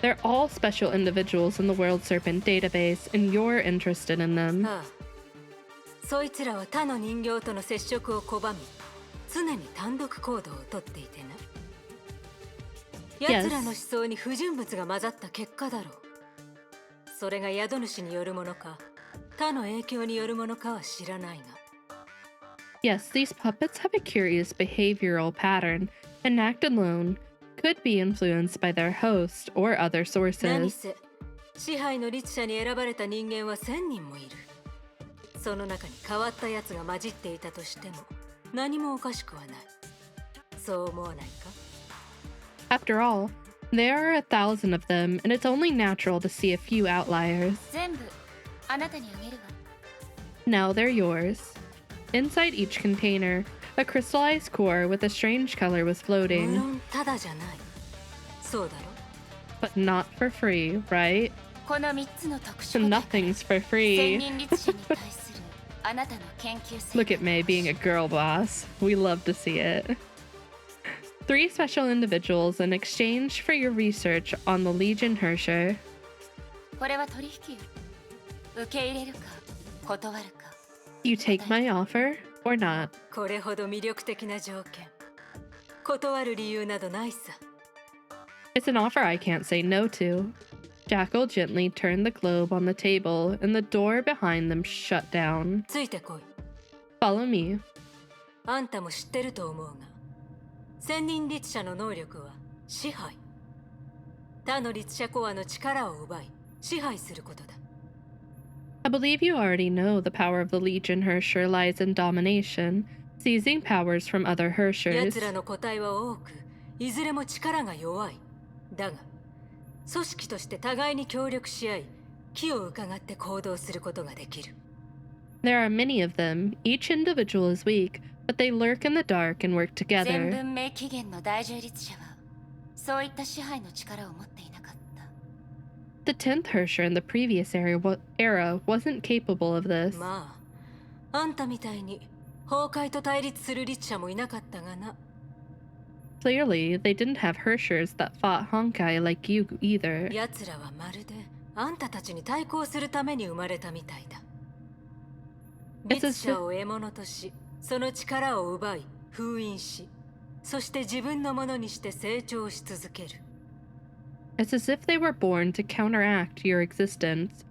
They're all special individuals in the World Serpent database, and you're interested in them. ああ、そいつらは他の人形との接触を拒み、常に単独行動をとっていてな。奴らの思想に不純物が混ざった結果だろう。それが宿主によるものか、他の影響によるものかは知らないが。Yes, these puppets have a curious behavioral pattern, and act alone could be influenced by their host or other 何 sources. せ支配の律者に選ばれた人間は1000人もいる。その中に変わったやつが混じっていたとしても何もおかしくはない。そう思わないか？ After all, there are 1,000 of them, and it's only natural to see a few outliers. 全部あなたにあげるわ。 Now they're yours. Inside each container, a crystallized core with a strange color was 無 floating. 論ただじゃない。そうだろ。 But not for free, right? この3つの特殊個体 Nothing's for 千 free. 人律者に対するあなたの研究成果 Look at May being a girl boss. We love to see it. 3 special individuals in exchange for your research on the Legion Hersher. これは取引よ。受け入れるか断るか。You take my offer or not. これほど魅力的な条件。断る理由などないさ。It's an offer I can't say no to. Jackal gently turned the globe on the table, and the door behind them shut down. ついてこい。Follow me. あんたも知ってると思うが、千人律者の能力は支配。他の律者コアの力を奪い、支配することだ。I believe you already know the power of the Legion Hersher lies in domination, seizing powers from other 奴 Hershers. らの個体は多く、いずれも力が弱い。だが、組織として互いに協力し合い、機を伺って行動することができる。There are many of them. Each individual is weak, but they lurk in the dark and work 全 together. 文明起源の第十律者はそういった支配の力を持っていなかった。 The 10th Hersher in the previous era wasn't capable of this. まあ、あんたみたいに崩壊と対立する律者もいなかったがな。Clearly, they didn't have Hershers that fought Honkai like you either. 奴らはまるであんたたちに対抗するために生まれたみたいだ。 It's 律 as 者を獲物とし、その力を奪い、封印し、そして自分のものにして成長し続ける。It's as if they were born to counteract your existence,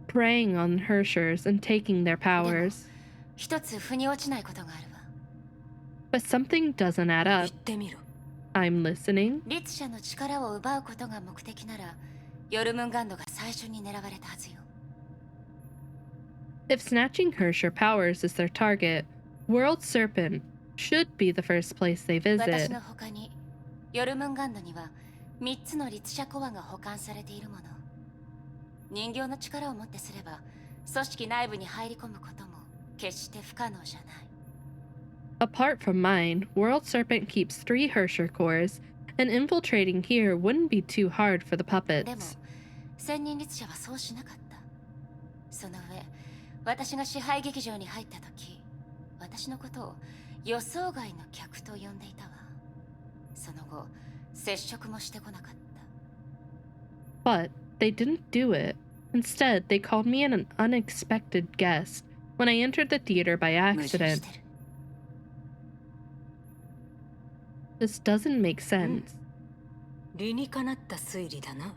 preying on Hershers and taking their powers. 一つ腑に落ちないことがあるわ。 But something doesn't add 言 up. ってみろ。I'm listening. 律者の力を奪うことが目的なら、ヨルムンガンドが最初に狙われたはずよ。 If snatching Hersher powers is their target, World Serpent should be the first place they 私 visit. の他に、ヨルムンガンドには3つの律者コアが保管されているもの。人形の力をもってすれば、組織内部に入り込むことも決して不可能じゃない。 Apart from mine, World Serpent keeps 3 Hersher cores, and infiltrating here wouldn't be too hard for the でも、 puppets. 千人律者はそうしなかった。その上、私が支配劇場に入った時、私のことを予想外の客と呼んでいたわ。その後、接触もしてこなかった。 But they didn't do it. Instead, they called me an unexpected guest when I entered the theater by 矛盾し accident. てる。 This doesn't make sense. 理にかなった推理だな。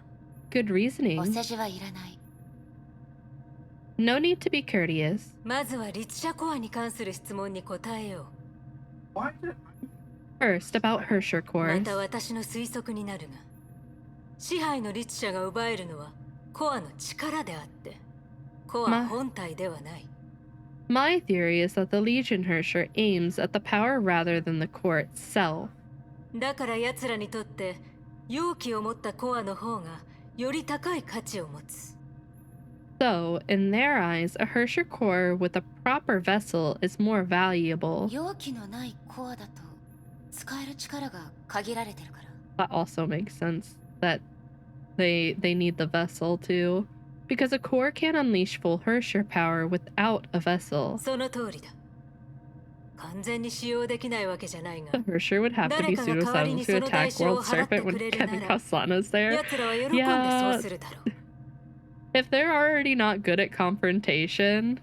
Good お reasoning. 世辞はいらない。 No need to be courteous. まずは律者コアに関する質問に答えよ First, about Hersher う。ま cores. た私の推測になるが、支配の律者が奪えるのはコアの力であって、コア本体ではない。 My theory is that the Legion Hersher aims at the power rather than the core itself. だから奴らにとって容器を持ったコアの方がより高い価値を持つ。 So, in their eyes, a Hersher core with a proper vessel is more valuable. 容器のないコアだと使える力が限られてるから。 That also makes sense that they need the vessel too, because a core can't unleash full Hersher power without a vessel. その通りだ。完全に使用できないわけじゃないが、 The Hersher would have to be pseudo-silent to attack World Serpent when Kevin Kasana's there. 奴らは喜んでそうするだろう。 If they're already not good at confrontation,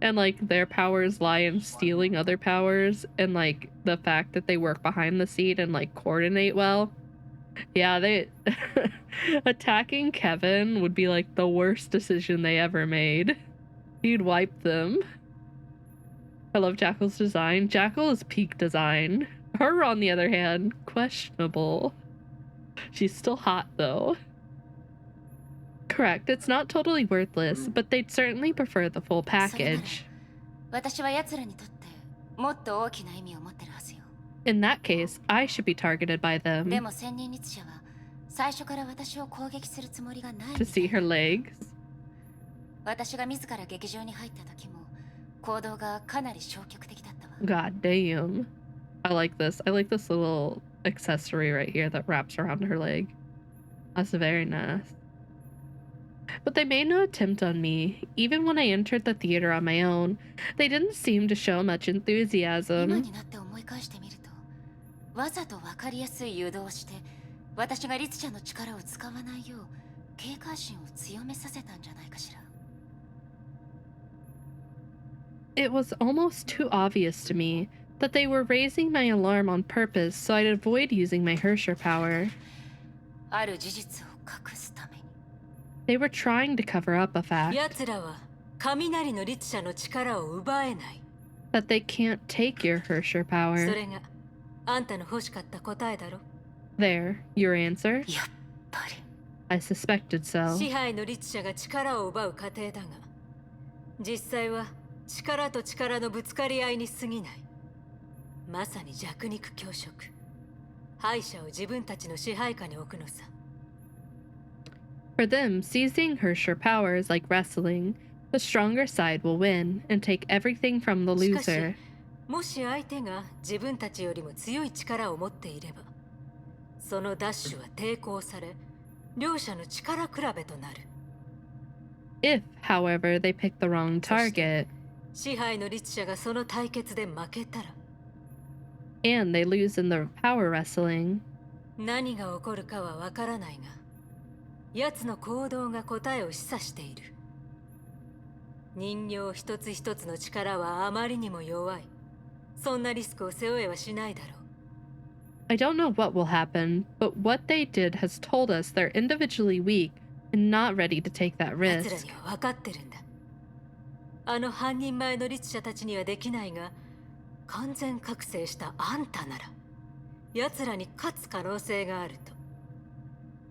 and like their powers lie in stealing other powers, and like the fact that they work behind the scene and like coordinate well, yeah, they attacking Kevin would be like the worst decision they ever made. He'd wipe them. I love Jackal's design. Jackal is peak design. Her, on the other hand, questionable. She's still hot though. Correct, it's not totally worthless, but they'd certainly prefer the full package. 私は奴らにとってもっと大きな意味を持ってるはずよ。 In that case, I should be targeted by で them も千人律者は最初から私を攻撃するつもりがないみた to い see her legs. 私が自ら劇場に入った時も行動がかなり消極的だったわ。 God damn. I like this. I like this little accessory right here that wraps around her leg. That's very nice. But they made no attempt on me. Even when I entered the theater on my own, they didn't seem to show much 今 enthusiasm. になって思い返してみるとわざと分かりやすい誘導をして、私が律者の力を使わないよう警戒心を強めさせたんじゃないかしら。It was almost too obvious to me that they were raising my alarm on purpose so I'd avoid using my Hersher power. ある事実を隠すために。They were trying to cover up a fact 奴らは雷の律者の力を奪えない。 that they can't take your Hersher そ power. れがあんたの欲しかった答えだろ。 There, your answer? やっぱり。I suspected so. 支配の律者が力を奪う過程だが、実際は力と力のぶつかり合いに過ぎない。まさに弱肉強食。敗者を自分たちの支配下に置くのさ。 For them, seizing Hersher power is like wrestling. The stronger side will win and take everything from the しかし loser. もし相手が自分たちよりも強い力を持っていれば、そのダッシュは抵抗され、両者の力比べとなる。 If, however, they pick the wrong target 支配の律者がその対決で負けたら、 and they lose in the power wrestling, 何が起こるかはわからないが、奴の行動が答えを示唆している。人形一つ一つの力はあまりにも弱い。そんなリスクを背負えはしないだろう。 I don't know what will happen, but what they did has told us they're individually weak and not ready to take that 奴ら risk. には分かってるんだ。あの半人前の律者たちにはできないが、完全覚醒したあんたなら、奴らに勝つ可能性があると。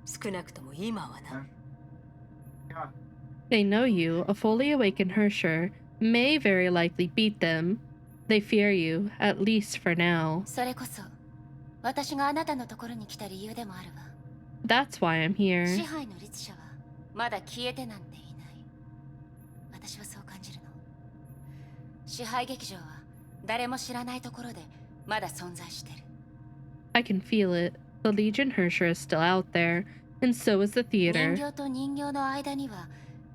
少なくとも今はな。 They know you, a fully awakened Hersher, may very likely beat them. They fear you, at least for now. それこそ私があなたのところに来た理由でもあるわ。 That's why I'm 支 here. 配の律者はまだ消えてなんていない。私はそう感じるの。支配劇場は誰も知らないところでまだ存在してる。 I can feel it. The Legion Hersher is still out there, and so is the 人 theater. 形と人形の間には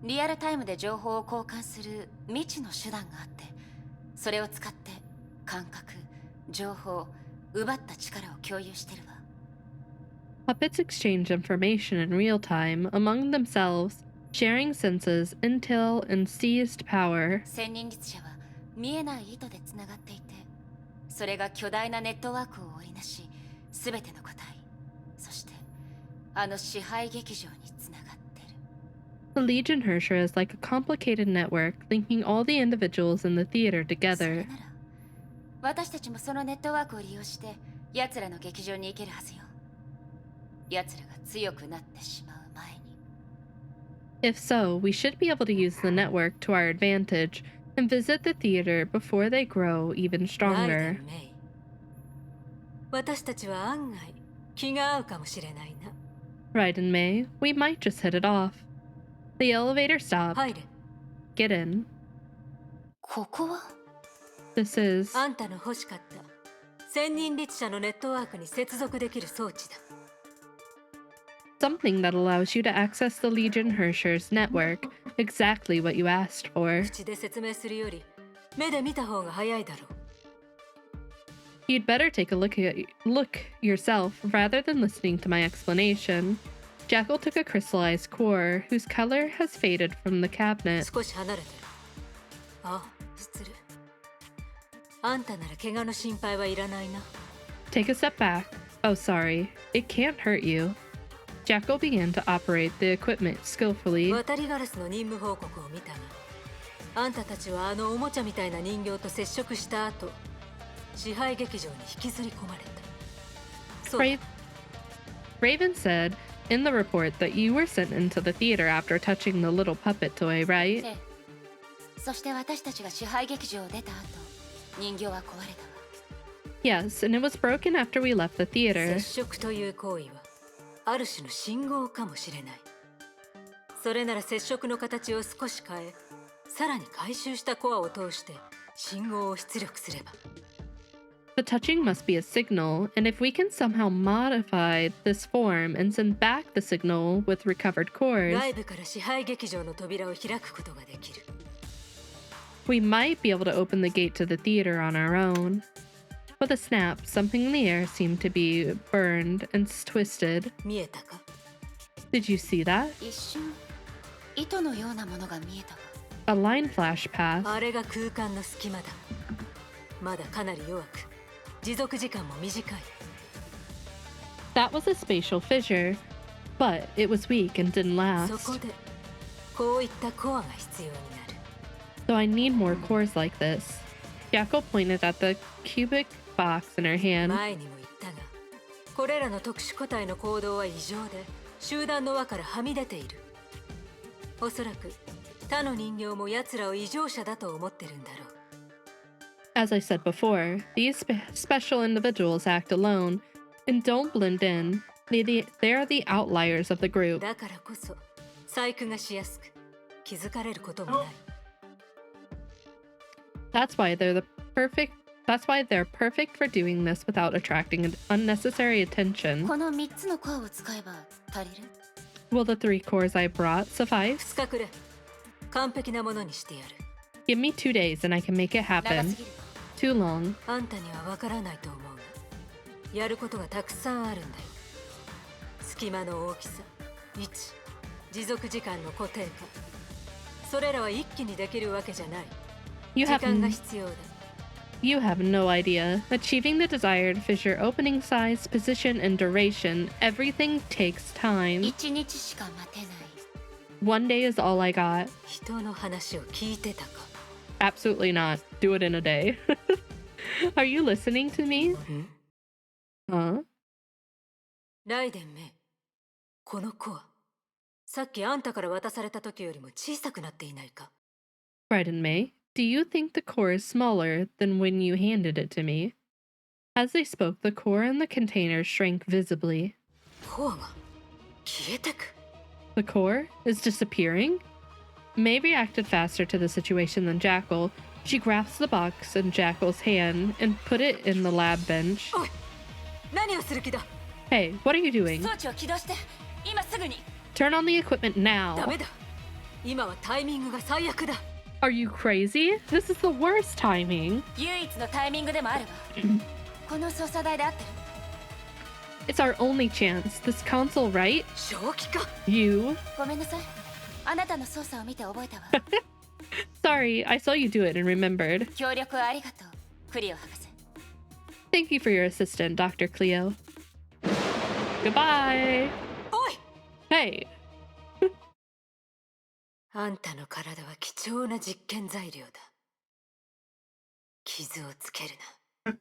リアルタイムで情報を交換する未知の手段があって、それを使って感覚、情報、奪った力を共有してるわ。 Puppets exchange information in real time among themselves, sharing senses, intel, and seized power. 千人律者は見えない糸でつながっていて、それが巨大なネットワークを織りなし、すべての個体、そしてあの支配劇場につながってる。 The Legion Hersher is like a complicated network linking all the individuals in the theater それ together. なら私たちもそのネットワークを利用して奴らの劇場に行けるはずよ。奴らが強くなってしまう前に。 If so, we should be able to use the network to our advantage and visit the theater before they grow even ライデ stronger. ン・メイ。私たちは案外気が合うかもしれないな。 Right in May, we might just hit it off. The elevator stopped. 入れ。 Get in. ここは This is あんたの欲しかった千人律者のネットワークに接続できる装置だ。 something that allows you to access the Legion Hersher's network, exactly what you asked for. 口で説明するより目で見た方が早いだろう。 You'd better take a look yourself rather than listening to my explanation. Jackal took a crystallized core whose color has faded from the cabinet. 少し離れてる。あ、失礼。あんたなら怪我の心配はいらないな。 Take a step back. Oh, sorry. It can't hurt you. Jackal began to operate the equipment skillfully. 渡りガラスの任務報告を見たが、あんたたちはあのおもちゃみたいな人形と接触した後、支配劇場に引きずり込まれた。そうだ。 Raven said in the report that you were sent into the theater after touching the little puppet toy, right? ええ。そして私たちが支配劇場を出た後、人形は壊れたわ。 Yes, and it was broken after we left the 接 theater. 触という行為はある種の信号かもしれない。それなら接触の形を少し変え、さらに回収したコアを通して信号を出力すれば。 The touching must be a signal, and if we can somehow modify this form and send back the signal with recovered cores, 外部から支配劇場の扉を開くことができる。 we might be able to open the gate to the theater on our own. With a snap, something in the air seemed to be burned and twisted. 見えたか Did you see that? 一瞬糸のようなものが見えたわ。 A line flashed past. あれが空間の隙間だまだかなり弱く持続時間も短い That was a spatial fissure, but it was weak and didn't そ last. こでこういったコアが必要になる So I need more cores like this. Jackal pointed at the cubic box in her hand. 前にも言ったがこれらの特殊個体の行動は異常で集団の輪からはみ出ているおそらく他の人形も奴らを異常者だと思ってるんだろう As I said before, these special individuals act alone and don't blend in. They're the outliers of the group. だからこそ細工がしやすく気づかれることもない That's why they're perfect for doing this without attracting unnecessary attention. この3つのコアを使えば足りる？ Will the 3 cores I brought suffice? 2日くれ完璧なものにしてやる Give me 2 days and I can make it 長 happen. すぎる。 Too long. あんたにはわからないと思うがやることがたくさんあるんだよ隙間の大きさ位置持続時間の固定化それらは一気にできるわけじゃない You 時 have 間が必要だ You have no idea. Achieving the desired fissure opening size, position, and duration, everything takes time. 1日しか待てない。 1 day is all I got. 人の話を聞いてたか Absolutely not. Do it in a day. Are you listening to me? Huh? ライデンめこのコアさっきあんたから渡された時よりも小さくなっていないか Frightened May, do you think the core is smaller than when you handed it to me? As they spoke, the core in the container shrank visibly. コアが消えてく The core is disappearing? May reacted faster to the situation than Jackal. She grasped the box in Jackal's hand and put it in the lab bench. おい何をする気だ Hey, what are you doing? 装置を起動して今すぐに。 Turn on the equipment ダ now. メだ今はタイミングが最悪だ Are you crazy? This is the worst timing. 唯一のタイミングでもあるわ。この操作台で合ってる？ It's our only chance. This console, right? 正気か You? ごめんなさい。あなたの操作を見て覚えたわ。 Sorry, I saw you do it and remembered. 協力ありがとう、クリオ博士。 Thank you for your assistant, Dr. Cleo. Goodbye. おい Hey. あんたの体は貴重な実験材料だ傷をつけるな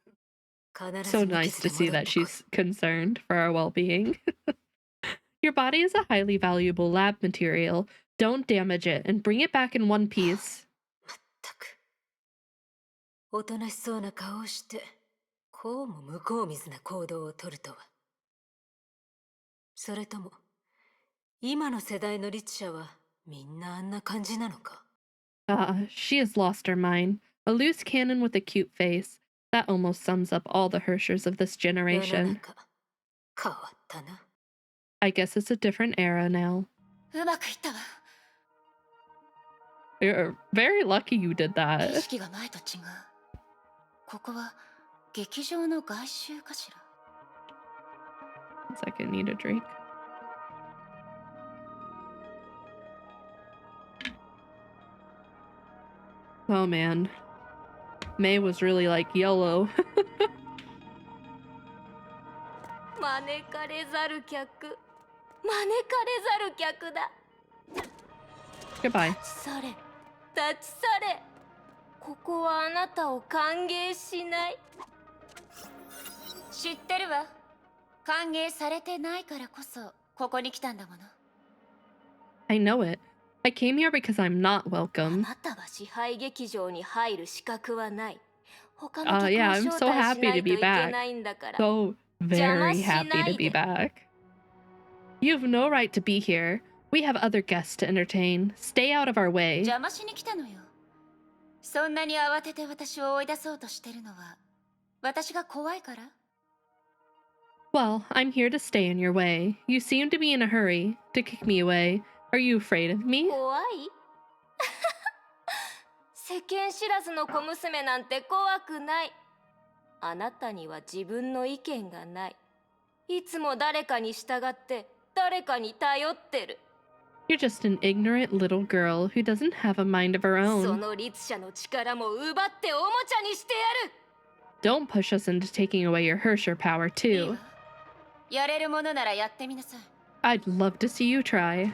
必ず So 無 nice 傷 to で see 戻っ that てこい she's concerned for our well-being. Your body is a highly valuable lab material. Don't damage it and bring it back in one piece. まったくおとなしそうな顔をしてこうも向こう水な行動をとるとはそれとも今の世代の律者はみんなあんな感じなのか She has lost her mind. A loose cannon with a cute face. That almost sums up all the Hershers of this 世の generation. 中変わったな I guess it's a different era now. うまくいったわ。 You're very lucky you did 景 that. 色が前と違う。ここは劇場の外周かしら。 One second, need a drink. Oh man. May was really like yellow. 招かれざる客招かれざる客だ Goodbye. 立ち去れ立ち去れここはあなたを歓迎しない知ってるわ。歓迎されてないからこそここに来たんだもの。 I know it. I came here because I'm not あ welcome. なたは支配劇場に入る資格はない他の Yeah, 客 I'm を so 招待し happy な to いと be いけ back. ないんだから So very happy to be back. You have no right to be here. We have other guests to entertain. Stay out of our way. 邪魔しに来たのよ。そんなに慌てて私を追い出そうとしてるのは私が怖いから？ Well, I'm here to stay in your way. You seem to be in a hurry to kick me away. Are you afraid of me? 怖い世間知らずの小娘なんて怖くないあなたには自分の意見がない。いつも誰かに従って誰かに頼ってる。 You're just an ignorant little girl who doesn't have a mind of her そ own. の律者の力も奪っておもちゃにしてやる。 Don't push us into taking away your Hersher power, いいわ too. やれるものならやってみなさい。 I'd love to see you try.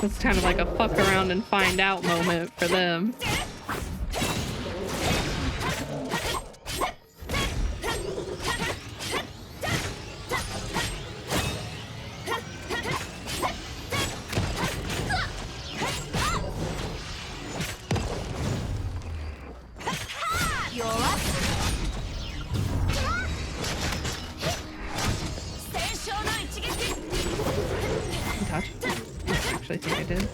It's kind of like a fuck around and find out moment for them. Gosh, I actually think I did.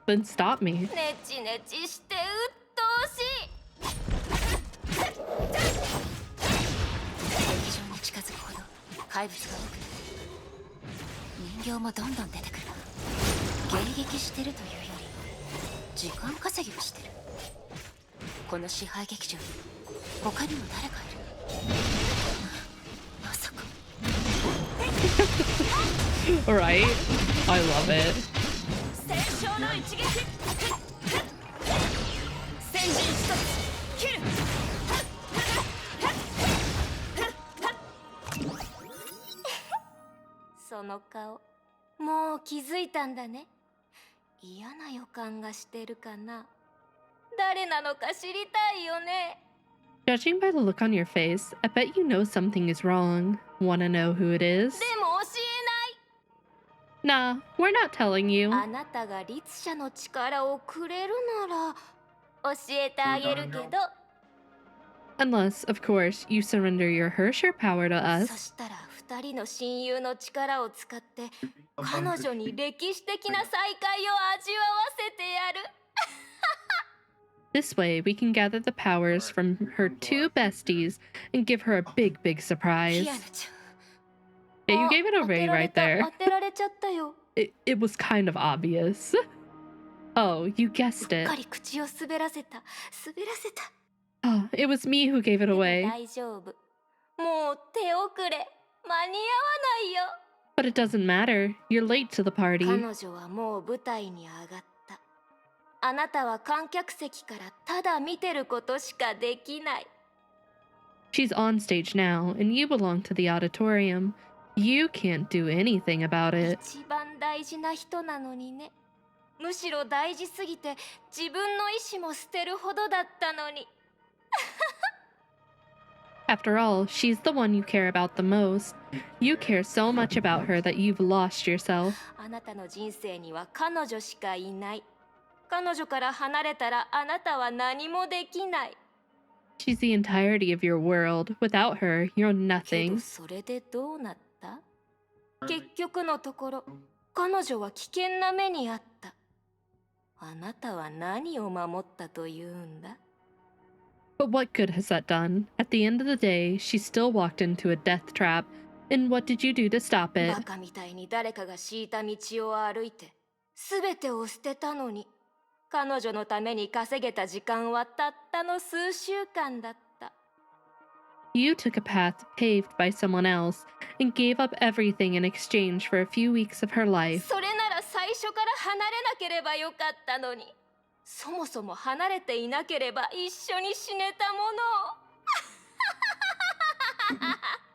Then stop me. ネチネチして鬱陶しい。劇場に近づくほど怪物が多くなる。人形もどんどん出てくる。迎撃してるというより時間稼ぎをしてる。この支配劇場に他にも誰かいる。まさか。Right? I love it. 戦勝の一撃。戦陣一つ切る。その顔、もう気づいたんだね。嫌な予感がしてるかな。誰なのか知りたいよね。 Judging by the look on your face, I bet you know something is wrong. Wanna know who it is? でも教 Nah, we're not telling you. あなたが律者の力をくれるなら教えてあげるけど。 Unless, of course, you surrender your Hersher power to そ us. したら二人の親友の力を使って彼女に歴史的な再会を味わわせてやる。 This way, we can gather the powers from her two besties and give her a big, big surprise. キアナちゃん。 Yeah, you gave it away right there. 当てられちゃったよ。 It was kind of obvious. Oh, you guessed うっ it. かり口を滑らせた。滑らせた。 Oh, it was me who gave it でも away. 大丈夫。もう手遅れ。間に合わないよ。 But it doesn't matter. You're late to the party. 彼女はもう舞台に上がった。あなたは観客席からただ見てることしかできない。 She's on stage now, and you belong to the auditorium. You can't do anything about it. 一番大事な人なのにね。むしろ大事すぎて自分の意志も捨てるほどだったのに。 After all, she's the one you care about the most. You care so much about her that you've lost yourself. あなたの人生には彼女しかいない。彼女から離れたらあなたは何もできない。 She's the entirety of your world. Without her, you're けど nothing. それでどうなった？結局のところ、彼女は危険な目にあった。あなたは何を守ったというんだ？ But what good has that done? At the end of the day, she still walked into a death trap. And what did you do to stop it? バカみたいに誰かが敷いた道を歩いて、すべてを捨てたのに、彼女のために稼げた時間はたったの数週間だった。 You took a path paved by someone else and gave up everything in exchange for a few weeks of her life. それなら最初から離れなければよかったのに。そもそも離れていなければ一緒に死ねたものを。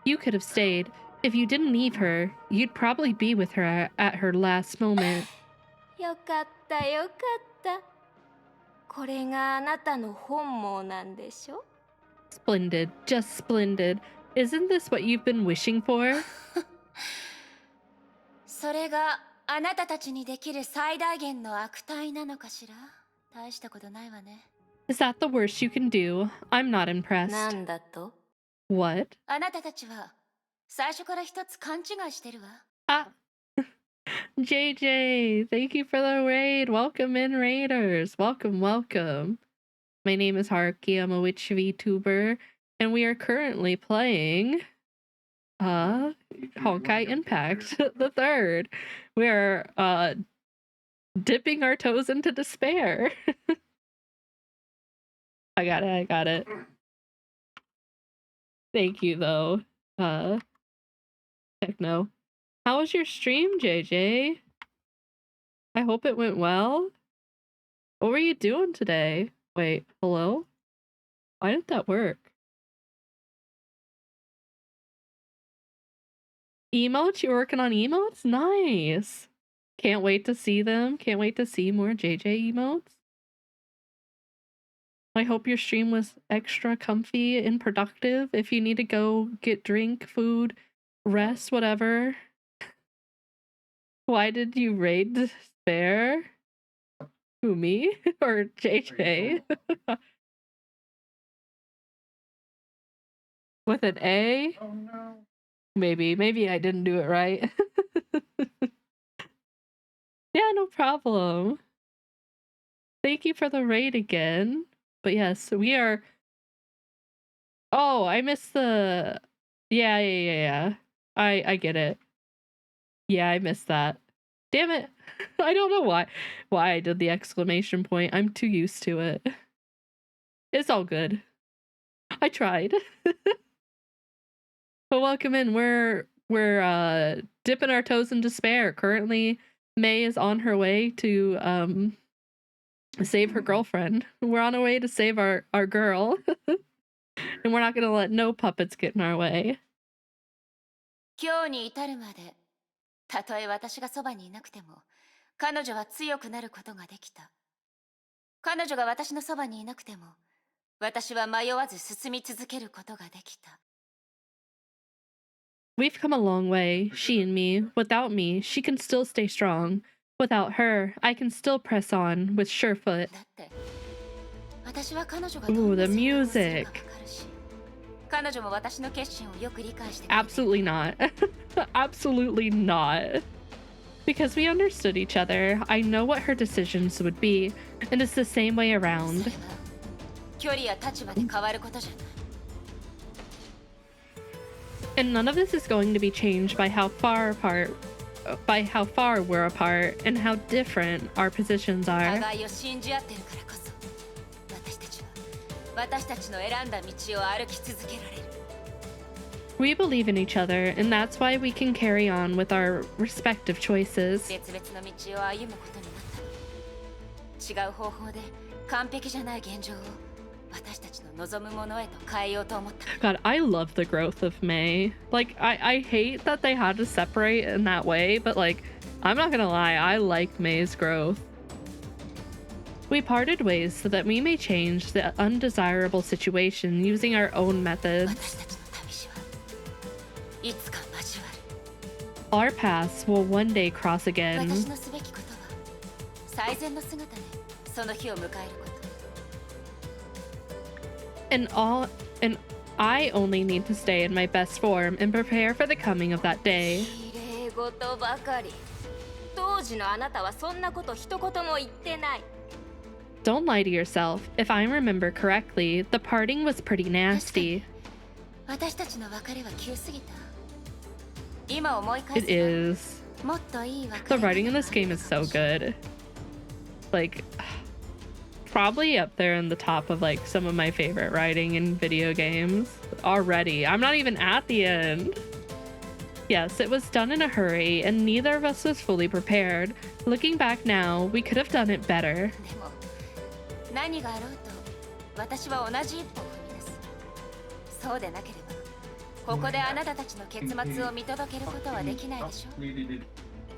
You could have stayed. If you didn't leave her, you'd probably be with her at her last moment. よかったよかった。これがあなたの本望なんでしょ？ Splendid, just splendid. Isn't this what you've been wishing for? それがあなたたちにできる最大限の悪態なのかしら。大したことないわね。 Is that the worst you can do? I'm not impressed. なんだと? What? あなたたちは最初から一つ勘違いしてるわ。 Ah. JJ, thank you for the raid. Welcome in, raiders. Welcome, welcome. My name is Haruki. I'm a witch VTuber, and we are currently playing Honkai Impact the third. We are dipping our toes into despair. I got it. Thank you though. Techno. How was your stream, JJ? I hope it went well. What were you doing today? Wait, hello? Why did that work? Emotes? You're working on emotes? Nice! Can't wait to see them. Can't wait to see more JJ emotes. I hope your stream was extra comfy and productive. If you need to go get drink, food, rest, whatever. Why did you raid despair? Who, me? Or JJ? With an A? Oh no. Maybe I didn't do it right. Yeah, no problem. Thank you for the raid again. But yes, we are... Oh, I missed the... Yeah. I get it. Yeah, I missed that. Damn it. I don't know why I did the exclamation point. I'm too used to it. It's all good. I tried. But welcome in. We're dipping our toes in despair. Currently, May is on her way to save her girlfriend. We're on our way to save our girl. And we're not gonna let no puppets get in our way. 今日に至るまで、たとえ私がそばにいなくても、彼女は強くなることができた。彼女が私のそばにいなくても、私は迷わず進み続けることができた。 We've come a long way, she and me. Without me, she can still stay strong. Without her, I can still press on with sure foot. Ooh, the music. Absolutely not. Absolutely not. Because we understood each other, I know what her decisions would be, and it's the same way around. And none of this is going to be changed by how far we're apart and how different our positions are. We believe in each other, and that's why we can carry on with our respective choices. God, I love the growth of May. Like, I hate that they had to separate in that way, but like, I'm not gonna lie, I like May's growth. We parted ways so that we may change the undesirable situation using our own methods. Our paths will one day cross again. And I only need to stay in my best form and prepare for the coming of that day. Don't lie to yourself. If I remember correctly, the parting was pretty nasty. It is. The writing in this game is so good. Like, probably up there in the top of like some of my favorite writing in video games already. I'm not even at the end. Yes, it was done in a hurry and neither of us was fully prepared. Looking back now, we could have done it better.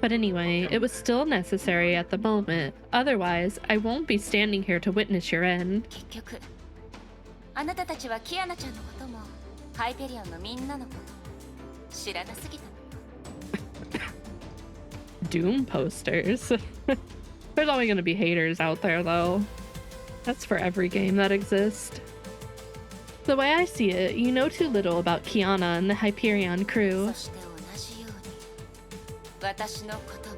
But anyway, it was still necessary at the moment. Otherwise, I won't be standing here to witness your end. ハイペリオンのみんなのこと知らなすぎたの。Doom posters. There's always gonna be haters out there, though. That's for every game that exists. The way I see it, you know too little about Kiana and the Hyperion crew. そして同じように私のことも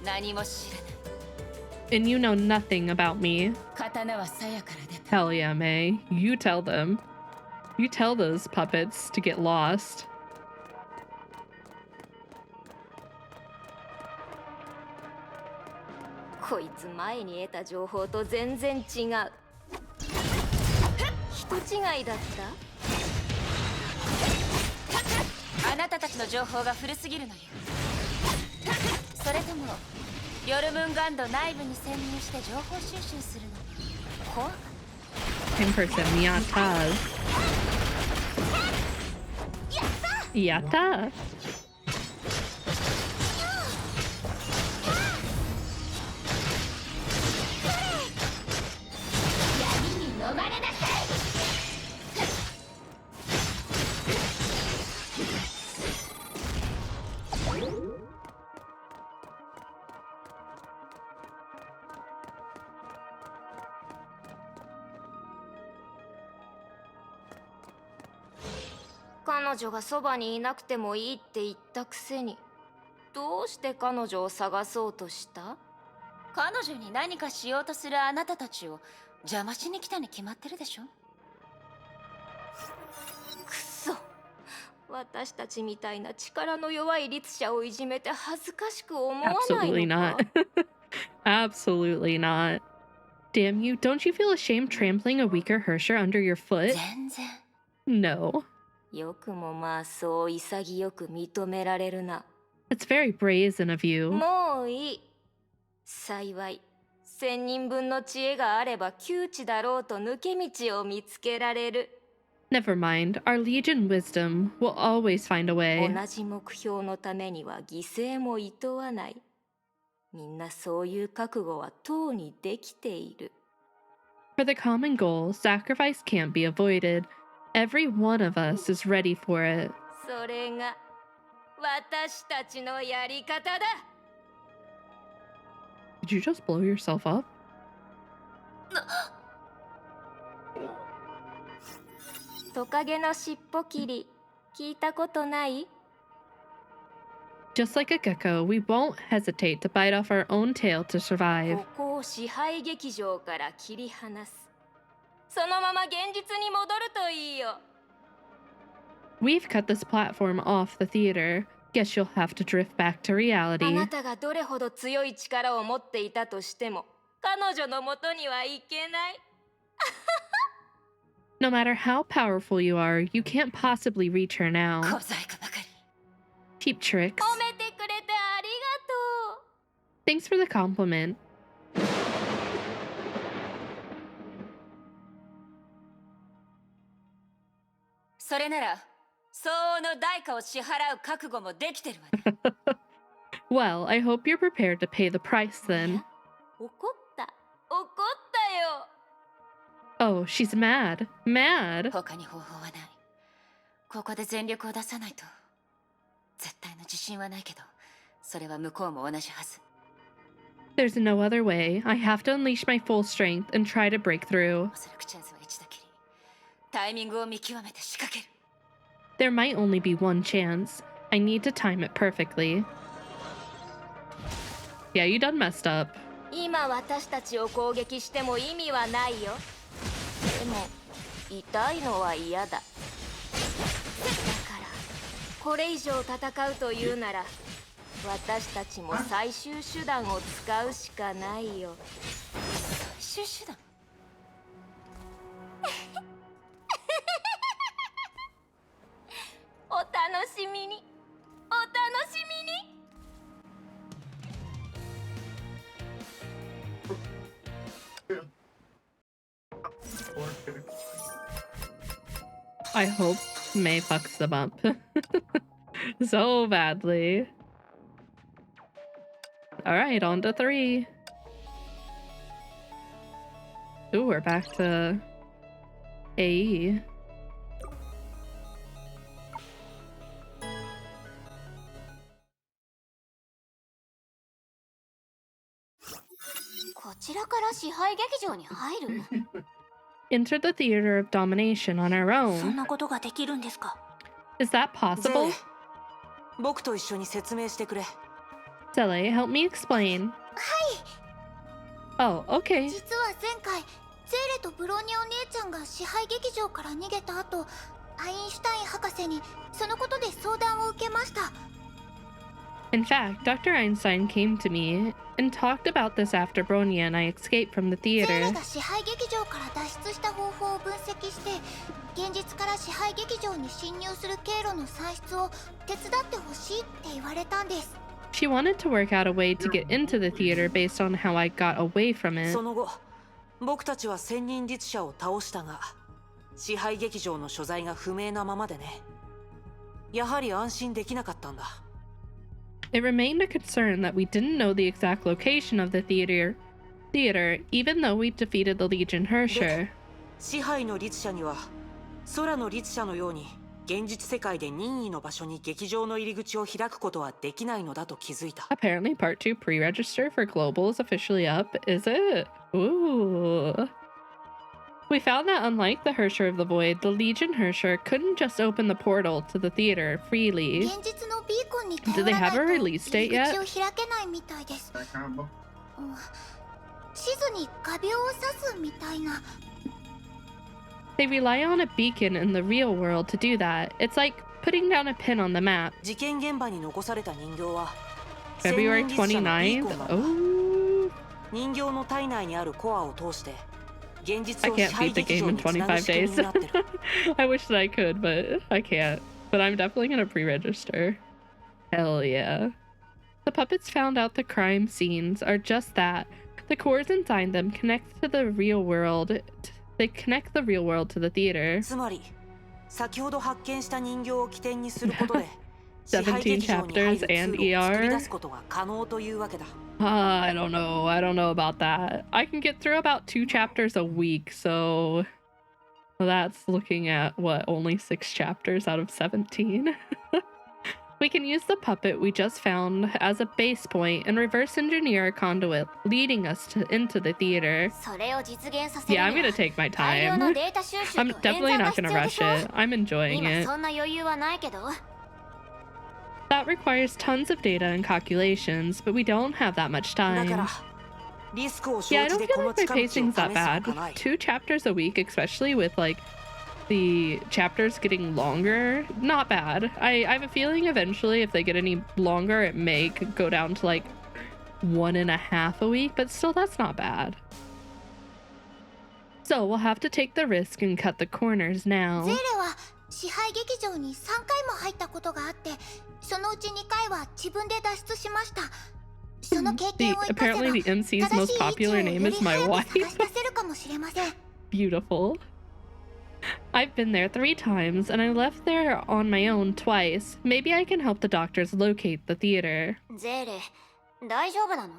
何も知らない。 And you know nothing about me. 刀は鞘から出た。 Hell yeah, May. You tell them. You tell those puppets to get lost. こいつ前に得た情報と全然違う。人違いだった？あなたたちの情報が古すぎるのよ。それともヨルムンガンド内部に潜入して情報収集するのが怖かった？ In person, Yatta. Yatta. 彼女がそばにいなくてもいいって言ったくせに、どうして彼女を探そうとした？彼女に何かしようとするあなたたちを邪魔しに来たに決まってるでしょ。くそ、私たちみたいな力の弱い律者をいじめて恥ずかしく思わない Absolutely のか？ not. Absolutely not. Damn you, don't you feel ashamed trampling a weaker Hersher under your foot? 全然。 No. よくもまあそう潔く認められるな。 It's very brazen of you. もういい。幸い、1000人分の知恵があれば窮地だろうと抜け道を見つけられる。 Never mind. Our Legion wisdom will always find a way. 同じ目標のためには犠牲もいとわない。みんなそういう覚悟はとうにできている。 For the common goal, sacrifice can't be avoided. Every one of us is ready for it. それが私たちのやり方だ。 Did you just blow yourself up? トカゲの尻尾切り、聞いたことない？ Just like a gecko, we won't hesitate to bite off our own tail to survive. ここを支配劇場から切り離す。そのまま現実に戻るといいよ。 We've cut this platform off the theater. Guess you'll have to drift back to あ reality. なたがどれほど強い力を持っていたとしても、彼女の元には行けない。 No matter how powerful you are, you can't possibly reach her now. 小細工ばかり。 Cheap tricks. 褒めてくれてありがとう。 Thanks for the compliment. それなら相応の代価を支払う覚悟もできてるわね。Well, I hope you're prepared to pay the price then. 怒ったよ。 Oh, she's mad. Mad. 他に方法はない。ここで全力を出さないと。絶対の自信はないけど、それは向こうも同じはず。 There's no other way. I have to unleash my full strength and try to break through. おそらくチャンスは一度きり。タイミングを見極めて仕掛ける。 There might only be one chance. I need to time it perfectly. Yeah, you done messed up. 今私たちを攻撃しても意味はないよ。でも痛いのは嫌だ。だからこれ以上戦うというなら、私たちも最終手段を使うしかないよ。最終手段？お楽しみに。お楽しみに。 I hope May fucks them up. So badly. Alright, on to 3. Ooh, we're back to AE. こちらから支配劇場に入る Enter the theater of domination on our そん own. なことができるんですか？ Is that ゼ possible? レ僕と一緒に説明してくれ。 Zele, help me explain. Oh, okay. 実は前回ゼーレとブローニャお姉ちゃんが支配劇場から逃げた後、アインシュタイン博士にそのことで相談を受けました。 In fact, Dr. Einstein came to me and talked about this after Bronya and I escaped from the ゼー theater. レが支配劇場から脱出した方法を分析して、現実から支配劇場に侵入する経路の算出を手伝ってほしいって言われたんです。 She wanted to work out a way to get into the theater based on how I got away from it. その後、僕たちは千人律者を倒したが、支配劇場の所在が不明なままでね。やはり安心できなかったんだ。 It remained a concern that we didn't know the exact location of the theater, even though we defeated the Legion Hersher. 支配の律者には空の律者のように現実世界で任意の場所に劇場の入り口を開くことはできないのだと気づいた。 Apparently, Part 2 pre-register for Global is officially up, is it? Ooh. We found that unlike the Hersher of the Void, the Legion Hersher couldn't just open the portal to the theater freely. 現実のビーコンに Do 頼 they らな have a いと release 入 date り yet? 口を開けないみたいです。地図に画鋲を刺すみたいな。 They rely on a beacon in the real world to do that. It's like putting down a pin on the map. 事件現場に残された人形は February 千人律者のビー 29th? コンなんだ。 Oh. 人形の体内にあるコアを通して現実 I を支 can't 配 beat the 劇 game 場 in につなぐ 25仕組み days. になってる。 I wish that I could, but I can't. But I'm definitely gonna pre-register. Hell yeah. The puppets found out the crime scenes are just that. The cores inside them connect to the real world. They connect the real world to the theater. つまり先ほど発見した人形を起点にすることで支配17劇場に入る chapters 通 and 路を作り ER. 出すことが可能というわけだ。 I don't know. I don't know about that. I can get through about 2 chapters a week, so that's looking at what, only 6 chapters out of 17. We can use the puppet we just found as a base point and reverse engineer a conduit, leading us into the theater. それを実現させる Yeah, に I'm は gonna take my 大量 time. のデータ収集と I'm 演 definitely 算が not 必 gonna 要で rush しょ it. I'm enjoying 今 it. そんな余裕はないけど That requires tons of data and calculations, but we don't have that much だから time. リスクを Yeah, 承 I 知 don't で feel この like my 近道を試す pacing's that ほ bad. かない。 2 chapters a week, especially with like the chapters getting longer, not bad. I have a feeling eventually if they get any longer, it may go down to like 1.5 a week, but still that's not bad. So we'll have to take the risk and cut the corners now. ゼーレは支配劇場に3回も入ったことがあって、そのうち2回は自分で脱出しました。その経験を生かせば Apparently the MC's 正 most しい位置を popular よ name り is my 早く wife. 探し出せるかもしれません。Beautiful. I've been there 3 times, and I left there on my own twice. Maybe I can help the doctors locate the theater. ゼーレ大丈夫なの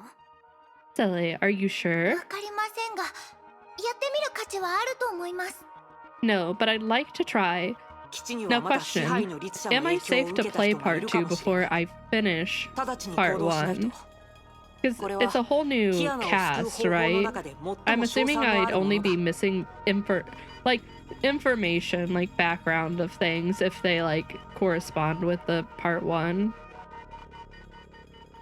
Sele, are you sure? わかりませんが、やってみる価値はあると思います。 No, but I'd like to try. 基地に Now はまだ支配 question, の律者の am I 影響を safe 受 to けた play 人もい part るか 2 もしれな before い。 I finish 直ちに part 行動しないと。 1? Because it's a whole new キアナを救う cast, 方法の right? 中で最も I'm 詳 assuming 細のあ I'd るも only のだ。 be missing information, like background of things, if they like correspond with the part 1.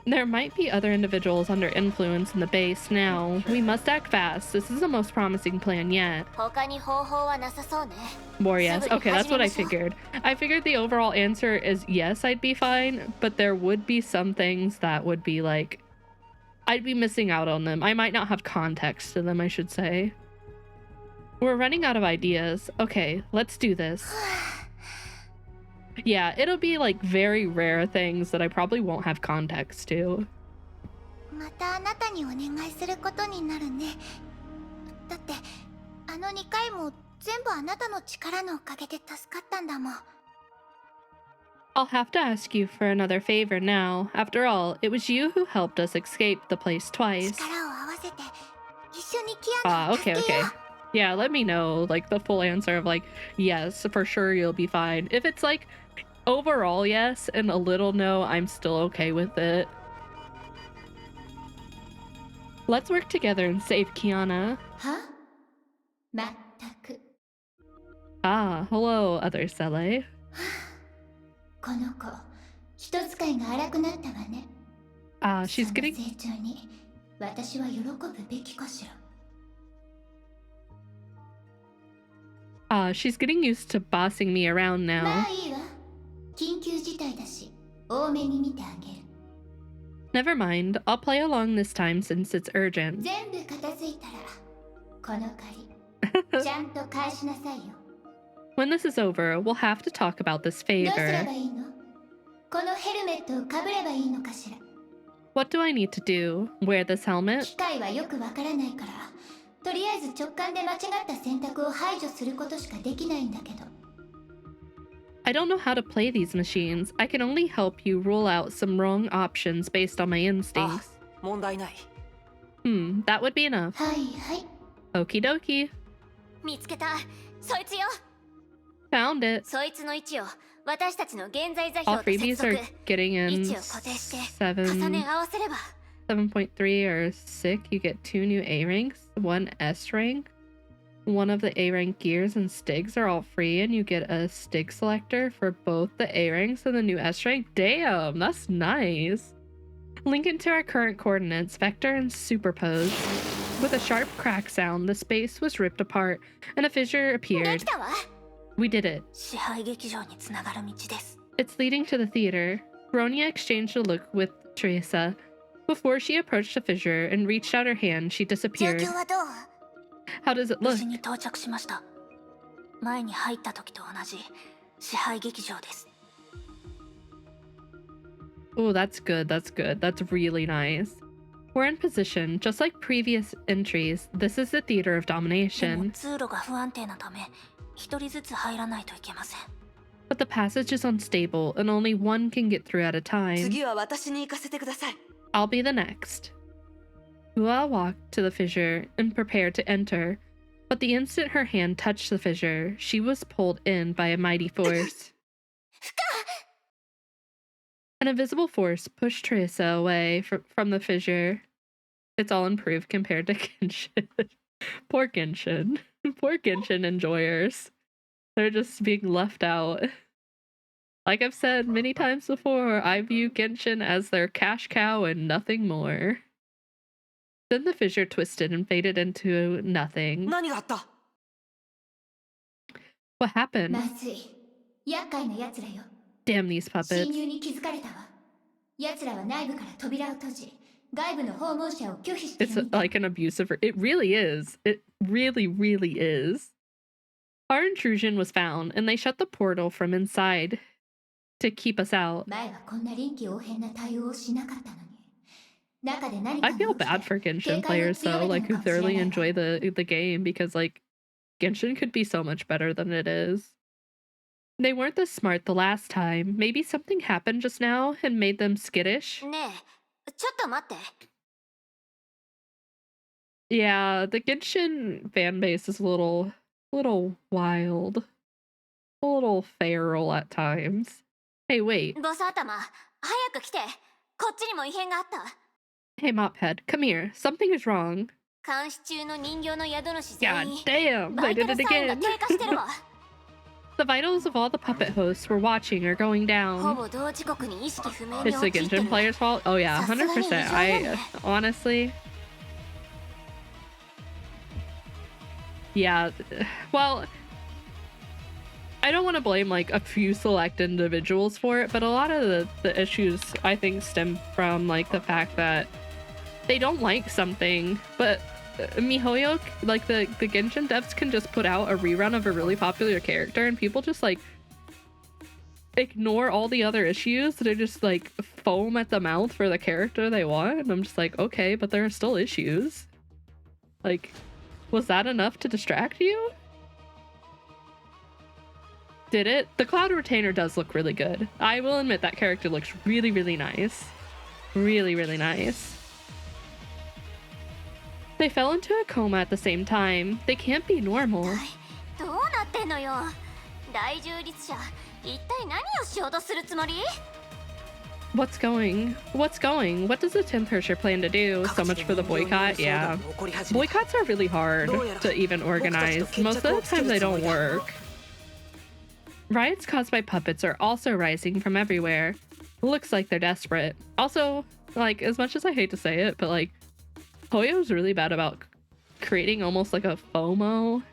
There might be other individuals under influence in the base now. We must act fast. This is the most promising plan yet. 他に方法はなさそうね More yes. Okay, that's what I figured. I figured the overall answer is yes, I'd be fine, but there would be some things that would be like, I'd be missing out on them. I might not have context to them, I should say. We're running out of ideas. Okay, let's do this. Yeah, it'll be like very rare things that I probably won't have context to. またあなたにお願いすることになるね。だってあの2回も全部あなたの力のおかげで助かったんだもん。 I'll have to ask you for another favor now. After all, it was you who helped us escape the place twice. 力を合わせて一緒にキアナを Okay, 助けよ okay. う。 Yeah, let me know, like, the full answer of, like, yes, for sure you'll be fine. If it's, like, overall yes and a little no, I'm still okay with it. Let's work together and save Kiana. は？まったく。Ah, hello, other Sele. この子、人使いが荒くなったわね。Ah, she's その getting 成長に私は喜ぶべきかしら。she's getting used to bossing me around ま now. あいいわ。緊急事態だし、多めに見てあげる。Never mind, I'll play along this time since it's urgent. 全部片付いたら、この借り、ちゃんと返しなさいよ。When this is over, we'll have to talk about this どうすれ favor. ばいいの？このヘルメットをかぶればいいのかしら。What do I need to do? Wear this helmet? 機械はよくわからないから、とりあえず直感で間違った選択を排除することしかできないんだけど。I don't know how to play these machines. I can only help you rule out some wrong options based on my instincts. 問題ない。That would be enough. はいはい。 Okie dokie. 見つけた。そいつよ。 Found it. そいつの位置を私たちの現在座標 All と接 freebies 続。 are getting 位 in 置を固定して重 7, ね合わせれば。 7.3 or 6. You get 2 new A ranks, 1 S rank. One of the A rank gears and stigs are all free, and you get a stig selector for both the A ranks and the new S rank. Damn, that's nice. Link it to our current coordinates, vector and superpose. With a sharp crack sound, the space was ripped apart, and a fissure で appeared. きたわ。 We did it. 支配劇場につながる道です。 It's leading to the theater. Bronya exchanged a look with Teresa. Before she approached the fissure and reached out her hand, she 状 disappeared. 況はどう？ How does it 無 look? 事に到着しました。前に入った時と同じ支配劇場です。 Oh, that's good. That's good. That's really nice. We're in position. Just like previous entries, this is the theater of でも domination. 通路が不安定なため、一人ずつ入らないといけません。 But the passage is unstable, and only one can get through at a time. 次は私に行かせてください。 I'll be the next. Hua walked to the fissure and prepared to enter. But the instant her hand touched the fissure, she was pulled in by a mighty force. An invisible force pushed Teresa away from the fissure. It's all improved compared to Genshin. Poor Genshin. Poor Genshin enjoyers. They're just being left out. Like I've said many times before, I view Genshin as their cash cow and nothing more. Then the fissure twisted and faded into nothing. 何があった？ What happened? まずい。厄介な奴らよ。 Damn these 侵 puppets. 入に気づかれたわ。奴らは内部から扉を閉じ、外部の訪問者を拒否してる It's みたい。 like an abusive. It really is. It really, really is. Our intrusion was found, and they shut the portal from inside to keep us out. 前はこんな臨機応変な対応をしなかったのに。中で何 I か feel が起き bad て for Genshin players though, like who thoroughly enjoy the game, because like Genshin could be so much better than it is. They weren't this smart the last time. Maybe something happened just now and made them skittish. ねえ、ちょっと待って。 Yeah, the Genshin fan base is a little wild. A little feral at times. Hey, wait. ボス頭、早く来て。こっちにも異変があった。 Hey, Mophead, come here. Something is wrong. 監視中の人形の宿主全 God 員。 damn, バ they イタ did ル it サインが again. 低下してるわ。 The vitals of all the puppet hosts we're watching are going ほ down. ぼ同時刻に意識不明 It's に the 陥って Genshin る。 player's fault? Oh yeah, 100%. I honestly... Yeah, well... I don't want to blame like a few select individuals for it, but a lot of the issues I think stem from like the fact that they don't like something, but MiHoYo, like the Genshin devs can just put out a rerun of a really popular character and people just like ignore all the other issues. They're just like foam at the mouth for the character they want, and I'm just like, okay, but there are still issues. Like, was that enough to distract you? Did it? The Cloud Retainer does look really good. I will admit that character looks really, really nice. Really, really nice. They fell into a coma at the same time. They can't be normal. どうなってんのよ。大重律者、一体何をしようとするつもり？ What's going? What does the 10th Herrscher plan to do? So much for the boycott? Yeah. Boycotts are really hard to even organize. Most of the time they don't work. Riots caused by puppets are also rising from everywhere. Looks like they're desperate. Also, like, as much as I hate to say it, but like, Hoyo's really bad about creating almost like a FOMO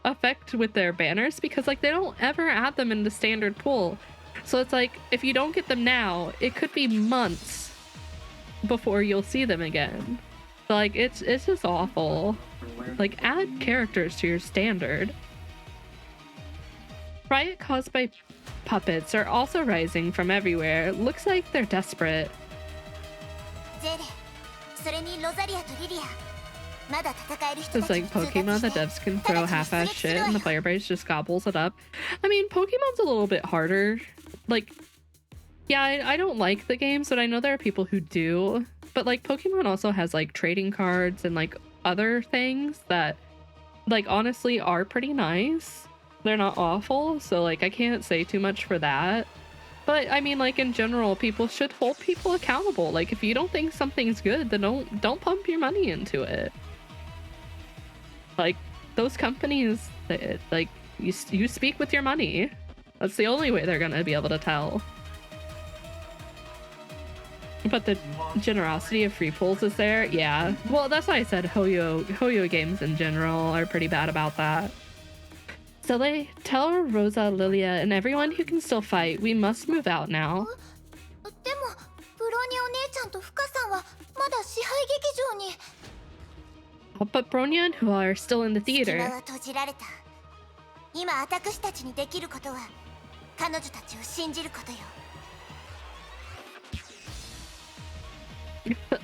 effect with their banners, because like they don't ever add them in the standard pool. So it's like, if you don't get them now, it could be months before you'll see them again. So like, it's just awful. Like, add characters to your standard. Riot caused by puppets are also rising from everywhere. Looks like they're desperate. It's like Pokemon, the devs can throw half-ass shit and the player base just gobbles it up. I mean, Pokemon's a little bit harder. Like, yeah, I don't like the games, but I know there are people who do. But like, Pokemon also has like trading cards and like other things that like honestly are pretty nice. They're not awful, so like I can't say too much for that. But I mean, like, in general, people should hold people accountable. Like, if you don't think something's good, then don't pump your money into it. Like, those companies, like, you speak with your money. That's the only way they're gonna be able to tell. But the generosity of free pulls is there, yeah. Well, that's why I said Hoyo games in general are pretty bad about that. So they tell Rosa, Lilia, and everyone who can still fight, we must move out now. But Bronya and Hua are still in the theater.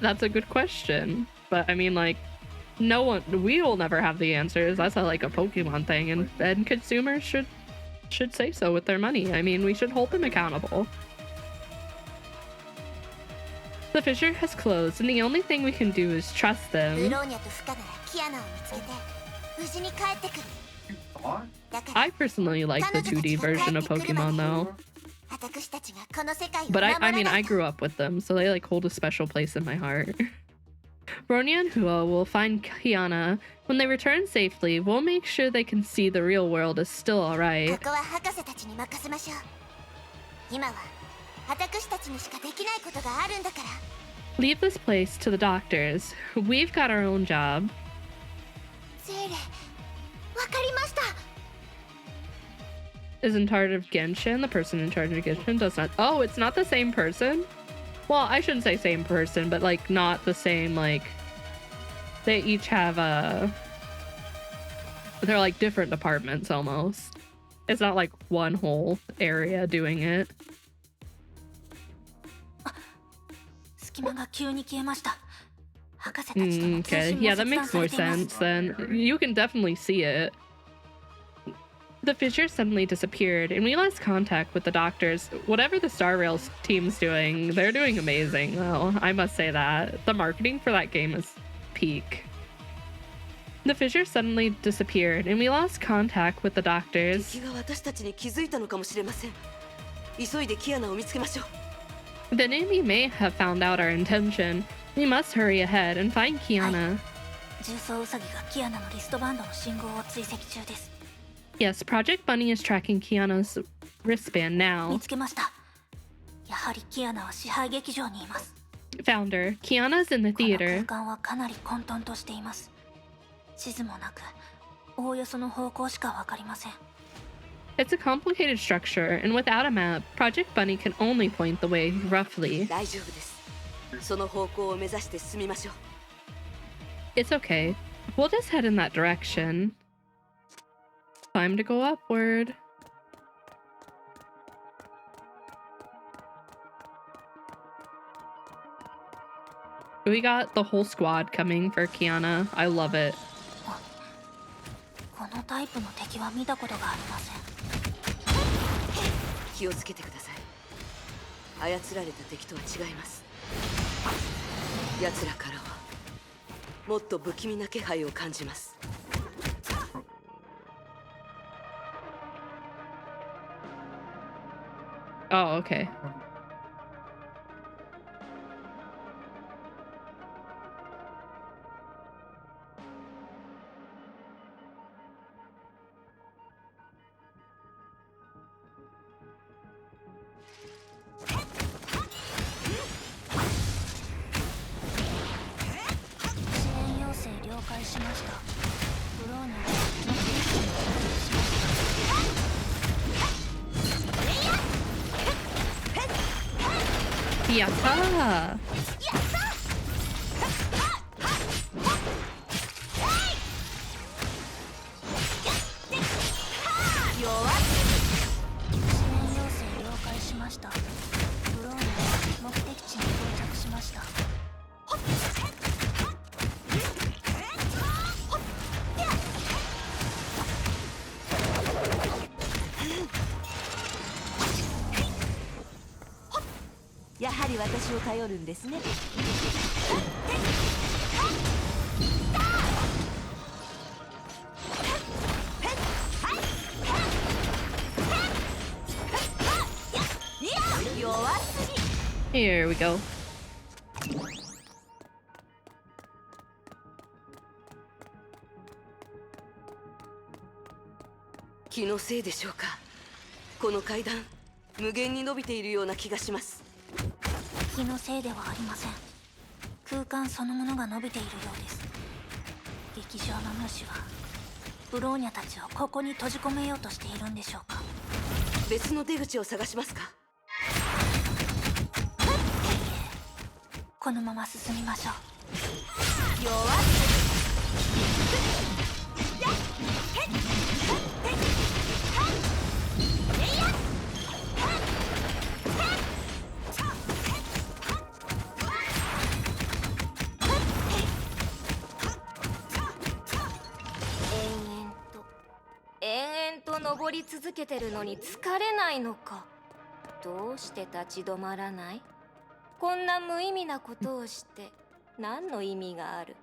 That's a good question. But I mean, like, no one, we will never have the answers. That's like a Pokemon thing, and consumers should say so with their money. I mean, we should hold them accountable. The fissure has closed, and the only thing we can do is trust them. I personally like the 2D version of Pokemon though. But I mean, I grew up with them, so they like hold a special place in my heart. Bronya and Hua will find Kiana. When they return safely, we'll make sure they can see the real world is still alright. Leave this place to the doctors. We've got our own job. Is in charge of Genshin. The person in charge of Genshin does not. Oh, it's not the same person? Well, I shouldn't say same person, but like not the same, like they each have they're like different departments almost. It's not like one whole area doing it. Okay, yeah, that makes more sense then. You can definitely see it. The fissure suddenly disappeared, and we lost contact with the doctors. Whatever the Star Rails team's doing, they're doing amazing, though. I must say that. The marketing for that game is peak. The fissure suddenly disappeared, and we lost contact with the doctors. The enemy may have found out our intention. We must hurry ahead and find Kiana. Yes, Project Bunny is tracking Kiana's wristband now. Found her. Kiana's in the theater. It's a complicated structure, and without a map, Project Bunny can only point the way roughly. It's okay. We'll just head in that direction. Time to go upward. We got the whole squad coming for Kiana. I love it. Oh, okay. Yatta! Here we go. 気のせいでしょうか。この階段、無限に伸びているような気がします。気のせいではありません。空間そのものが伸びているようです。劇場の主はブローニャたちをここに閉じ込めようとしているんでしょうか。別の出口を探しますか。このまま進みましょう。延々と登り続けてるのに疲れないのか。どうして立ち止まらない？こんな無意味なことをして何の意味がある？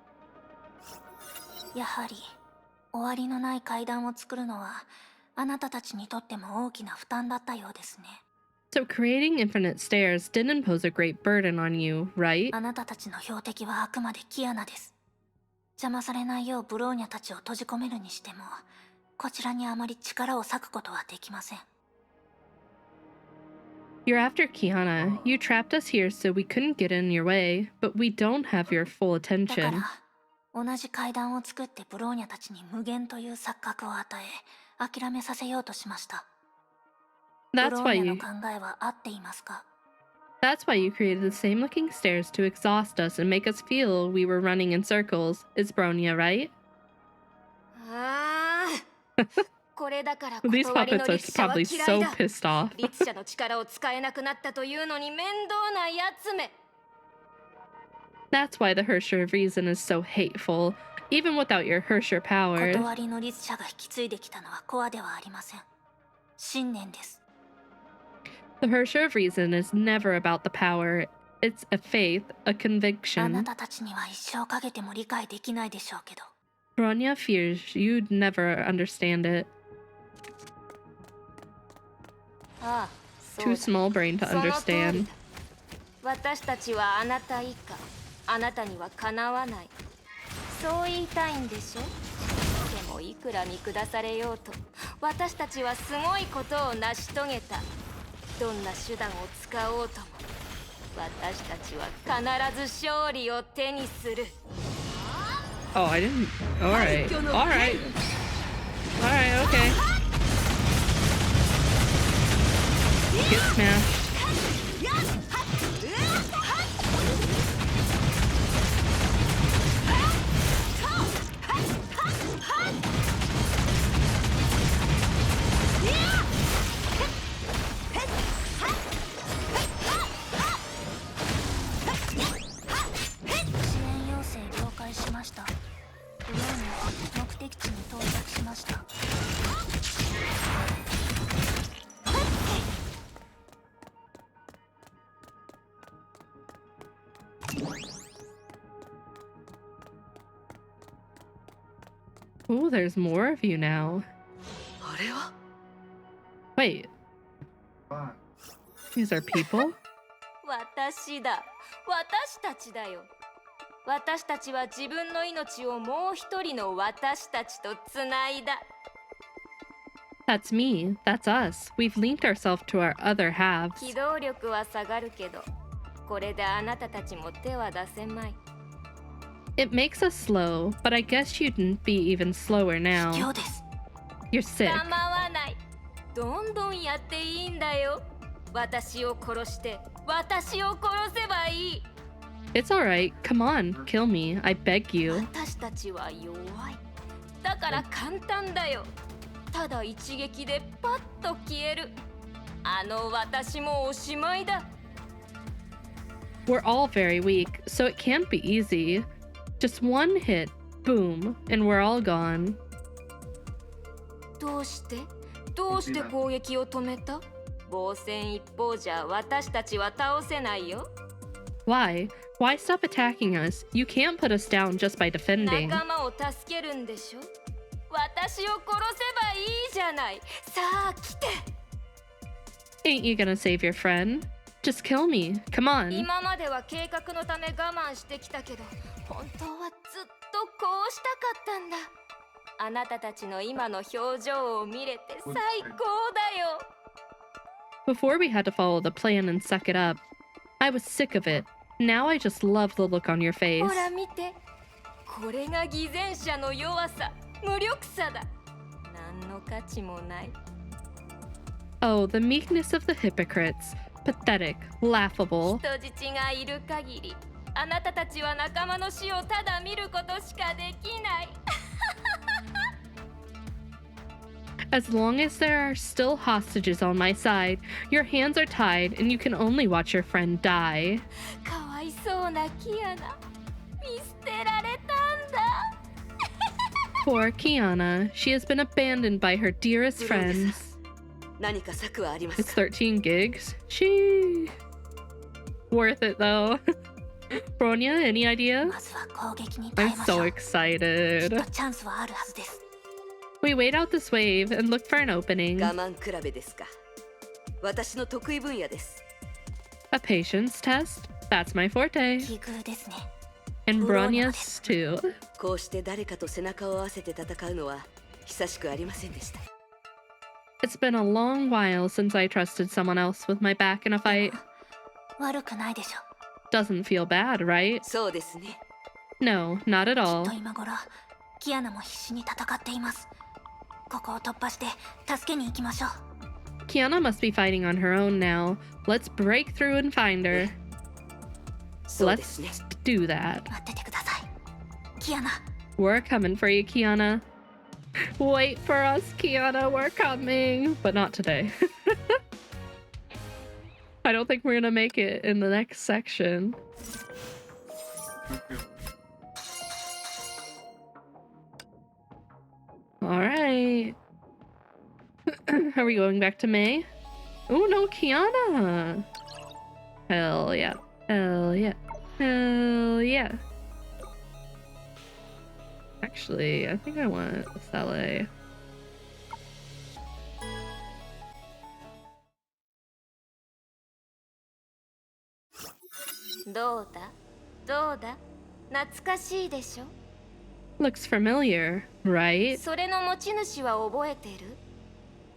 やはり終わりのない階段を作るのはあなたたちにとっても大きな負担だったようですね。So creating infinite stairs didn't impose a great burden on you, right? あなたたちの標的はあくまでキアナです。邪魔されないようブローニャたちを閉じ込めるにしても、こちらにあまり力を割くことはできません。You're after Kiana. You trapped us here so we couldn't get in your way, but we don't have your full だか attention. ら同じ階段を作ってブローニャたちに無限という錯覚を与え、諦めさせようとしました。ブ That's ロ why ーニャの you 考えは合っていますか？ That's why you created the same looking stairs to exhaust us and make us feel we were running in circles. Is Bronya right? ああこれだから These 断りの puppets are 律者は probably 嫌 so いだ。 pissed off. 律者の力を使えなくなったというのに面倒なやつめ。 That's why the Hersher of Reason is so hateful, even without your Hersher powers. 断りの律者が引き継いできたのはコアではありません。信念です。 The Hersher of Reason is never about the power. It's a faith, a あな conviction. たたちには一生かけても理解できないでしょうけど。 Bronya fears you'd never understand it. ああ、そう Too だ。 small brain to その通り understand. だ。私たちはあなた以下、あなたにはかなわない。そう言いたいんでしょ。でもいくら見下されようと、私たちはすごいことを成し遂げた。どんな手段を使おうとも、私たちは必ず勝利を手にする。 Oh, I didn't. Alright. Alright. Alright, okay. Get smashed. Oh, there's more of you now. あれは Wait. These are people? 私だ。私たちだよ。私たちは自分の命をもう一人の私たちとつないだ。That's me. That's us. We've linked ourselves to our other halves. 機動力は下がるけど、これであなたたちも手は出せまい。It makes us slow, but I guess you'd be even slower now. 卑怯です。You're sick. 構わない。どんどんやっていいんだよ。私を殺して、私を殺せばいい。It's alright. Come on, kill me. I beg you. 私たちは弱い。だから簡単だよ。ただ一撃でパッと消える。あの私もおしまいだ。We're all very weak, so it can't be easy. Just one hit, boom, and we're all gone. どうして攻撃を止めた？防戦一方じゃ私たちは倒せないよ。Why? Why stop attacking us? You can't put us down just by defending. 仲間を助けるんでしょ？私を殺せばいいじゃない。さあ来て。Ain't you gonna save your friend? Just kill me. Come on. 今までは計画のため我慢してきたけど、本当はずっとこうしたかったんだ。あなたたちの今の表情を見れて最高だよ。Before we had to follow the plan and suck it up, I was sick of it. Now I just love the look on your face. ほら見て。これが偽善者の弱さ、無力さだ。何の価値もない。Oh, the meekness of the hypocrites. Pathetic, laughable. 人質がいる限り、あなたたちは仲間の死をただ見ることしかできない。As long as there are still hostages on my side, your hands are tied and you can only watch your friend die. かわいそうなキアナ。見捨てられたんだ。Poor Kiana. She has been abandoned by her dearest friends. 何か策はありますか？ It's 13 gigs. She worth it though. Bronya, any idea? まずは攻撃に耐え I'm ましょ so う。 excited. きっとチャンスはあるはずです。We wait out this wave and look for an opening. 我慢比べですか？私の得意分野です。A patience test? That's my forte. 奇遇ですね。 And Bronya's too. こうして誰かと背中を合わせて戦うのは久しくありませんでした。It's been a long while since I trusted someone else with my back in a fight. 悪くないでしょ。Doesn't feel bad, right? そうですね。No, not at きっ all. と今頃、キアナも必死に戦っています。ここを突破して助けに行きましょう。Kiana must be fighting on her own now. Let's break through and find her. そうですね。 Let's do that. 待っててください。キアナ。 We're coming for you, Kiana. Wait for us, Kiana. We're coming. But not today. I don't think we're gonna make it in the next section. Alright. Are we going back to May? Oh no, Kiana! Hell yeah. Hell yeah. Hell yeah. Actually, I think I want Sele. どうだどうだ懐かしいでしょ？ Looks familiar, right? それの持ち主は覚えてる？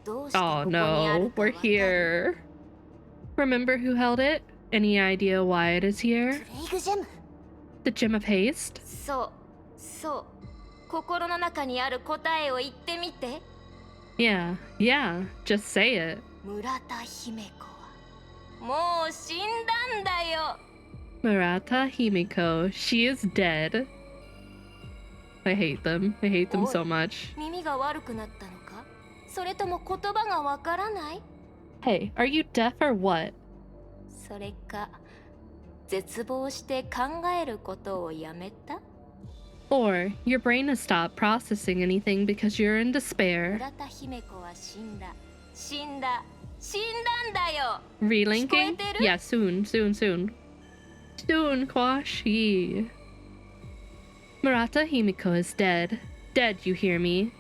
どうしてこ Oh こにある no, かわ we're かる？ here. Remember who held it? Any idea why it is here? プレイグジェム。 The Gem of Haste? そう心の中にある答えを言ってみて。 Yeah, just say it. 村田姫子はもう死んだんだよ。 Murata Himiko, she is dead. I hate them. I hate them so much. 耳が悪くなったのか？それとも言葉がわからない？ Hey, are you deaf or what? それか絶望して考えることをやめた？ Or your brain has stopped processing anything because you're in despair. 村田姫子は死んだんだよ。 Relinking? 聞こえてる？ Yeah, soon. Soon, Kwashi. Murata Himiko is dead. Dead, you hear me?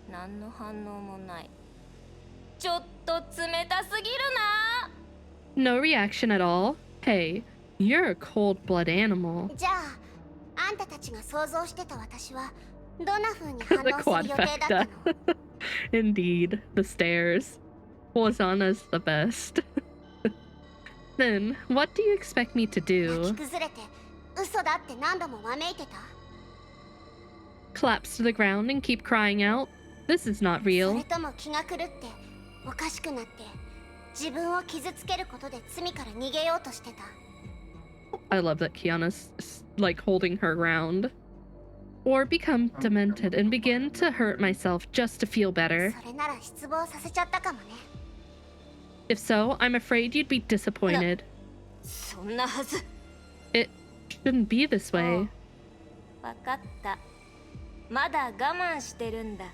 何の反応もない。ちょっと冷たすぎるな。 No reaction at all? Hey, you're a cold-blood animal. じゃああんたたちが想像してた私はどんな風に反 The 応する予定だったの？ Indeed, the stares. Hosanna's the best. Then, what do you expect me to 泣き do? 崩れて嘘だって何度もわめいてた？ Collapse to the ground and keep crying out? This is not それ real. とも気が狂っておかしくなって自分を傷つけることで罪から逃げようとしてた？ I love that Kiana's like holding her ground. Or become demented and begin to hurt myself just to feel better. それなら失望させちゃったかもね。 If so, I'm afraid you'd be disappointed. そんなはず。 It shouldn't be this way. わかった。まだ我慢してるんだ。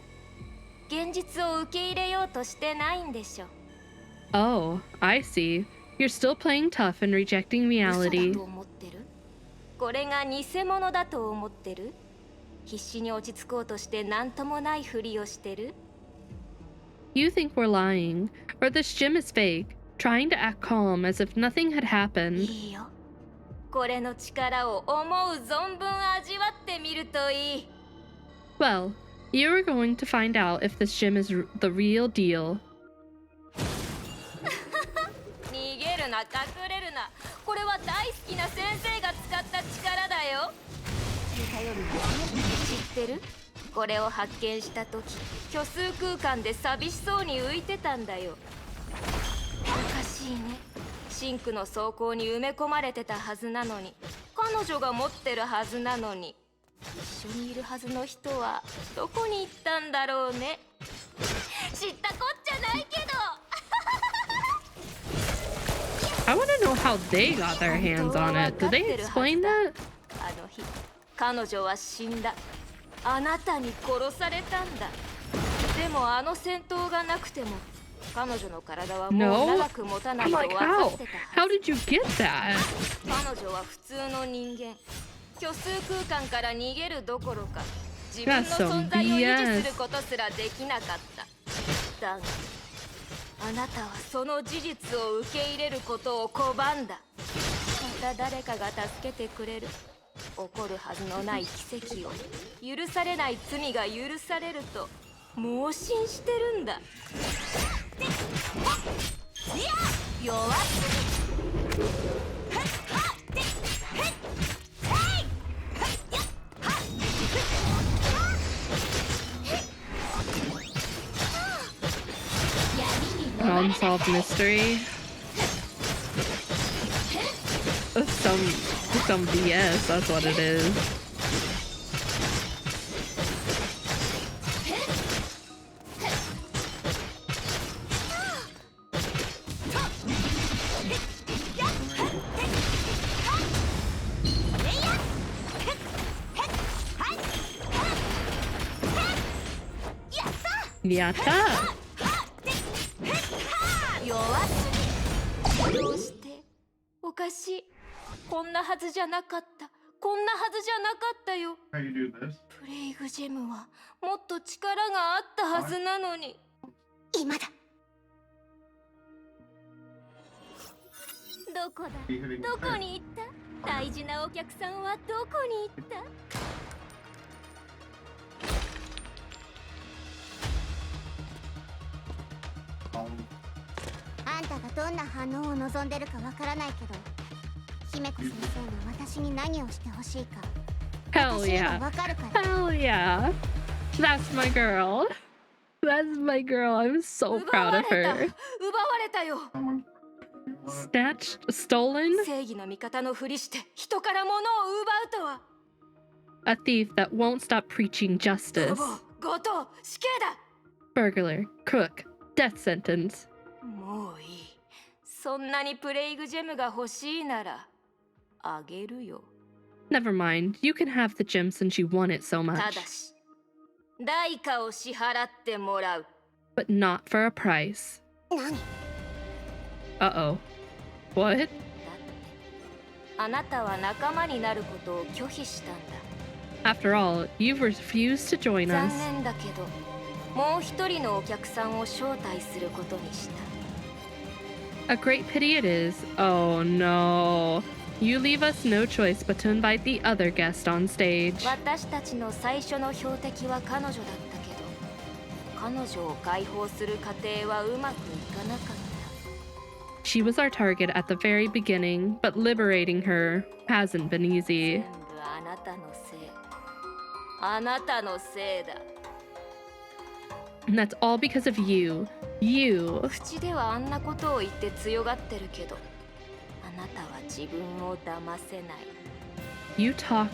現実を受け入れようとしてないんでしょ。 Oh, I see. You're still playing tough and rejecting 嘘 reality. だと思ってる？これが偽物だと思ってる？必死に落ち着こうとして何ともないふりをしてる？ You think we're lying, or this gym is fake, trying to act calm as if nothing had happened. いいよ。これの力を思う存分味わってみるといい。 Well, you are going to find out if this gym is the real deal. 逃げるな、隠れるな。これは大好きな先生が使った力だよ。頼るね。知ってる？これを発見した時、虚数空間で寂しそうに浮いてたんだよ。おかしいね。シンクの倉庫に埋め込まれてたはずなのに、彼女が持ってるはずなのに、一緒にいるはずの人はどこに行ったんだろうね。知ったこっちゃないけど。 I want to know how they got their hands on it. Did they explain that? あの日、彼女は死んだ。あなたに殺されたんだ。でもあの戦闘がなくても、彼女の体はもう No? 長く持たない I'm と like, 分か how? ってた How はず。 did you get that? 彼女は普通の人間。虚数空間から逃げるどころか、自分の That's some 存在を維 BS. 持することすらできなかった。だが、あなたはその事実を受け入れることを拒んだ。また誰かが助けてくれる。起こるはずのない奇跡を、許されない罪が許されると盲信してるんだ。弱すAn unsolved mystery. Some BS, that's what it is. Yatta! 弱すぎ。どうして？おかしい。こんなはずじゃなかった。こんなはずじゃなかったよ。プレイグジェムはもっと力があったはずなのに。今だ。どこだ？どこに行った？大事なお客さんはどこに行った？あんたがどんな反応を望んでるかわからないけど、姫子先生が私に何をしてほしいか Hell 私には yeah. わかるから。 Hell yeah. That's my girl. That's my girl. I'm so proud of her. 奪われたよ。 Snatched? Stolen? 正義の味方のふりして人から物を奪うとは。 A thief that won't stop preaching 泥 justice. 棒、強盗、死刑だ。 Burglar. Crook. Death sentence. もういい。そんなにプレイグジェムが欲しいならあげるよ。 Never mind. You can have the gem since you want it so た much. だし代価を支払ってもらう。 But not for a price. 何？ Uh-oh. What? だってあなたは仲間になることを拒否したんだ。 After all, you've refused to join 残 us. 念だけどもう一人のお客さんを招待することにした。 A great pity it is. Oh no. You leave us no choice but to invite the other guest on stage. 私たちの最初の標的は彼女だったけど、彼女を解放する過程はうまくいかなかった。 She was our target at the very beginning, but liberating her hasn't been easy. 全部あなたのせい。あなたのせいだ。 And that's all because of you. You. 口ではあんなことを言って強がってるけど、あなたは自分を騙せない。 You talk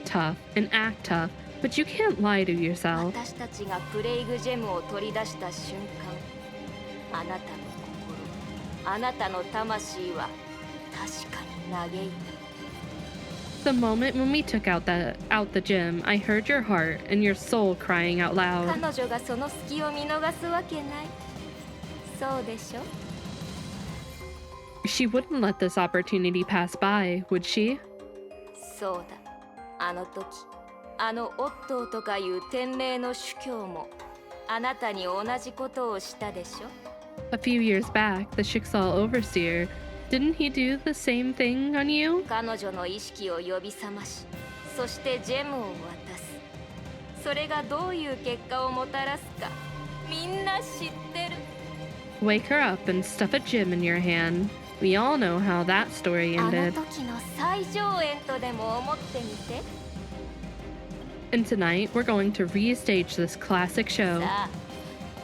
tough and act tough, but you can't lie to yourself. 私たちがプレイグジェムを取り出した瞬間、あなたの心、あなたの魂は確かに嘆いた。 The moment when we took out the gym, I heard your heart and your soul crying out loud. 彼女がその隙を見逃すわけない。そうでしょ? She wouldn't let this opportunity pass by, would she? そうだ。あの時、あのオットーとかいう天命の主教もあなたに同じことをしたでしょ? A few years back, the Shiksal overseer, didn't he do the same thing on you? 彼女の意識を呼び覚まし、そしてジェムを渡す。それがどういう結果をもたらすか、みんな知ってる。 Wake her up and stuff a gem in your hand. We all know how that story あの ended. 時の最上演とでも思ってみて。 And tonight, we're going to restage this classic show. さあ、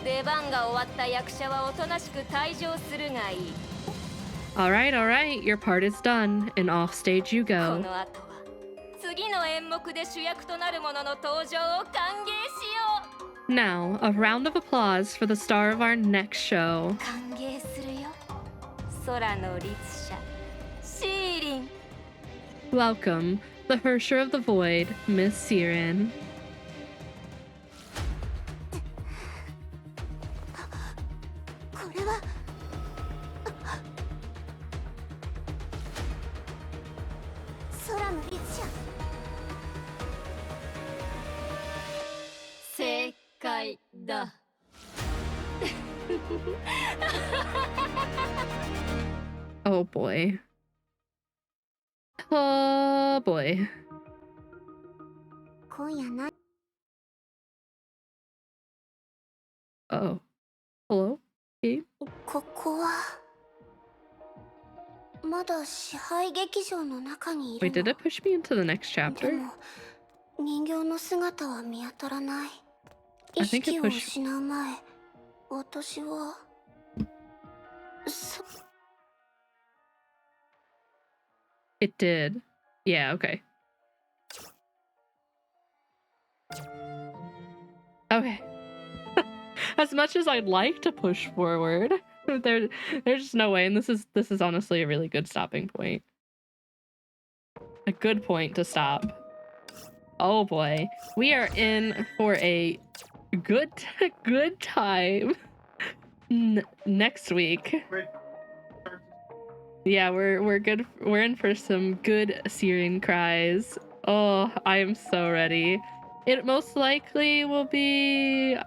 出番が終わった役者はおとなしく退場するがいい。 Alright, your part is done, and off stage you こ go. の後は次の演目で主役となる者の登場を歓迎しよう。 Now, a round of applause for the star of our next show. 歓迎するよ。空の律者、シーリン。 Welcome, the Hersher of the Void, Miss Siren. これは空の律者。正解だ。 Oh boy. Oh boy. 今夜な。 Oh. Hello? Gabe? ここはまだ支配劇場の中にいる Wait, の。 did it push me into the next で chapter? も人形の姿は見当たらない。 I 意 think it 識を pushed. 失う前、私はIt did. Yeah, okay. Okay. As much as I'd like to push forward, there's just no way, and this is honestly a really good stopping point. A good point to stop. Oh boy. We are in for a good time next week. Yeah, we're good. We're in for some good Syrian cries. Oh, I am so ready. It most likely will be,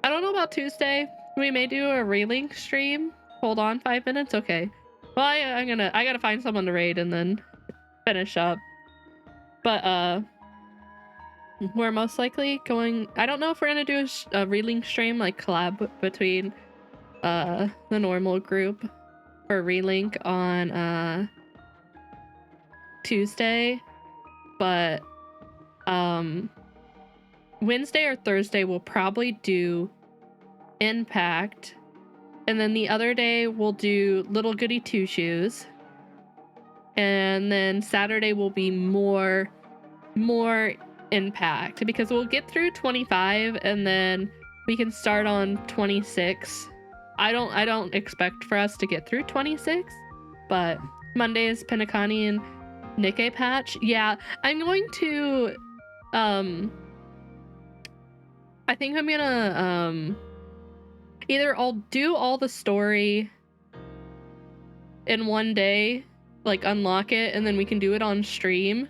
I don't know about Tuesday. We may do a relink stream. Hold on 5 minutes. Okay. Well, I gotta find someone to raid and then finish up. But we're most likely going, I don't know if we're gonna do a relink stream, like collab between the normal group for relink on Tuesday, but Wednesday or Thursday we'll probably do Impact, and then the other day we'll do Little Goody Two Shoes, and then Saturday will be more Impact, because we'll get through 25 and then we can start on 26. I don't expect for us to get through 26, but Monday is Pinakani and Nikkei patch. Yeah, I'm going to I think I'm gonna either I'll do all the story in one day, like unlock it, and then we can do it on stream,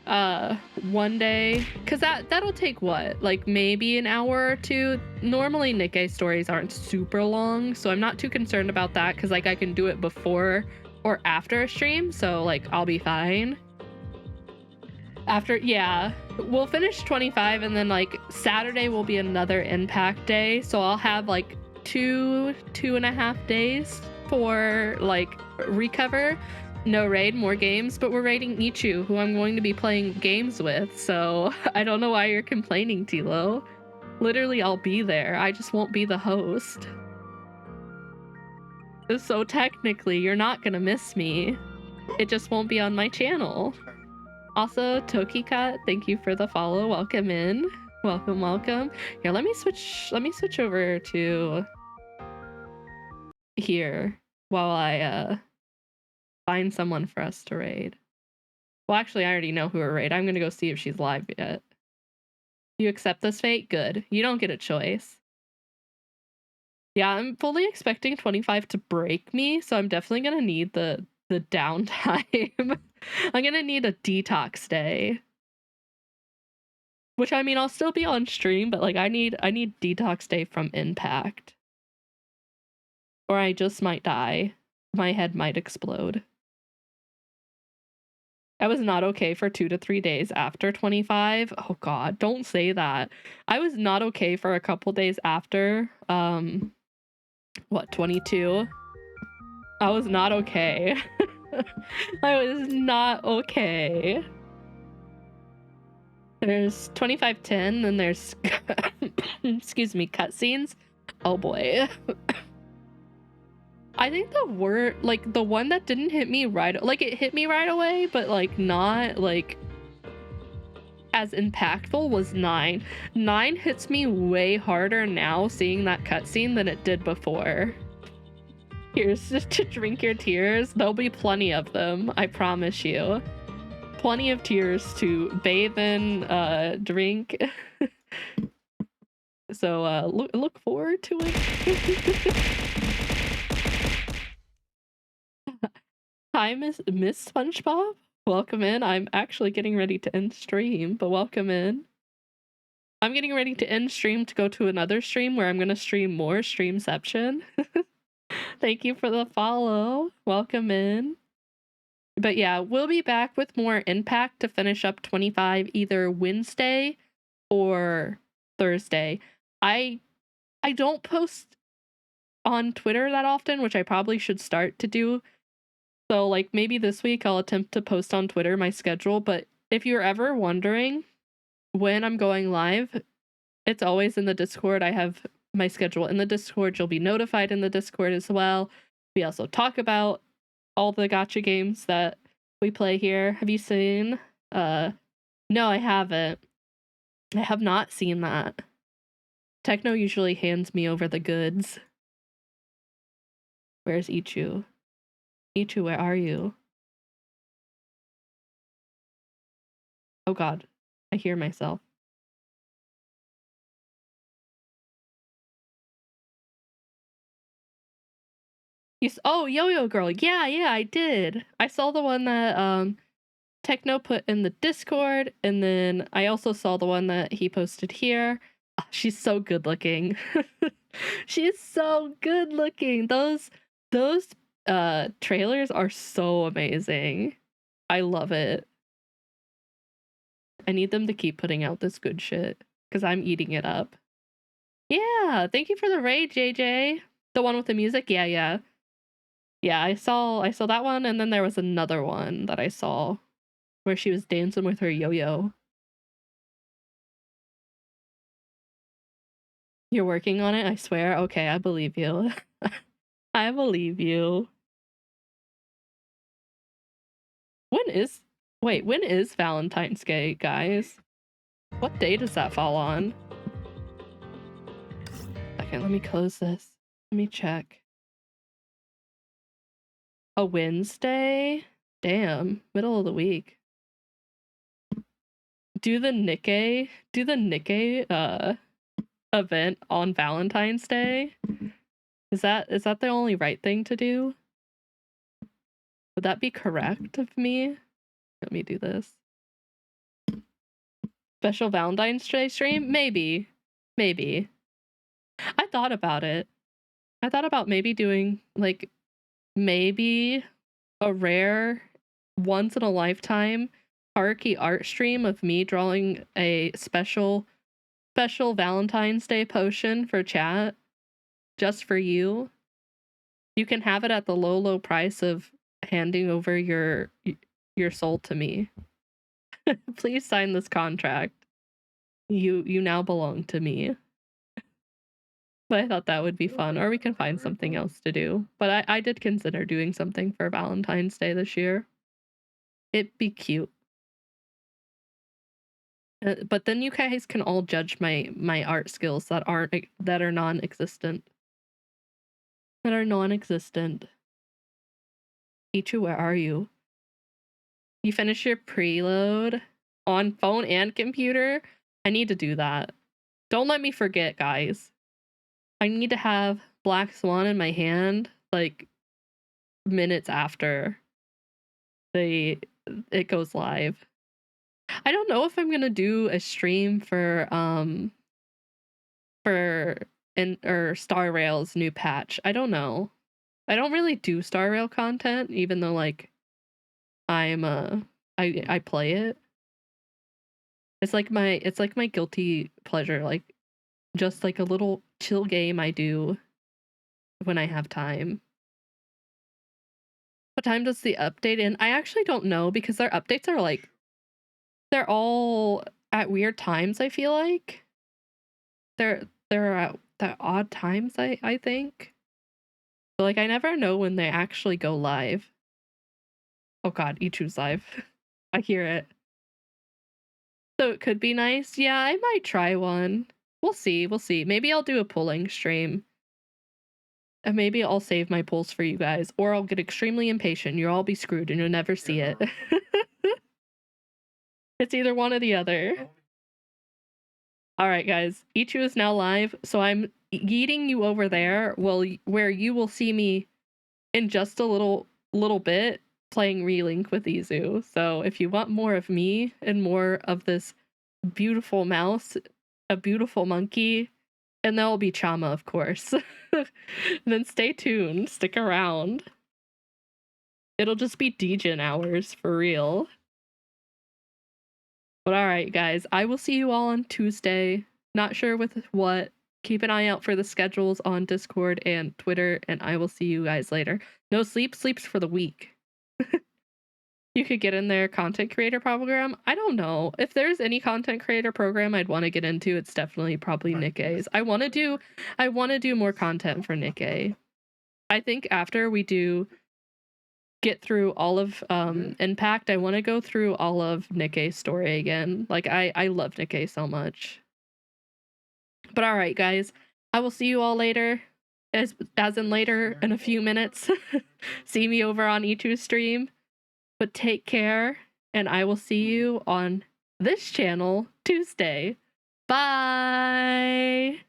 one day, because that'll take what, like maybe an hour or two. Normally Nikkei stories aren't super long, so I'm not too concerned about that, because like I can do it before or after a stream, so like I'll be fine. After, yeah, we'll finish 25, and then like Saturday will be another impact day, so I'll have like 2.5 days for like recover. No raid, more games, but we're raiding Ichu, who I'm going to be playing games with, so I don't know why you're complaining, Tilo. Literally, I'll be there. I just won't be the host. So technically, you're not gonna miss me. It just won't be on my channel. Also, Tokikat, thank you for the follow. Welcome in. Welcome, welcome. Here, let me switch over to here while I find someone for us to raid. Well, actually, I already know who we're raid. I'm gonna go see if she's live yet. You accept this fate? Good. You don't get a choice. Yeah, I'm fully expecting 25 to break me, so I'm definitely gonna need the downtime. I'm gonna need a detox day. Which, I mean, I'll still be on stream, but like I need detox day from Impact. Or I just might die. My head might explode. I was not okay for 2 to 3 days after 25. Oh god, don't say that. I was not okay for a couple days after, what, 22? I was not okay. I was not okay. There's 2510, then there's, excuse me, cutscenes. Oh boy. I think the word, like, the one that didn't hit me right, like, it hit me right away, but, like, not, like, as impactful was 9. 9 hits me way harder now seeing that cutscene than it did before. Here's just to drink your tears. There'll be plenty of them, I promise you. Plenty of tears to bathe in, drink. So, look forward to it. Hi, Miss SpongeBob. Welcome in. I'm actually getting ready to end stream, but welcome in. I'm getting ready to end stream to go to another stream where I'm going to stream more Streamception. Thank you for the follow. Welcome in. But yeah, we'll be back with more Impact to finish up 25 either Wednesday or Thursday. I don't post on Twitter that often, which I probably should start to do. So, like, maybe this week I'll attempt to post on Twitter my schedule, but if you're ever wondering when I'm going live, it's always in the Discord. I have my schedule in the Discord. You'll be notified in the Discord as well. We also talk about all the gacha games that we play here. Have you seen? No, I haven't. I have not seen that. Techno usually hands me over the goods. Where's Ichu? Ichu, where are you? Oh god, I hear myself. Oh, Yo-Yo Girl. Yeah, I did. I saw the one that Techno put in the Discord, and then I also saw the one that he posted here. Oh, she's so good looking. She's so good looking. Those trailers are so amazing. I love it. I need them to keep putting out this good shit because I'm eating it up. Yeah, thank you for the raid, JJ. The one with the music? Yeah. Yeah, I saw that one, and then there was another one that I saw where she was dancing with her yo-yo. You're working on it, I swear? Okay, I believe you. I believe you. When is Valentine's Day, guys? What day does that fall on? Okay, let me close this. Let me check. A Wednesday? Damn, middle of the week. Do the Nikkei event on Valentine's Day? Is that the only right thing to do? Would that be correct of me? Let me do this. Special Valentine's Day stream? Maybe. Maybe. I thought about it. I thought about maybe doing, like, maybe a rare, once in a lifetime Haruki art stream of me drawing a special Valentine's Day potion for chat, just for you. You can have it at the low price of handing over your soul to me. Please sign this contract. You now belong to me. But I thought that would be fun, or we can find something else to do. But I did consider doing something for Valentine's Day this year. It'd be cute. But then you guys can all judge my art skills that are non-existent. That are non-existent. Ichu, where are you? You finish your preload on phone and computer? I need to do that. Don't let me forget, guys. I need to have Black Swan in my hand, like, minutes after it goes live. I don't know if I'm gonna do a stream for Star Rail's new patch. I don't know. I don't really do Star Rail content, even though, like, I play it. It's like my guilty pleasure, like, just like a little chill game I do when I have time. What time does the update end? I actually don't know, because their updates are like, they're all at weird times, I feel like. They're at odd times, I think. But, like, I never know when they actually go live. Oh god, Ichu's live. I hear it. So it could be nice. Yeah, I might try one. We'll see. Maybe I'll do a pulling stream. And maybe I'll save my pulls for you guys. Or I'll get extremely impatient. You'll all be screwed and you'll never see it. It's either one or the other. Alright, guys. Ichu is now live. So I'm yeeting you over there, where you will see me in just a little bit playing Relink with Izu. So if you want more of me and more of this beautiful mouse, a beautiful monkey, and there will be Chama, of course, then stay tuned, stick around. It'll just be Degen hours for real. But alright, guys, I will see you all on Tuesday. Not sure with what. Keep an eye out for the schedules on Discord and Twitter, and I will see you guys later. No sleep, sleeps for the week. You could get in their content creator program. I don't know. If there's any content creator program I'd want to get into, it's definitely probably Nikkei's. I want to do more content for Nikkei. I think after we get through all of Impact, I want to go through all of Nikkei's story again. Like, I love Nikkei so much. But alright, guys. I will see you all later. As in later in a few minutes. See me over on Ichu's stream. But take care, and I will see you on this channel Tuesday. Bye!